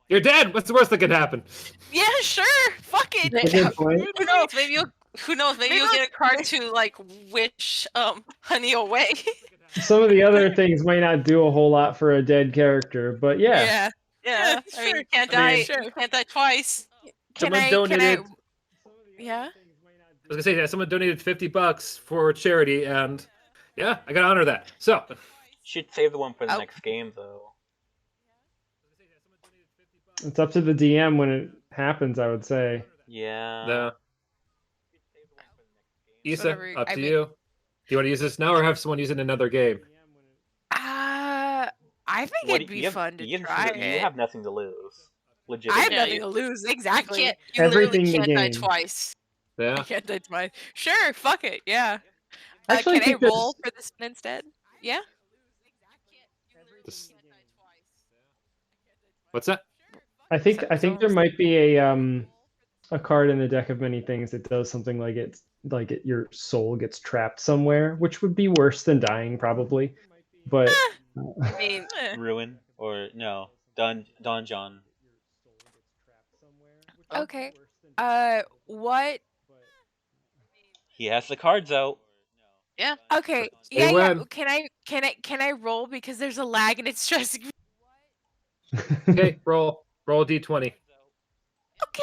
[SPEAKER 2] you're dead. What's the worst that could happen?
[SPEAKER 7] Yeah, sure. Fuck it.
[SPEAKER 3] That's a good point.
[SPEAKER 5] Who knows? Maybe you'll get a card to like wish Honey away.
[SPEAKER 3] Some of the other things might not do a whole lot for a dead character, but yeah.
[SPEAKER 5] Yeah, I mean,
[SPEAKER 7] sure.
[SPEAKER 5] you can't
[SPEAKER 2] I mean,
[SPEAKER 5] die.
[SPEAKER 7] sure.
[SPEAKER 5] You can't die twice.
[SPEAKER 2] Someone donated.
[SPEAKER 7] Yeah.
[SPEAKER 2] I was gonna say, yeah, someone donated $50 for charity, and yeah, I gotta honor that. So,
[SPEAKER 1] Should save the one for the
[SPEAKER 7] Oh.
[SPEAKER 1] next game, though.
[SPEAKER 3] It's up to the DM when it happens, I would say.
[SPEAKER 1] Yeah.
[SPEAKER 2] the Issa,
[SPEAKER 7] Whatever,
[SPEAKER 2] up
[SPEAKER 7] I
[SPEAKER 2] to
[SPEAKER 7] mean-
[SPEAKER 2] you. Do you want to use this now, or have someone use it in another game?
[SPEAKER 7] I think
[SPEAKER 1] What
[SPEAKER 7] it'd
[SPEAKER 1] do
[SPEAKER 7] be
[SPEAKER 1] you have-
[SPEAKER 7] fun to
[SPEAKER 1] you have-
[SPEAKER 7] try
[SPEAKER 1] You
[SPEAKER 7] it.
[SPEAKER 1] have nothing to lose.
[SPEAKER 7] I have
[SPEAKER 1] Legitimately.
[SPEAKER 5] Yeah,
[SPEAKER 7] nothing
[SPEAKER 5] you-
[SPEAKER 7] to lose.
[SPEAKER 5] You
[SPEAKER 7] Exactly.
[SPEAKER 5] can't. You
[SPEAKER 3] Everything
[SPEAKER 5] literally
[SPEAKER 3] the
[SPEAKER 5] can't die
[SPEAKER 3] game.
[SPEAKER 5] twice.
[SPEAKER 2] Yeah.
[SPEAKER 7] I can't touch mine. Sure. Fuck it. Yeah.
[SPEAKER 3] Actually, I
[SPEAKER 7] Can I
[SPEAKER 3] think that's-
[SPEAKER 7] roll for this one instead? Yeah.
[SPEAKER 2] Just- What's that?
[SPEAKER 3] I think
[SPEAKER 7] So-
[SPEAKER 3] I think there might be a card in the deck of many things that does something like your soul gets trapped somewhere, which would be worse than dying probably. But
[SPEAKER 5] I mean,
[SPEAKER 1] Ruin or no Donjon.
[SPEAKER 7] Okay. What?
[SPEAKER 1] He has the cards out.
[SPEAKER 5] yeah.
[SPEAKER 7] Okay.
[SPEAKER 2] They
[SPEAKER 7] Yeah. Yeah.
[SPEAKER 2] win.
[SPEAKER 7] Can I roll because there's a lag and it's stressing me?
[SPEAKER 2] Okay, roll d20,
[SPEAKER 7] Okay.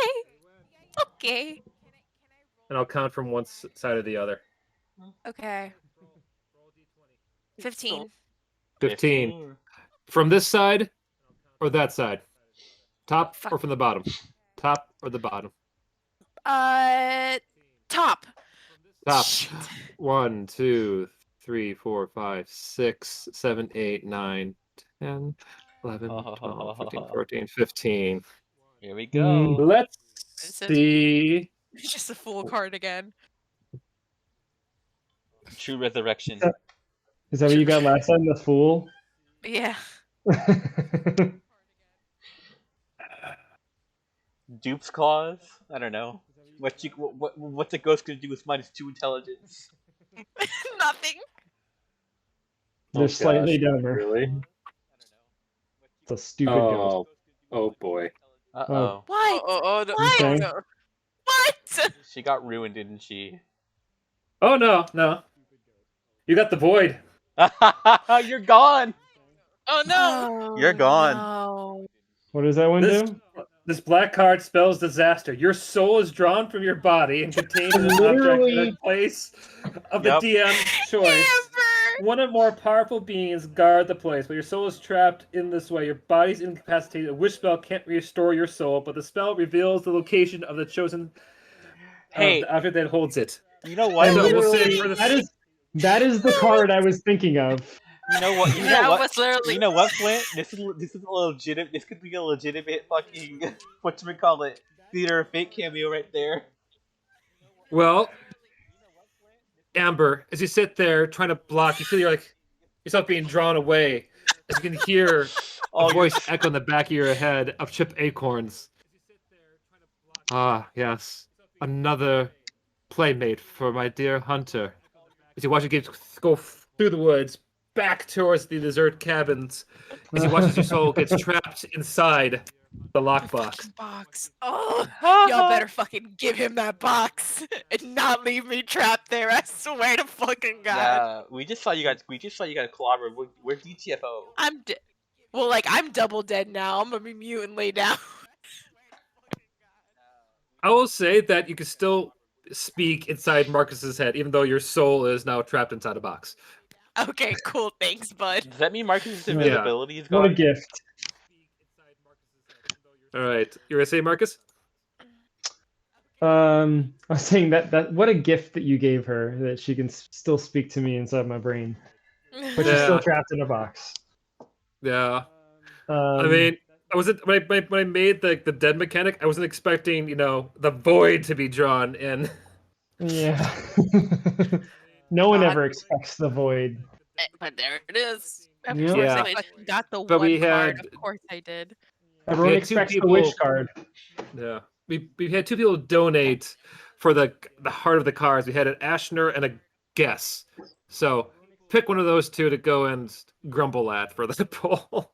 [SPEAKER 7] Okay.
[SPEAKER 2] and I'll count from one side or the other.
[SPEAKER 7] Okay. 15.
[SPEAKER 2] 15. From this side or that side? Top or from the bottom? Top or the bottom?
[SPEAKER 7] Top.
[SPEAKER 2] Top.
[SPEAKER 7] Shit.
[SPEAKER 2] 1, 2, 3, 4, 5, 6, 7, 8, 9, 10, 11, 12, 13, 14, 15.
[SPEAKER 1] Here we go.
[SPEAKER 2] Let's
[SPEAKER 5] Is it-
[SPEAKER 2] see.
[SPEAKER 7] It's just a full card again.
[SPEAKER 1] True resurrection.
[SPEAKER 3] is that what you got last time? The Fool?
[SPEAKER 7] Yeah.
[SPEAKER 1] Dupe's claws. I don't know. What's a ghost gonna do with -2 intelligence?
[SPEAKER 7] Nothing.
[SPEAKER 3] They're slightly dumber.
[SPEAKER 2] Really?
[SPEAKER 3] It's a stupid ghost.
[SPEAKER 2] Oh boy.
[SPEAKER 1] Uh oh.
[SPEAKER 7] What?
[SPEAKER 5] No.
[SPEAKER 7] What?
[SPEAKER 3] Okay.
[SPEAKER 5] No.
[SPEAKER 7] What?
[SPEAKER 1] She got ruined, didn't she?
[SPEAKER 2] Oh no. You got the void.
[SPEAKER 1] You're gone.
[SPEAKER 5] Oh no.
[SPEAKER 1] You're gone.
[SPEAKER 7] No.
[SPEAKER 3] What does that one
[SPEAKER 2] This,
[SPEAKER 3] do?
[SPEAKER 2] this black card spells disaster. Your soul is drawn from your body and contained in an object
[SPEAKER 3] Literally-
[SPEAKER 2] in place of
[SPEAKER 1] Yep.
[SPEAKER 2] the DM choice.
[SPEAKER 7] Amber!
[SPEAKER 2] One or more powerful beings guard the place, but your soul is trapped in this way. Your body's incapacitated. A wish spell can't restore your soul, but the spell reveals the location of the chosen
[SPEAKER 1] Hey.
[SPEAKER 2] the object that holds it.
[SPEAKER 1] You know what?
[SPEAKER 2] I know, we'll
[SPEAKER 3] Literally,
[SPEAKER 2] say for the-
[SPEAKER 3] that is the card I was thinking of.
[SPEAKER 1] You know what? You know
[SPEAKER 5] That
[SPEAKER 1] what?
[SPEAKER 5] was literally.
[SPEAKER 1] You know what, Flint? This is a legitimate. This could be a legitimate fucking whatchamacallit Theater of Fate cameo right there.
[SPEAKER 2] Well, Amber, as you sit there trying to block, you feel yourself being drawn away. As you can hear a
[SPEAKER 1] Oh,
[SPEAKER 2] voice echo in the back of your head of Chip Acorns. Ah, yes. Another playmate for my dear hunter. As you watch it go through the woods, back towards the desert cabins, as you watch as your soul gets trapped inside The
[SPEAKER 7] The
[SPEAKER 2] lockbox.
[SPEAKER 7] fucking box. Oh, y'all better fucking give him that box and not leave me trapped there. I swear to fucking God.
[SPEAKER 1] Yeah, we just saw you got clobbered. We're DTFO.
[SPEAKER 7] I'm dead. Well, like, I'm double dead now. I'm gonna be mute and lay down.
[SPEAKER 2] I will say that you can still speak inside Marcus's head, even though your soul is now trapped inside a box.
[SPEAKER 7] Okay, cool. Thanks, bud.
[SPEAKER 1] Does that mean Marcus's
[SPEAKER 3] Yeah.
[SPEAKER 1] invisibility is
[SPEAKER 3] What a
[SPEAKER 1] gone?
[SPEAKER 3] gift.
[SPEAKER 2] All right, you gonna say, Marcus?
[SPEAKER 3] I was saying that what a gift that you gave her, that she can still speak to me inside my brain, but she's still
[SPEAKER 2] Yeah.
[SPEAKER 3] trapped in a box.
[SPEAKER 2] Yeah. I
[SPEAKER 3] Um,
[SPEAKER 2] mean, I wasn't when I made the dead mechanic. I wasn't expecting the void to be drawn in.
[SPEAKER 3] yeah. No one
[SPEAKER 7] God.
[SPEAKER 3] ever expects the void.
[SPEAKER 7] But there it is. Of
[SPEAKER 3] Yeah.
[SPEAKER 7] course
[SPEAKER 2] Yeah.
[SPEAKER 7] I fucking got the
[SPEAKER 2] But
[SPEAKER 7] one
[SPEAKER 2] we
[SPEAKER 7] card.
[SPEAKER 2] had-
[SPEAKER 7] Of course I did.
[SPEAKER 3] Everyone
[SPEAKER 2] had two
[SPEAKER 3] expects the witch
[SPEAKER 2] people-
[SPEAKER 3] card.
[SPEAKER 2] Yeah, we had two people donate for the heart of the cards. We had an Ashner and a Guess. So pick one of those two to go and grumble at for the poll.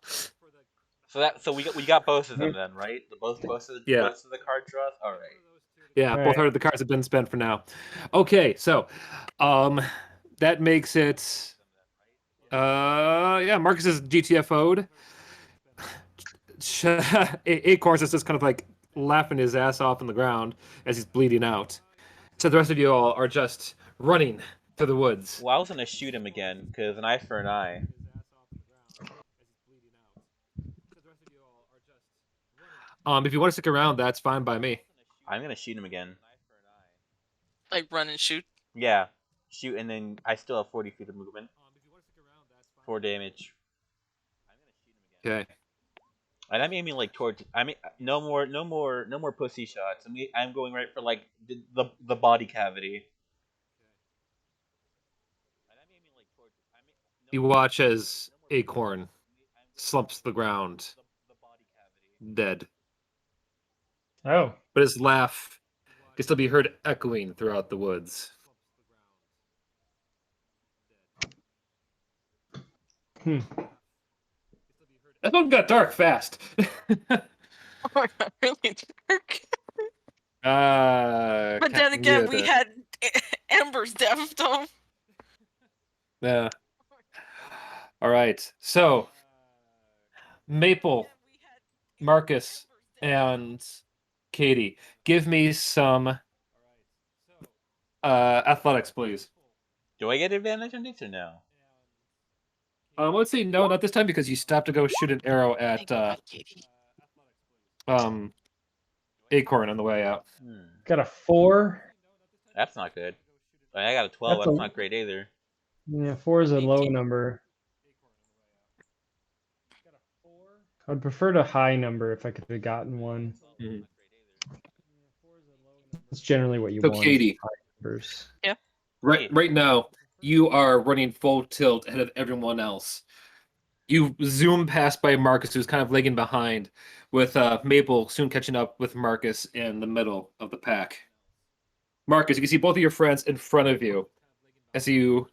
[SPEAKER 1] So we got both of them then, right? Both of the card draws. All right.
[SPEAKER 2] Yeah,
[SPEAKER 3] All
[SPEAKER 2] both
[SPEAKER 3] right.
[SPEAKER 2] heart of the cards have been spent for now. Okay, so that makes it Marcus is GTFO'd. Acorns is just kind of like laughing his ass off on the ground as he's bleeding out. So the rest of you all are just running through the woods.
[SPEAKER 1] Well, I was gonna shoot him again because an eye for an eye.
[SPEAKER 2] If you want to stick around, that's fine by me.
[SPEAKER 1] I'm gonna shoot him again.
[SPEAKER 5] Like run and shoot.
[SPEAKER 1] Yeah, shoot, and then I still have 40 feet of movement. 4 damage.
[SPEAKER 2] Okay.
[SPEAKER 1] And I'm aiming like towards. I mean, no more pussy shots. I'm going right for like the body cavity.
[SPEAKER 2] You watch as Acorn slumps to the ground, dead.
[SPEAKER 3] Oh,
[SPEAKER 2] But his laugh can still be heard echoing throughout the woods. That one got dark fast.
[SPEAKER 5] Oh my God, really dark. But then
[SPEAKER 2] Captain
[SPEAKER 5] again, we
[SPEAKER 2] Yoda.
[SPEAKER 5] had Amber's death though.
[SPEAKER 2] Yeah. All right. So, Maple, Marcus, and Katie, give me some athletics, please.
[SPEAKER 1] Do I get advantage on this or no?
[SPEAKER 2] Let's say no, not this time because you stopped to go shoot an arrow
[SPEAKER 5] Thank
[SPEAKER 2] at
[SPEAKER 5] God, Katie.
[SPEAKER 2] Acorn on the way out.
[SPEAKER 3] got a 4.
[SPEAKER 1] That's not good. I got a 12.
[SPEAKER 3] That's
[SPEAKER 1] That's
[SPEAKER 3] a-
[SPEAKER 1] not great either.
[SPEAKER 3] Yeah, 4 is a low number. I'd prefer a high number if I could have gotten one.
[SPEAKER 2] Mhm.
[SPEAKER 3] That's generally what you
[SPEAKER 2] So,
[SPEAKER 3] want.
[SPEAKER 2] Katie.
[SPEAKER 3] High numbers.
[SPEAKER 2] Right now, you are running full tilt ahead of everyone else. You zoom past by Marcus, who's kind of lagging behind, with Maple soon catching up with Marcus in the middle of the pack. Marcus, you can see both of your friends in front of you as you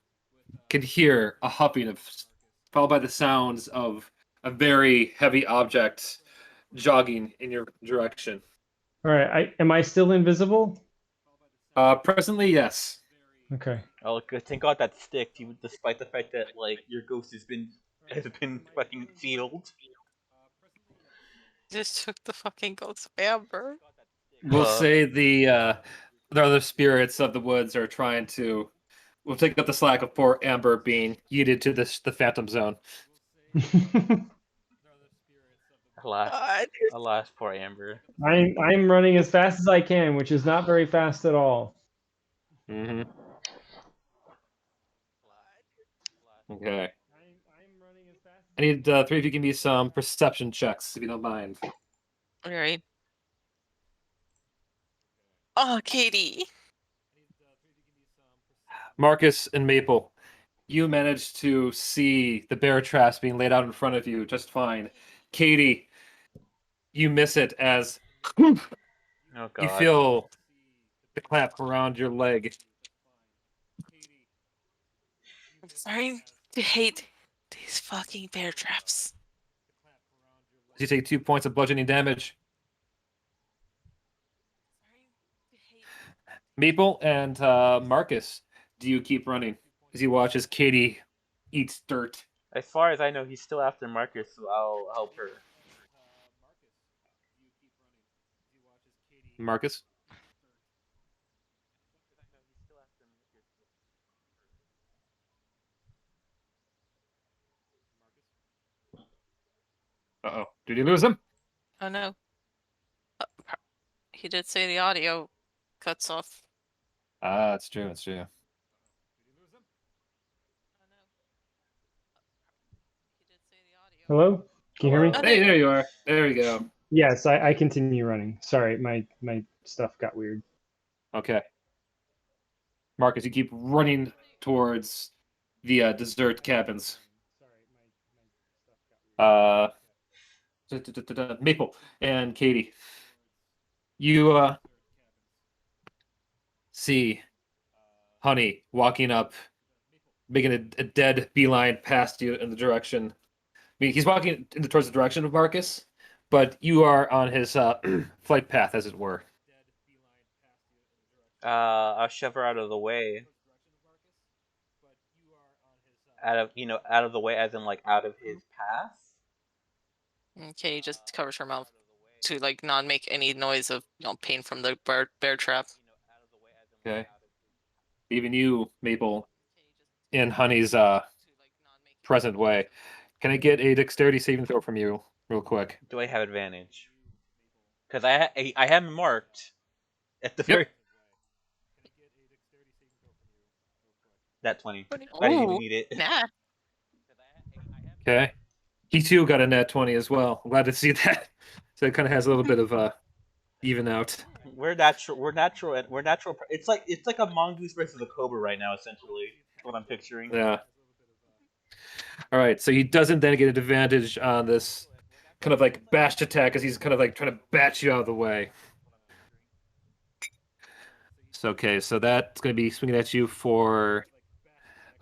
[SPEAKER 2] can hear a huffing followed by the sounds of a very heavy object jogging in your direction.
[SPEAKER 3] All right, am I still invisible?
[SPEAKER 2] Presently, yes.
[SPEAKER 3] Okay.
[SPEAKER 1] Oh, thank God that sticked, even despite the fact that like your ghost has been fucking sealed.
[SPEAKER 5] Just took the fucking ghost of Amber.
[SPEAKER 2] We'll say the other spirits of the woods are trying to. We'll take up the slack of poor Amber being yeeted to the Phantom Zone.
[SPEAKER 1] Alas, poor Amber.
[SPEAKER 3] I'm running as fast as I can, which is not very fast at all.
[SPEAKER 2] Mm-hmm. Okay. I need 3 of you give me some perception checks, if you don't mind.
[SPEAKER 5] All right. Oh, Katie.
[SPEAKER 2] Marcus and Maple, you managed to see the bear traps being laid out in front of you just fine. Katie, you miss it as
[SPEAKER 1] Oh God.
[SPEAKER 2] you feel the clamp around your leg.
[SPEAKER 5] I'm starting to hate these fucking bear traps.
[SPEAKER 2] You take 2 points of bludgeoning damage. Maple and Marcus, do you keep running as you watch as Katie eats dirt?
[SPEAKER 1] As far as I know, he's still after Marcus, so I'll help her.
[SPEAKER 2] Marcus? Uh-oh. Did you lose him?
[SPEAKER 5] Oh no. He did say the audio cuts off.
[SPEAKER 2] Ah, that's true. That's true.
[SPEAKER 3] Hello? Can you hear me?
[SPEAKER 5] Oh,
[SPEAKER 2] Hey, there you are. There we go.
[SPEAKER 3] Yes, I continue running. Sorry, my stuff got weird.
[SPEAKER 2] Okay. Marcus, you keep running towards the dessert cabins. Maple and Katie, you see Honey walking up, making a dead beeline past you in the direction. I mean, he's walking towards the direction of Marcus, but you are on his flight path, as it were.
[SPEAKER 1] I'll shove her out of the way. Out of the way, as in like out of his path.
[SPEAKER 5] Okay, he just covers her mouth to like not make any noise of pain from the bear trap.
[SPEAKER 2] Okay. Even you, Maple, in Honey's present way. Can I get a dexterity saving throw from you, real quick?
[SPEAKER 1] Do I have advantage? Because I have him marked at the
[SPEAKER 2] Yep.
[SPEAKER 1] very. That 20. I didn't even need it.
[SPEAKER 5] Nah.
[SPEAKER 2] Okay. He too got a nat 20 as well. I'm glad to see that. So it kind of has a little bit of even out.
[SPEAKER 1] We're natural. It's like a mongoose versus a cobra right now, essentially. That's what I'm picturing.
[SPEAKER 2] Yeah. All right. So he doesn't then get an advantage on this kind of like bashed attack as he's kind of like trying to bat you out of the way. So okay. So that's going to be swinging at you for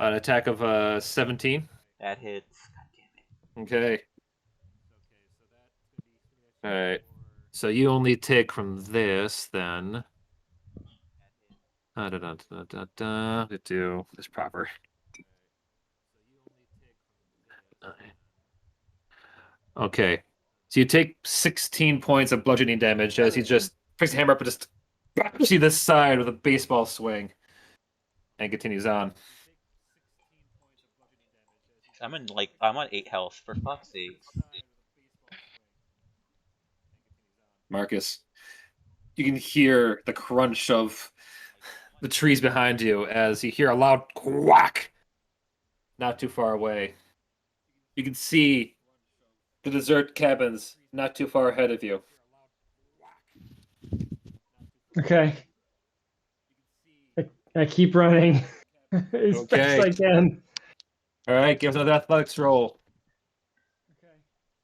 [SPEAKER 2] an attack of 17.
[SPEAKER 1] That hits. God damn it.
[SPEAKER 2] Okay. All right. So you only take from this then. Do this proper. Okay. So you take 16 points of bludgeoning damage as he just picks the hammer up and just baps you this side with a baseball swing. And continues on.
[SPEAKER 1] I'm on 8 health, for fuck's sake.
[SPEAKER 2] Marcus, you can hear the crunch of the trees behind you as you hear a loud quack not too far away. You can see the dessert cabins not too far ahead of you.
[SPEAKER 3] Okay. I keep running as best I can.
[SPEAKER 2] All right, give us another athletics roll.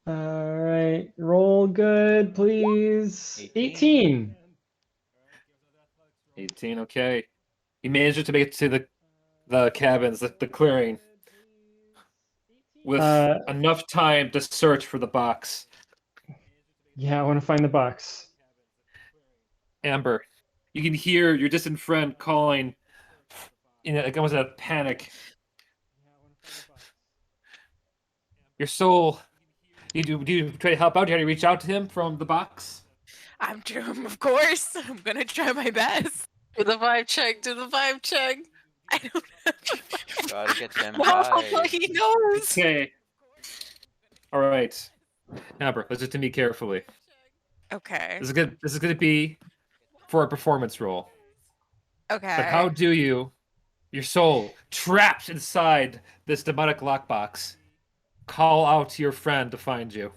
[SPEAKER 3] All right, roll good, please. 18.
[SPEAKER 2] 18, okay. You managed to make it to the cabins, the clearing, with enough time to search for the box.
[SPEAKER 3] Yeah, I want to find the box.
[SPEAKER 2] Amber, you can hear your distant friend calling, like almost in a panic. Your soul. Do you try to help out? Do you reach out to him from the box?
[SPEAKER 7] I'm Jim, of course. I'm gonna try my best.
[SPEAKER 5] Do the vibe check. Do the vibe check.
[SPEAKER 7] I don't know.
[SPEAKER 1] Gotta get them
[SPEAKER 5] No,
[SPEAKER 1] vibes.
[SPEAKER 5] he knows.
[SPEAKER 2] Okay. All right. Amber, listen to me carefully.
[SPEAKER 7] Okay.
[SPEAKER 2] This is going to be for a performance roll.
[SPEAKER 7] Okay.
[SPEAKER 2] But how do you, your soul, trapped inside this demonic lockbox, call out to your friend to find you?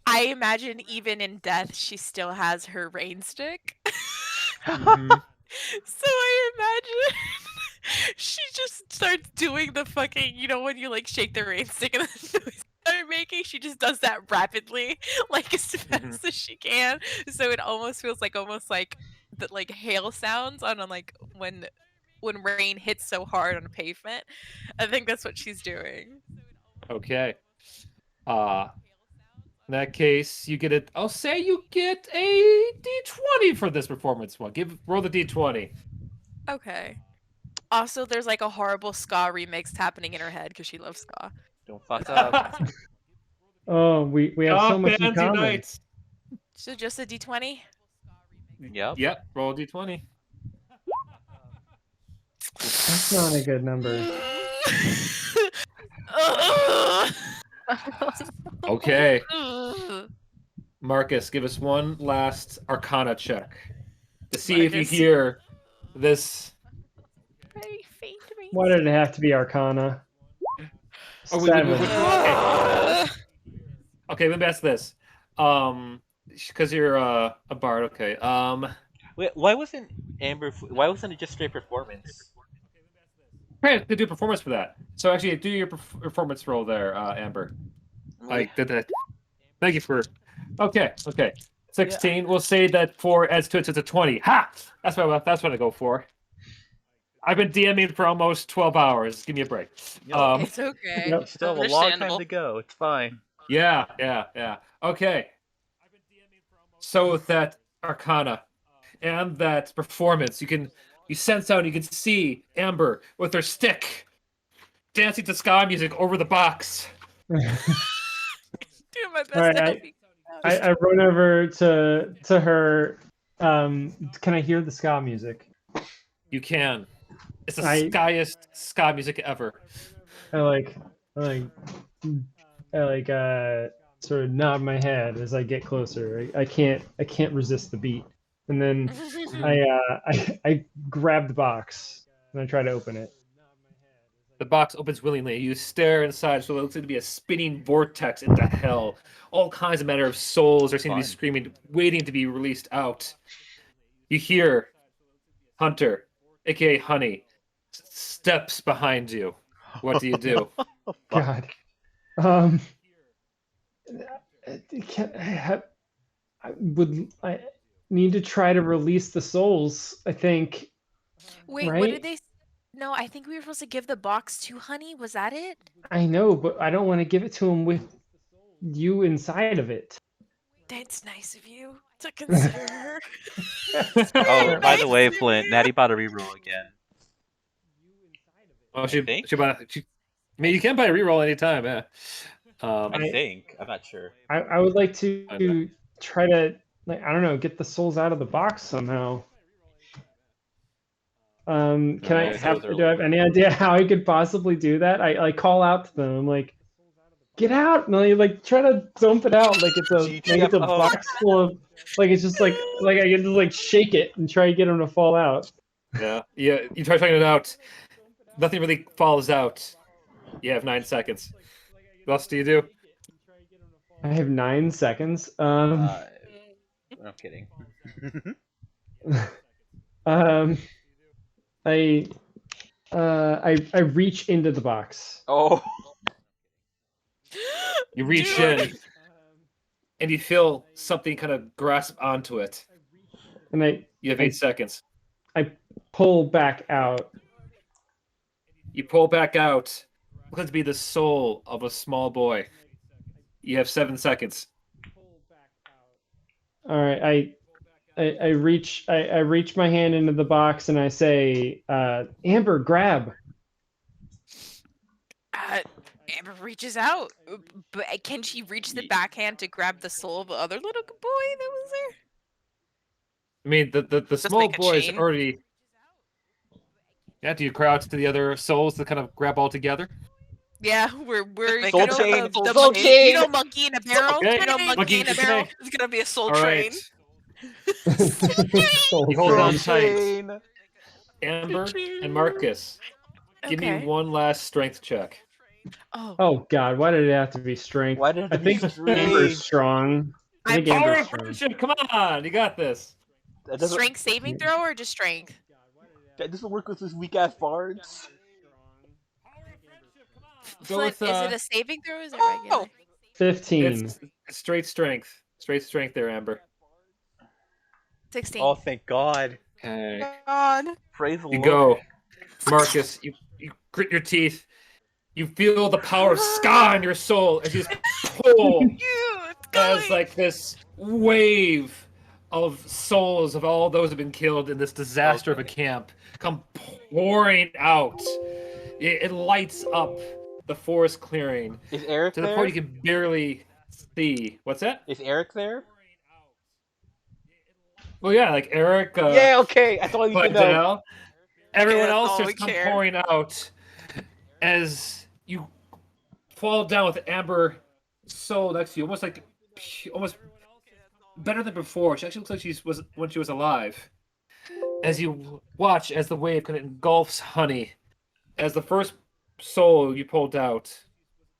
[SPEAKER 7] I imagine even in death, she still has her rain stick.
[SPEAKER 2] Mhm.
[SPEAKER 7] So I imagine she just starts doing the fucking, when you like shake the rain stick and the noise start making, she just does that rapidly, like as fast as she can. So it almost feels like the like hail sounds on like when rain hits so hard on a pavement. I think that's what she's doing.
[SPEAKER 2] Okay. In that case, you get it. I'll say you get a D20 for this performance one. Roll the D20.
[SPEAKER 7] Okay. Also, there's like a horrible ska remix happening in her head because she loves ska.
[SPEAKER 1] Don't fuck up.
[SPEAKER 3] Oh, we have so much in
[SPEAKER 2] Bands
[SPEAKER 3] common.
[SPEAKER 2] unite.
[SPEAKER 7] So just a D20?
[SPEAKER 1] Yep.
[SPEAKER 2] Yep. Roll D20.
[SPEAKER 3] That's not a good number.
[SPEAKER 2] Okay. Marcus, give us one last Arcana check to see if you
[SPEAKER 7] Marcus.
[SPEAKER 2] hear this.
[SPEAKER 7] Very faint.
[SPEAKER 3] Why did it have to be Arcana?
[SPEAKER 2] Oh,
[SPEAKER 3] 7.
[SPEAKER 2] Okay, let me ask this. Because you're a bard. Okay.
[SPEAKER 1] Wait, why wasn't Amber? Why wasn't it just straight performance?
[SPEAKER 2] Hey, they do performance for that. So actually, do your performance roll there, Amber. I did that. Thank you for. Okay. 16. We'll say that 4 adds to it, so it's a 20. Ha! That's what I go for. I've been DMing for almost 12 hours. Give me a break.
[SPEAKER 7] It's okay.
[SPEAKER 3] Yep.
[SPEAKER 1] You still have a long time
[SPEAKER 5] Understandable.
[SPEAKER 1] to go. It's fine.
[SPEAKER 2] Yeah. Okay. So with that Arcana and that performance, you sense out, you can see Amber with her stick dancing to ska music over the box.
[SPEAKER 7] Doing my best
[SPEAKER 3] Alright,
[SPEAKER 7] to help you.
[SPEAKER 3] I run over to her. Can I hear the ska music?
[SPEAKER 2] You can. It's the
[SPEAKER 3] I-
[SPEAKER 2] skiest ska music ever.
[SPEAKER 3] I sort of nod my head as I get closer. I can't resist the beat, and then I grab the box and I try to open it.
[SPEAKER 2] The box opens willingly. You stare inside, so it looks like to be a spinning vortex into hell. All kinds of manner of souls are seen to be
[SPEAKER 1] Fun.
[SPEAKER 2] screaming, waiting to be released out. You hear Hunter, aka Honey, steps behind you. What do you do?
[SPEAKER 3] God. I need to try to release the souls, I think.
[SPEAKER 7] Wait, what
[SPEAKER 3] Right?
[SPEAKER 7] did they? No, I think we were supposed to give the box to Honey. Was that it?
[SPEAKER 3] I know, but I don't want to give it to him with you inside of it.
[SPEAKER 7] That's nice of you to consider her.
[SPEAKER 1] Oh, by the way, Flint, Natty bought a reroll again.
[SPEAKER 2] Oh, she
[SPEAKER 1] think.
[SPEAKER 2] I mean, you can buy a reroll anytime, yeah.
[SPEAKER 1] I think. I'm not sure.
[SPEAKER 3] I would like to try to, like, I don't know, get the souls out of the box somehow. Can
[SPEAKER 1] No,
[SPEAKER 3] I
[SPEAKER 1] souls
[SPEAKER 3] have?
[SPEAKER 1] are
[SPEAKER 3] Do I have any idea how I could possibly do that? I like call out to them. I'm like, get out! And I like try to dump it out like it's a
[SPEAKER 1] GTFO.
[SPEAKER 3] box full of, like it's just like I can just like shake it and try to get them to fall out.
[SPEAKER 2] Yeah. You try finding it out. Nothing really falls out. You have 9 seconds. What else do you do?
[SPEAKER 3] I have 9 seconds.
[SPEAKER 1] I'm kidding.
[SPEAKER 3] I reach into the box.
[SPEAKER 1] Oh.
[SPEAKER 2] You reach in, and you feel something kind of grasp onto it.
[SPEAKER 3] And
[SPEAKER 2] You have 8 seconds.
[SPEAKER 3] I pull back out.
[SPEAKER 2] You pull back out. Looks to be the soul of a small boy. You have 7 seconds.
[SPEAKER 3] All right, I reach my hand into the box and I say, Amber, grab.
[SPEAKER 7] Amber reaches out, but can she reach the backhand to grab the soul of the other little boy that was there?
[SPEAKER 2] I mean, the small
[SPEAKER 5] make a
[SPEAKER 2] boy is
[SPEAKER 5] chain.
[SPEAKER 2] already. Yeah, do you cry out to the other souls to kind of grab all together?
[SPEAKER 7] Yeah, we're
[SPEAKER 5] make
[SPEAKER 1] Soul
[SPEAKER 7] you know,
[SPEAKER 1] chain,
[SPEAKER 7] the
[SPEAKER 1] soul
[SPEAKER 7] monkey,
[SPEAKER 1] chain.
[SPEAKER 7] you know, monkey in a barrel.
[SPEAKER 2] Okay.
[SPEAKER 7] You know,
[SPEAKER 2] Monkey
[SPEAKER 7] monkey in a
[SPEAKER 2] in a
[SPEAKER 7] barrel.
[SPEAKER 2] chain.
[SPEAKER 5] It's gonna be a soul
[SPEAKER 2] All
[SPEAKER 5] train.
[SPEAKER 2] right.
[SPEAKER 3] Soul
[SPEAKER 2] You hold on
[SPEAKER 3] train.
[SPEAKER 2] tight. Amber and Marcus, give me
[SPEAKER 7] Okay.
[SPEAKER 2] one last strength check.
[SPEAKER 3] Oh God, why did it have to be strength?
[SPEAKER 1] Why did it
[SPEAKER 3] I
[SPEAKER 1] have to be
[SPEAKER 3] think
[SPEAKER 1] strength?
[SPEAKER 3] Amber's strong. I think
[SPEAKER 2] Power
[SPEAKER 3] Amber's
[SPEAKER 2] of
[SPEAKER 3] strong.
[SPEAKER 2] friendship, come on, you got this.
[SPEAKER 1] That doesn't,
[SPEAKER 7] Strength saving throw or just strength?
[SPEAKER 1] that doesn't work with this weak ass bards.
[SPEAKER 2] Go
[SPEAKER 7] Flint,
[SPEAKER 2] with,
[SPEAKER 7] is it a saving throw or is it regular?
[SPEAKER 3] 15.
[SPEAKER 2] It's straight strength. Straight strength there, Amber.
[SPEAKER 7] 16.
[SPEAKER 1] Oh, thank God.
[SPEAKER 2] Okay.
[SPEAKER 5] God.
[SPEAKER 1] Praise the
[SPEAKER 2] You
[SPEAKER 1] Lord.
[SPEAKER 2] go. Marcus, you grit your teeth. You feel the power of ska in your soul as you just pull
[SPEAKER 5] It's
[SPEAKER 2] as
[SPEAKER 5] going.
[SPEAKER 2] like this wave of souls of all those who have been killed in this disaster of a camp come pouring out. It lights up the forest clearing
[SPEAKER 1] Is Eric
[SPEAKER 2] to the
[SPEAKER 1] there?
[SPEAKER 2] point you can barely see. What's that?
[SPEAKER 1] Is Eric there?
[SPEAKER 2] Well, yeah, like Eric,
[SPEAKER 1] Yeah, okay. That's all I need to know.
[SPEAKER 2] Fidel, everyone
[SPEAKER 5] that's
[SPEAKER 2] else
[SPEAKER 5] all
[SPEAKER 2] just
[SPEAKER 5] we
[SPEAKER 2] come
[SPEAKER 5] care.
[SPEAKER 2] pouring out as you fall down with Amber soul next to you, almost better than before. She actually looks like she was when she was alive. As you watch as the wave kind of engulfs Honey, as the first soul you pulled out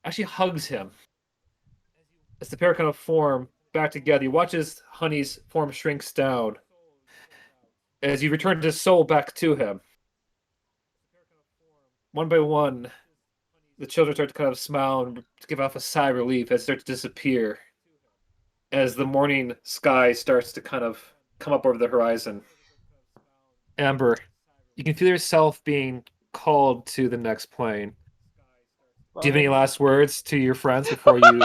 [SPEAKER 2] actually hugs him. As the pair kind of form back together, you watch as Honey's form shrinks down. As you return his soul back to him. One by one, the children start to kind of smile and give off a sigh of relief as they start to disappear. As the morning sky starts to kind of come up over the horizon. Amber, you can feel yourself being called to the next plane. Do you have any last words to your friends before you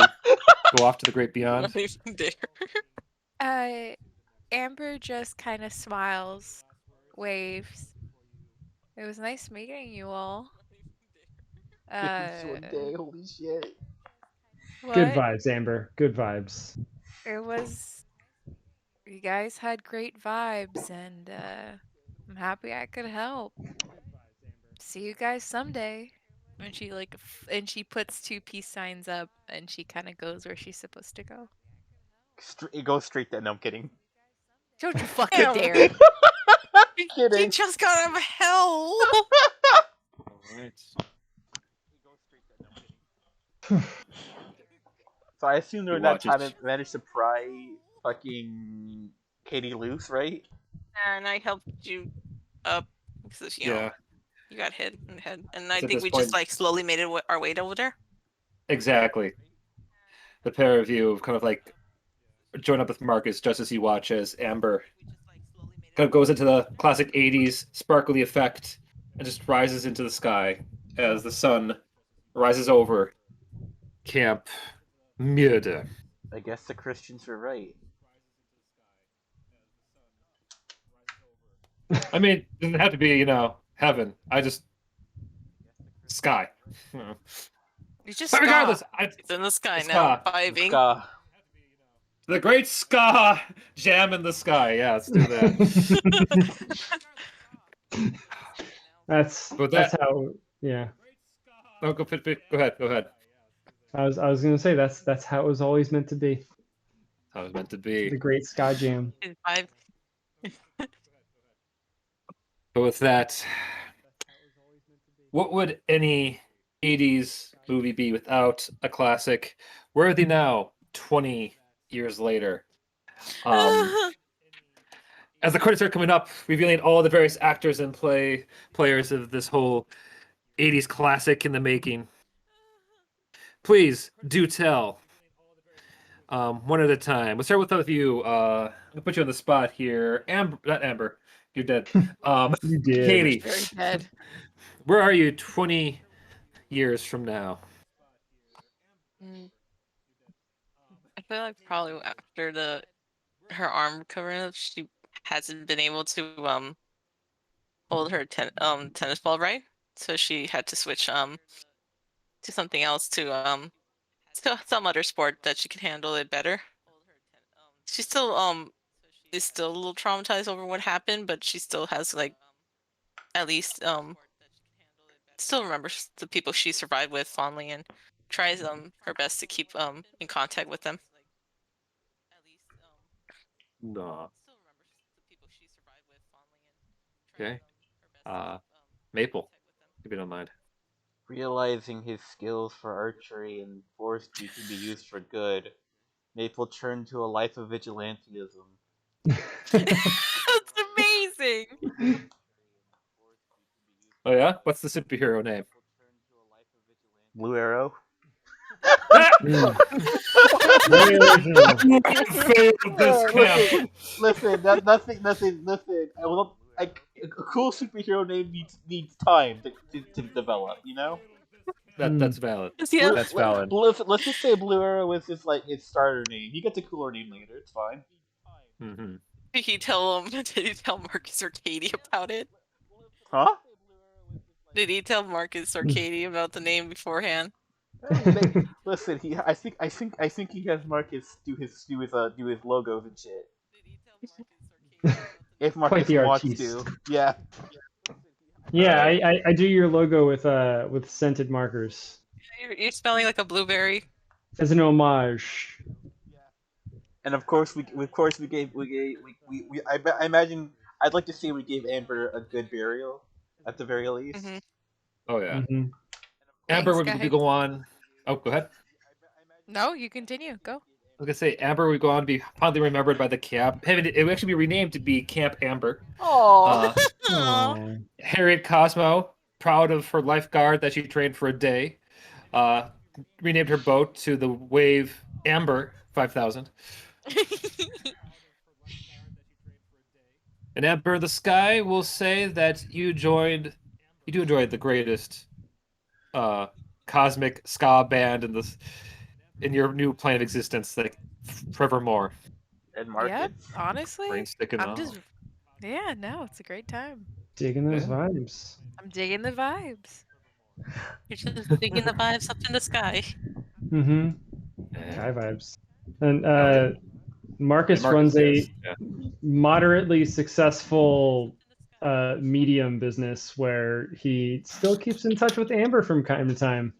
[SPEAKER 2] go off to the great beyond?
[SPEAKER 5] Not even there.
[SPEAKER 7] Amber just kind of smiles, waves. It was nice meeting you all.
[SPEAKER 1] One day, holy shit.
[SPEAKER 7] What?
[SPEAKER 3] Good vibes, Amber. Good vibes.
[SPEAKER 7] It was. You guys had great vibes, and I'm happy I could help. See you guys someday. And she and she puts 2 peace signs up, and she kind of goes where she's supposed to go.
[SPEAKER 1] It goes straight there. No, I'm kidding.
[SPEAKER 7] Don't you fucking
[SPEAKER 5] Damn.
[SPEAKER 7] dare!
[SPEAKER 5] He
[SPEAKER 1] Kidding.
[SPEAKER 5] just got out of hell.
[SPEAKER 1] So I assume during
[SPEAKER 2] You
[SPEAKER 1] that
[SPEAKER 2] watch
[SPEAKER 1] time
[SPEAKER 2] it.
[SPEAKER 1] it managed to pry fucking Katie loose, right?
[SPEAKER 5] And I helped you up because you know you got hit in the head, and I
[SPEAKER 2] So at
[SPEAKER 5] think
[SPEAKER 2] this
[SPEAKER 5] we
[SPEAKER 2] point-
[SPEAKER 5] just like slowly made our way over there.
[SPEAKER 2] Exactly. The pair of you kind of like join up with Marcus just as you watch as Amber kind of goes into the classic 80s sparkly effect and just rises into the sky as the sun rises over Camp Murder.
[SPEAKER 1] I guess the Christians were right.
[SPEAKER 2] I mean, it doesn't have to be, heaven. Sky.
[SPEAKER 5] You just
[SPEAKER 2] But regardless,
[SPEAKER 5] it's in the sky
[SPEAKER 2] the
[SPEAKER 5] now,
[SPEAKER 2] ska.
[SPEAKER 5] vibing.
[SPEAKER 1] Ska.
[SPEAKER 2] the great ska jam in the sky. Yeah, let's do that.
[SPEAKER 3] That's
[SPEAKER 2] But
[SPEAKER 3] that's how. Yeah,
[SPEAKER 2] Oh, go ahead. Go ahead.
[SPEAKER 3] I was gonna say that's how it was always meant to be.
[SPEAKER 2] How it was meant to
[SPEAKER 3] The
[SPEAKER 2] be.
[SPEAKER 3] great ska jam.
[SPEAKER 5] Vibe.
[SPEAKER 2] But with that, what would any 80s movie be without a classic? Worthy now, 20 years later. As the credits are coming up, revealing all the various actors and players of this whole 80s classic in the making. Please do tell. One at a time. We'll start with you. I'll put you on the spot here. Not Amber. You're dead.
[SPEAKER 3] You did.
[SPEAKER 2] Katie,
[SPEAKER 7] Very dead.
[SPEAKER 2] where are you 20 years from now?
[SPEAKER 5] Mm. I feel like probably after her arm recovering, she hasn't been able to hold her tennis ball right, so she had to switch to something else to some other sport that she can handle it better. She still is still a little traumatized over what happened, but she still has like at least still remembers the people she survived with fondly and tries her best to keep in contact with them.
[SPEAKER 2] No. Okay. Maple, if you don't mind.
[SPEAKER 1] Realizing his skills for archery and forestry can be used for good, Maple turned to a life of vigilantism.
[SPEAKER 7] That's amazing.
[SPEAKER 2] Oh yeah? What's the superhero name?
[SPEAKER 1] Blue Arrow?
[SPEAKER 3] Very original.
[SPEAKER 2] Failed this camp.
[SPEAKER 1] Listen, listen. A cool superhero name needs time to develop, you know?
[SPEAKER 2] That's valid.
[SPEAKER 5] Yeah.
[SPEAKER 2] That's valid.
[SPEAKER 1] Let's just say Blue Arrow was just like its starter name. He gets a cooler name later. It's fine.
[SPEAKER 2] Hmm.
[SPEAKER 5] Did he tell him? Did he tell Marcus or Katie about it?
[SPEAKER 1] Huh?
[SPEAKER 5] Did he tell Marcus or Katie about the name beforehand?
[SPEAKER 1] Listen, I think he has Marcus do his logos and shit. If
[SPEAKER 3] Quite
[SPEAKER 1] Marcus
[SPEAKER 3] the
[SPEAKER 1] wants
[SPEAKER 3] artiste.
[SPEAKER 1] to, yeah.
[SPEAKER 3] Yeah, I do your logo with scented markers
[SPEAKER 5] You're smelling like a blueberry.
[SPEAKER 3] as an homage.
[SPEAKER 1] And of course we I imagine I'd like to say we gave Amber a good burial at the very least.
[SPEAKER 5] Mhm.
[SPEAKER 2] Oh yeah.
[SPEAKER 3] Hmm.
[SPEAKER 2] Amber
[SPEAKER 7] Thanks,
[SPEAKER 2] would
[SPEAKER 7] guys.
[SPEAKER 2] go on. Oh, go ahead.
[SPEAKER 7] No, you continue. Go.
[SPEAKER 2] I was gonna say Amber would go on to be fondly remembered by the camp. It would actually be renamed to be Camp Amber.
[SPEAKER 1] Oh,
[SPEAKER 3] Aw.
[SPEAKER 2] Harriet Cosmo, proud of her lifeguard that she trained for a day, renamed her boat to the Wave Amber 5000. And Amber the Sky will say that you do enjoy the greatest cosmic ska band in your new plane of existence, like forevermore.
[SPEAKER 1] and
[SPEAKER 7] Yeah,
[SPEAKER 1] Marcus.
[SPEAKER 7] honestly,
[SPEAKER 2] Brain sticking
[SPEAKER 7] I'm
[SPEAKER 2] off.
[SPEAKER 7] just. Yeah, no, it's a great time.
[SPEAKER 3] Digging those
[SPEAKER 2] Yeah.
[SPEAKER 3] vibes.
[SPEAKER 7] I'm digging the vibes.
[SPEAKER 5] You're just digging the vibes up in the sky.
[SPEAKER 3] Mm-hmm.
[SPEAKER 2] Yeah.
[SPEAKER 3] Guy vibes. And
[SPEAKER 2] yeah.
[SPEAKER 3] Marcus
[SPEAKER 2] Yeah,
[SPEAKER 3] runs a
[SPEAKER 2] is, yeah.
[SPEAKER 3] moderately successful medium business where he still keeps in touch with Amber from time to time.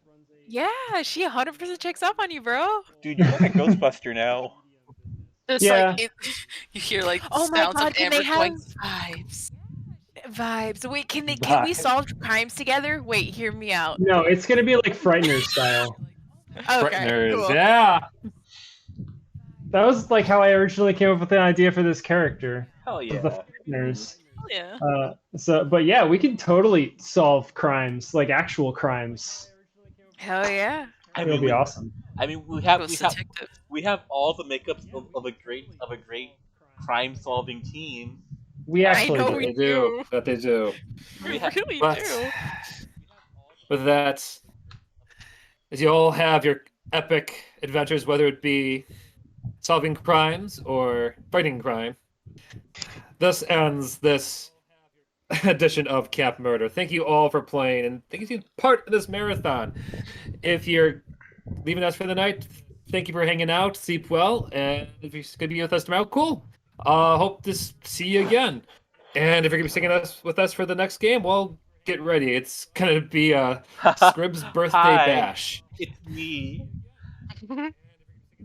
[SPEAKER 7] Yeah, she 100% checks up on you, bro.
[SPEAKER 1] Dude, you're like a Ghostbuster now.
[SPEAKER 5] Just
[SPEAKER 3] Yeah.
[SPEAKER 5] like you hear like
[SPEAKER 7] Oh my
[SPEAKER 5] sounds
[SPEAKER 7] God,
[SPEAKER 5] of
[SPEAKER 7] can they
[SPEAKER 5] Amber going
[SPEAKER 7] have-
[SPEAKER 5] vibes.
[SPEAKER 7] Vibes. Wait, can we
[SPEAKER 3] Vibes.
[SPEAKER 7] solve crimes together? Wait, hear me out.
[SPEAKER 3] No, it's gonna be like Frighteners style.
[SPEAKER 7] Okay,
[SPEAKER 2] Frighteners,
[SPEAKER 7] cool.
[SPEAKER 2] yeah.
[SPEAKER 3] That was like how I originally came up with the idea for this character.
[SPEAKER 1] Hell
[SPEAKER 3] Was
[SPEAKER 1] yeah.
[SPEAKER 3] the Frighteners.
[SPEAKER 5] Oh, yeah.
[SPEAKER 3] But yeah, we can totally solve crimes, like actual crimes.
[SPEAKER 7] Hell yeah.
[SPEAKER 1] I
[SPEAKER 3] It'll
[SPEAKER 1] mean,
[SPEAKER 3] be awesome.
[SPEAKER 1] I mean, we have
[SPEAKER 5] Ghost detective.
[SPEAKER 1] we have all the makeups of a great crime solving team.
[SPEAKER 3] We actually
[SPEAKER 7] know
[SPEAKER 3] do.
[SPEAKER 7] we
[SPEAKER 2] They do. That they do.
[SPEAKER 7] We
[SPEAKER 1] We ha-
[SPEAKER 7] really
[SPEAKER 2] But
[SPEAKER 7] do.
[SPEAKER 2] with that, as you all have your epic adventures, whether it be solving crimes or fighting crime, thus ends this edition of Camp Murder. Thank you all for playing, and thank you for being part of this marathon. If you're leaving us for the night, thank you for hanging out. Sleep well, and if you're going to be with us tomorrow, cool. Hope to see you again. And if you're going to be singing with us for the next game, well, get ready. It's going to be a Scribb's birthday
[SPEAKER 1] Hi.
[SPEAKER 2] bash.
[SPEAKER 1] It's me.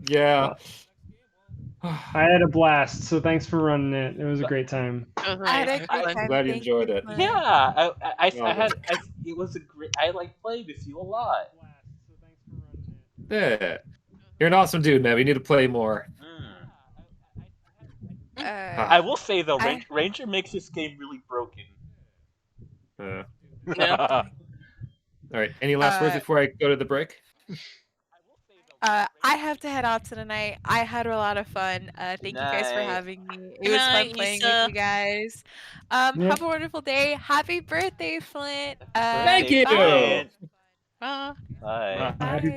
[SPEAKER 2] Yeah.
[SPEAKER 3] I had a blast, so thanks for running it. It was a great time.
[SPEAKER 5] Oh,
[SPEAKER 7] I had a
[SPEAKER 5] nice.
[SPEAKER 7] great
[SPEAKER 5] Fun.
[SPEAKER 7] time.
[SPEAKER 2] glad you
[SPEAKER 7] Thank
[SPEAKER 2] enjoyed it.
[SPEAKER 7] Glenn.
[SPEAKER 1] Yeah,
[SPEAKER 2] Oh,
[SPEAKER 1] it was a great. I like playing with you a lot.
[SPEAKER 2] Yeah. You're an awesome dude, man. We need to play more.
[SPEAKER 1] I will say though,
[SPEAKER 7] I-
[SPEAKER 1] Ranger makes this game really broken.
[SPEAKER 2] Uh,
[SPEAKER 5] Yeah.
[SPEAKER 2] all right. Any last words before I go to the break?
[SPEAKER 7] I have to head out to tonight. I had a lot of fun. Thank you guys for
[SPEAKER 1] Night.
[SPEAKER 7] having me. It
[SPEAKER 5] Good
[SPEAKER 7] was fun
[SPEAKER 5] night,
[SPEAKER 7] playing
[SPEAKER 5] Issa.
[SPEAKER 7] with you guys. Have a wonderful day. Happy birthday, Flint.
[SPEAKER 2] Thank you.
[SPEAKER 1] Bye.
[SPEAKER 5] Bye.
[SPEAKER 1] Bye.
[SPEAKER 3] Happy
[SPEAKER 7] Bye.